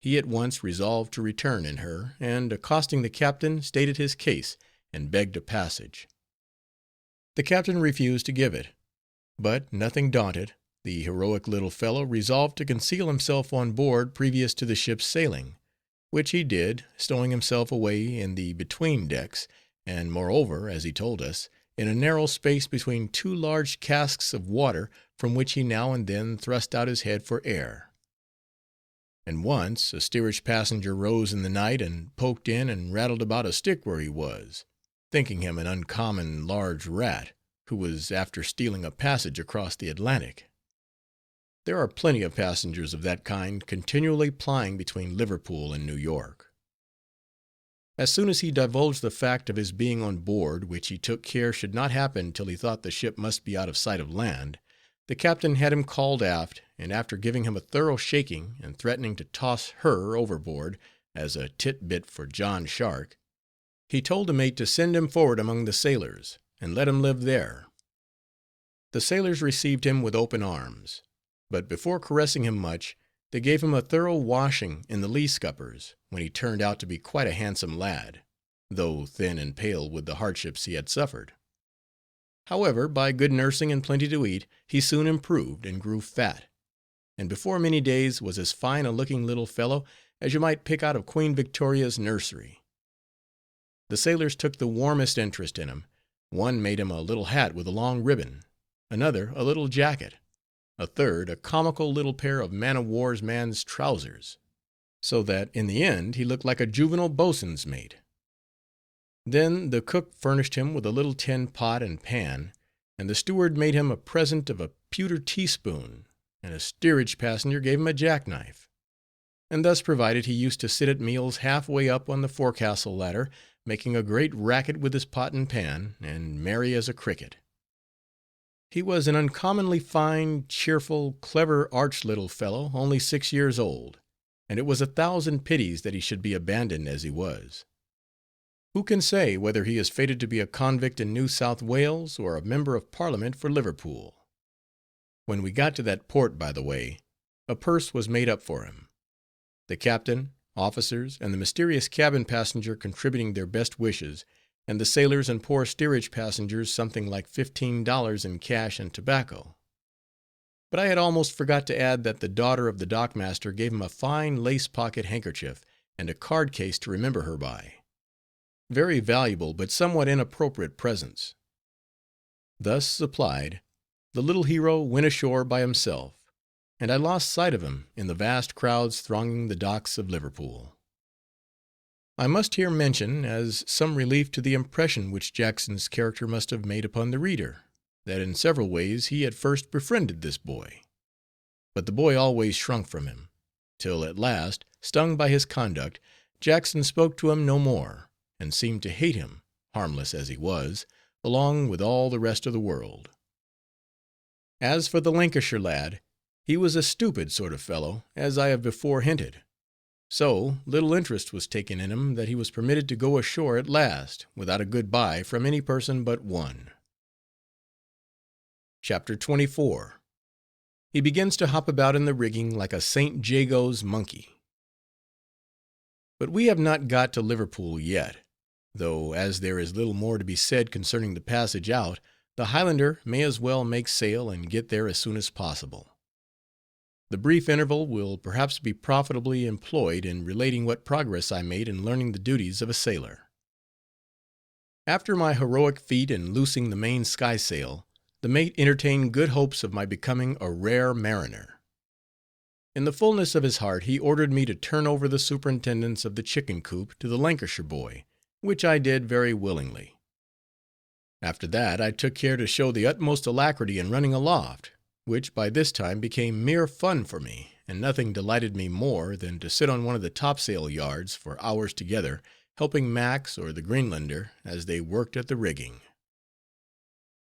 He at once resolved to return in her, and, accosting the captain, stated his case, and begged a passage. The captain refused to give it, but, nothing daunted, the heroic little fellow resolved to conceal himself on board previous to the ship's sailing, which he did, stowing himself away in the between decks, and moreover, as he told us, in a narrow space between 2 large casks of water, from which he now and then thrust out his head for air. And once a steerage passenger rose in the night and poked in and rattled about a stick where he was, thinking him an uncommon large rat, who was after stealing a passage across the Atlantic. There are plenty of passengers of that kind continually plying between Liverpool and New York. As soon as he divulged the fact of his being on board, which he took care should not happen till he thought the ship must be out of sight of land, the captain had him called aft, and after giving him a thorough shaking, and threatening to toss her overboard as a tit-bit for John Shark, he told the mate to send him forward among the sailors, and let him live there. The sailors received him with open arms, but before caressing him much, they gave him a thorough washing in the lee scuppers, when he turned out to be quite a handsome lad, though thin and pale with the hardships he had suffered. However, by good nursing and plenty to eat, he soon improved and grew fat, and before many days was as fine a looking little fellow as you might pick out of Queen Victoria's nursery. The sailors took the warmest interest in him. One made him a little hat with a long ribbon, another a little jacket, a third a comical little pair of man-of-war's man's trousers, so that in the end he looked like a juvenile boatswain's mate. Then the cook furnished him with a little tin pot and pan, and the steward made him a present of a pewter teaspoon, and a steerage passenger gave him a jackknife. And thus provided, he used to sit at meals half-way up on the forecastle ladder, making a great racket with his pot and pan, and merry as a cricket. He was an uncommonly fine, cheerful, clever, arch little fellow, only 6 years old, and it was 1,000 pities that he should be abandoned as he was. Who can say whether he is fated to be a convict in New South Wales, or a member of Parliament for Liverpool? When we got to that port, by the way, a purse was made up for him. The captain, officers, and the mysterious cabin passenger contributing their best wishes, and the sailors and poor steerage passengers something like $15 in cash and tobacco. But I had almost forgot to add that the daughter of the dockmaster gave him a fine lace pocket handkerchief and a card case to remember her by. Very valuable, but somewhat inappropriate presents. Thus supplied, the little hero went ashore by himself, and I lost sight of him in the vast crowds thronging the docks of Liverpool. I must here mention, as some relief to the impression which Jackson's character must have made upon the reader, that in several ways he at first befriended this boy. But the boy always shrunk from him, till at last, stung by his conduct, Jackson spoke to him no more, and seemed to hate him, harmless as he was, along with all the rest of the world. As for the Lancashire lad, he was a stupid sort of fellow, as I have before hinted. So little interest was taken in him that he was permitted to go ashore at last, without a good-bye from any person but one. Chapter 24. He begins to hop about in the rigging like a St. Jago's monkey. But we have not got to Liverpool yet, though as there is little more to be said concerning the passage out, the Highlander may as well make sail and get there as soon as possible. The brief interval will perhaps be profitably employed in relating what progress I made in learning the duties of a sailor. After my heroic feat in loosing the main skysail, the mate entertained good hopes of my becoming a rare mariner. In the fullness of his heart he ordered me to turn over the superintendence of the chicken coop to the Lancashire boy, which I did very willingly. After that I took care to show the utmost alacrity in running aloft, which by this time became mere fun for me, and nothing delighted me more than to sit on one of the topsail yards for hours together, helping Max or the Greenlander as they worked at the rigging.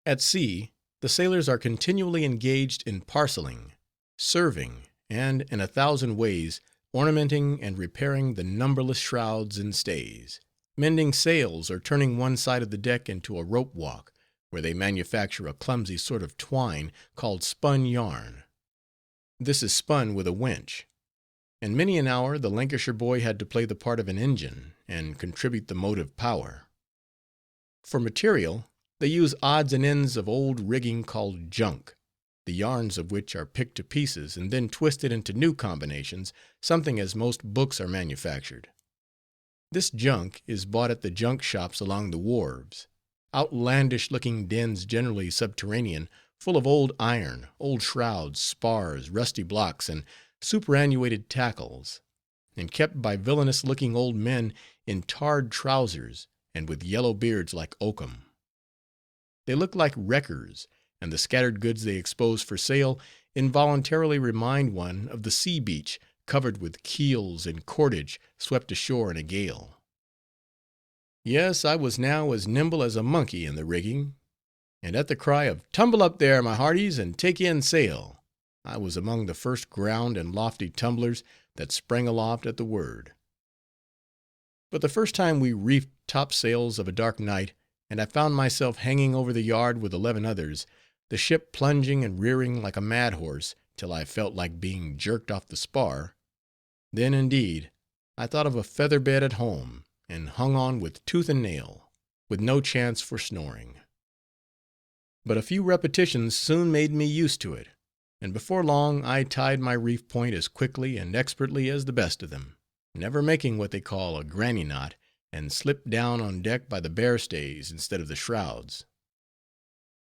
At sea, the sailors are continually engaged in parceling, serving, and, in 1,000 ways, ornamenting and repairing the numberless shrouds and stays, mending sails, or turning one side of the deck into a rope walk, where they manufacture a clumsy sort of twine called spun yarn. This is spun with a winch, and many an hour the Lancashire boy had to play the part of an engine, and contribute the motive power. For material, they use odds and ends of old rigging called junk, the yarns of which are picked to pieces, and then twisted into new combinations, something as most books are manufactured. This junk is bought at the junk shops along the wharves, outlandish-looking dens generally subterranean, full of old iron, old shrouds, spars, rusty blocks, and superannuated tackles, and kept by villainous-looking old men in tarred trousers, and with yellow beards like oakum. They look like wreckers, and the scattered goods they expose for sale involuntarily remind one of the sea-beach, covered with keels and cordage swept ashore in a gale. Yes, I was now as nimble as a monkey in the rigging, and at the cry of "Tumble up there, my hearties, and take in sail," I was among the first ground and lofty tumblers that sprang aloft at the word. But the first time we reefed topsails of a dark night, and I found myself hanging over the yard with 11 others, the ship plunging and rearing like a mad horse, till I felt like being jerked off the spar, then, indeed, I thought of a feather bed at home, and hung on with tooth and nail, with no chance for snoring. But a few repetitions soon made me used to it, and before long I tied my reef point as quickly and expertly as the best of them, never making what they call a granny knot, and slipped down on deck by the bare stays instead of the shrouds.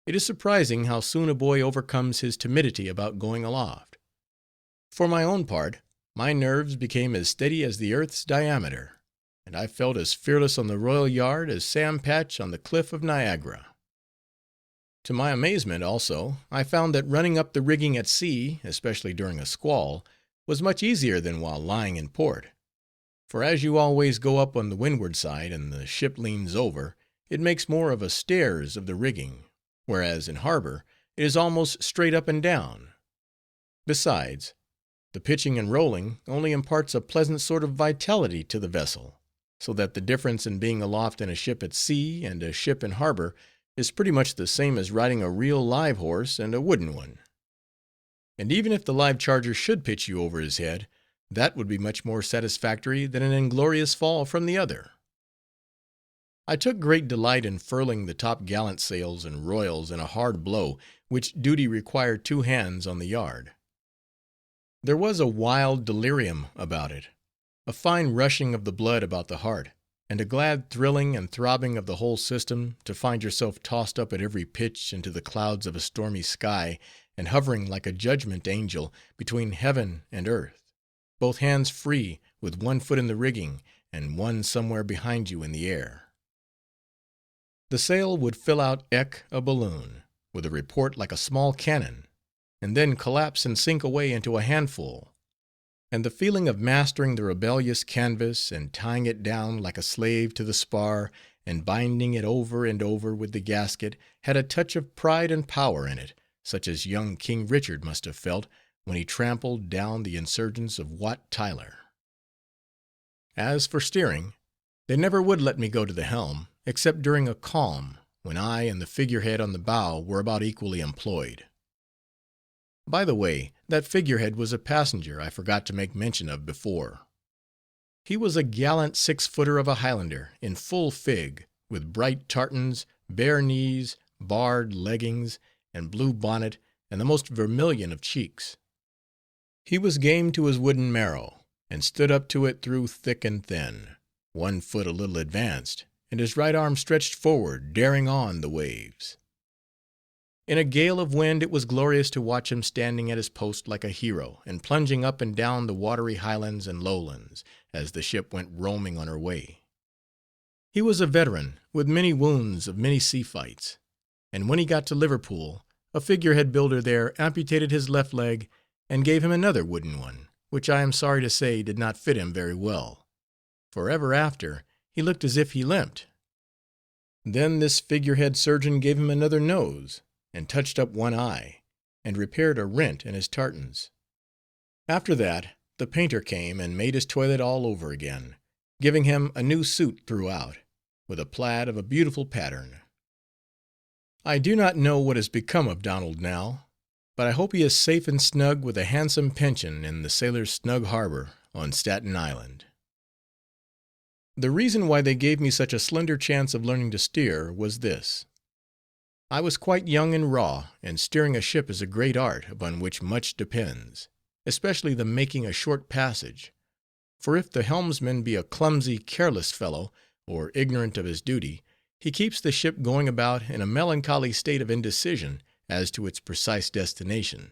It is surprising how soon a boy overcomes his timidity about going aloft. For my own part, my nerves became as steady as the earth's diameter, and I felt as fearless on the royal yard as Sam Patch on the cliff of Niagara. To my amazement, also, I found that running up the rigging at sea, especially during a squall, was much easier than while lying in port. For as you always go up on the windward side, and the ship leans over, it makes more of a stairs of the rigging, whereas in harbor it is almost straight up and down. Besides, the pitching and rolling only imparts a pleasant sort of vitality to the vessel, so that the difference in being aloft in a ship at sea and a ship in harbor is pretty much the same as riding a real live horse and a wooden one. And even if the live charger should pitch you over his head, that would be much more satisfactory than an inglorious fall from the other. I took great delight in furling the top gallant sails and royals in a hard blow, which duty required 2 hands on the yard. There was a wild delirium about it, a fine rushing of the blood about the heart, and a glad thrilling and throbbing of the whole system to find yourself tossed up at every pitch into the clouds of a stormy sky, and hovering like a judgment angel between heaven and earth, both hands free, with one foot in the rigging, and one somewhere behind you in the air. The sail would fill out a balloon, with a report like a small cannon, and then collapse and sink away into a handful, and the feeling of mastering the rebellious canvas, and tying it down like a slave to the spar, and binding it over and over with the gasket, had a touch of pride and power in it, such as young King Richard must have felt when he trampled down the insurgents of Wat Tyler. As for steering, they never would let me go to the helm, except during a calm, when I and the figurehead on the bow were about equally employed. By the way, that figurehead was a passenger I forgot to make mention of before. He was a gallant 6-footer of a Highlander, in full fig, with bright tartans, bare knees, barred leggings, and blue bonnet, and the most vermilion of cheeks. He was game to his wooden marrow, and stood up to it through thick and thin, 1 foot a little advanced, and his right arm stretched forward, daring on the waves. In a gale of wind it was glorious to watch him standing at his post like a hero, and plunging up and down the watery highlands and lowlands, as the ship went roaming on her way. He was a veteran, with many wounds of many sea fights, and when he got to Liverpool, a figurehead builder there amputated his left leg, and gave him another wooden one, which I am sorry to say did not fit him very well, for ever after he looked as if he limped. Then this figurehead surgeon gave him another nose, and touched up one eye, and repaired a rent in his tartans. After that, the painter came and made his toilet all over again, giving him a new suit throughout, with a plaid of a beautiful pattern. I do not know what has become of Donald now, but I hope he is safe and snug with a handsome pension in the Sailors' Snug Harbor on Staten Island. The reason why they gave me such a slender chance of learning to steer was this. I was quite young and raw, and steering a ship is a great art upon which much depends, especially the making a short passage, for if the helmsman be a clumsy, careless fellow, or ignorant of his duty, he keeps the ship going about in a melancholy state of indecision as to its precise destination,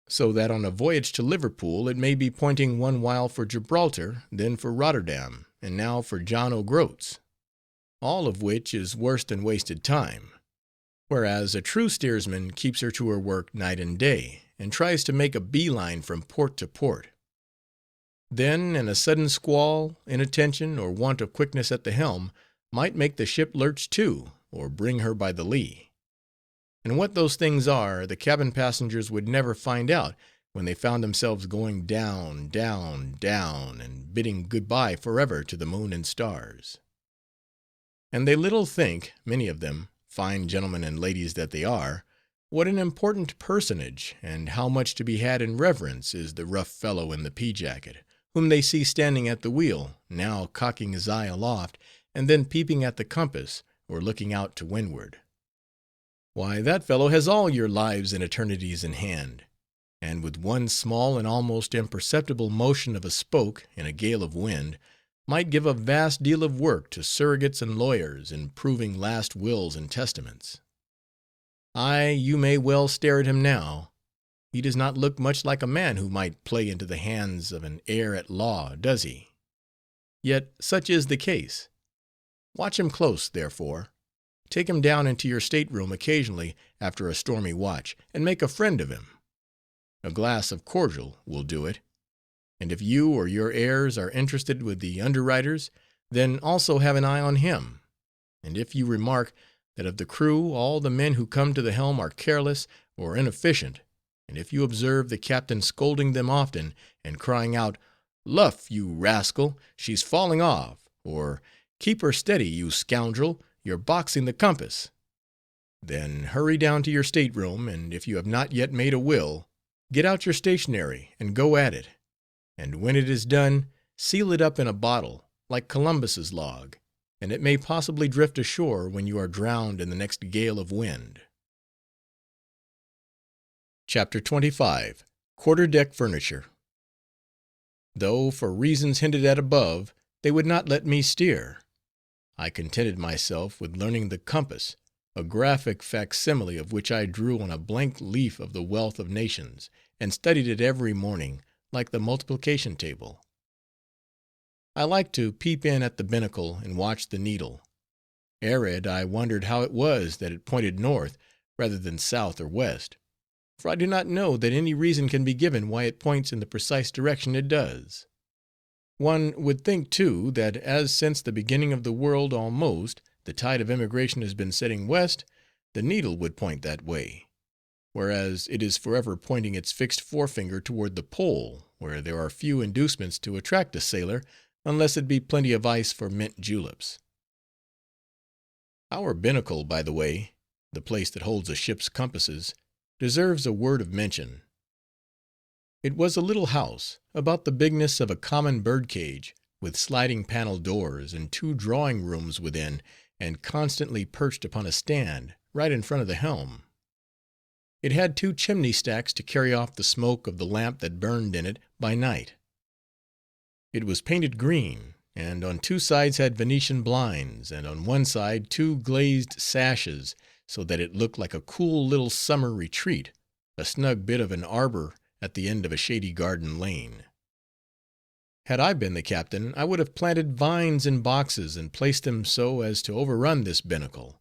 so that on a voyage to Liverpool it may be pointing one while for Gibraltar, then for Rotterdam, and now for John O'Groats, all of which is worse than wasted time, whereas a true steersman keeps her to her work night and day, and tries to make a bee-line from port to port. Then, in a sudden squall, inattention, or want of quickness at the helm, might make the ship lurch to, or bring her by the lee. And what those things are, the cabin passengers would never find out when they found themselves going down, down, down, and bidding good-bye forever to the moon and stars. And they little think, many of them, fine gentlemen and ladies that they are, what an important personage, and how much to be had in reverence is the rough fellow in the pea-jacket, whom they see standing at the wheel, now cocking his eye aloft, and then peeping at the compass, or looking out to windward. Why, that fellow has all your lives and eternities in hand, and with one small and almost imperceptible motion of a spoke in a gale of wind, might give a vast deal of work to surrogates and lawyers in proving last wills and testaments. Ay, you may well stare at him now. He does not look much like a man who might play into the hands of an heir at law, does he? Yet such is the case. Watch him close, therefore. Take him down into your stateroom occasionally after a stormy watch, and make a friend of him. A glass of cordial will do it. And if you or your heirs are interested with the underwriters, then also have an eye on him. And if you remark that of the crew all the men who come to the helm are careless or inefficient, and if you observe the captain scolding them often, and crying out, "Luff, you rascal, she's falling off," or "Keep her steady, you scoundrel, you're boxing the compass," then hurry down to your stateroom, and if you have not yet made a will, get out your stationery and go at it, and when it is done, seal it up in a bottle, like Columbus's log, and it may possibly drift ashore when you are drowned in the next gale of wind. Chapter 25. Quarter-deck Furniture. Though, for reasons hinted at above, they would not let me steer, I contented myself with learning the compass, a graphic facsimile of which I drew on a blank leaf of the wealth of nations, and studied it every morning, like the multiplication table. I liked to peep in at the binnacle and watch the needle. Arid, I wondered how it was that it pointed north rather than south or west, for I do not know that any reason can be given why it points in the precise direction it does. One would think, too, that as since the beginning of the world almost, the tide of emigration has been setting west, the needle would point that way, whereas it is forever pointing its fixed forefinger toward the pole, where there are few inducements to attract a sailor, unless it be plenty of ice for mint juleps. Our binnacle, by the way, the place that holds a ship's compasses, deserves a word of mention. It was a little house, about the bigness of a common bird-cage, with sliding panel doors, and 2 drawing-rooms within, and constantly perched upon a stand, right in front of the helm. It had 2 chimney-stacks to carry off the smoke of the lamp that burned in it by night. It was painted green, and on 2 sides had Venetian blinds, and on one side 2 glazed sashes, so that it looked like a cool little summer retreat, a snug bit of an arbor at the end of a shady garden lane. Had I been the captain, I would have planted vines in boxes and placed them so as to overrun this binnacle,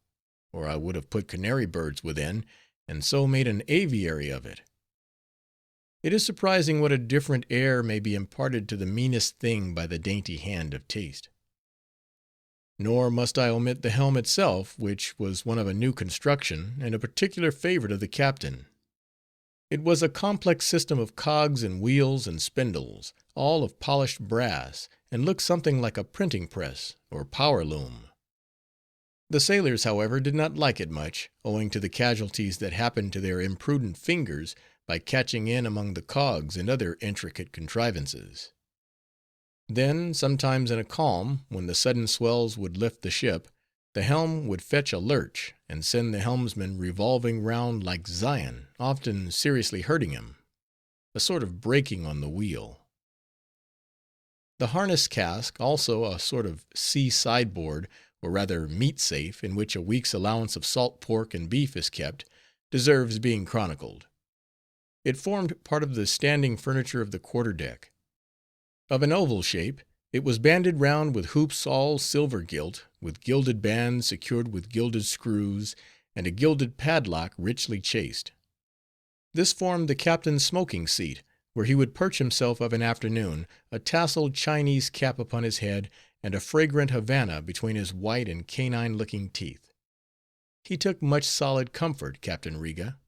or I would have put canary birds within, and so made an aviary of it. It is surprising what a different air may be imparted to the meanest thing by the dainty hand of taste. Nor must I omit the helm itself, which was one of a new construction, and a particular favorite of the captain. It was a complex system of cogs and wheels and spindles, all of polished brass, and looked something like a printing press or power loom. The sailors, however, did not like it much, owing to the casualties that happened to their imprudent fingers by catching in among the cogs and other intricate contrivances. Then, sometimes in a calm, when the sudden swells would lift the ship, the helm would fetch a lurch, and send the helmsman revolving round like Zion, often seriously hurting him, a sort of breaking on the wheel. The harness cask, also a sort of sea sideboard, or rather meat safe, in which a week's allowance of salt pork and beef is kept, deserves being chronicled. It formed part of the standing furniture of the quarter-deck. Of an oval shape, it was banded round with hoops all silver gilt, with gilded bands secured with gilded screws, and a gilded padlock richly chased. This formed the captain's smoking seat, where he would perch himself of an afternoon, a tasseled Chinese cap upon his head, and a fragrant Havana between his white and canine-looking teeth. He took much solid comfort, Captain Riga.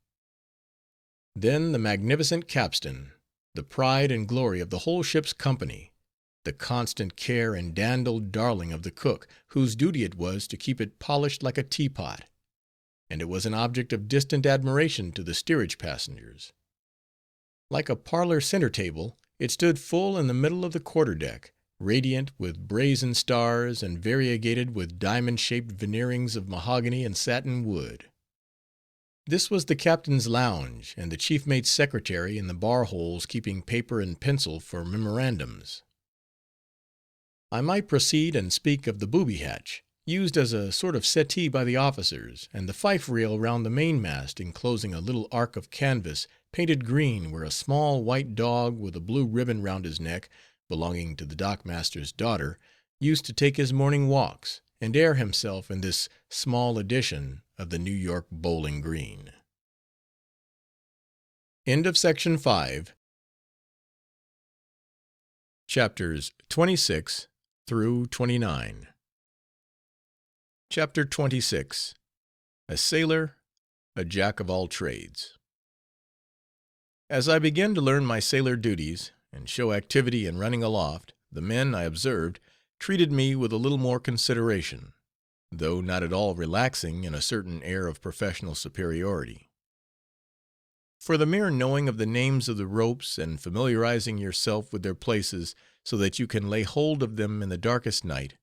Then the magnificent capstan, the pride and glory of the whole ship's company, the constant care and dandled darling of the cook, whose duty it was to keep it polished like a teapot, and it was an object of distant admiration to the steerage passengers. Like a parlor center-table, it stood full in the middle of the quarter-deck, radiant with brazen stars, and variegated with diamond-shaped veneerings of mahogany and satin wood. This was the captain's lounge, and the chief mate's secretary in the bar-holes keeping paper and pencil for memorandums. I might proceed and speak of the booby hatch, used as a sort of settee by the officers, and the fife rail round the mainmast enclosing a little arc of canvas painted green, where a small white dog with a blue ribbon round his neck, belonging to the dockmaster's daughter, used to take his morning walks, and air himself in this small edition of the New York Bowling Green. End of Section 5. Chapters 26 through 29. Chapter 26. A Sailor, a Jack of all Trades. As I began to learn my sailor duties, and show activity in running aloft, the men, I observed, treated me with a little more consideration, though not at all relaxing in a certain air of professional superiority. For the mere knowing of the names of the ropes, and familiarizing yourself with their places, so that you can lay hold of them in the darkest night,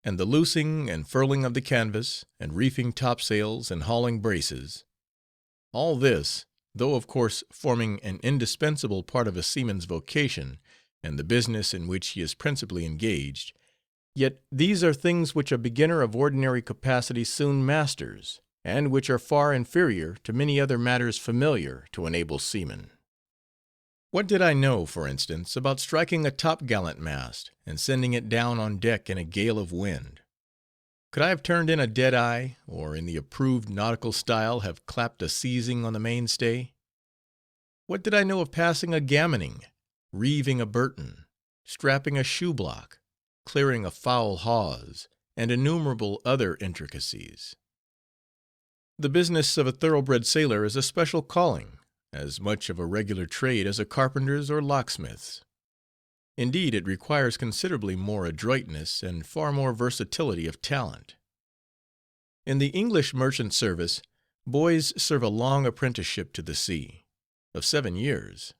and the loosing and furling of the canvas, and reefing topsails, and hauling braces, all this, though of course forming an indispensable part of a seaman's vocation, and the business in which he is principally engaged, yet these are things which a beginner of ordinary capacity soon masters, and which are far inferior to many other matters familiar to an able seaman. What did I know, for instance, about striking a top-gallant mast, and sending it down on deck in a gale of wind? Could I have turned in a dead-eye, or in the approved nautical style have clapped a seizing on the mainstay? What did I know of passing a gammoning, reeving a burton, strapping a shoe-block, clearing a foul hawse, and innumerable other intricacies? The business of a thoroughbred sailor is a special calling, as much of a regular trade as a carpenter's or locksmith's. Indeed, it requires considerably more adroitness, and far more versatility of talent. In the English merchant service, boys serve a long apprenticeship to the sea, of 7 years.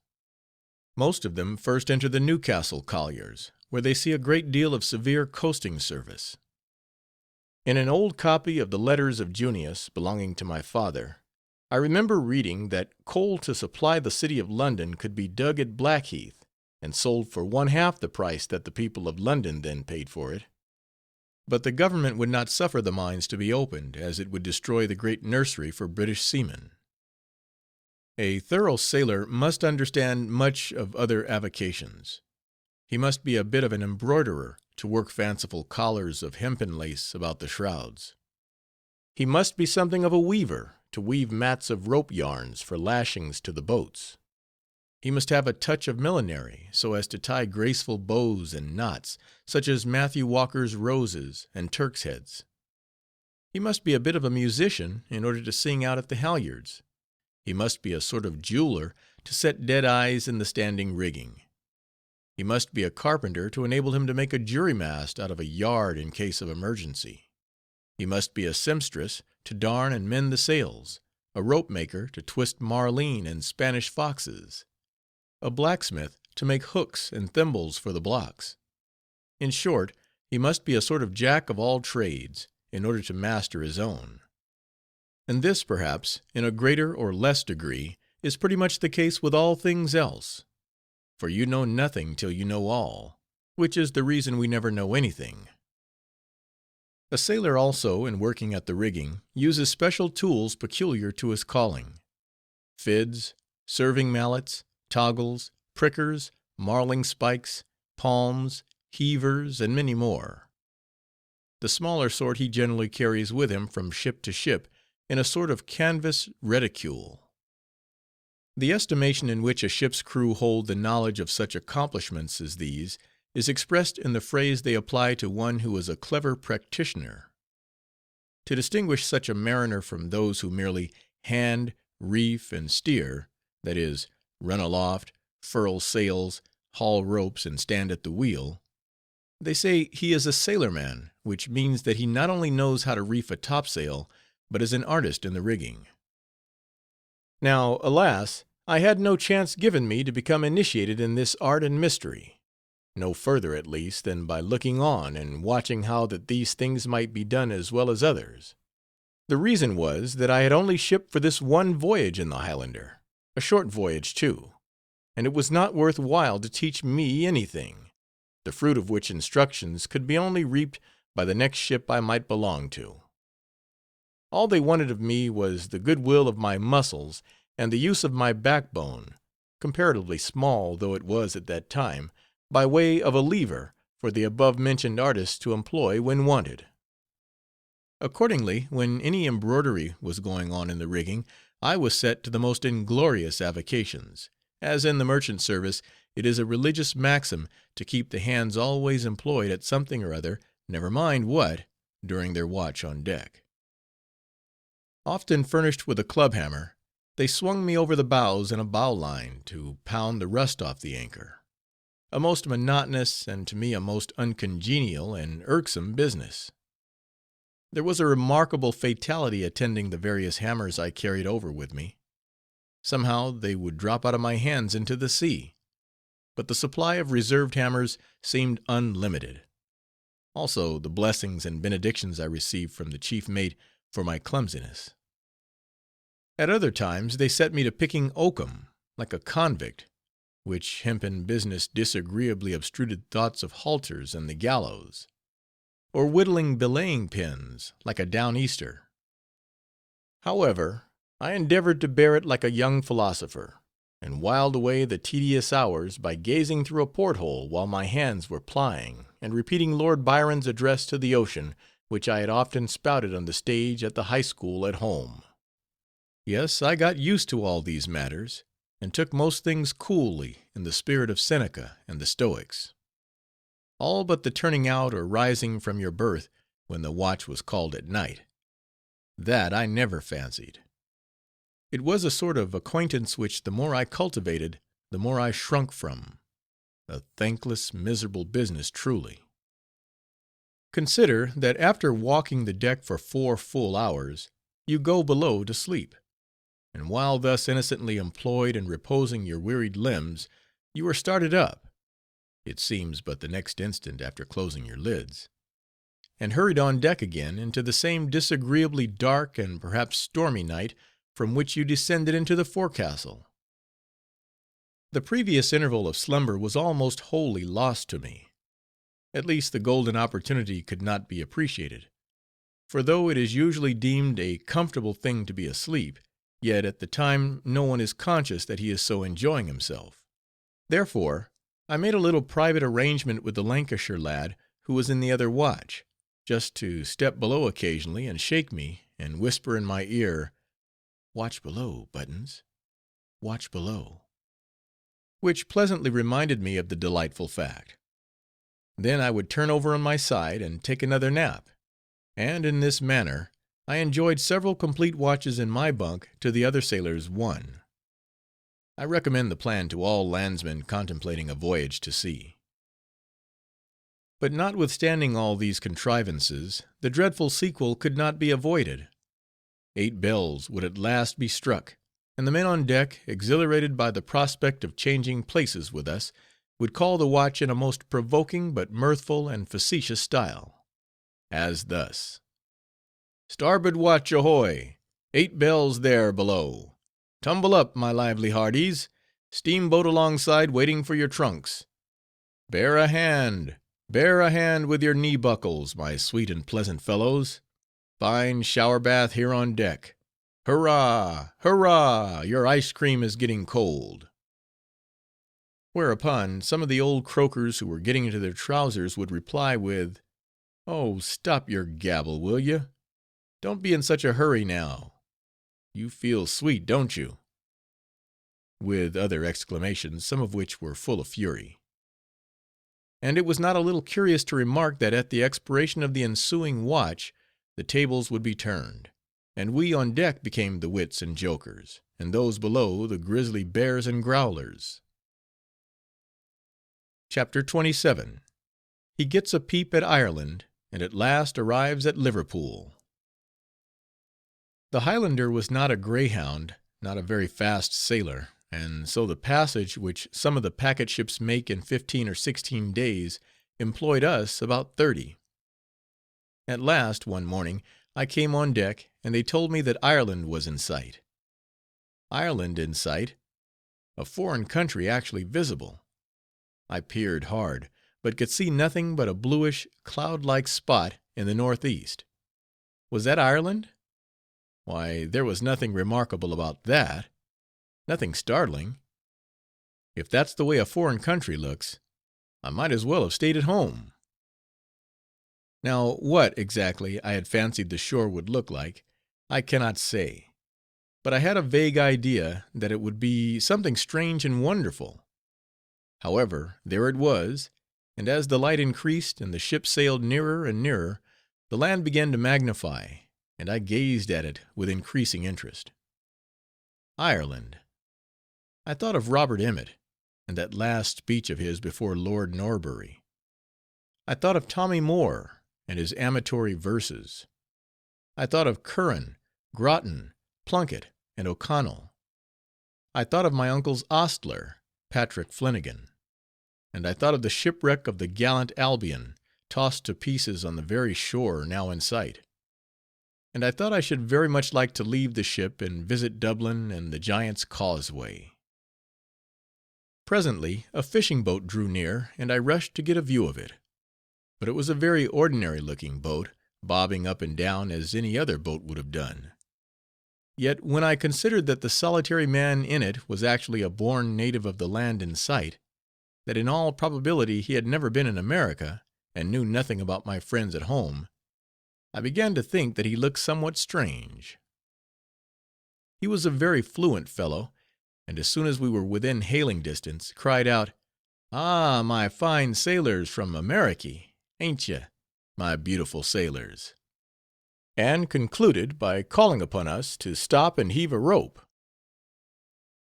Most of them first enter the Newcastle colliers, where they see a great deal of severe coasting service. In an old copy of the Letters of Junius, belonging to my father, I remember reading that coal to supply the city of London could be dug at Blackheath, and sold for 1/2 the price that the people of London then paid for it. But the government would not suffer the mines to be opened, as it would destroy the great nursery for British seamen. A thorough sailor must understand much of other avocations. He must be a bit of an embroiderer, to work fanciful collars of hempen lace about the shrouds. He must be something of a weaver, to weave mats of rope yarns for lashings to the boats. He must have a touch of millinery, so as to tie graceful bows and knots, such as Matthew Walker's roses and Turk's heads. He must be a bit of a musician, in order to sing out at the halyards. He must be a sort of jeweler, to set dead eyes in the standing rigging. He must be a carpenter, to enable him to make a jury-mast out of a yard in case of emergency. He must be a seamstress, to darn and mend the sails, a rope-maker, to twist marline and Spanish foxes, a blacksmith, to make hooks and thimbles for the blocks. In short, he must be a sort of jack of all trades, in order to master his own. And this, perhaps, in a greater or less degree, is pretty much the case with all things else. For you know nothing till you know all, which is the reason we never know anything. A sailor also, in working at the rigging, uses special tools peculiar to his calling: fids, serving mallets, toggles, prickers, marling spikes, palms, heavers, and many more. The smaller sort he generally carries with him from ship to ship, in a sort of canvas reticule. The estimation in which a ship's crew hold the knowledge of such accomplishments as these is expressed in the phrase they apply to one who is a clever practitioner. To distinguish such a mariner from those who merely hand, reef, and steer, that is, run aloft, furl sails, haul ropes, and stand at the wheel, they say he is a sailorman, which means that he not only knows how to reef a topsail, but is an artist in the rigging. Now, alas, I had no chance given me to become initiated in this art and mystery; no further, at least, than by looking on, and watching how that these things might be done as well as others. The reason was, that I had only shipped for this one voyage in the Highlander, a short voyage too, and it was not worth while to teach me anything, the fruit of which instructions could be only reaped by the next ship I might belong to. All they wanted of me was the goodwill of my muscles and the use of my backbone, comparatively small though it was at that time, by way of a lever for the above-mentioned artists to employ when wanted. Accordingly, when any embroidery was going on in the rigging, I was set to the most inglorious avocations, as in the merchant service it is a religious maxim to keep the hands always employed at something or other, never mind what, during their watch on deck. Often furnished with a club hammer, they swung me over the bows in a bowline to pound the rust off the anchor. A most monotonous, and to me a most uncongenial and irksome business. There was a remarkable fatality attending the various hammers I carried over with me. Somehow they would drop out of my hands into the sea, but the supply of reserved hammers seemed unlimited. Also the blessings and benedictions I received from the chief mate for my clumsiness. At other times they set me to picking oakum, like a convict, which hempen business disagreeably obtruded thoughts of halters and the gallows; or whittling belaying pins, like a down-easter. However, I endeavored to bear it like a young philosopher, and whiled away the tedious hours by gazing through a port-hole while my hands were plying, and repeating Lord Byron's address to the ocean, which I had often spouted on the stage at the high school at home. Yes, I got used to all these matters, and took most things coolly in the spirit of Seneca and the Stoics. All but the turning out or rising from your berth when the watch was called at night. That I never fancied. It was a sort of acquaintance which the more I cultivated, the more I shrunk from. A thankless, miserable business, truly. Consider, that after walking the deck for 4 full hours, you go below to sleep; and while thus innocently employed in reposing your wearied limbs, you are started up, it seems but the next instant after closing your lids, and hurried on deck again into the same disagreeably dark and perhaps stormy night from which you descended into the forecastle. The previous interval of slumber was almost wholly lost to me. At least the golden opportunity could not be appreciated; for though it is usually deemed a comfortable thing to be asleep, yet at the time no one is conscious that he is so enjoying himself. Therefore I made a little private arrangement with the Lancashire lad who was in the other watch, just to step below occasionally and shake me, and whisper in my ear, "Watch below, Buttons, watch below," which pleasantly reminded me of the delightful fact. Then I would turn over on my side and take another nap, and in this manner I enjoyed several complete watches in my bunk to the other sailors' one. I recommend the plan to all landsmen contemplating a voyage to sea. But notwithstanding all these contrivances, the dreadful sequel could not be avoided. 8 bells would at last be struck, and the men on deck, exhilarated by the prospect of changing places with us, would call the watch in a most provoking but mirthful and facetious style; as thus: "Starboard watch, ahoy! 8 bells there below! Tumble up, my lively hearties! Steamboat alongside waiting for your trunks! Bear a hand with your knee buckles, my sweet and pleasant fellows! Fine shower bath here on deck! Hurrah! hurrah! Your ice cream is getting cold." Whereupon some of the old croakers who were getting into their trousers would reply with, "Oh, stop your gabble, will you? Don't be in such a hurry now. You feel sweet, don't you?" with other exclamations, some of which were full of fury. And it was not a little curious to remark that at the expiration of the ensuing watch the tables would be turned, and we on deck became the wits and jokers, and those below the grizzly bears and growlers. Chapter 27. He gets a peep at Ireland, and at last arrives at Liverpool. The Highlander was not a greyhound, not a very fast sailor, and so the passage which some of the packet ships make in 15 or 16 days employed us about 30. At last, one morning, I came on deck, and they told me that Ireland was in sight. Ireland in sight! A foreign country actually visible! I peered hard, but could see nothing but a bluish, cloud like spot in the northeast. Was that Ireland? Why, there was nothing remarkable about that, nothing startling. If that's the way a foreign country looks, I might as well have stayed at home. Now, what, exactly, I had fancied the shore would look like, I cannot say, but I had a vague idea that it would be something strange and wonderful. However, there it was, and as the light increased and the ship sailed nearer and nearer, the land began to magnify, and I gazed at it with increasing interest. Ireland. I thought of Robert Emmet, and that last speech of his before Lord Norbury. I thought of Tommy Moore, and his amatory verses. I thought of Curran, Grattan, Plunkett, and O'Connell. I thought of my uncle's ostler, Patrick Flanagan, and I thought of the shipwreck of the gallant Albion, tossed to pieces on the very shore now in sight. And I thought I should very much like to leave the ship and visit Dublin and the Giant's Causeway. Presently a fishing boat drew near, and I rushed to get a view of it. But it was a very ordinary-looking boat, bobbing up and down as any other boat would have done. Yet when I considered that the solitary man in it was actually a born native of the land in sight, that in all probability he had never been in America, and knew nothing about my friends at home, I began to think that he looked somewhat strange. He was a very fluent fellow, and as soon as we were within hailing distance, cried out, "Ah, my fine sailors from Ameriky, ain't ye, my beautiful sailors?" and concluded by calling upon us to stop and heave a rope.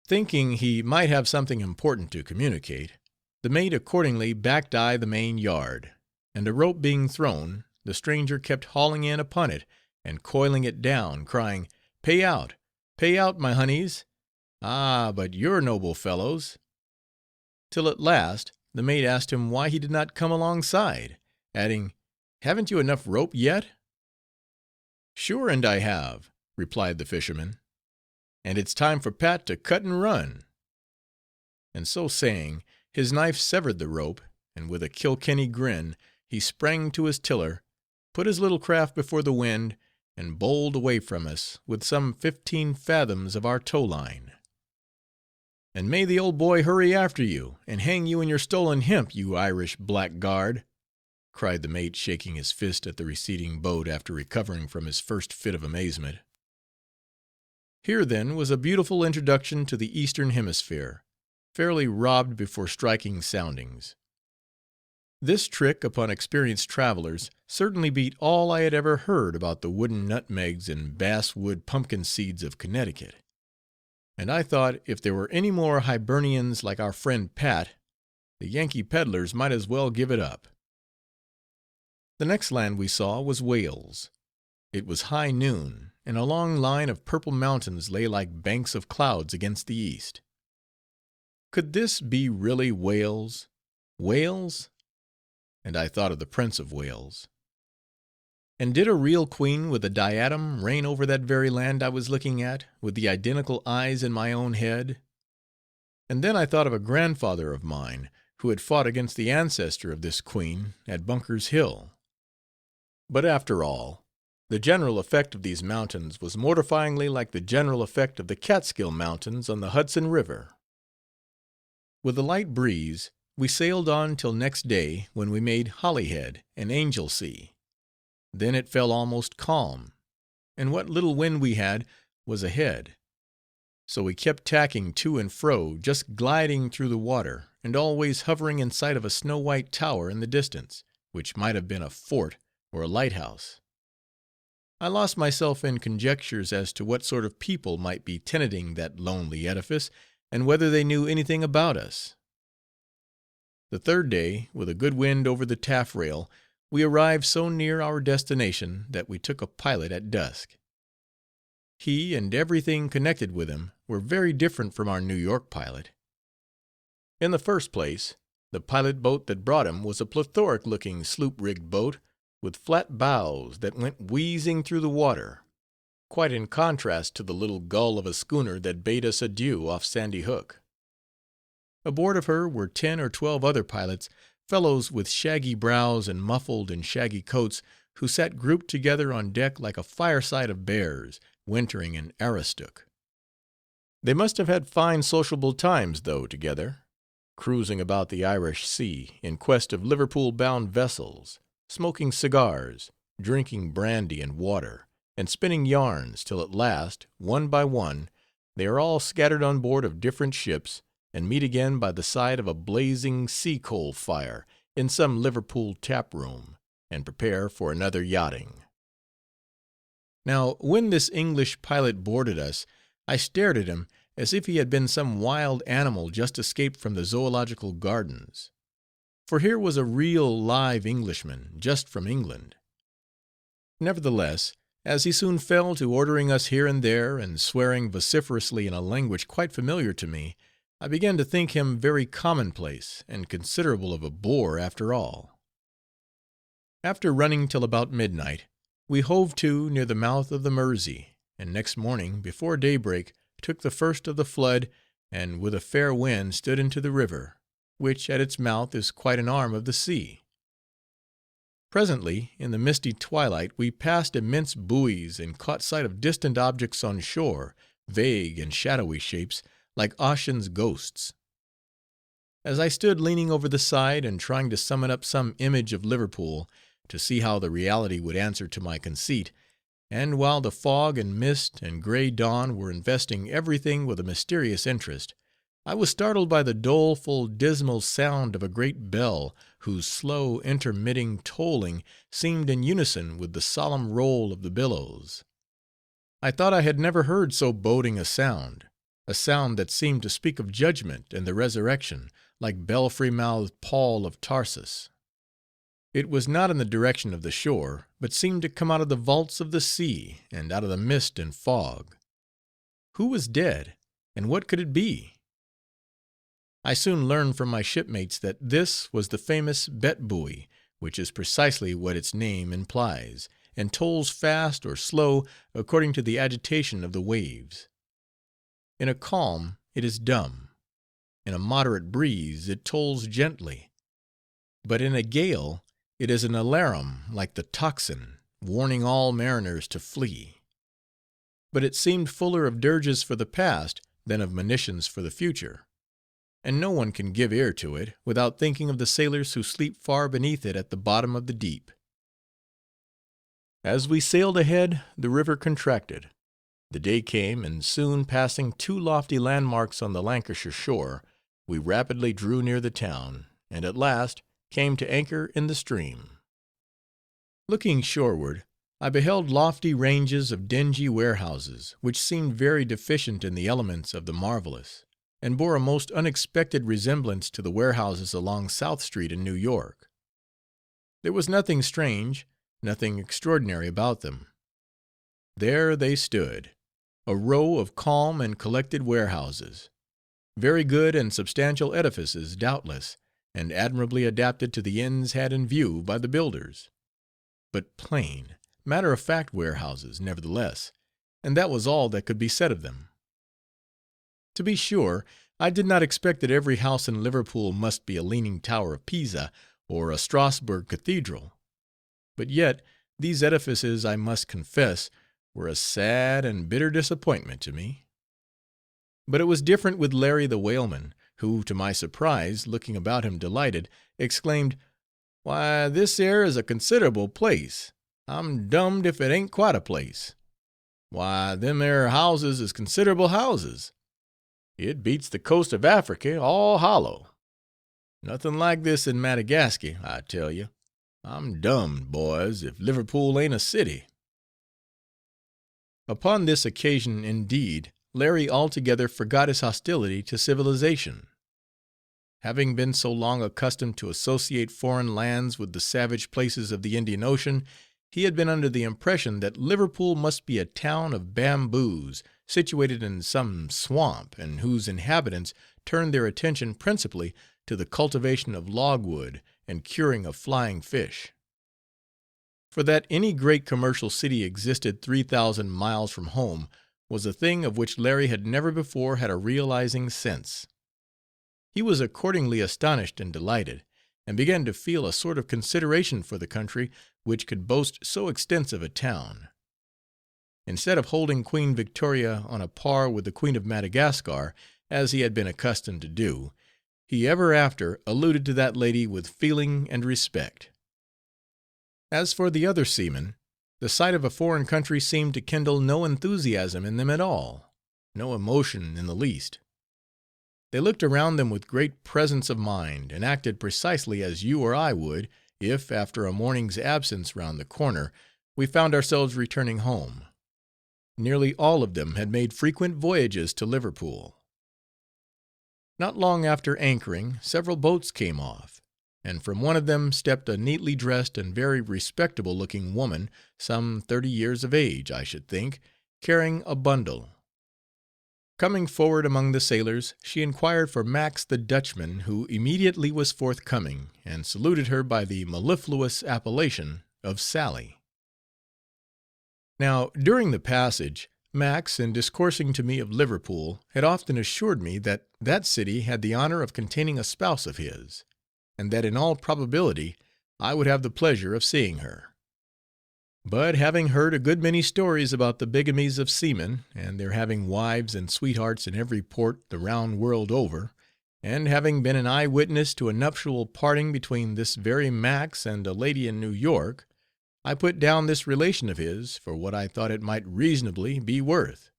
Thinking he might have something important to communicate, the mate accordingly backed the main yard, and a rope being thrown, the stranger kept hauling in upon it, and coiling it down, crying, pay out, my honeys! Ah, but you're noble fellows!" till at last the mate asked him why he did not come alongside, adding, "Haven't you enough rope yet?" "Sure and I have," replied the fisherman, "and it's time for Pat to cut and run." And so saying, his knife severed the rope, and with a Kilkenny grin, he sprang to his tiller, put his little craft before the wind, and bowled away from us with some 15 fathoms of our tow line. "And may the old boy hurry after you, and hang you in your stolen hemp, you Irish blackguard!" cried the mate, shaking his fist at the receding boat after recovering from his first fit of amazement. Here then was a beautiful introduction to the Eastern Hemisphere, fairly robbed before striking soundings. This trick upon experienced travelers certainly beat all I had ever heard about the wooden nutmegs and basswood pumpkin seeds of Connecticut; and I thought if there were any more Hibernians like our friend Pat, the Yankee peddlers might as well give it up. The next land we saw was Wales. It was high noon, and a long line of purple mountains lay like banks of clouds against the east. Could this be really Wales? Wales? And I thought of the Prince of Wales. And did a real queen with a diadem reign over that very land I was looking at, with the identical eyes in my own head? And then I thought of a grandfather of mine, who had fought against the ancestor of this queen at Bunker's Hill. But after all, the general effect of these mountains was mortifyingly like the general effect of the Catskill Mountains on the Hudson River. With a light breeze, we sailed on till next day, when we made Holyhead and Anglesea. Then it fell almost calm, and what little wind we had was ahead. So we kept tacking to and fro, just gliding through the water, and always hovering in sight of a snow-white tower in the distance, which might have been a fort or a lighthouse. I lost myself in conjectures as to what sort of people might be tenanting that lonely edifice, and whether they knew anything about us. The third day, with a good wind over the taffrail, we arrived so near our destination that we took a pilot at dusk. He and everything connected with him were very different from our New York pilot. In the first place, the pilot boat that brought him was a plethoric-looking sloop-rigged boat, with flat bows that went wheezing through the water, quite in contrast to the little gull of a schooner that bade us adieu off Sandy Hook. Aboard of her were 10 or 12 other pilots, fellows with shaggy brows and muffled and shaggy coats, who sat grouped together on deck like a fireside of bears, wintering in Aroostook. They must have had fine sociable times, though, together, cruising about the Irish Sea in quest of Liverpool-bound vessels, smoking cigars, drinking brandy and water, and spinning yarns, till at last, one by one, they are all scattered on board of different ships, and meet again by the side of a blazing sea-coal fire in some Liverpool tap-room, and prepare for another yachting. Now, when this English pilot boarded us, I stared at him as if he had been some wild animal just escaped from the zoological gardens. For here was a real live Englishman, just from England. Nevertheless, as he soon fell to ordering us here and there, and swearing vociferously in a language quite familiar to me, I began to think him very commonplace, and considerable of a bore after all. After running till about midnight, we hove to near the mouth of the Mersey, and next morning, before daybreak, took the first of the flood, and with a fair wind stood into the river, which at its mouth is quite an arm of the sea. Presently, in the misty twilight, we passed immense buoys, and caught sight of distant objects on shore, vague and shadowy shapes, like Ossian's ghosts. As I stood leaning over the side, and trying to summon up some image of Liverpool, to see how the reality would answer to my conceit, and while the fog and mist and gray dawn were investing everything with a mysterious interest, I was startled by the doleful, dismal sound of a great bell, whose slow, intermitting tolling seemed in unison with the solemn roll of the billows. I thought I had never heard so boding a sound that seemed to speak of judgment and the resurrection, like belfry-mouthed Paul of Tarsus. It was not in the direction of the shore, but seemed to come out of the vaults of the sea, and out of the mist and fog. Who was dead, and what could it be? I soon learned from my shipmates that this was the famous Bet buoy, which is precisely what its name implies, and tolls fast or slow according to the agitation of the waves. In a calm it is dumb; in a moderate breeze it tolls gently; but in a gale it is an alarum like the tocsin, warning all mariners to flee. But it seemed fuller of dirges for the past than of monitions for the future, and no one can give ear to it, without thinking of the sailors who sleep far beneath it at the bottom of the deep. As we sailed ahead, the river contracted. The day came, and soon passing two lofty landmarks on the Lancashire shore, we rapidly drew near the town, and at last came to anchor in the stream. Looking shoreward, I beheld lofty ranges of dingy warehouses, which seemed very deficient in the elements of the marvelous, and bore a most unexpected resemblance to the warehouses along South Street in New York. There was nothing strange, nothing extraordinary about them. There they stood, a row of calm and collected warehouses, very good and substantial edifices doubtless, and admirably adapted to the ends had in view by the builders; but plain, matter-of-fact warehouses, nevertheless, and that was all that could be said of them. To be sure, I did not expect that every house in Liverpool must be a leaning tower of Pisa, or a Strasburg cathedral; but yet these edifices, I must confess, were a sad and bitter disappointment to me. But it was different with Larry the whaleman, who, to my surprise, looking about him delighted, exclaimed, "Why, this ere is a considerable place. I'm dummed if it ain't quite a place. Why, them ere houses is considerable houses. It beats the coast of Africy all hollow. Nothing like this in Madagascar, I tell you. I'm dummed, boys, if Liverpool ain't a city." Upon this occasion, indeed, Larry altogether forgot his hostility to civilization. Having been so long accustomed to associate foreign lands with the savage places of the Indian Ocean, he had been under the impression that Liverpool must be a town of bamboos, situated in some swamp, and whose inhabitants turned their attention principally to the cultivation of logwood and curing of flying fish. For that any great commercial city existed 3,000 miles from home was a thing of which Larry had never before had a realizing sense. He was accordingly astonished and delighted, and began to feel a sort of consideration for the country which could boast so extensive a town. Instead of holding Queen Victoria on a par with the Queen of Madagascar, as he had been accustomed to do, he ever after alluded to that lady with feeling and respect. As for the other seamen, the sight of a foreign country seemed to kindle no enthusiasm in them at all, no emotion in the least. They looked around them with great presence of mind, and acted precisely as you or I would, if, after a morning's absence round the corner, we found ourselves returning home. Nearly all of them had made frequent voyages to Liverpool. Not long after anchoring, several boats came off, and from one of them stepped a neatly dressed and very respectable-looking woman, some 30 years of age, I should think, carrying a bundle. Coming forward among the sailors, she inquired for Max the Dutchman, who immediately was forthcoming, and saluted her by the mellifluous appellation of Sally. Now, during the passage, Max, in discoursing to me of Liverpool, had often assured me that that city had the honor of containing a spouse of his, and that in all probability I would have the pleasure of seeing her. But having heard a good many stories about the bigamies of seamen, and their having wives and sweethearts in every port the round world over, and having been an eye witness to a nuptial parting between this very Max and a lady in New York, I put down this relation of his for what I thought it might reasonably be worth.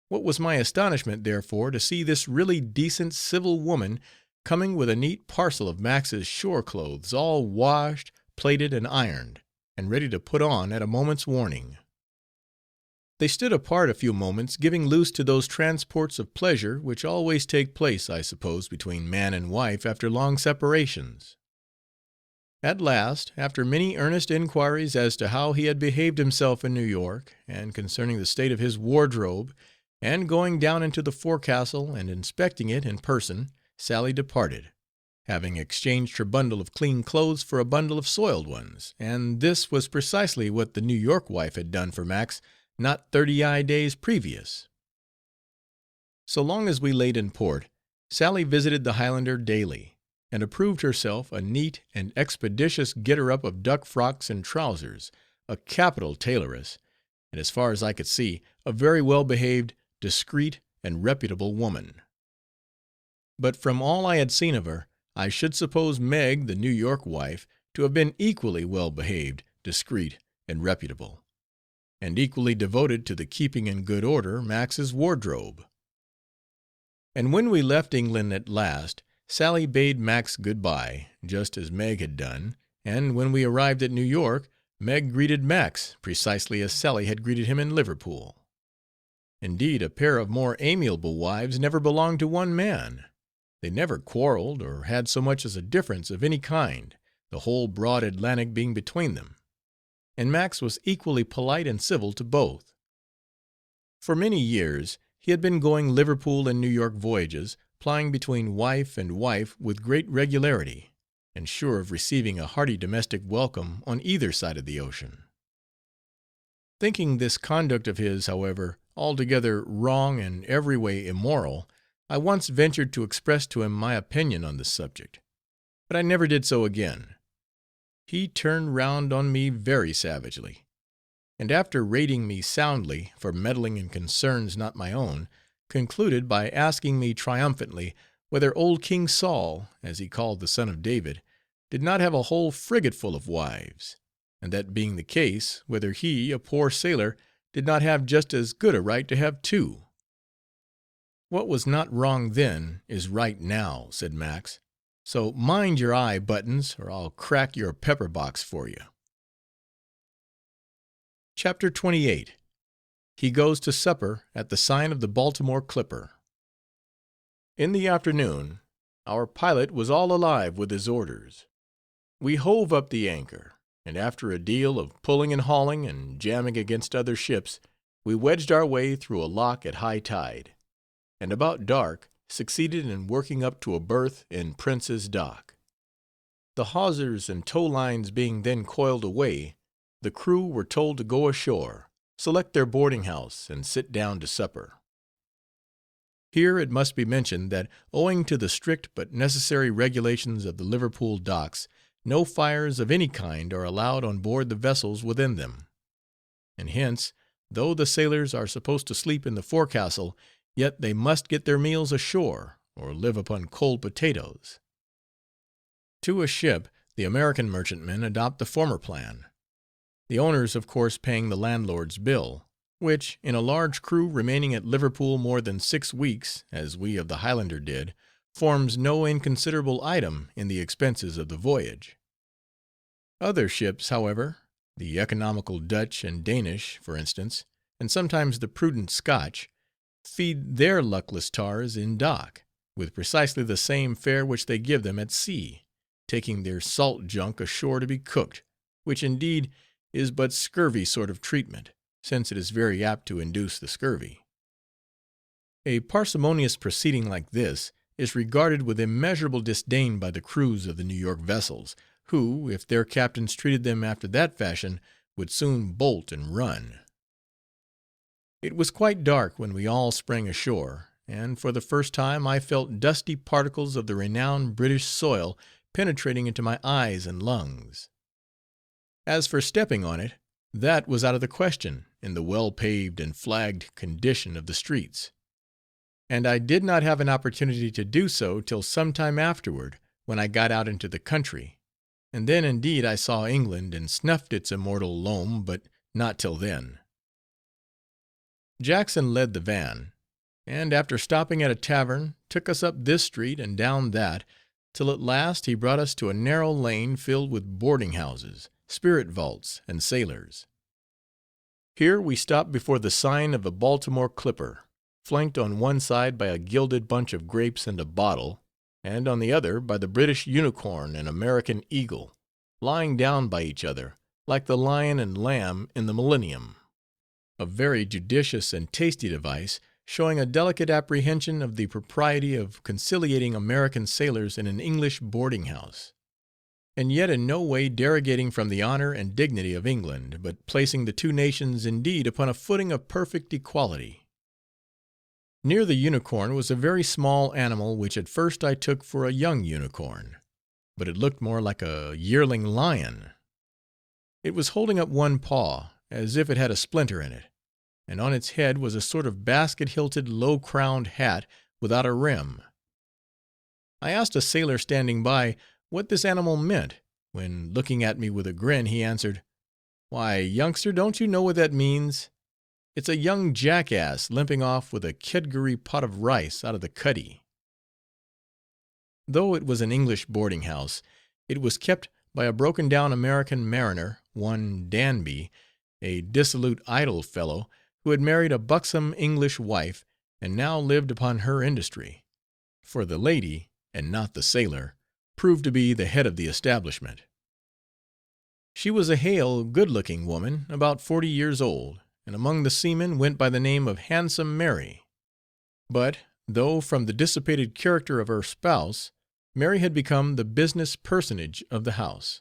What was my astonishment, therefore, to see this really decent civil woman coming with a neat parcel of Max's shore clothes, all washed, plaited, and ironed, and ready to put on at a moment's warning. They stood apart a few moments, giving loose to those transports of pleasure which always take place, I suppose, between man and wife after long separations. At last, after many earnest inquiries as to how he had behaved himself in New York, and concerning the state of his wardrobe, and going down into the forecastle and inspecting it in person, Sally departed, having exchanged her bundle of clean clothes for a bundle of soiled ones, and this was precisely what the New York wife had done for Max not 30 days previous. So long as we laid in port, Sally visited the Highlander daily, and approved herself a neat and expeditious getter-up of duck frocks and trousers, a capital tailoress, and, as far as I could see, a very well-behaved, discreet, and reputable woman. But from all I had seen of her, I should suppose Meg, the New York wife, to have been equally well-behaved, discreet, and reputable, and equally devoted to the keeping in good order Max's wardrobe. And when we left England at last, Sally bade Max good-bye, just as Meg had done, and when we arrived at New York, Meg greeted Max precisely as Sally had greeted him in Liverpool. Indeed, a pair of more amiable wives never belonged to one man. They never quarreled, or had so much as a difference of any kind, the whole broad Atlantic being between them, and Max was equally polite and civil to both. For many years he had been going Liverpool and New York voyages, plying between wife and wife with great regularity, and sure of receiving a hearty domestic welcome on either side of the ocean. Thinking this conduct of his, however, altogether wrong and every way immoral, I once ventured to express to him my opinion on the subject, but I never did so again. He turned round on me very savagely, and after rating me soundly for meddling in concerns not my own, concluded by asking me triumphantly whether old King Saul, as he called the son of David, did not have a whole frigate full of wives, and that being the case, whether he, a poor sailor, did not have just as good a right to have two. What was not wrong then is right now, said Max, so mind your eye, Buttons, or I'll crack your pepper box for you. Chapter 28. He goes to supper at the sign of the Baltimore Clipper. In the afternoon, our pilot was all alive with his orders. We hove up the anchor, and after a deal of pulling and hauling and jamming against other ships, we wedged our way through a lock at high tide, and about dark succeeded in working up to a berth in Prince's Dock. The hawsers and tow lines being then coiled away, the crew were told to go ashore, select their boarding-house, and sit down to supper. Here it must be mentioned that, owing to the strict but necessary regulations of the Liverpool docks, no fires of any kind are allowed on board the vessels within them; and hence, though the sailors are supposed to sleep in the forecastle, yet they must get their meals ashore, or live upon cold potatoes. To a ship, the American merchantmen adopt the former plan; the owners of course paying the landlord's bill, which, in a large crew remaining at Liverpool more than 6 weeks, as we of the Highlander did, forms no inconsiderable item in the expenses of the voyage. Other ships, however, the economical Dutch and Danish, for instance, and sometimes the prudent Scotch, feed their luckless tars in dock, with precisely the same fare which they give them at sea, taking their salt junk ashore to be cooked, which indeed is but scurvy sort of treatment, since it is very apt to induce the scurvy. A parsimonious proceeding like this is regarded with immeasurable disdain by the crews of the New York vessels, who, if their captains treated them after that fashion, would soon bolt and run. It was quite dark when we all sprang ashore, and for the first time I felt dusty particles of the renowned British soil penetrating into my eyes and lungs. As for stepping on it, that was out of the question in the well-paved and flagged condition of the streets; and I did not have an opportunity to do so till some time afterward, when I got out into the country, and then indeed I saw England and snuffed its immortal loam, but not till then. Jackson led the van, and after stopping at a tavern, took us up this street and down that, till at last he brought us to a narrow lane filled with boarding houses, spirit vaults, and sailors. Here we stopped before the sign of a Baltimore clipper, flanked on one side by a gilded bunch of grapes and a bottle, and on the other by the British unicorn and American eagle, lying down by each other, like the lion and lamb in the millennium; a very judicious and tasty device, showing a delicate apprehension of the propriety of conciliating American sailors in an English boarding house, and yet in no way derogating from the honor and dignity of England, but placing the two nations indeed upon a footing of perfect equality. Near the unicorn was a very small animal which at first I took for a young unicorn, but it looked more like a yearling lion. It was holding up one paw, as if it had a splinter in it, and on its head was a sort of basket-hilted, low-crowned hat without a rim. I asked a sailor standing by what this animal meant, when, looking at me with a grin, he answered, "Why, youngster, don't you know what that means? It's a young jackass limping off with a Kedgeree pot of rice out of the cuddy." Though it was an English boarding house, it was kept by a broken-down American mariner, one Danby, a dissolute, idle fellow, who had married a buxom English wife, and now lived upon her industry; for the lady, and not the sailor, proved to be the head of the establishment. She was a hale, good-looking woman, about 40 years old, and among the seamen went by the name of Handsome Mary; but, though from the dissipated character of her spouse, Mary had become the business personage of the house,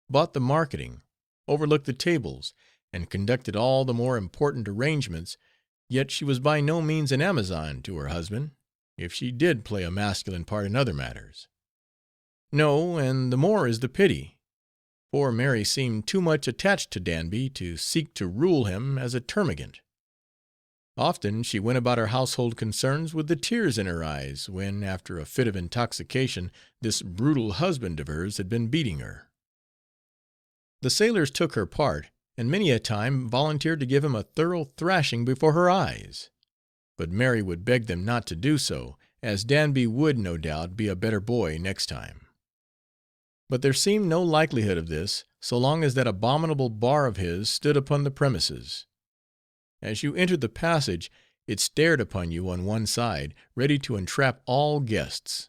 bought the marketing, overlooked the tables, and conducted all the more important arrangements, yet she was by no means an Amazon to her husband, if she did play a masculine part in other matters. No, and the more is the pity. Poor Mary seemed too much attached to Danby to seek to rule him as a termagant. Often she went about her household concerns with the tears in her eyes, when, after a fit of intoxication, this brutal husband of hers had been beating her. The sailors took her part, and many a time volunteered to give him a thorough thrashing before her eyes; but Mary would beg them not to do so, as Danby would, no doubt, be a better boy next time. But there seemed no likelihood of this, so long as that abominable bar of his stood upon the premises. As you entered the passage, it stared upon you on one side, ready to entrap all guests.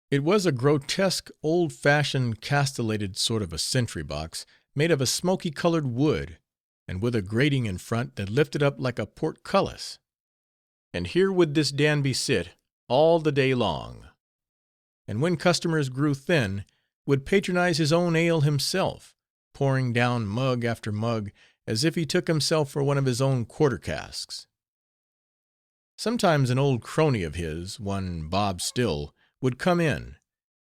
It was a grotesque, old-fashioned, castellated sort of a sentry-box, made of a smoky-colored wood, and with a grating in front that lifted up like a portcullis; and here would this Danby sit all the day long, and when customers grew thin, would patronize his own ale himself, pouring down mug after mug, as if he took himself for one of his own quarter casks. Sometimes an old crony of his, one Bob Still, would come in,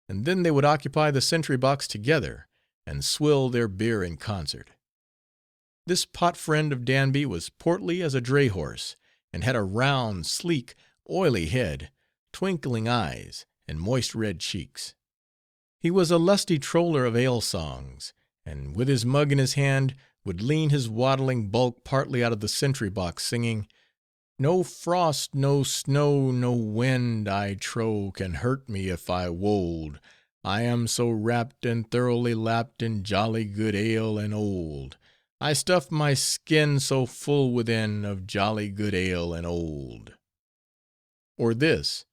and then they would occupy the sentry box together, and swill their beer in concert. This pot friend of Danby was portly as a dray horse, and had a round, sleek, oily head, twinkling eyes, and moist red cheeks. He was a lusty troller of ale songs, and with his mug in his hand, would lean his waddling bulk partly out of the sentry box, singing, "No frost, no snow, no wind, I trow, can hurt me if I wold. I am so wrapped and thoroughly lapped in jolly good ale and old. I stuff my skin so full within of jolly good ale and old." Or this,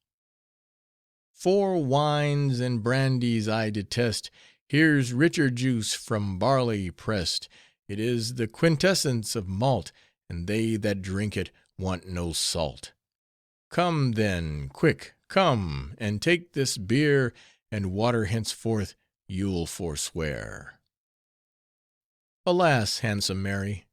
"Four wines and brandies I detest, here's richer juice from barley pressed. It is the quintessence of malt, and they that drink it want no salt. Come then, quick, come, and take this beer, and water henceforth you'll forswear." Alas, handsome Mary,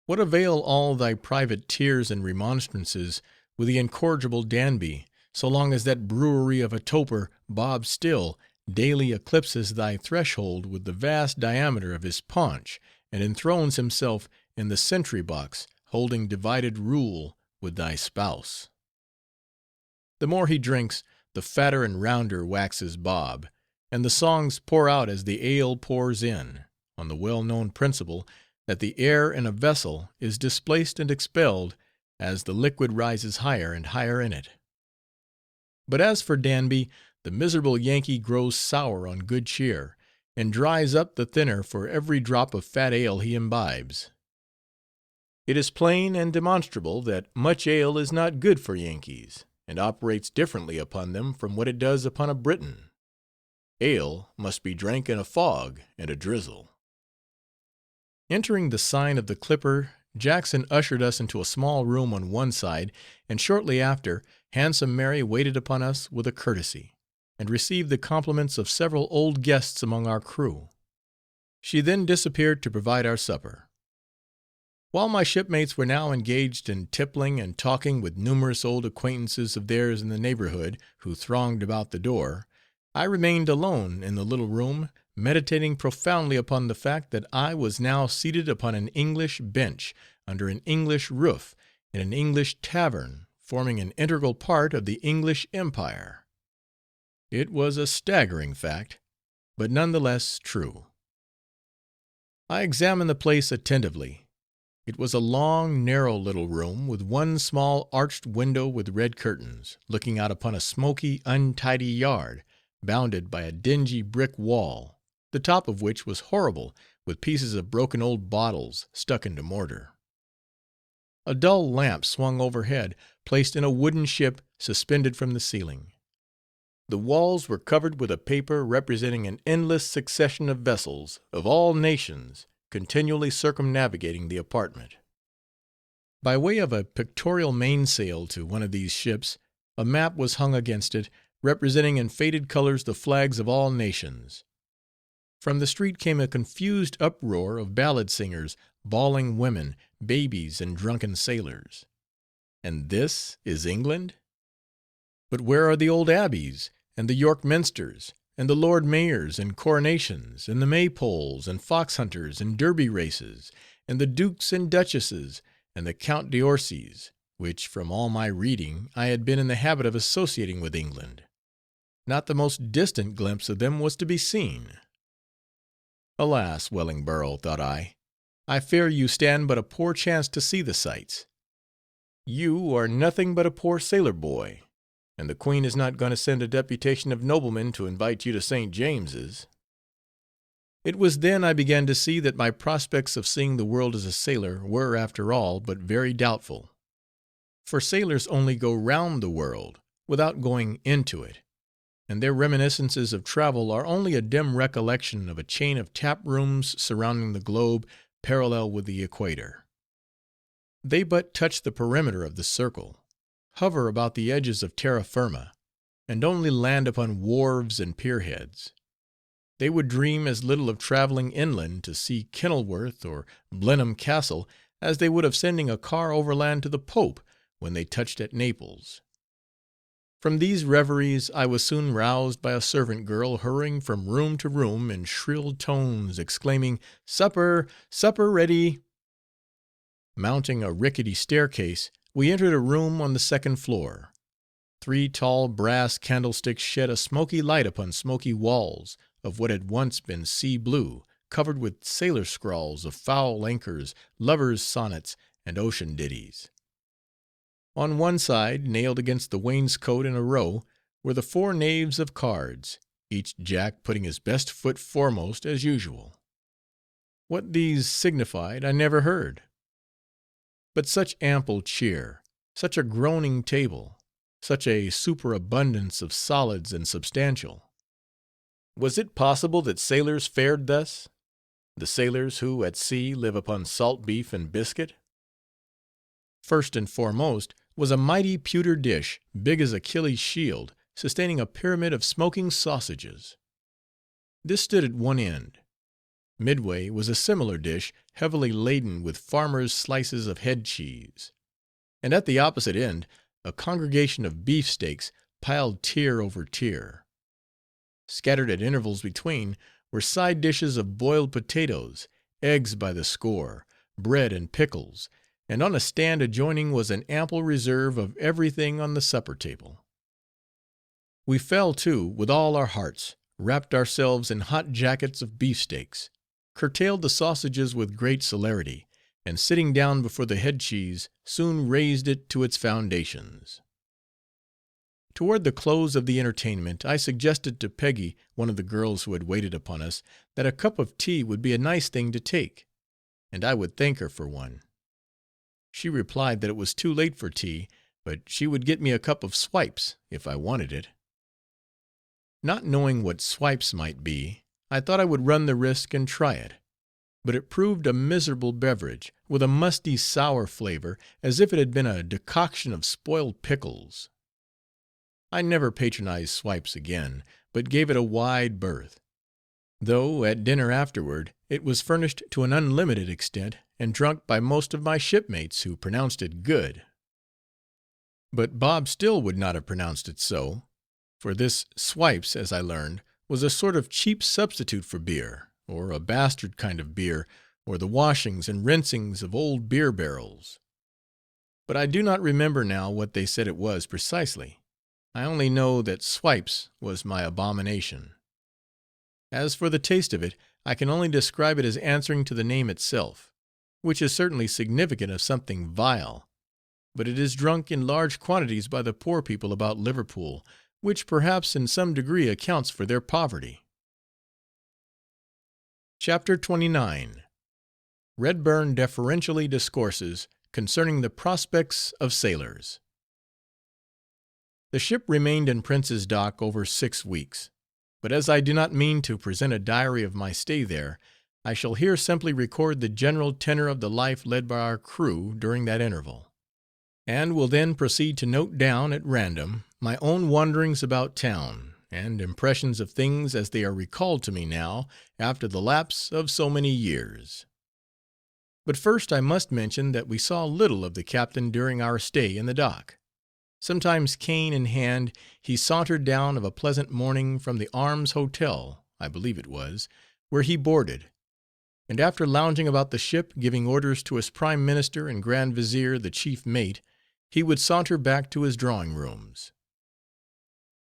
what avail all thy private tears and remonstrances with the incorrigible Danby, so long as that brewery of a toper, Bob Still, daily eclipses thy threshold with the vast diameter of his paunch, and enthrones himself in the sentry box, holding divided rule with thy spouse? The more he drinks, the fatter and rounder waxes Bob, and the songs pour out as the ale pours in, on the well-known principle that the air in a vessel is displaced and expelled as the liquid rises higher and higher in it. But as for Danby, the miserable Yankee grows sour on good cheer, and dries up the thinner for every drop of fat ale he imbibes. It is plain and demonstrable that much ale is not good for Yankees, and operates differently upon them from what it does upon a Briton. Ale must be drank in a fog and a drizzle. Entering the sign of the Clipper, Jackson ushered us into a small room on one side, and shortly after, handsome Mary waited upon us with a courtesy, and received the compliments of several old guests among our crew. She then disappeared to provide our supper. While my shipmates were now engaged in tippling and talking with numerous old acquaintances of theirs in the neighborhood, who thronged about the door, I remained alone in the little room, meditating profoundly upon the fact that I was now seated upon an English bench, under an English roof, in an English tavern, forming an integral part of the English empire. It was a staggering fact, but none the less true. I examined the place attentively. It was a long, narrow little room, with one small arched window with red curtains, looking out upon a smoky, untidy yard, bounded by a dingy brick wall, the top of which was horrible with pieces of broken old bottles stuck into mortar. A dull lamp swung overhead, placed in a wooden ship suspended from the ceiling. The walls were covered with a paper representing an endless succession of vessels, of all nations, continually circumnavigating the apartment. By way of a pictorial mainsail to one of these ships, a map was hung against it, representing in faded colors the flags of all nations. From the street came a confused uproar of ballad singers, bawling women, babies, and drunken sailors. And this is England? But where are the old abbeys, and the York minsters, and the lord mayors, and coronations, and the maypoles, and fox hunters, and derby races, and the dukes and duchesses, and the Count d'Orsays, which, from all my reading, I had been in the habit of associating with England? Not the most distant glimpse of them was to be seen. Alas, Wellingborough, thought I fear you stand but a poor chance to see the sights. You are nothing but a poor sailor boy, and the Queen is not going to send a deputation of noblemen to invite you to St. James's. It was then I began to see that my prospects of seeing the world as a sailor were, after all, but very doubtful. For sailors only go round the world, without going into it, and their reminiscences of travel are only a dim recollection of a chain of tap rooms surrounding the globe parallel with the equator. They but touch the perimeter of the circle, hover about the edges of terra firma, and only land upon wharves and pierheads. They would dream as little of traveling inland to see Kenilworth or Blenheim Castle as they would of sending a car overland to the Pope, when they touched at Naples. From these reveries I was soon roused by a servant girl hurrying from room to room in shrill tones, exclaiming, "Supper! Supper ready!" Mounting a rickety staircase, we entered a room on the second floor. 3 tall brass candlesticks shed a smoky light upon smoky walls of what had once been sea blue, covered with sailor scrawls of foul anchors, lovers' sonnets, and ocean ditties. On one side, nailed against the wainscot in a row, were the 4 knaves of cards, each Jack putting his best foot foremost as usual. What these signified I never heard. But such ample cheer, such a groaning table, such a superabundance of solids and substantial. Was it possible that sailors fared thus? The sailors who, at sea, live upon salt beef and biscuit? First and foremost was a mighty pewter dish, big as Achilles' shield, sustaining a pyramid of smoking sausages. This stood at one end. Midway was a similar dish, heavily laden with farmers' slices of head cheese. And at the opposite end, a congregation of beefsteaks, piled tier over tier. Scattered at intervals between, were side dishes of boiled potatoes, eggs by the score, bread and pickles, and on a stand adjoining was an ample reserve of every thing on the supper table. We fell to with all our hearts, wrapped ourselves in hot jackets of beefsteaks, curtailed the sausages with great celerity, and sitting down before the head cheese, soon raised it to its foundations. Toward the close of the entertainment, I suggested to Peggy, one of the girls who had waited upon us, that a cup of tea would be a nice thing to take, and I would thank her for one. She replied that it was too late for tea, but she would get me a cup of swipes, if I wanted it. Not knowing what swipes might be, I thought I would run the risk and try it, but it proved a miserable beverage, with a musty sour flavor, as if it had been a decoction of spoiled pickles. I never patronized swipes again, but gave it a wide berth; though at dinner afterward it was furnished to an unlimited extent, and drunk by most of my shipmates, who pronounced it good. But Bob still would not have pronounced it so, for this swipes, as I learned, was a sort of cheap substitute for beer, or a bastard kind of beer, or the washings and rinsings of old beer barrels. But I do not remember now what they said it was precisely. I only know that swipes was my abomination. As for the taste of it, I can only describe it as answering to the name itself, which is certainly significant of something vile, but it is drunk in large quantities by the poor people about Liverpool, which perhaps in some degree accounts for their poverty. Chapter 29. Redburn deferentially discourses concerning the prospects of sailors. The ship remained in Prince's Dock over 6 weeks, but as I do not mean to present a diary of my stay there, I shall here simply record the general tenor of the life led by our crew during that interval, and will then proceed to note down, at random, my own wanderings about town, and impressions of things as they are recalled to me now, after the lapse of so many years. But first I must mention that we saw little of the captain during our stay in the dock. Sometimes cane in hand, he sauntered down of a pleasant morning from the Arms Hotel, I believe it was, where he boarded, and after lounging about the ship, giving orders to his prime minister and grand vizier, the chief mate, he would saunter back to his drawing rooms.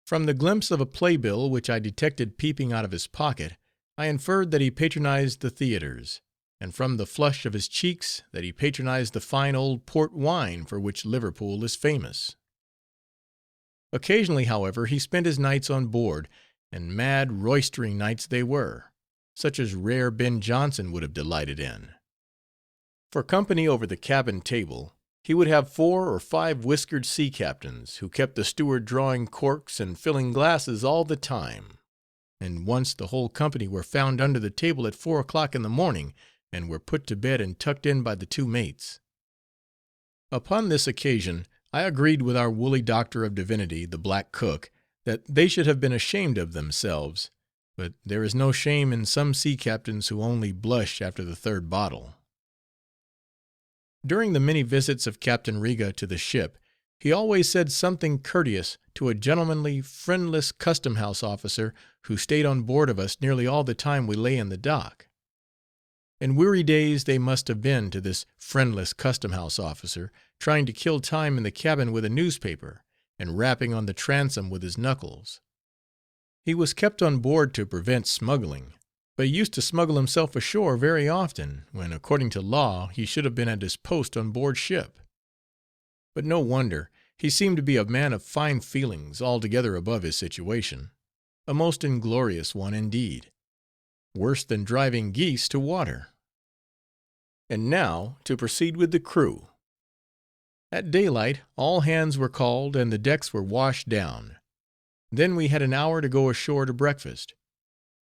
From the glimpse of a playbill which I detected peeping out of his pocket, I inferred that he patronized the theatres, and from the flush of his cheeks, that he patronized the fine old port wine for which Liverpool is famous. Occasionally, however, he spent his nights on board, and mad roystering nights they were, such as rare Ben Jonson would have delighted in. For company over the cabin table, he would have 4 or 5 whiskered sea captains, who kept the steward drawing corks and filling glasses all the time, and once the whole company were found under the table at 4 o'clock in the morning, and were put to bed and tucked in by the 2 mates. Upon this occasion I agreed with our woolly doctor of divinity, the black cook, that they should have been ashamed of themselves, but there is no shame in some sea captains who only blush after the 3rd bottle. During the many visits of Captain Riga to the ship, he always said something courteous to a gentlemanly, friendless custom house officer who stayed on board of us nearly all the time we lay in the dock. And weary days they must have been to this friendless custom house officer, trying to kill time in the cabin with a newspaper, and rapping on the transom with his knuckles. He was kept on board to prevent smuggling, but he used to smuggle himself ashore very often, when according to law he should have been at his post on board ship. But no wonder, he seemed to be a man of fine feelings, altogether above his situation, a most inglorious one indeed, worse than driving geese to water. And now to proceed with the crew. At daylight all hands were called and the decks were washed down. Then we had an hour to go ashore to breakfast,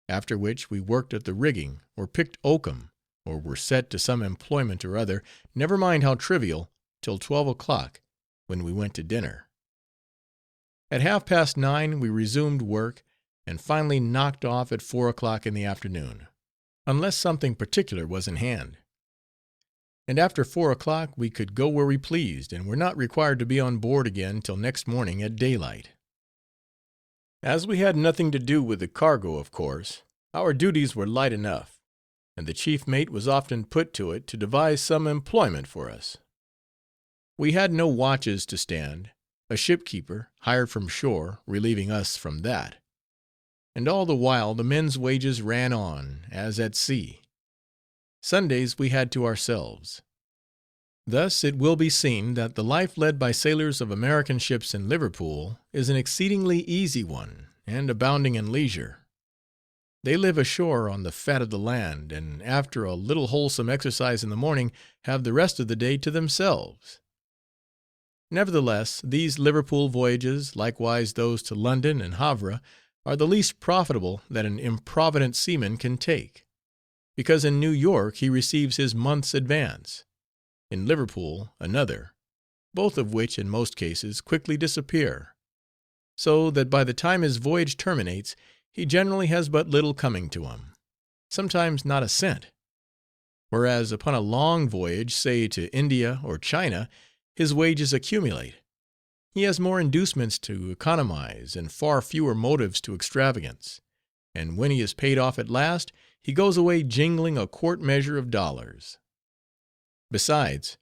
after which we worked at the rigging, or picked oakum, or were set to some employment or other, never mind how trivial, till 12 o'clock, when we went to dinner. At 9:30 we resumed work, and finally knocked off at 4 o'clock in the afternoon, unless something particular was in hand. And after 4 o'clock we could go where we pleased, and were not required to be on board again till next morning at daylight. As we had nothing to do with the cargo, of course, our duties were light enough, and the chief mate was often put to it to devise some employment for us. We had no watches to stand, a shipkeeper, hired from shore, relieving us from that. And all the while the men's wages ran on, as at sea. Sundays we had to ourselves. Thus it will be seen that the life led by sailors of American ships in Liverpool is an exceedingly easy one, and abounding in leisure. They live ashore on the fat of the land, and after a little wholesome exercise in the morning, have the rest of the day to themselves. Nevertheless, these Liverpool voyages, likewise those to London and Havre, are the least profitable that an improvident seaman can take, because in New York he receives his month's advance, in Liverpool another, both of which in most cases quickly disappear, so that by the time his voyage terminates he generally has but little coming to him, sometimes not a cent, whereas upon a long voyage, say to India or China, his wages accumulate. He has more inducements to economize, and far fewer motives to extravagance, and when he is paid off at last, he goes away jingling a quart measure of dollars. Besides,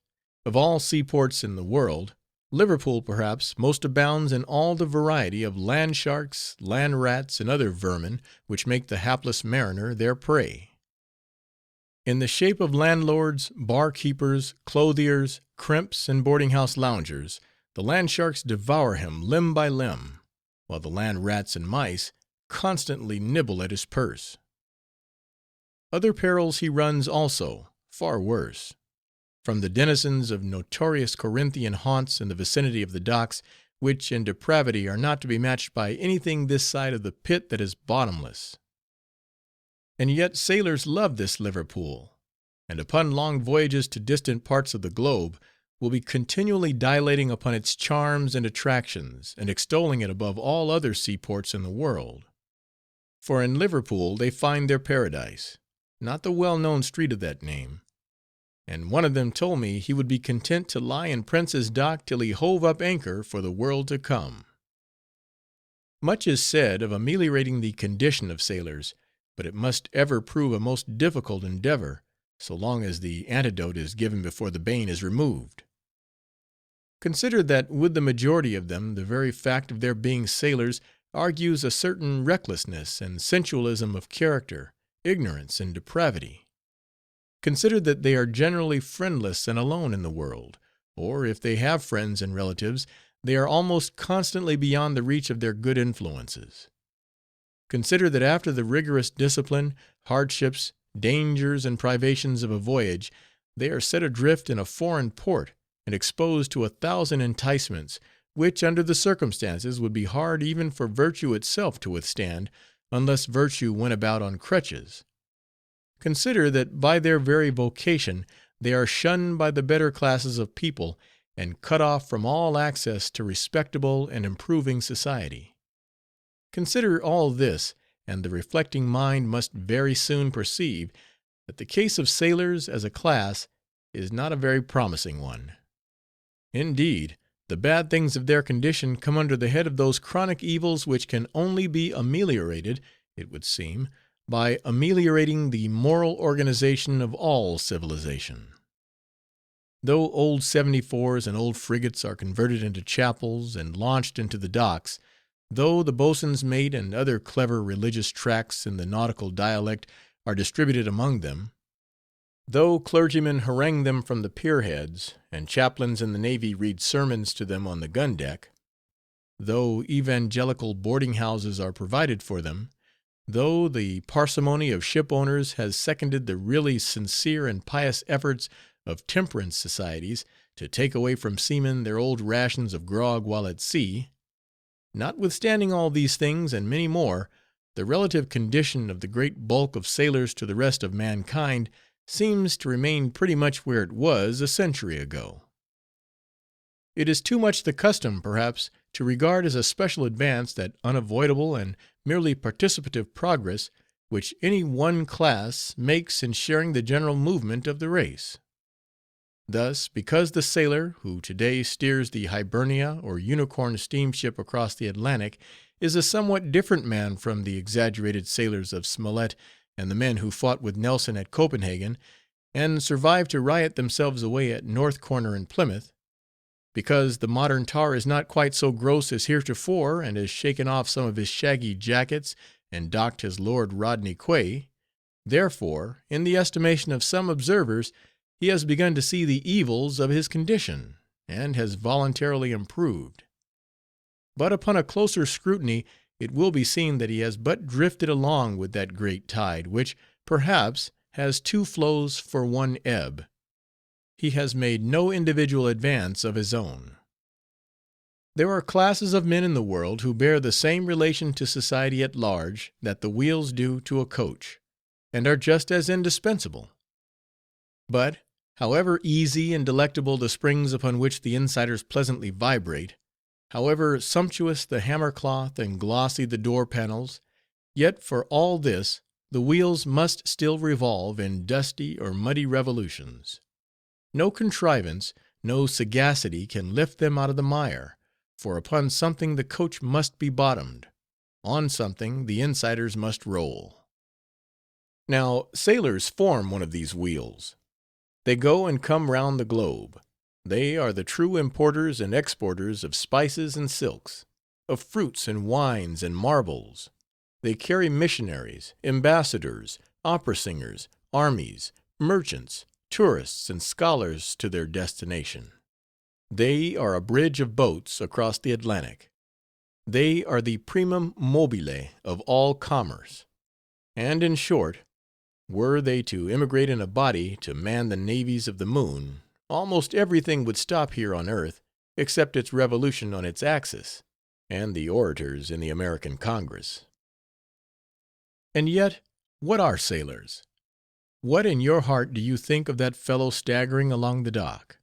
of all seaports in the world, Liverpool perhaps most abounds in all the variety of land sharks, land rats, and other vermin which make the hapless mariner their prey. In the shape of landlords, bar-keepers, clothiers, crimps, and boarding-house loungers, the land sharks devour him limb by limb, while the land rats and mice constantly nibble at his purse. Other perils he runs also, far worse, from the denizens of notorious Corinthian haunts in the vicinity of the docks, which in depravity are not to be matched by anything this side of the pit that is bottomless. And yet sailors love this Liverpool, and upon long voyages to distant parts of the globe, will be continually dilating upon its charms and attractions, and extolling it above all other seaports in the world. For in Liverpool they find their paradise, not the well-known street of that name, and one of them told me he would be content to lie in Prince's Dock till he hove up anchor for the world to come. Much is said of ameliorating the condition of sailors, but it must ever prove a most difficult endeavor, so long as the antidote is given before the bane is removed. Consider that with the majority of them the very fact of their being sailors argues a certain recklessness and sensualism of character, ignorance and depravity. Consider that they are generally friendless and alone in the world, or if they have friends and relatives, they are almost constantly beyond the reach of their good influences. Consider that after the rigorous discipline, hardships, dangers, and privations of a voyage, they are set adrift in a foreign port, and exposed to 1,000 enticements, which under the circumstances would be hard even for virtue itself to withstand, unless virtue went about on crutches. Consider that by their very vocation they are shunned by the better classes of people, and cut off from all access to respectable and improving society. Consider all this, and the reflecting mind must very soon perceive that the case of sailors as a class is not a very promising one. Indeed, The bad things of their condition come under the head of those chronic evils which can only be ameliorated, it would seem, by ameliorating the moral organization of all civilization. Though old 74s and old frigates are converted into chapels and launched into the docks, though the boatswain's mate and other clever religious tracts in the nautical dialect are distributed among them, though clergymen harangue them from the pier-heads, and chaplains in the Navy read sermons to them on the gun-deck, though evangelical boarding-houses are provided for them, though the parsimony of ship-owners has seconded the really sincere and pious efforts of temperance societies to take away from seamen their old rations of grog while at sea, notwithstanding all these things and many more, the relative condition of the great bulk of sailors to the rest of mankind seems to remain pretty much where it was a century ago. It is too much the custom, perhaps, to regard as a special advance that unavoidable and merely participative progress which any one class makes in sharing the general movement of the race. Thus, because the sailor, who today steers the Hibernia or Unicorn steamship across the Atlantic, is a somewhat different man from the exaggerated sailors of Smollett and the men who fought with Nelson at Copenhagen, and survived to riot themselves away at North Corner and Plymouth, because the modern tar is not quite so gross as heretofore, and has shaken off some of his shaggy jackets and docked his Lord Rodney Quay, therefore, in the estimation of some observers, he has begun to see the evils of his condition, and has voluntarily improved. But upon a closer scrutiny it will be seen that he has but drifted along with that great tide, which, perhaps, has two flows for one ebb. He has made no individual advance of his own. There are classes of men in the world who bear the same relation to society at large that the wheels do to a coach, and are just as indispensable. But, however easy and delectable the springs upon which the insiders pleasantly vibrate, however sumptuous the hammer-cloth and glossy the door-panels, yet for all this the wheels must still revolve in dusty or muddy revolutions. No contrivance, no sagacity can lift them out of the mire, for upon something the coach must be bottomed, on something the insiders must roll. Now, sailors form one of these wheels. They go and come round the globe. They are the true importers and exporters of spices and silks, of fruits and wines and marbles. They carry missionaries, ambassadors, opera singers, armies, merchants, tourists, and scholars to their destination. They are a bridge of boats across the Atlantic. They are the primum mobile of all commerce. And, in short, were they to emigrate in a body to man the navies of the moon, almost everything would stop here on earth except its revolution on its axis, and the orators in the American Congress. And yet, what are sailors? What in your heart do you think of that fellow staggering along the dock?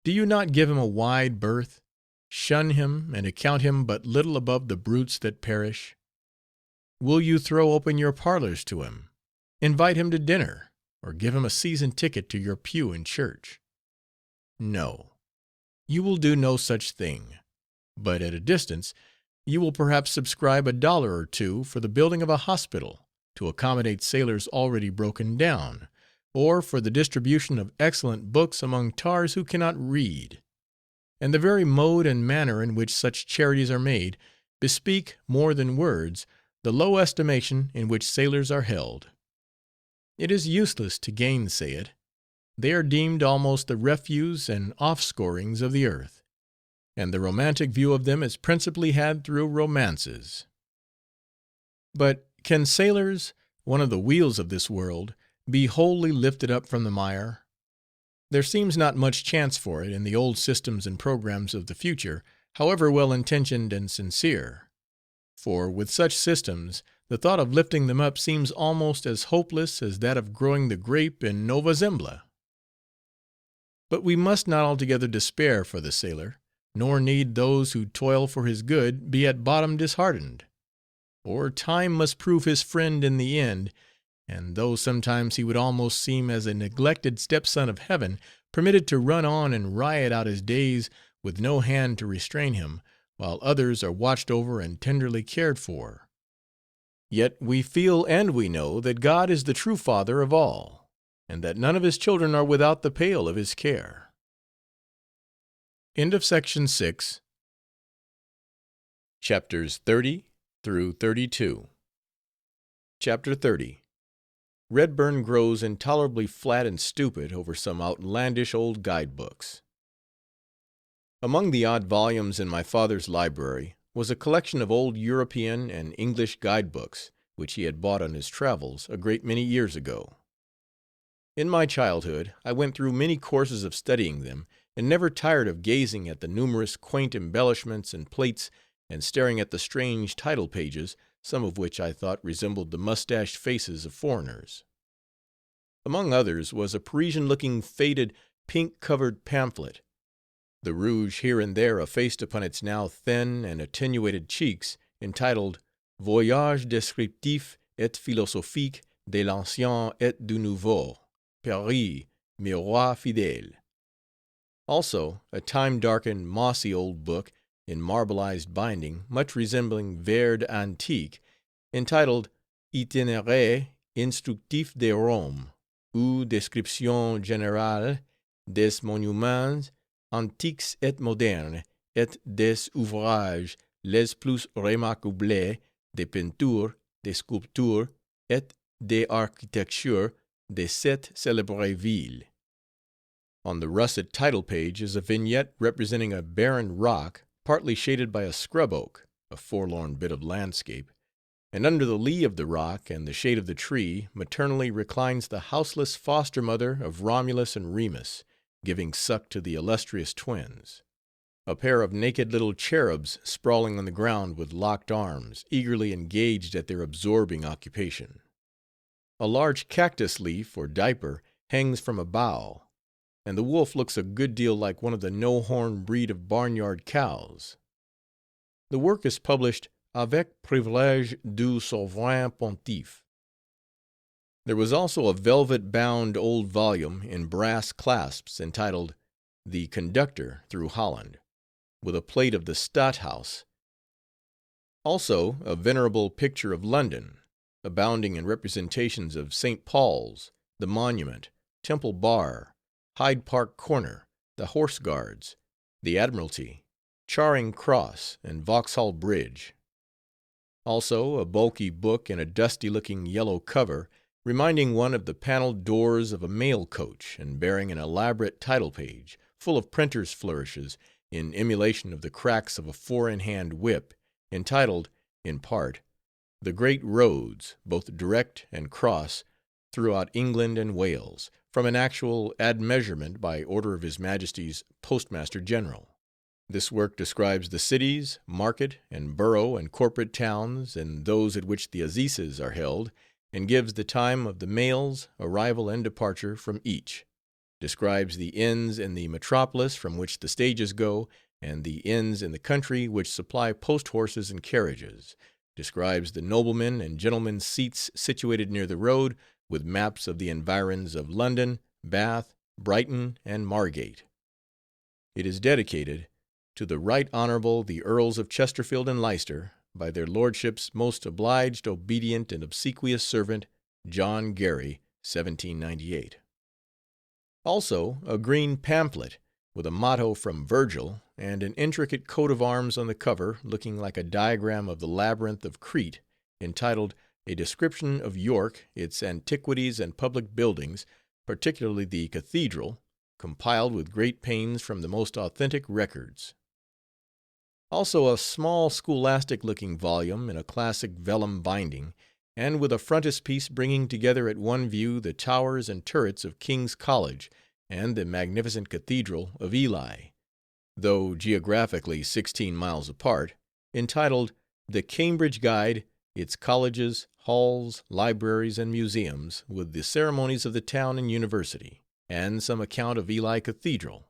Do you not give him a wide berth, shun him, and account him but little above the brutes that perish? Will you throw open your parlors to him, invite him to dinner, or give him a season ticket to your pew in church? No, you will do no such thing, but at a distance you will perhaps subscribe $1 or $2 for the building of a hospital to accommodate sailors already broken down, or for the distribution of excellent books among tars who cannot read. And the very mode and manner in which such charities are made bespeak, more than words, the low estimation in which sailors are held. It is useless to gainsay it. They are deemed almost the refuse and offscourings of the earth, and the romantic view of them is principally had through romances. But can sailors, one of the wheels of this world, be wholly lifted up from the mire? There seems not much chance for it in the old systems and programs of the future, however well-intentioned and sincere. For with such systems, the thought of lifting them up seems almost as hopeless as that of growing the grape in Nova Zembla. But we must not altogether despair for the sailor, nor need those who toil for his good be at bottom disheartened. Or time must prove his friend in the end, and though sometimes he would almost seem as a neglected stepson of heaven, permitted to run on and riot out his days with no hand to restrain him, while others are watched over and tenderly cared for. Yet we feel and we know that God is the true Father of all, and that none of his children are without the pale of his care. End of section 6. Chapters 30 through 32. Chapter 30. Redburn grows intolerably flat and stupid over some outlandish old guidebooks. Among the odd volumes in my father's library was a collection of old European and English guidebooks, which he had bought on his travels a great many years ago. In my childhood I went through many courses of studying them, and never tired of gazing at the numerous quaint embellishments and plates, and staring at the strange title pages, some of which I thought resembled the mustached faces of foreigners. Among others was a Parisian-looking, faded, pink-covered pamphlet, the rouge here and there effaced upon its now thin and attenuated cheeks, entitled Voyage descriptif et philosophique de l'Ancien et du Nouveau, Paris, Miroir fidèle. Also a time-darkened, mossy old book, in marbleized binding, much resembling vers d'antique, entitled Itinéraire instructif de Rome, ou description générale des monuments antiques et modernes, et des ouvrages les plus remarquables de peinture, de sculpture, et d'architecture de cette célèbre ville. On the russet title page is a vignette representing a barren rock, partly shaded by a scrub oak, a forlorn bit of landscape, and under the lee of the rock and the shade of the tree maternally reclines the houseless foster mother of Romulus and Remus, giving suck to the illustrious twins, a pair of naked little cherubs sprawling on the ground with locked arms, eagerly engaged at their absorbing occupation. A large cactus leaf or diaper hangs from a bough, and the wolf looks a good deal like one of the no-horn breed of barnyard cows. The work is published avec privilège du souverain pontife. There was also a velvet-bound old volume in brass clasps, entitled The Conductor Through Holland, with a plate of the Stadthouse. Also a venerable picture of London, abounding in representations of St. Paul's, the Monument, Temple Bar, Hyde Park Corner, the Horse Guards, the Admiralty, Charing Cross, and Vauxhall Bridge. Also a bulky book in a dusty-looking yellow cover, reminding one of the paneled doors of a mail coach, and bearing an elaborate title page, full of printers' flourishes, in emulation of the cracks of a four-in-hand whip, entitled, in part, The Great Roads, both direct and cross, throughout England and Wales, from an actual admeasurement by order of his Majesty's Postmaster General. This work describes the cities, market, and borough and corporate towns, and those at which the assizes are held, and gives the time of the mails, arrival and departure from each; describes the inns in the metropolis from which the stages go, and the inns in the country which supply post-horses and carriages; describes the noblemen' and gentlemen's seats situated near the road, with maps of the environs of London, Bath, Brighton, and Margate. It is dedicated to the Right Honourable the Earls of Chesterfield and Leicester, by their lordships' most obliged, obedient, and obsequious servant, John Gary, 1798. Also a green pamphlet, with a motto from Virgil, and an intricate coat of arms on the cover, looking like a diagram of the labyrinth of Crete, entitled A Description of York, its Antiquities and Public Buildings, particularly the Cathedral, compiled with great pains from the most authentic records. Also a small scholastic-looking volume in a classic vellum binding, and with a frontispiece bringing together at one view the towers and turrets of King's College and the magnificent Cathedral of Ely, though geographically 16 miles apart, entitled The Cambridge Guide, its Colleges, Halls, Libraries, and Museums, with the ceremonies of the town and university, and some account of Ely Cathedral.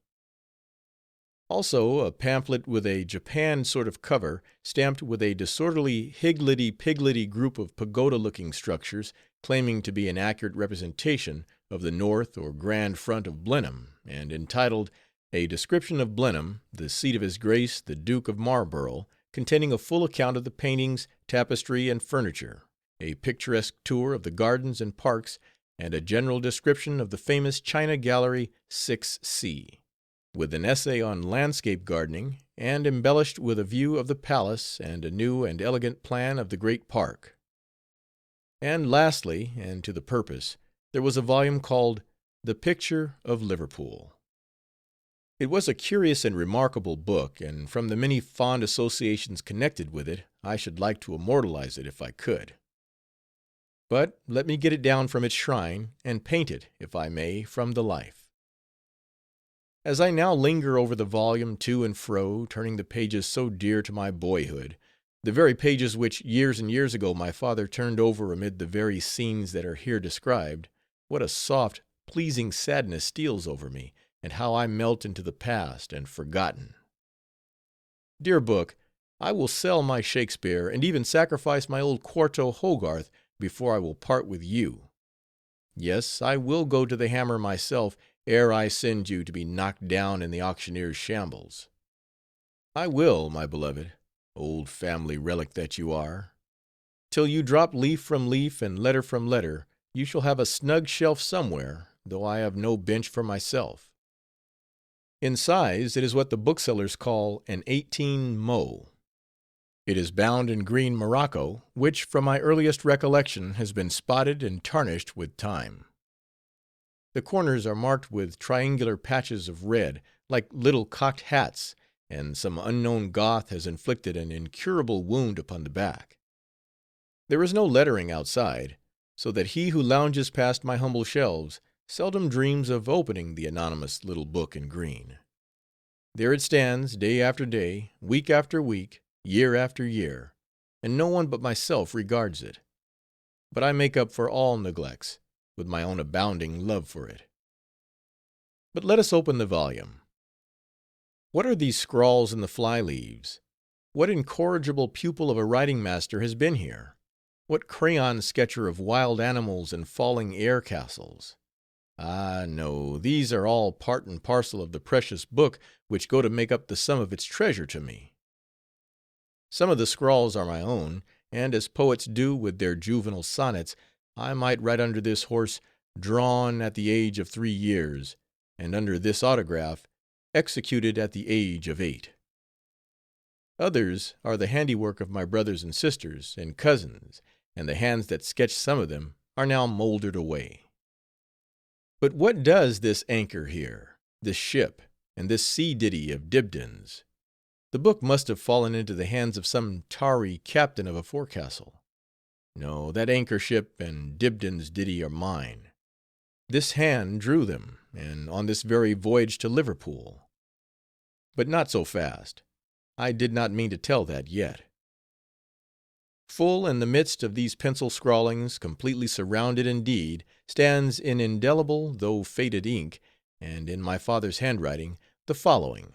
Also a pamphlet with a japanned sort of cover, stamped with a disorderly higgledy-piggledy group of pagoda-looking structures, claiming to be an accurate representation of the north or grand front of Blenheim, and entitled A description of Blenheim, the seat of his Grace the Duke of Marlborough, containing a full account of the paintings, tapestry, and furniture, a picturesque tour of the gardens and parks, and a general description of the famous China Gallery 6C, with an essay on landscape gardening, and embellished with a view of the palace and a new and elegant plan of the great park. And lastly, and to the purpose, there was a volume called The Picture of Liverpool. It was a curious and remarkable book, and from the many fond associations connected with it, I should like to immortalize it if I could. But let me get it down from its shrine, and paint it, if I may, from the life. As I now linger over the volume to and fro, turning the pages so dear to my boyhood, the very pages which years and years ago my father turned over amid the very scenes that are here described, what a soft, pleasing sadness steals over me, and how I melt into the past and forgotten. Dear book, I will sell my Shakespeare, and even sacrifice my old quarto Hogarth, before I will part with you. Yes, I will go to the hammer myself, ere I send you to be knocked down in the auctioneer's shambles. I will, my beloved, old family relic that you are. Till you drop leaf from leaf and letter from letter, you shall have a snug shelf somewhere, though I have no bench for myself. In size, it is what the booksellers call an 18 mo. It is bound in green morocco, which, from my earliest recollection, has been spotted and tarnished with time. The corners are marked with triangular patches of red, like little cocked hats, and some unknown Goth has inflicted an incurable wound upon the back. There is no lettering outside, so that he who lounges past my humble shelves seldom dreams of opening the anonymous little book in green. There it stands, day after day, week after week, year after year, and no one but myself regards it. But I make up for all neglects with my own abounding love for it. But let us open the volume. What are these scrawls in the fly-leaves? What incorrigible pupil of a writing-master has been here? What crayon sketcher of wild animals and falling air-castles? Ah, no, these are all part and parcel of the precious book which go to make up the sum of its treasure to me. Some of the scrawls are my own, and as poets do with their juvenile sonnets, I might write under this horse, drawn at the age of 3 years, and under this autograph, executed at the age of 8. Others are the handiwork of my brothers and sisters and cousins, and the hands that sketched some of them are now mouldered away. But what does this anchor here, this ship, and this sea ditty of Dibdin's? The book must have fallen into the hands of some tarry captain of a forecastle. No, that anchor ship and Dibdin's ditty are mine. This hand drew them, and on this very voyage to Liverpool. But not so fast. I did not mean to tell that yet. Full in the midst of these pencil scrawlings, completely surrounded indeed, stands in indelible though faded ink, and in my father's handwriting, the following: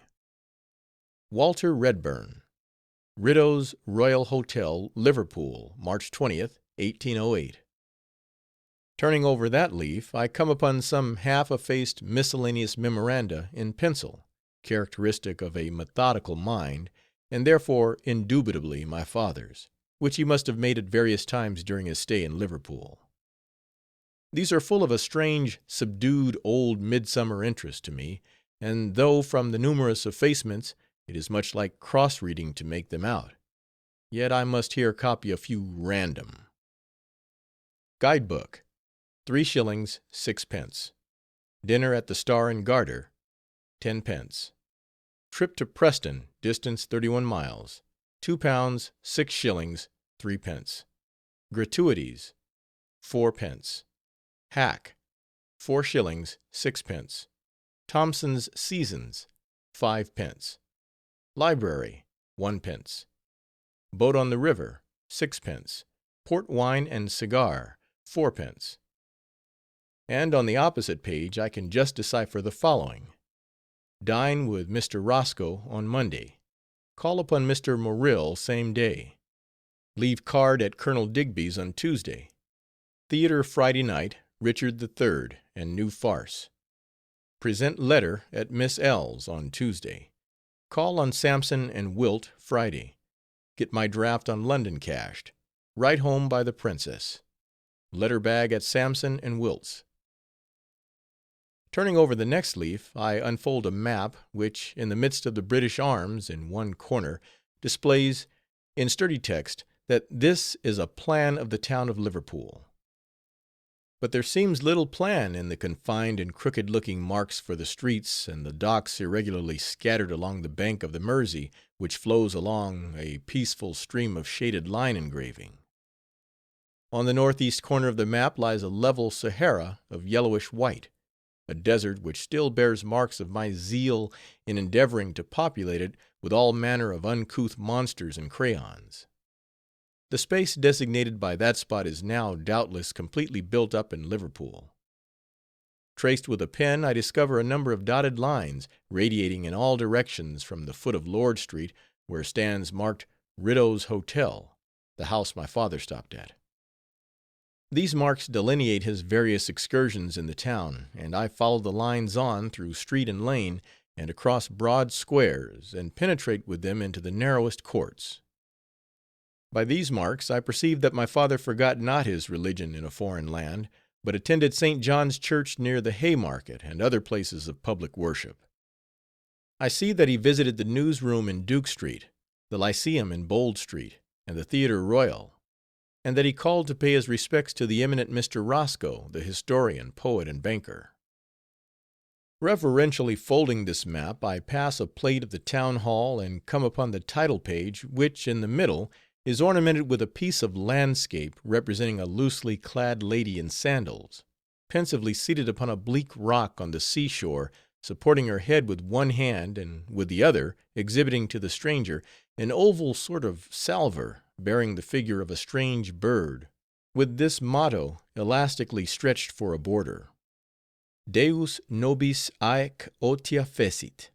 Walter Redburn, Riddough's Royal Hotel, Liverpool, March 20th, 1808. Turning over that leaf, I come upon some half-effaced miscellaneous memoranda in pencil, characteristic of a methodical mind, and therefore indubitably my father's, which he must have made at various times during his stay in Liverpool. These are full of a strange, subdued, old midsummer interest to me, and though from the numerous effacements it is much like cross-reading to make them out, yet I must here copy a few random. Guide book, 3s. 6d. Dinner at the Star and Garter, 10d. Trip to Preston, distance 31 miles, £2 6s. 3d. Gratuities, 4d. Hack, 4s. 6d. Thomson's Seasons, 5d. Library, 1d. Boat on the river, 6d. Port wine and cigar, 4d. And on the opposite page I can just decipher the following: Dine with Mr. Roscoe on Monday. Call upon Mr. Morrill same day. Leave card at Colonel Digby's on Tuesday. Theatre Friday night, Richard III, and new farce. Present letter at Miss L's on Tuesday. Call on Sampson and Wilt Friday. Get my draft on London cashed. Write home by the Princess. Letter bag at Sampson and Wilt's. Turning over the next leaf, I unfold a map, which, in the midst of the British arms, in one corner, displays, in sturdy text, that this is a plan of the town of Liverpool. But there seems little plan in the confined and crooked-looking marks for the streets and the docks irregularly scattered along the bank of the Mersey, which flows along a peaceful stream of shaded line engraving. On the northeast corner of the map lies a level Sahara of yellowish white, a desert which still bears marks of my zeal in endeavoring to populate it with all manner of uncouth monsters and crayons. The space designated by that spot is now, doubtless, completely built up in Liverpool. Traced with a pen, I discover a number of dotted lines, radiating in all directions from the foot of Lord Street, where stands marked Riddough's Hotel, the house my father stopped at. These marks delineate his various excursions in the town, and I follow the lines on through street and lane, and across broad squares, and penetrate with them into the narrowest courts. By these marks I perceive that my father forgot not his religion in a foreign land, but attended St. John's Church near the Haymarket and other places of public worship. I see that he visited the Newsroom in Duke Street, the Lyceum in Bold Street, and the Theatre Royal, and that he called to pay his respects to the eminent Mr. Roscoe, the historian, poet, and banker. Reverentially folding this map, I pass a plate of the town hall and come upon the title page, which, in the middle, is ornamented with a piece of landscape representing a loosely clad lady in sandals, pensively seated upon a bleak rock on the seashore, supporting her head with one hand, and with the other exhibiting to the stranger an oval sort of salver, bearing the figure of a strange bird, with this motto elastically stretched for a border: Deus nobis aec otia fecit.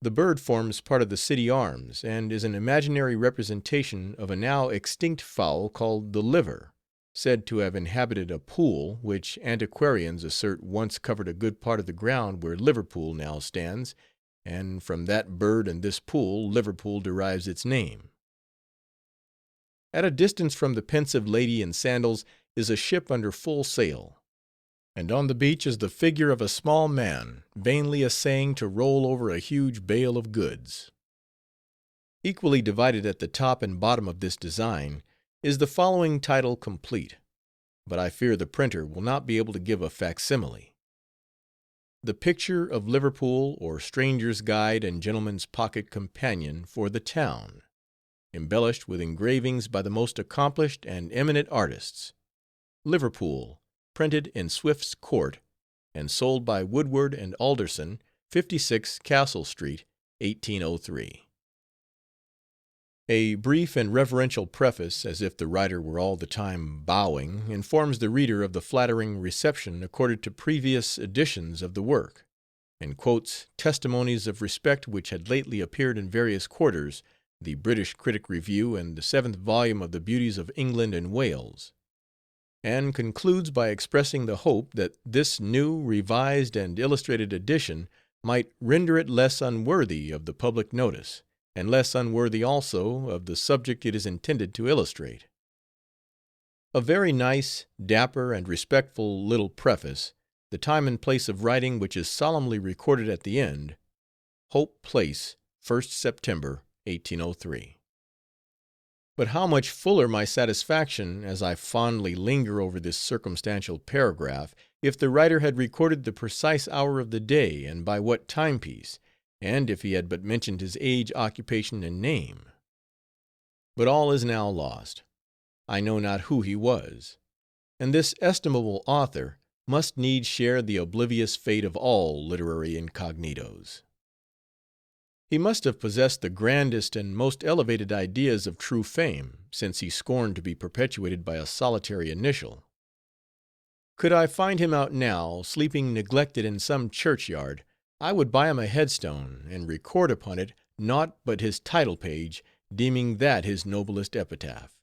The bird forms part of the city arms, and is an imaginary representation of a now extinct fowl called the liver, said to have inhabited a pool, which antiquarians assert once covered a good part of the ground where Liverpool now stands, and from that bird and this pool Liverpool derives its name. At a distance from the pensive lady in sandals is a ship under full sail, and on the beach is the figure of a small man, vainly essaying to roll over a huge bale of goods. Equally divided at the top and bottom of this design is the following title complete, but I fear the printer will not be able to give a facsimile: The Picture of Liverpool, or Stranger's Guide and Gentleman's Pocket Companion for the Town, embellished with engravings by the most accomplished and eminent artists. Liverpool, printed in Swift's Court, and sold by Woodward and Alderson, 56 Castle Street, 1803. A brief and reverential preface, as if the writer were all the time bowing, informs the reader of the flattering reception accorded to previous editions of the work, and quotes testimonies of respect which had lately appeared in various quarters, the British Critic Review, and the 7th volume of the Beauties of England and Wales, and concludes by expressing the hope that this new, revised, and illustrated edition might render it less unworthy of the public notice, and less unworthy also of the subject it is intended to illustrate. A very nice, dapper, and respectful little preface, the time and place of writing which is solemnly recorded at the end: Hope Place, 1st September, 1803. But how much fuller my satisfaction, as I fondly linger over this circumstantial paragraph, if the writer had recorded the precise hour of the day, and by what timepiece, and if he had but mentioned his age, occupation, and name. But all is now lost. I know not who he was, and this estimable author must needs share the oblivious fate of all literary incognitos. He must have possessed the grandest and most elevated ideas of true fame, since he scorned to be perpetuated by a solitary initial. Could I find him out now, sleeping neglected in some churchyard, I would buy him a headstone, and record upon it naught but his title page, deeming that his noblest epitaph.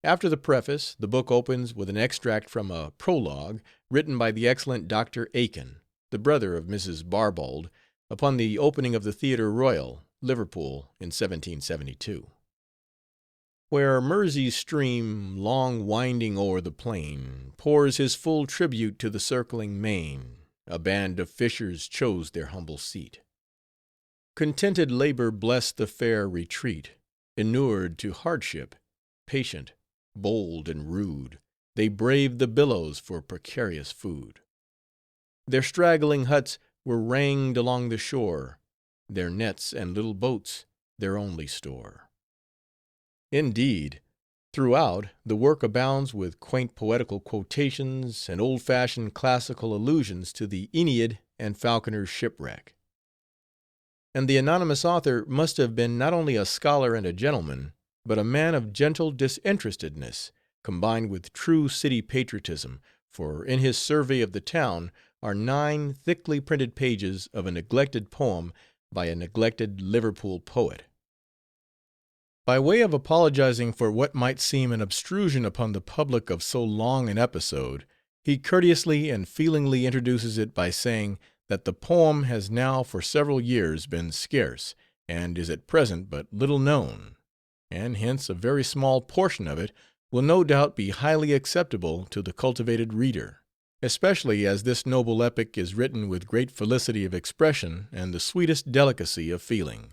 After the preface, the book opens with an extract from a prologue written by the excellent Dr. Aiken, the brother of Mrs. Barbauld, upon the opening of the Theatre Royal, Liverpool, in 1772. Where Mersey's stream, long winding o'er the plain, pours his full tribute to the circling main, a band of fishers chose their humble seat. Contented labor blessed the fair retreat, inured to hardship, patient, bold, and rude, they braved the billows for precarious food. Their straggling huts were ranged along the shore, their nets and little boats their only store. Indeed, throughout, the work abounds with quaint poetical quotations and old-fashioned classical allusions to the Aeneid and Falconer's shipwreck. And the anonymous author must have been not only a scholar and a gentleman, but a man of gentle disinterestedness, combined with true city patriotism, for in his survey of the town are 9 thickly printed pages of a neglected poem by a neglected Liverpool poet. By way of apologizing for what might seem an obtrusion upon the public of so long an episode, he courteously and feelingly introduces it by saying that the poem has now for several years been scarce, and is at present but little known, and hence a very small portion of it will no doubt be highly acceptable to the cultivated reader, especially as this noble epic is written with great felicity of expression and the sweetest delicacy of feeling.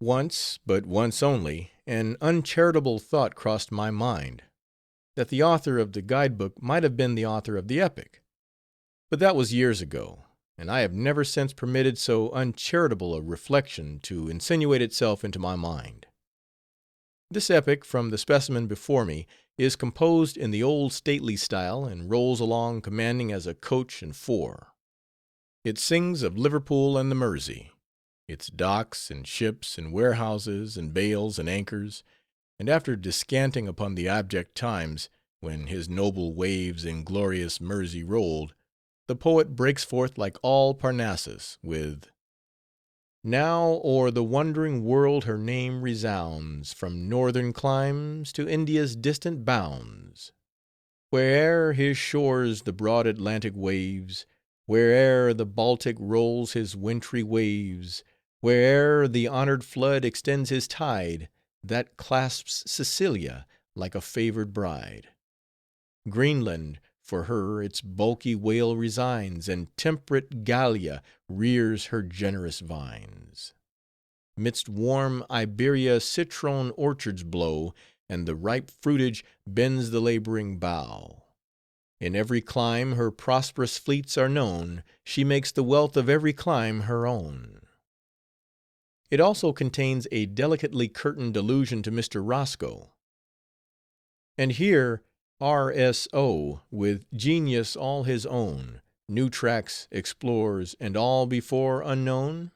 Once, but once only, an uncharitable thought crossed my mind, that the author of the guidebook might have been the author of the epic. But that was years ago, and I have never since permitted so uncharitable a reflection to insinuate itself into my mind. This epic, from the specimen before me, is composed in the old stately style, and rolls along commanding as a coach and four. It sings of Liverpool and the Mersey, its docks and ships and warehouses and bales and anchors, and after descanting upon the abject times when his noble waves in glorious Mersey rolled, the poet breaks forth like all Parnassus with "Now o'er the wondering world her name resounds, From northern climes to India's distant bounds. Where'er his shores the broad Atlantic waves, Where'er the Baltic rolls his wintry waves, Where'er the honored flood extends his tide, That clasps Sicilia like a favored bride. Greenland for her its bulky whale resigns, And temperate Gallia rears her generous vines. Midst warm Iberia citron orchards blow, And the ripe fruitage bends the laboring bough. In every clime her prosperous fleets are known, She makes the wealth of every clime her own." It also contains a delicately curtained allusion to Mr. Roscoe. And here R.S.O., with genius all his own, new tracks explores, and all before unknown?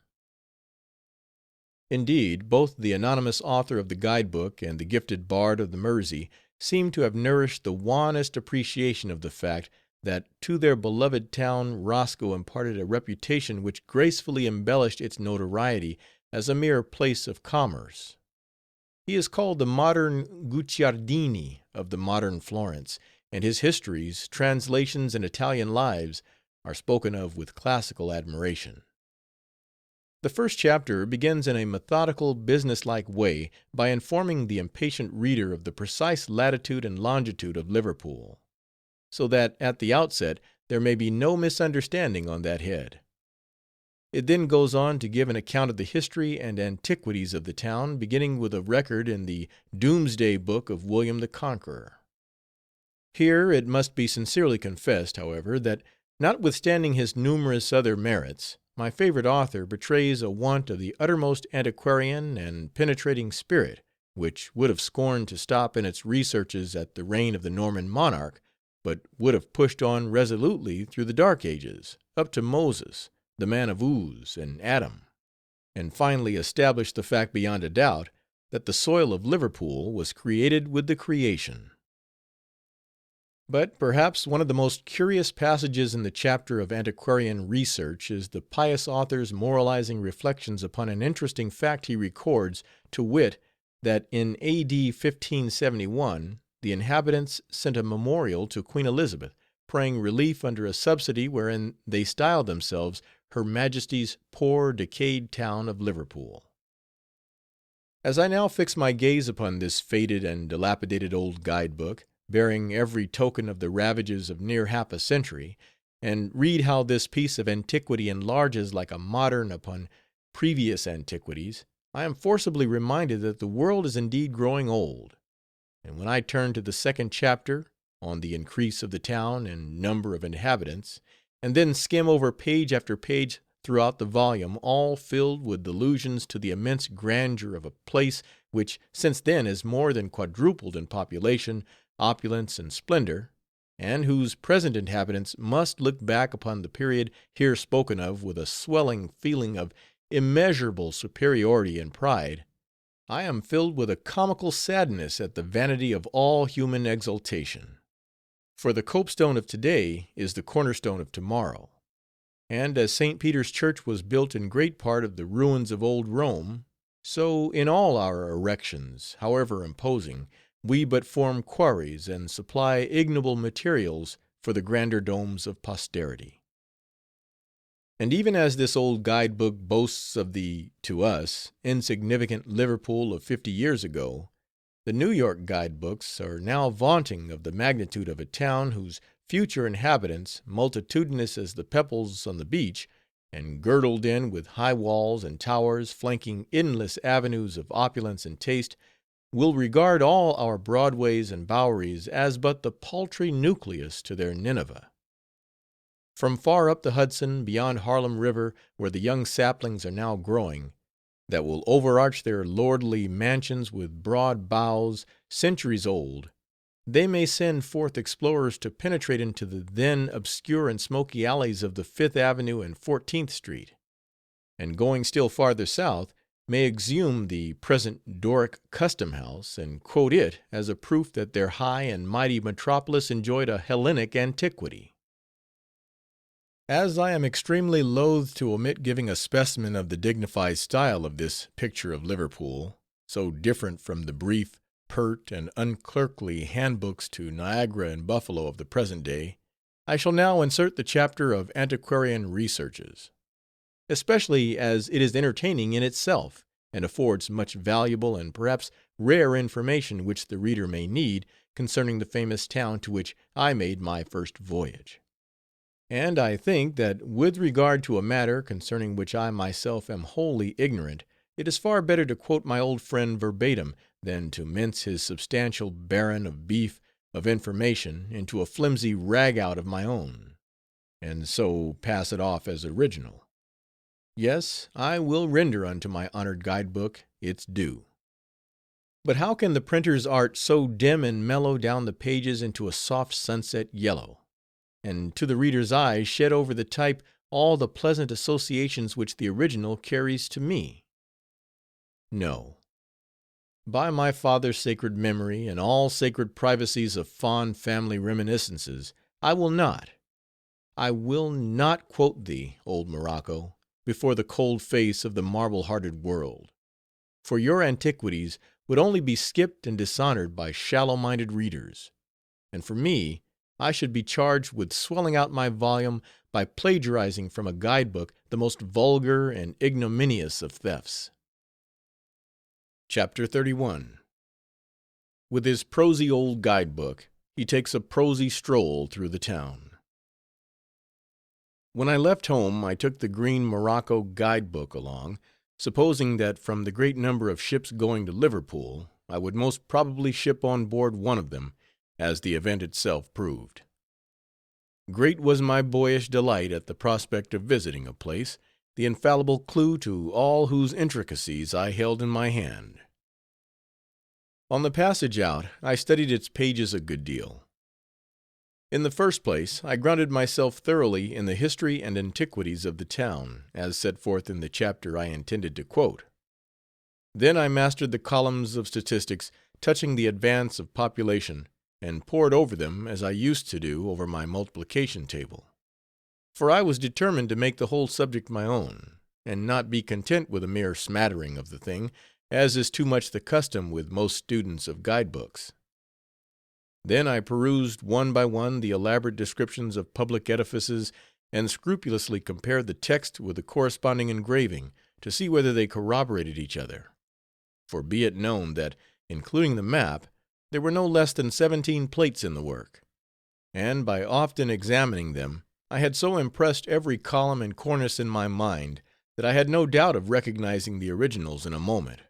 Indeed, both the anonymous author of the guidebook and the gifted bard of the Mersey seem to have nourished the wanest appreciation of the fact, that to their beloved town Roscoe imparted a reputation which gracefully embellished its notoriety as a mere place of commerce. He is called the modern Guicciardini of the modern Florence, and his histories, translations, and Italian lives are spoken of with classical admiration. The first chapter begins in a methodical, businesslike way by informing the impatient reader of the precise latitude and longitude of Liverpool, so that at the outset there may be no misunderstanding on that head. It then goes on to give an account of the history and antiquities of the town, beginning with a record in the Doomsday Book of William the Conqueror. Here it must be sincerely confessed, however, that notwithstanding his numerous other merits, my favorite author betrays a want of the uttermost antiquarian and penetrating spirit, which would have scorned to stop in its researches at the reign of the Norman monarch, but would have pushed on resolutely through the Dark Ages, up to Moses, the man of Uz, and Adam, and finally established the fact beyond a doubt, that the soil of Liverpool was created with the creation. But perhaps one of the most curious passages in the chapter of antiquarian research is the pious author's moralizing reflections upon an interesting fact he records, to wit, that in A.D. 1571 the inhabitants sent a memorial to Queen Elizabeth, praying relief under a subsidy wherein they styled themselves Her Majesty's poor decayed town of Liverpool. As I now fix my gaze upon this faded and dilapidated old guide-book, bearing every token of the ravages of near half a century, and read how this piece of antiquity enlarges like a modern upon previous antiquities, I am forcibly reminded that the world is indeed growing old; and when I turn to the second chapter, on the increase of the town and number of inhabitants, and then skim over page after page throughout the volume, all filled with allusions to the immense grandeur of a place which since then has more than quadrupled in population, opulence, and splendor, and whose present inhabitants must look back upon the period here spoken of with a swelling feeling of immeasurable superiority and pride, I am filled with a comical sadness at the vanity of all human exultation. For the copestone of today is the cornerstone of tomorrow; and as St. Peter's Church was built in great part of the ruins of old Rome, so in all our erections, however imposing, we but form quarries and supply ignoble materials for the grander domes of posterity. And even as this old guide-book boasts of the, to us, insignificant Liverpool of 50 years ago, the New York guide-books are now vaunting of the magnitude of a town whose future inhabitants, multitudinous as the pebbles on the beach, and girdled in with high walls and towers flanking endless avenues of opulence and taste, will regard all our Broadways and Boweries as but the paltry nucleus to their Nineveh. From far up the Hudson, beyond Harlem River, where the young saplings are now growing, that will overarch their lordly mansions with broad boughs, centuries old, they may send forth explorers to penetrate into the then obscure and smoky alleys of the Fifth Avenue and 14th Street; and going still farther south, may exhume the present Doric Custom House, and quote it as a proof that their high and mighty metropolis enjoyed a Hellenic antiquity. As I am extremely loath to omit giving a specimen of the dignified style of this picture of Liverpool, so different from the brief, pert, and unclerkly handbooks to Niagara and Buffalo of the present day, I shall now insert the chapter of antiquarian researches; especially as it is entertaining in itself, and affords much valuable and perhaps rare information which the reader may need concerning the famous town to which I made my first voyage. And I think that with regard to a matter concerning which I myself am wholly ignorant, it is far better to quote my old friend verbatim, than to mince his substantial baron of beef of information into a flimsy rag-out of my own, and so pass it off as original. Yes, I will render unto my honored guide-book its due. But how can the printer's art so dim and mellow down the pages into a soft sunset yellow, and to the reader's eye shed over the type all the pleasant associations which the original carries to me? No. By my father's sacred memory, and all sacred privacies of fond family reminiscences, I will not quote thee, old Morocco, before the cold face of the marble-hearted world; for your antiquities would only be skipped and dishonored by shallow-minded readers; and for me, I should be charged with swelling out my volume by plagiarizing from a guide-book the most vulgar and ignominious of thefts. Chapter 31. With his prosy old guide-book, he takes a prosy stroll through the town. When I left home I took the green morocco guide-book along, supposing that from the great number of ships going to Liverpool, I would most probably ship on board one of them, as the event itself proved. Great was my boyish delight at the prospect of visiting a place, the infallible clue to all whose intricacies I held in my hand. On the passage out I studied its pages a good deal. In the first place, I grounded myself thoroughly in the history and antiquities of the town, as set forth in the chapter I intended to quote. Then I mastered the columns of statistics touching the advance of population, and pored over them as I used to do over my multiplication table; for I was determined to make the whole subject my own, and not be content with a mere smattering of the thing, as is too much the custom with most students of guidebooks. Then I perused one by one the elaborate descriptions of public edifices, and scrupulously compared the text with the corresponding engraving, to see whether they corroborated each other. For be it known that, including the map, there were no less than 17 plates in the work; and by often examining them, I had so impressed every column and cornice in my mind, that I had no doubt of recognizing the originals in a moment.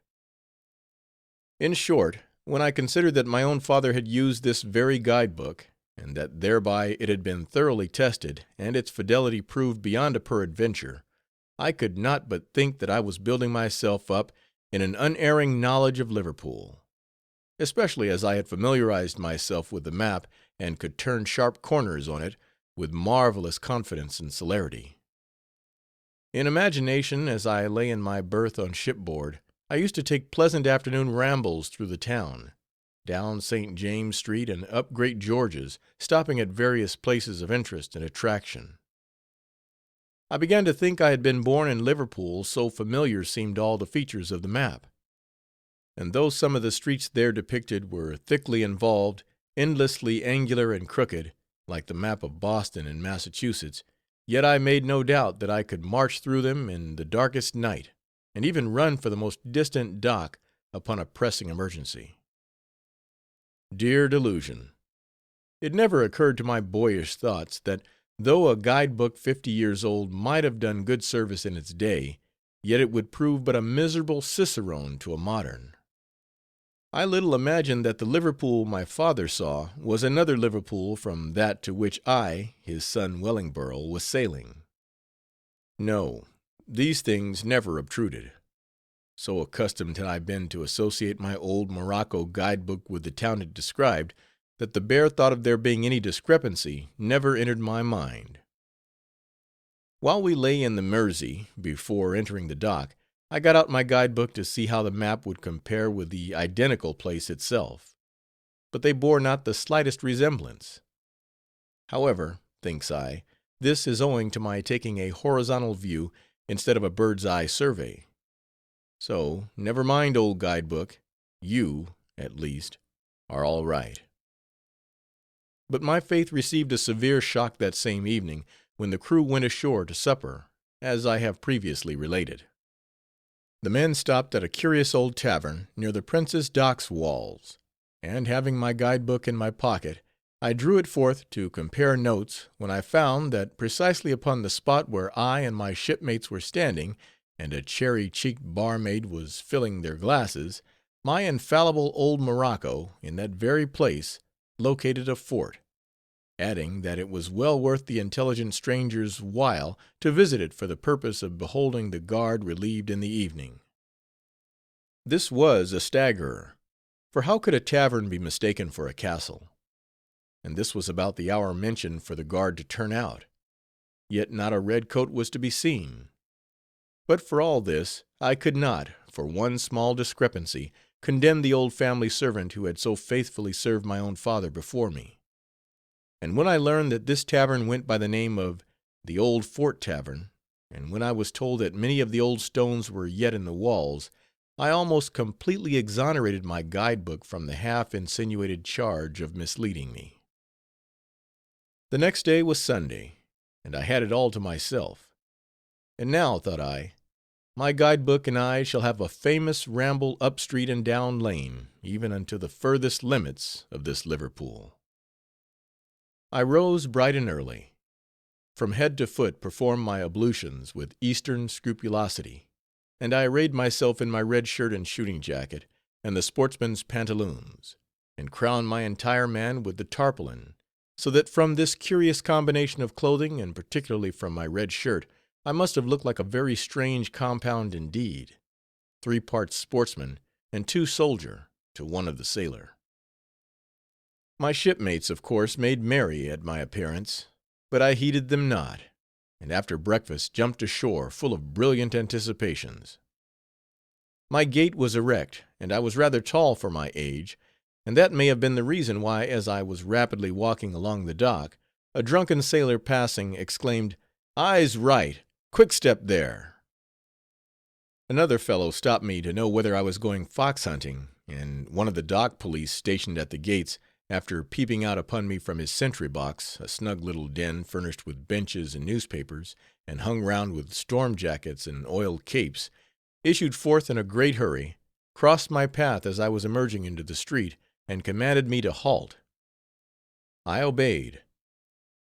In short, when I considered that my own father had used this very guidebook, and that thereby it had been thoroughly tested, and its fidelity proved beyond a peradventure, I could not but think that I was building myself up in an unerring knowledge of Liverpool; especially as I had familiarized myself with the map, and could turn sharp corners on it with marvelous confidence and celerity. In imagination, as I lay in my berth on shipboard, I used to take pleasant afternoon rambles through the town, down St. James Street and up Great George's, stopping at various places of interest and attraction. I began to think I had been born in Liverpool, so familiar seemed all the features of the map; and though some of the streets there depicted were thickly involved, endlessly angular and crooked, like the map of Boston and Massachusetts, yet I made no doubt that I could march through them in the darkest night, and even run for the most distant dock upon a pressing emergency. Dear delusion! It never occurred to my boyish thoughts, that though a guidebook 50 years old might have done good service in its day, yet it would prove but a miserable cicerone to a modern. I little imagined that the Liverpool my father saw was another Liverpool from that to which I, his son Wellingborough, was sailing. No, these things never obtruded. So accustomed had I been to associate my old morocco guidebook with the town it described, that the bare thought of there being any discrepancy never entered my mind. While we lay in the Mersey, before entering the dock, I got out my guidebook to see how the map would compare with the identical place itself; but they bore not the slightest resemblance. However, thinks I, this is owing to my taking a horizontal view instead of a bird's eye survey. So, never mind, old guidebook, you, at least, are all right. But my faith received a severe shock that same evening, when the crew went ashore to supper, as I have previously related. The men stopped at a curious old tavern near the Prince's Docks walls, and having my guidebook in my pocket, I drew it forth to compare notes, when I found that precisely upon the spot where I and my shipmates were standing, and a cherry-cheeked barmaid was filling their glasses, my infallible old morocco, in that very place, located a fort; adding, that it was well worth the intelligent stranger's while to visit it for the purpose of beholding the guard relieved in the evening. This was a staggerer, for how could a tavern be mistaken for a castle? And this was about the hour mentioned for the guard to turn out; yet not a red coat was to be seen. But for all this, I could not, for one small discrepancy, condemn the old family servant who had so faithfully served my own father before me. And when I learned that this tavern went by the name of the Old Fort Tavern, and when I was told that many of the old stones were yet in the walls, I almost completely exonerated my guidebook from the half-insinuated charge of misleading me. The next day was Sunday, and I had it all to myself; and now, thought I, my guidebook and I shall have a famous ramble up street and down lane, even unto the furthest limits of this Liverpool. I rose bright and early; from head to foot performed my ablutions with Eastern scrupulosity; and I arrayed myself in my red shirt and shooting jacket, and the sportsman's pantaloons, and crowned my entire man with the tarpaulin, so that from this curious combination of clothing, and particularly from my red shirt, I must have looked like a very strange compound indeed; 3 parts sportsman, and 2 soldier, to 1 of the sailor. My shipmates, of course, made merry at my appearance, but I heeded them not, and after breakfast jumped ashore full of brilliant anticipations. My gait was erect, and I was rather tall for my age, and that may have been the reason why, as I was rapidly walking along the dock, a drunken sailor passing exclaimed, "Eyes right! Quick step there!" Another fellow stopped me to know whether I was going fox hunting, and one of the dock police stationed at the gates, after peeping out upon me from his sentry box, a snug little den furnished with benches and newspapers, and hung round with storm jackets and oiled capes, issued forth in a great hurry, crossed my path as I was emerging into the street, and commanded me to halt. I obeyed.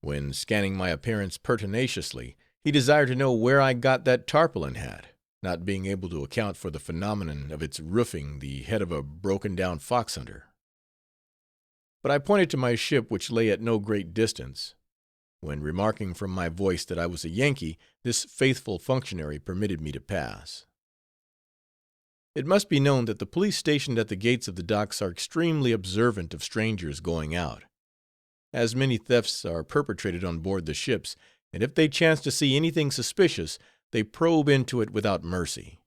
When scanning my appearance pertinaciously, he desired to know where I got that tarpaulin hat, not being able to account for the phenomenon of its roofing the head of a broken-down fox hunter. But I pointed to my ship, which lay at no great distance. When remarking from my voice that I was a Yankee, this faithful functionary permitted me to pass. It must be known that the police stationed at the gates of the docks are extremely observant of strangers going out, as many thefts are perpetrated on board the ships, and if they chance to see anything suspicious, they probe into it without mercy.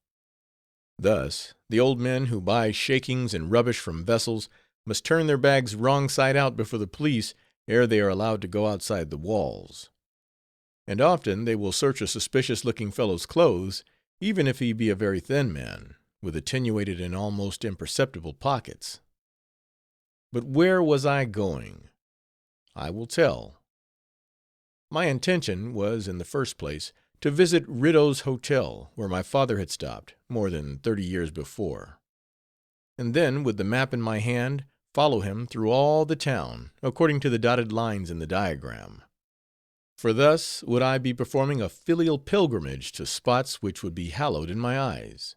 Thus, the old men who buy shakings and rubbish from vessels must turn their bags wrong side out before the police ere they are allowed to go outside the walls. And often they will search a suspicious-looking fellow's clothes, even if he be a very thin man, with attenuated and almost imperceptible pockets. But where was I going? I will tell. My intention was, in the first place, to visit Riddough's Hotel, where my father had stopped, more than 30 years before, and then, with the map in my hand, follow him through all the town, according to the dotted lines in the diagram. For thus would I be performing a filial pilgrimage to spots which would be hallowed in my eyes.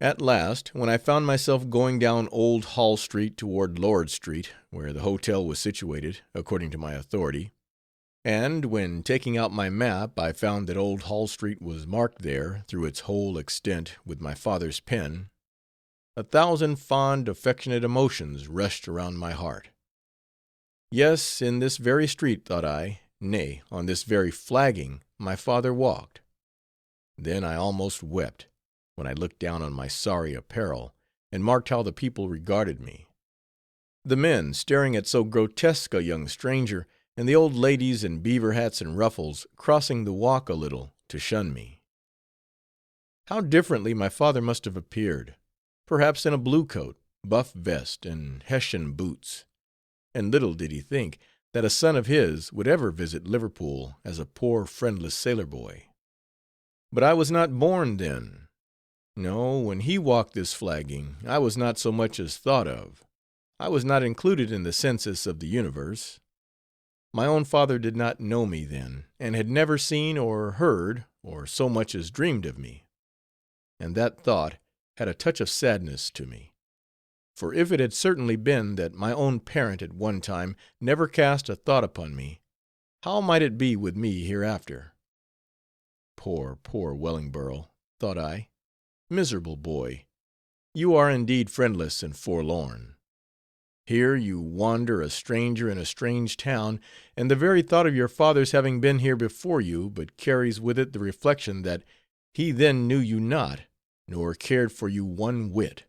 At last, when I found myself going down Old Hall Street toward Lord Street, where the hotel was situated, according to my authority, and when, taking out my map, I found that Old Hall Street was marked there, through its whole extent, with my father's pen, 1,000 fond, affectionate emotions rushed around my heart. Yes, in this very street, thought I, nay, on this very flagging, my father walked. Then I almost wept, when I looked down on my sorry apparel, and marked how the people regarded me. The men staring at so grotesque a young stranger, and the old ladies in beaver hats and ruffles crossing the walk a little to shun me. How differently my father must have appeared, perhaps in a blue coat, buff vest, and Hessian boots, and little did he think that a son of his would ever visit Liverpool as a poor friendless sailor boy. But I was not born then. No, when he walked this flagging, I was not so much as thought of. I was not included in the census of the universe. My own father did not know me then, and had never seen or heard, or so much as dreamed of me. And that thought had a touch of sadness to me. For if it had certainly been that my own parent at one time never cast a thought upon me, how might it be with me hereafter? Poor, poor Wellingborough, thought I, miserable boy, you are indeed friendless and forlorn. Here you wander a stranger in a strange town, and the very thought of your father's having been here before you but carries with it the reflection that he then knew you not, nor cared for you one whit.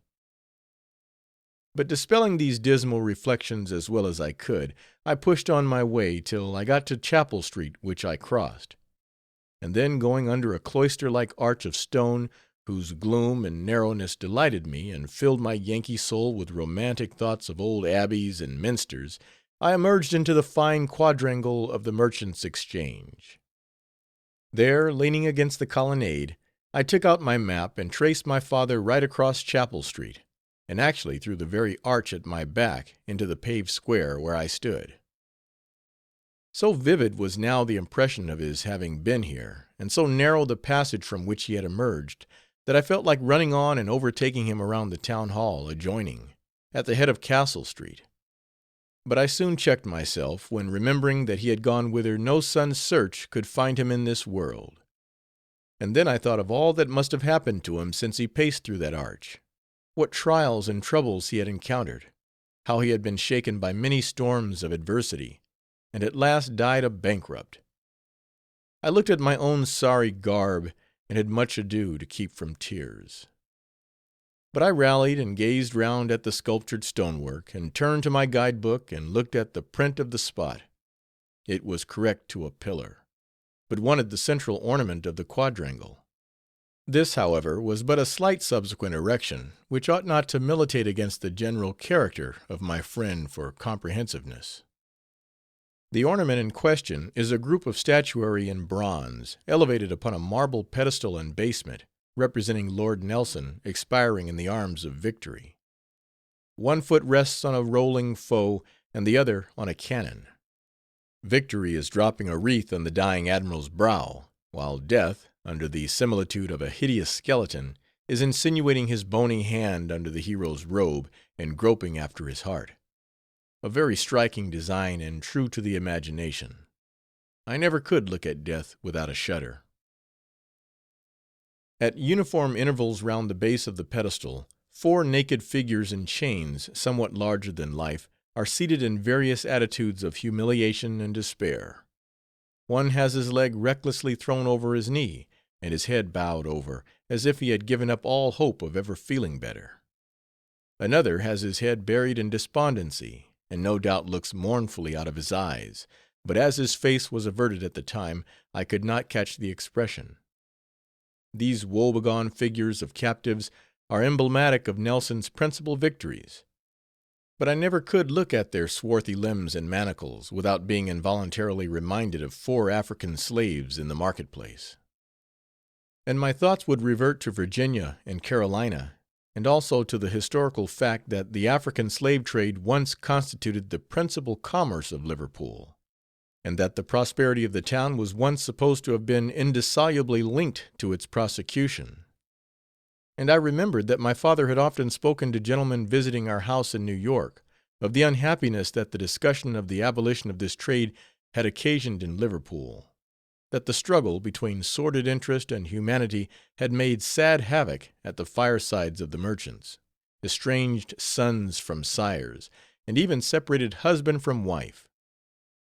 But dispelling these dismal reflections as well as I could, I pushed on my way till I got to Chapel Street, which I crossed, and then going under a cloister-like arch of stone, whose gloom and narrowness delighted me, and filled my Yankee soul with romantic thoughts of old abbeys and minsters, I emerged into the fine quadrangle of the Merchants' Exchange. There, leaning against the colonnade, I took out my map and traced my father right across Chapel Street, and actually through the very arch at my back into the paved square where I stood. So vivid was now the impression of his having been here, and so narrow the passage from which he had emerged, that I felt like running on and overtaking him around the town hall adjoining, at the head of Castle Street. But I soon checked myself, when remembering that he had gone whither no sun's search could find him in this world. And then I thought of all that must have happened to him since he paced through that arch, what trials and troubles he had encountered, how he had been shaken by many storms of adversity, and at last died a bankrupt. I looked at my own sorry garb, and had much ado to keep from tears. But I rallied and gazed round at the sculptured stonework, and turned to my guide-book and looked at the print of the spot. It was correct to a pillar, but wanted the central ornament of the quadrangle. This, however, was but a slight subsequent erection, which ought not to militate against the general character of my friend for comprehensiveness. The ornament in question is a group of statuary in bronze, elevated upon a marble pedestal and basement, representing Lord Nelson expiring in the arms of victory. One foot rests on a rolling foe, and the other on a cannon. Victory is dropping a wreath on the dying admiral's brow, while Death, under the similitude of a hideous skeleton, is insinuating his bony hand under the hero's robe, and groping after his heart. A very striking design, and true to the imagination. I never could look at Death without a shudder. At uniform intervals round the base of the pedestal, 4 naked figures in chains, somewhat larger than life, are seated in various attitudes of humiliation and despair. One has his leg recklessly thrown over his knee, and his head bowed over, as if he had given up all hope of ever feeling better. Another has his head buried in despondency, and no doubt looks mournfully out of his eyes, but as his face was averted at the time, I could not catch the expression. These woebegone figures of captives are emblematic of Nelson's principal victories. But I never could look at their swarthy limbs and manacles, without being involuntarily reminded of 4 African slaves in the marketplace. And my thoughts would revert to Virginia and Carolina, and also to the historical fact that the African slave trade once constituted the principal commerce of Liverpool, and that the prosperity of the town was once supposed to have been indissolubly linked to its prosecution. And I remembered that my father had often spoken to gentlemen visiting our house in New York, of the unhappiness that the discussion of the abolition of this trade had occasioned in Liverpool; that the struggle between sordid interest and humanity had made sad havoc at the firesides of the merchants, estranged sons from sires, and even separated husband from wife.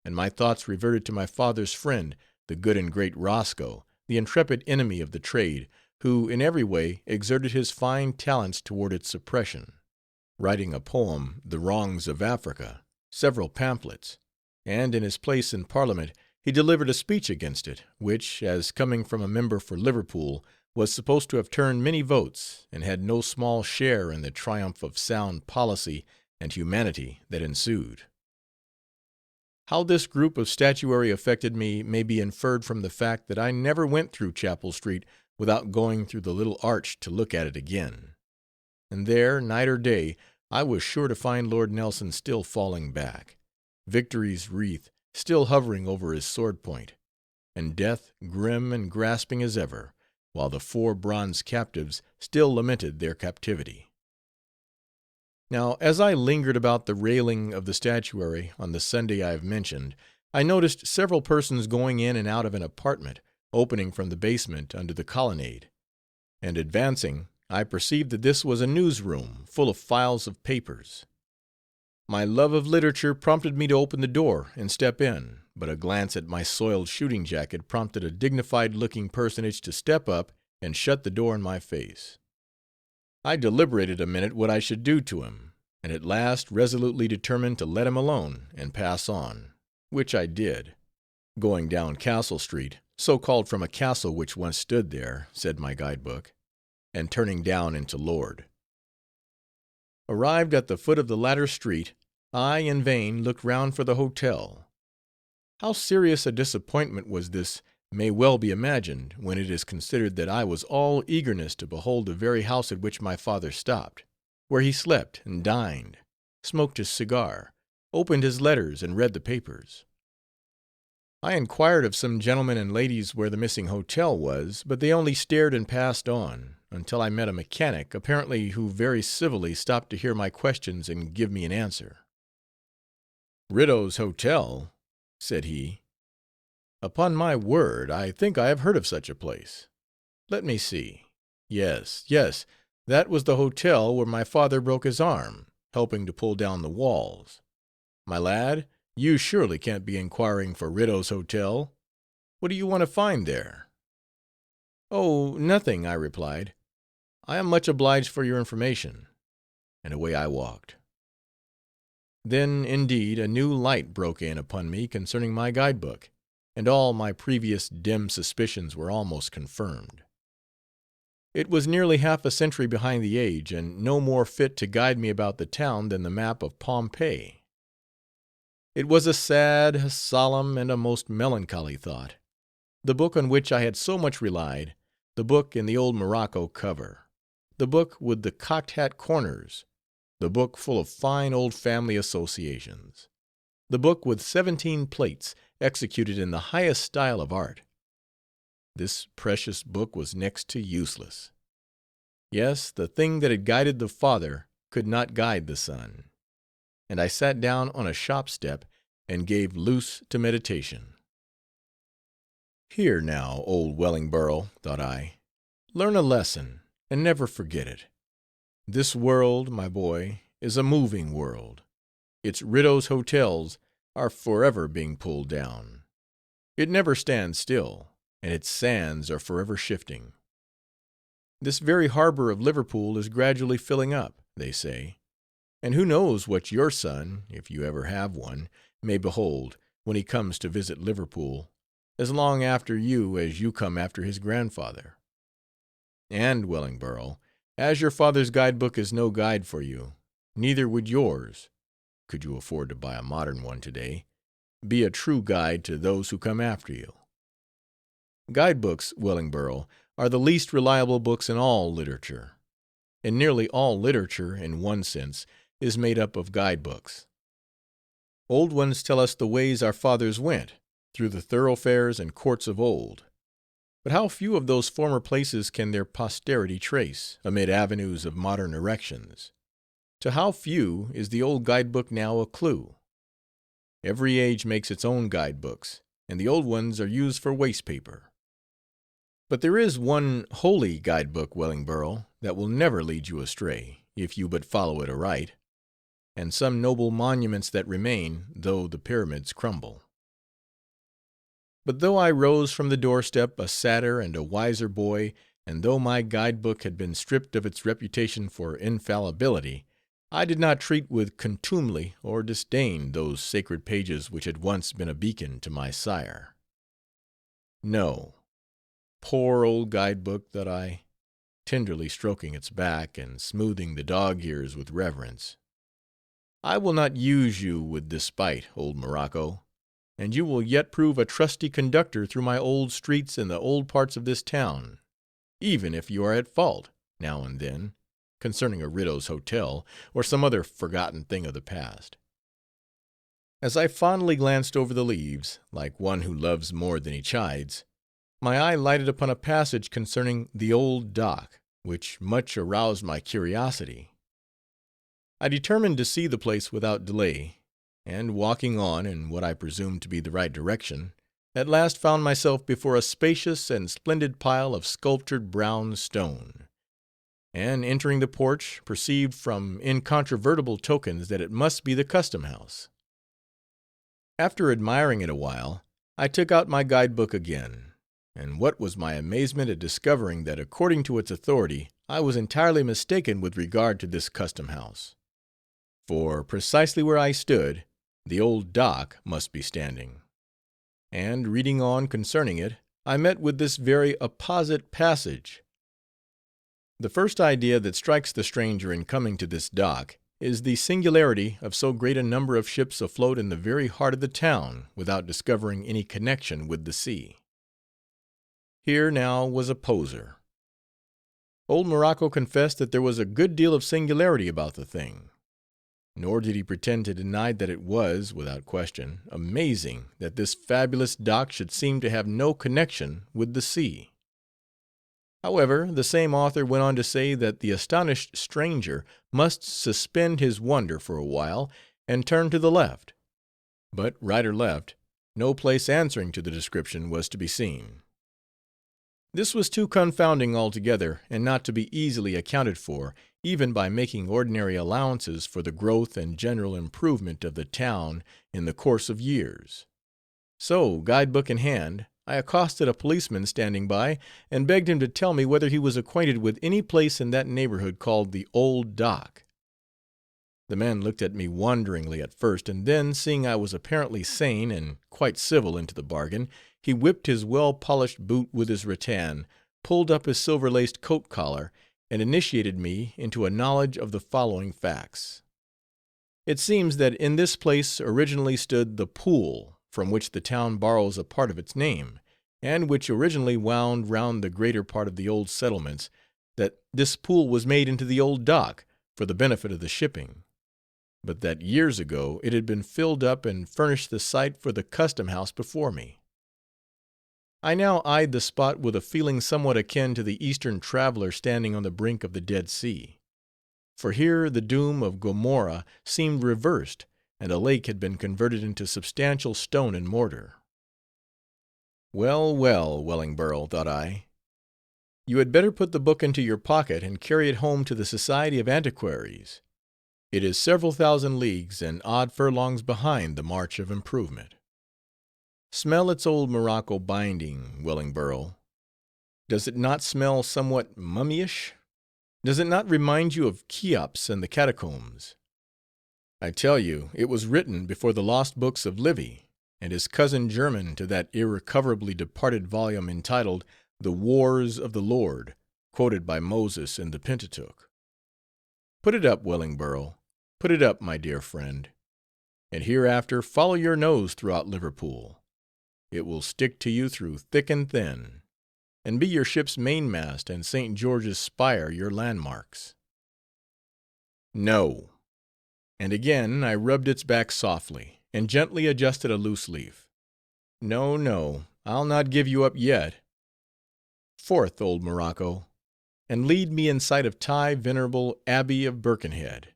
And my thoughts reverted to my father's friend, the good and great Roscoe, the intrepid enemy of the trade, who in every way exerted his fine talents toward its suppression, writing a poem, The Wrongs of Africa, several pamphlets, and in his place in Parliament he delivered a speech against it, which, as coming from a member for Liverpool, was supposed to have turned many votes, and had no small share in the triumph of sound policy and humanity that ensued. How this group of statuary affected me may be inferred from the fact that I never went through Chapel Street without going through the little arch to look at it again. And there, night or day, I was sure to find Lord Nelson still falling back, Victory's wreath still hovering over his sword point, and Death grim and grasping as ever, while the 4 bronze captives still lamented their captivity. Now, as I lingered about the railing of the statuary on the Sunday I have mentioned, I noticed several persons going in and out of an apartment, opening from the basement under the colonnade, and advancing, I perceived that this was a newsroom, full of files of papers. My love of literature prompted me to open the door and step in, but a glance at my soiled shooting jacket prompted a dignified-looking personage to step up and shut the door in my face. I deliberated a minute what I should do to him, and at last resolutely determined to let him alone and pass on, which I did, going down Castle Street, so called from a castle which once stood there, said my guide-book, and turning down into Lord. Arrived at the foot of the latter street, I in vain looked round for the hotel. How serious a disappointment was this may well be imagined, when it is considered that I was all eagerness to behold the very house at which my father stopped, where he slept and dined, smoked his cigar, opened his letters, and read the papers. I inquired of some gentlemen and ladies where the missing hotel was, but they only stared and passed on, until I met a mechanic, apparently, who very civilly stopped to hear my questions and give me an answer. "Riddough's Hotel," said he. "Upon my word, I think I have heard of such a place. Let me see. Yes, yes, that was the hotel where my father broke his arm, helping to pull down the walls. My lad, you surely can't be inquiring for Riddough's Hotel. What do you want to find there?" "Oh, nothing," I replied. "I am much obliged for your information," and away I walked. Then, indeed, a new light broke in upon me concerning my guide-book, and all my previous dim suspicions were almost confirmed. It was nearly half a century behind the age, and no more fit to guide me about the town than the map of Pompeii. It was a sad, a solemn, and a most melancholy thought. The book on which I had so much relied, the book in the old morocco cover, the book with the cocked hat corners, the book full of fine old family associations, the book with 17 plates, executed in the highest style of art. This precious book was next to useless. Yes, the thing that had guided the father could not guide the son. And I sat down on a shop step and gave loose to meditation. Here now, old Wellingborough, thought I, learn a lesson, and never forget it. This world, my boy, is a moving world. Its Riddough's hotels are forever being pulled down. It never stands still, and its sands are forever shifting. This very harbor of Liverpool is gradually filling up, they say, and who knows what your son, if you ever have one, may behold, when he comes to visit Liverpool, as long after you as you come after his grandfather. And, Wellingborough, as your father's guidebook is no guide for you, neither would yours, could you afford to buy a modern one today, be a true guide to those who come after you. Guidebooks, Wellingborough, are the least reliable books in all literature, and nearly all literature, in one sense, is made up of guidebooks. Old ones tell us the ways our fathers went, through the thoroughfares and courts of old. But how few of those former places can their posterity trace, amid avenues of modern erections? To how few is the old guidebook now a clue? Every age makes its own guidebooks, and the old ones are used for waste paper. But there is one holy guidebook, Wellingborough, that will never lead you astray, if you but follow it aright, and some noble monuments that remain, though the pyramids crumble. But though I rose from the doorstep a sadder and a wiser boy, and though my guidebook had been stripped of its reputation for infallibility, I did not treat with contumely or disdain those sacred pages which had once been a beacon to my sire. No. Poor old guidebook, thought I, tenderly stroking its back and smoothing the dog-ears with reverence. I will not use you with despite, old Morocco, and you will yet prove a trusty conductor through my old streets and the old parts of this town, even if you are at fault, now and then, concerning a Riddough's hotel, or some other forgotten thing of the past. As I fondly glanced over the leaves, like one who loves more than he chides, my eye lighted upon a passage concerning the old dock, which much aroused my curiosity. I determined to see the place without delay, and walking on in what I presumed to be the right direction, at last found myself before a spacious and splendid pile of sculptured brown stone, and entering the porch, perceived from incontrovertible tokens that it must be the custom-house. After admiring it awhile, I took out my guidebook again, and what was my amazement at discovering that according to its authority I was entirely mistaken with regard to this custom-house. For precisely where I stood, the old dock must be standing. And reading on concerning it, I met with this very apposite passage. The first idea that strikes the stranger in coming to this dock is the singularity of so great a number of ships afloat in the very heart of the town, without discovering any connection with the sea. Here now was a poser. Old Morocco confessed that there was a good deal of singularity about the thing. Nor did he pretend to deny that it was, without question, amazing that this fabulous dock should seem to have no connection with the sea. However, the same author went on to say that the astonished stranger must suspend his wonder for a while, and turn to the left. But right or left, no place answering to the description was to be seen. This was too confounding altogether, and not to be easily accounted for, even by making ordinary allowances for the growth and general improvement of the town in the course of years. So, guidebook in hand, I accosted a policeman standing by, and begged him to tell me whether he was acquainted with any place in that neighborhood called the Old Dock. The man looked at me wonderingly at first, and then, seeing I was apparently sane, and quite civil into the bargain, he whipped his well-polished boot with his rattan, pulled up his silver-laced coat collar, and initiated me into a knowledge of the following facts. It seems that in this place originally stood the Pool, from which the town borrows a part of its name, and which originally wound round the greater part of the old settlements, that this pool was made into the old dock, for the benefit of the shipping; but that years ago it had been filled up and furnished the site for the custom house before me. I now eyed the spot with a feeling somewhat akin to the Eastern traveler standing on the brink of the Dead Sea; for here the doom of Gomorrah seemed reversed, and a lake had been converted into substantial stone and mortar. Well, well, Wellingborough, thought I, you had better put the book into your pocket and carry it home to the Society of Antiquaries. It is several thousand leagues and odd furlongs behind the march of improvement. Smell its old morocco binding, Wellingborough. Does it not smell somewhat mummyish? Does it not remind you of Cheops and the catacombs? I tell you, it was written before the lost books of Livy, and is cousin german to that irrecoverably departed volume entitled The Wars of the Lord, quoted by Moses in the Pentateuch. Put it up, Wellingborough, put it up, my dear friend, and hereafter follow your nose throughout Liverpool. It will stick to you through thick and thin, and be your ship's mainmast and St. George's spire your landmarks. No. And again I rubbed its back softly, and gently adjusted a loose leaf. No, no, I'll not give you up yet. Forth, old Morocco, and lead me in sight of Thigh venerable Abbey of Birkenhead,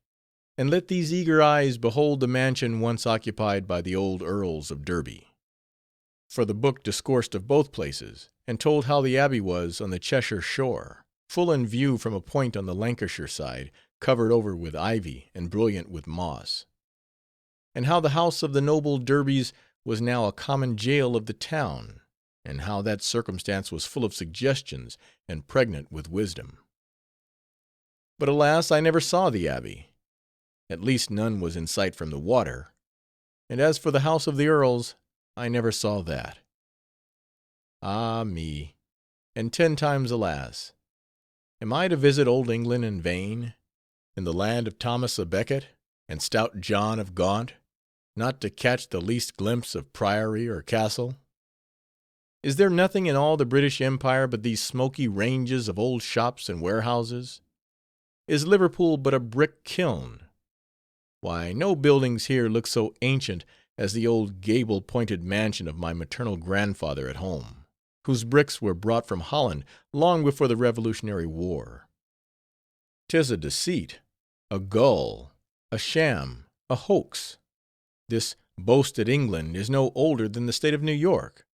and let these eager eyes behold the mansion once occupied by the old Earls of Derby. For the book discoursed of both places, and told how the Abbey was on the Cheshire shore, full in view from a point on the Lancashire side, covered over with ivy and brilliant with moss; and how the house of the noble Derbys was now a common jail of the town, and how that circumstance was full of suggestions and pregnant with wisdom. But alas, I never saw the Abbey; at least none was in sight from the water; and as for the house of the Earls, I never saw that. Ah me, and 10 times alas! Am I to visit old England in vain, in the land of Thomas a Becket, and stout John of Gaunt, not to catch the least glimpse of priory or castle? Is there nothing in all the British Empire but these smoky ranges of old shops and warehouses? Is Liverpool but a brick kiln? Why, no buildings here look so ancient as the old gable-pointed mansion of my maternal grandfather at home, whose bricks were brought from Holland long before the Revolutionary War. 'Tis a deceit, a gull, a sham, a hoax. This boasted England is no older than the state of New York.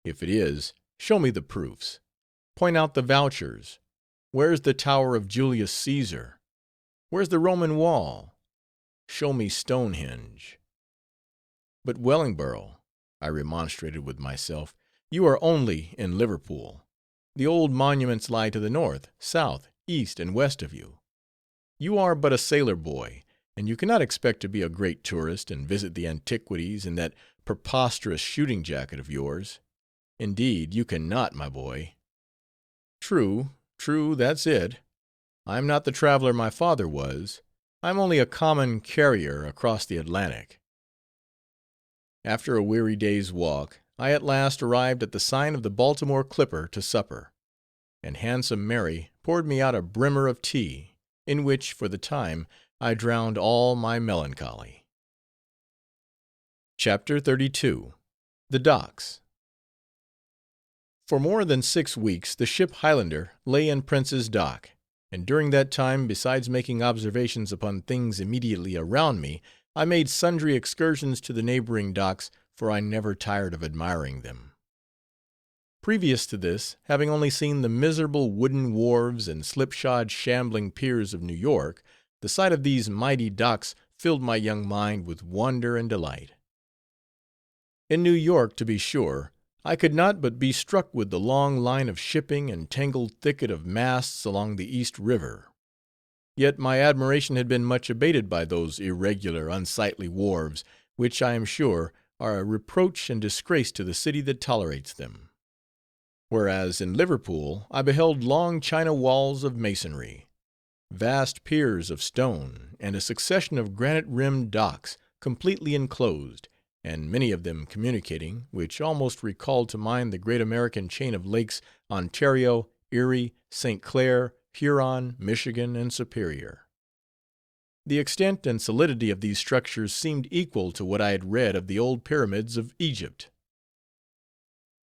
If it is, show me the proofs. Point out the vouchers. Where's the tower of Julius Caesar? Where's the Roman wall? Show me Stonehenge. But Wellingborough, I remonstrated with myself, you are only in Liverpool. The old monuments lie to the north, south, east, and west of you. You are but a sailor boy, and you cannot expect to be a great tourist, and visit the antiquities in that preposterous shooting jacket of yours. Indeed, you cannot, my boy. True, true, that's it. I'm not the traveler my father was. I'm only a common carrier across the Atlantic. After a weary day's walk, I at last arrived at the sign of the Baltimore Clipper to supper, and handsome Mary poured me out a brimmer of tea, in which, for the time, I drowned all my melancholy. Chapter 32. The Docks. For more than 6 weeks the ship Highlander lay in Prince's Dock, and during that time, besides making observations upon things immediately around me, I made sundry excursions to the neighboring docks, for I never tired of admiring them. Previous to this, having only seen the miserable wooden wharves and slipshod shambling piers of New York, the sight of these mighty docks filled my young mind with wonder and delight. In New York, to be sure, I could not but be struck with the long line of shipping and tangled thicket of masts along the East River. Yet my admiration had been much abated by those irregular, unsightly wharves, which, I am sure, are a reproach and disgrace to the city that tolerates them. whereas in Liverpool I beheld long China walls of masonry, vast piers of stone, and a succession of granite-rimmed docks, completely enclosed, and many of them communicating, which almost recalled to mind the great American chain of lakes Ontario, Erie, St. Clair, Huron, Michigan, and Superior. The extent and solidity of these structures seemed equal to what I had read of the old pyramids of Egypt.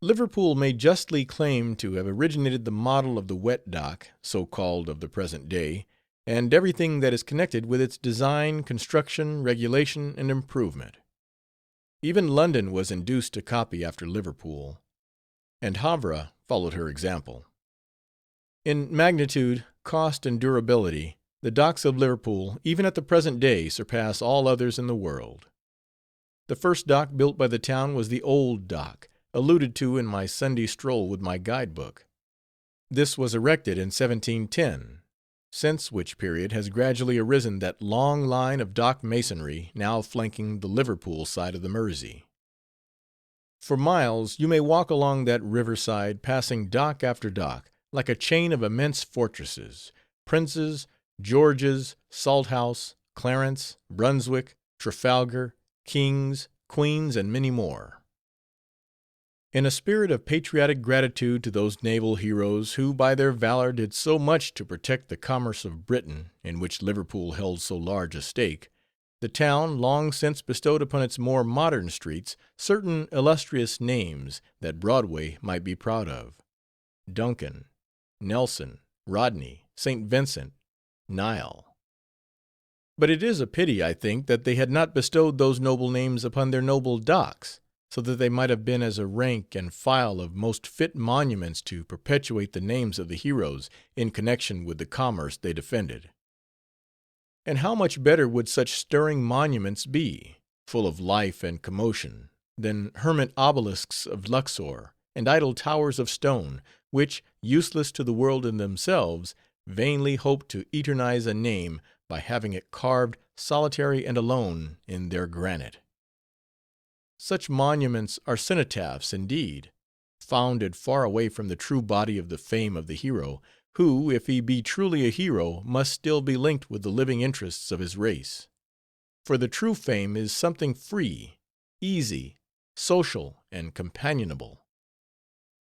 Liverpool may justly claim to have originated the model of the wet dock, so called, of the present day, and everything that is connected with its design, construction, regulation, and improvement. Even London was induced to copy after Liverpool, and Havre followed her example. In magnitude, cost, and durability, the docks of Liverpool, even at the present day, surpass all others in the world. The first dock built by the town was the Old Dock, alluded to in my Sunday stroll with my guide-book. This was erected in 1710, since which period has gradually arisen that long line of dock masonry now flanking the Liverpool side of the Mersey. For miles you may walk along that riverside, passing dock after dock, like a chain of immense fortresses, Prince's, George's, Salthouse, Clarence, Brunswick, Trafalgar, King's, Queen's, and many more. In a spirit of patriotic gratitude to those naval heroes who by their valor did so much to protect the commerce of Britain, in which Liverpool held so large a stake, the town long since bestowed upon its more modern streets certain illustrious names that Broadway might be proud of: Duncan, Nelson, Rodney, St. Vincent, Nile. But it is a pity, I think, that they had not bestowed those noble names upon their noble docks, so that they might have been as a rank and file of most fit monuments to perpetuate the names of the heroes in connection with the commerce they defended. And how much better would such stirring monuments be, full of life and commotion, than hermit obelisks of Luxor, and idle towers of stone, which, useless to the world in themselves, vainly hope to eternize a name by having it carved, solitary and alone, in their granite. Such monuments are cenotaphs indeed, founded far away from the true body of the fame of the hero, who, if he be truly a hero, must still be linked with the living interests of his race. For the true fame is something free, easy, social, and companionable.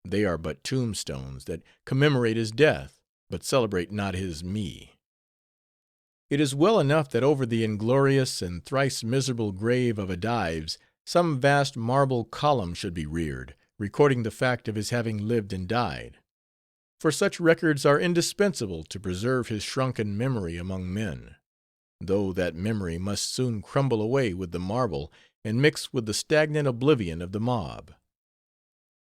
They are but tombstones that commemorate his death, but celebrate not his me. It is well enough that over the inglorious and thrice miserable grave of a Dives some vast marble column should be reared, recording the fact of his having lived and died. For such records are indispensable to preserve his shrunken memory among men, though that memory must soon crumble away with the marble and mix with the stagnant oblivion of the mob.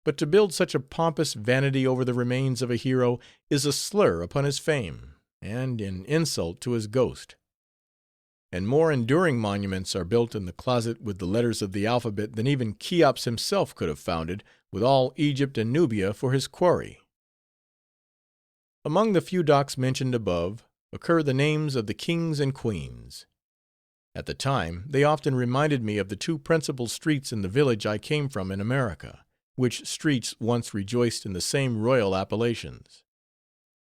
But to build such a pompous vanity over the remains of a hero is a slur upon his fame, and an insult to his ghost. And more enduring monuments are built in the closet with the letters of the alphabet than even Cheops himself could have founded, with all Egypt and Nubia for his quarry. Among the few docks mentioned above occur the names of the kings and queens. At the time, they often reminded me of the two principal streets in the village I came from in America, which streets once rejoiced in the same royal appellations.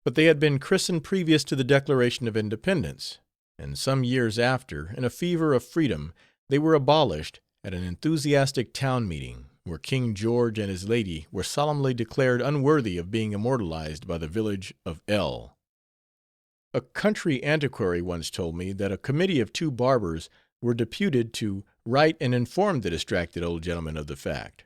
But they had been christened previous to the Declaration of Independence, and some years after, in a fever of freedom, they were abolished at an enthusiastic town meeting, where King George and his lady were solemnly declared unworthy of being immortalized by the village of L. A country antiquary once told me that a committee of 2 barbers were deputed to write and inform the distracted old gentleman of the fact.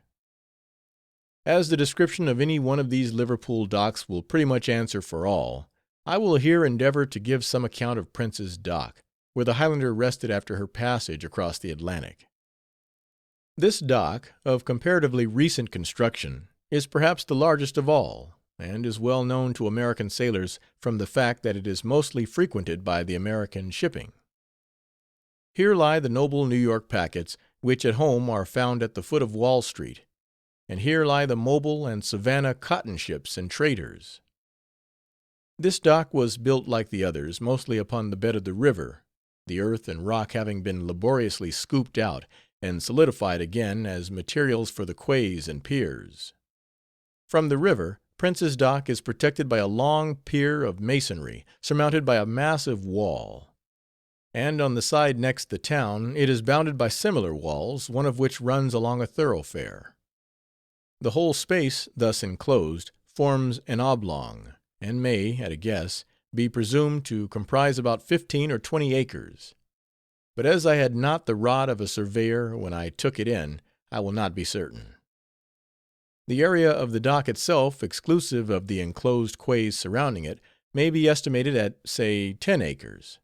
As the description of any one of these Liverpool docks will pretty much answer for all, I will here endeavor to give some account of Prince's Dock, where the Highlander rested after her passage across the Atlantic. This dock, of comparatively recent construction, is perhaps the largest of all, and is well known to American sailors from the fact that it is mostly frequented by the American shipping. Here lie the noble New York packets, which at home are found at the foot of Wall Street, and here lie the Mobile and Savannah cotton ships and traders. This dock was built like the others, mostly upon the bed of the river, the earth and rock having been laboriously scooped out and solidified again as materials for the quays and piers. From the river Prince's Dock is protected by a long pier of masonry, surmounted by a massive wall. And on the side next the town, it is bounded by similar walls, one of which runs along a thoroughfare. The whole space, thus enclosed, forms an oblong, and may, at a guess, be presumed to comprise about 15 or 20 acres. But as I had not the rod of a surveyor when I took it in, I will not be certain. The area of the dock itself, exclusive of the enclosed quays surrounding it, may be estimated at, say, 10 acres.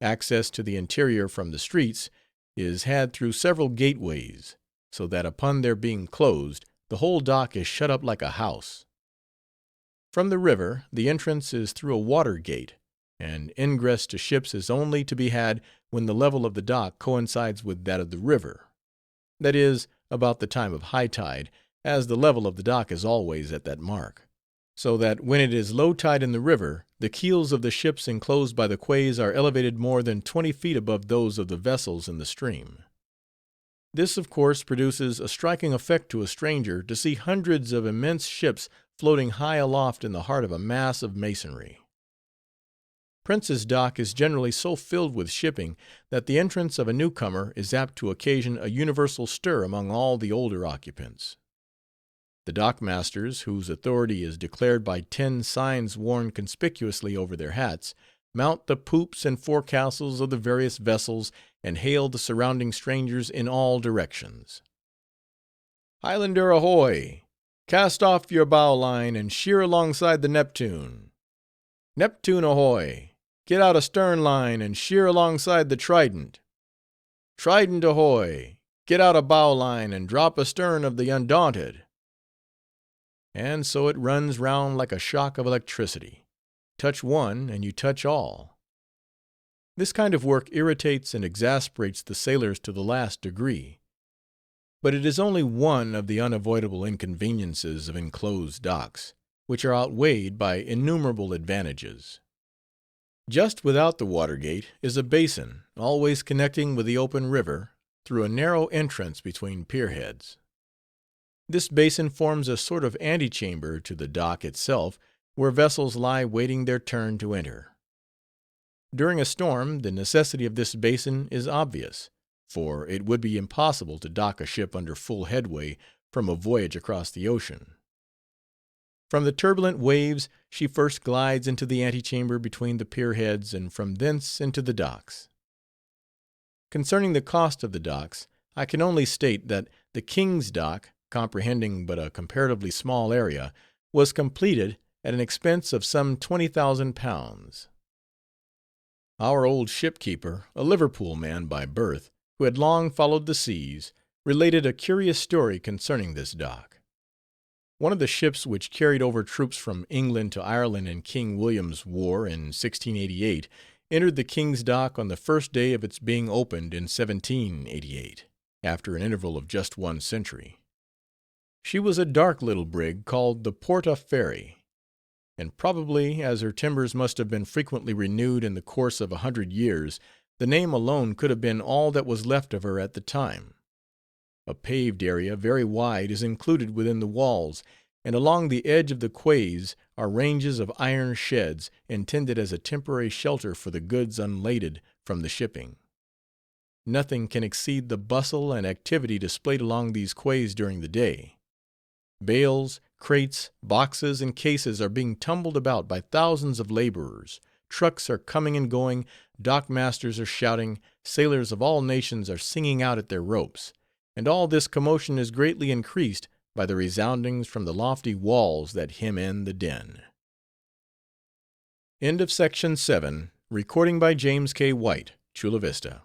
Access to the interior from the streets is had through several gateways, so that upon their being closed, the whole dock is shut up like a house. From the river, the entrance is through a water gate, and ingress to ships is only to be had when the level of the dock coincides with that of the river. That is, about the time of high tide, as the level of the dock is always at that mark, so that when it is low tide in the river, the keels of the ships enclosed by the quays are elevated more than 20 feet above those of the vessels in the stream. This, of course, produces a striking effect to a stranger to see hundreds of immense ships floating high aloft in the heart of a mass of masonry. Prince's Dock is generally so filled with shipping that the entrance of a newcomer is apt to occasion a universal stir among all the older occupants. The dockmasters, whose authority is declared by 10 signs worn conspicuously over their hats, mount the poops and forecastles of the various vessels and hail the surrounding strangers in all directions. "Highlander ahoy! Cast off your bowline and sheer alongside the Neptune. Neptune ahoy! Get out a stern line and sheer alongside the Trident. Trident ahoy! Get out a bowline and drop astern of the Undaunted." And so it runs round like a shock of electricity. Touch one, and you touch all. This kind of work irritates and exasperates the sailors to the last degree. But it is only one of the unavoidable inconveniences of enclosed docks, which are outweighed by innumerable advantages. Just without the water gate is a basin, always connecting with the open river, through a narrow entrance between pierheads. This basin forms a sort of antechamber to the dock itself, where vessels lie waiting their turn to enter. During a storm, the necessity of this basin is obvious, for it would be impossible to dock a ship under full headway from a voyage across the ocean. From the turbulent waves she first glides into the antechamber between the pierheads, and from thence into the docks. Concerning the cost of the docks, I can only state that the King's Dock, comprehending but a comparatively small area, was completed at an expense of some £20,000. Our old shipkeeper, a Liverpool man by birth, who had long followed the seas, related a curious story concerning this dock. One of the ships which carried over troops from England to Ireland in King William's War in 1688 entered the King's Dock on the first day of its being opened in 1788, after an interval of just 1 century. She was a dark little brig called the Porta Ferry, and probably, as her timbers must have been frequently renewed in the course of 100 years, the name alone could have been all that was left of her at the time. A paved area, very wide, is included within the walls, and along the edge of the quays are ranges of iron sheds, intended as a temporary shelter for the goods unladed from the shipping. Nothing can exceed the bustle and activity displayed along these quays during the day. Bales, crates, boxes, and cases are being tumbled about by thousands of laborers. Trucks are coming and going, dockmasters are shouting, sailors of all nations are singing out at their ropes, and all this commotion is greatly increased by the resoundings from the lofty walls that hem in the din. End of Section 7, recording by James K. White, Chula Vista.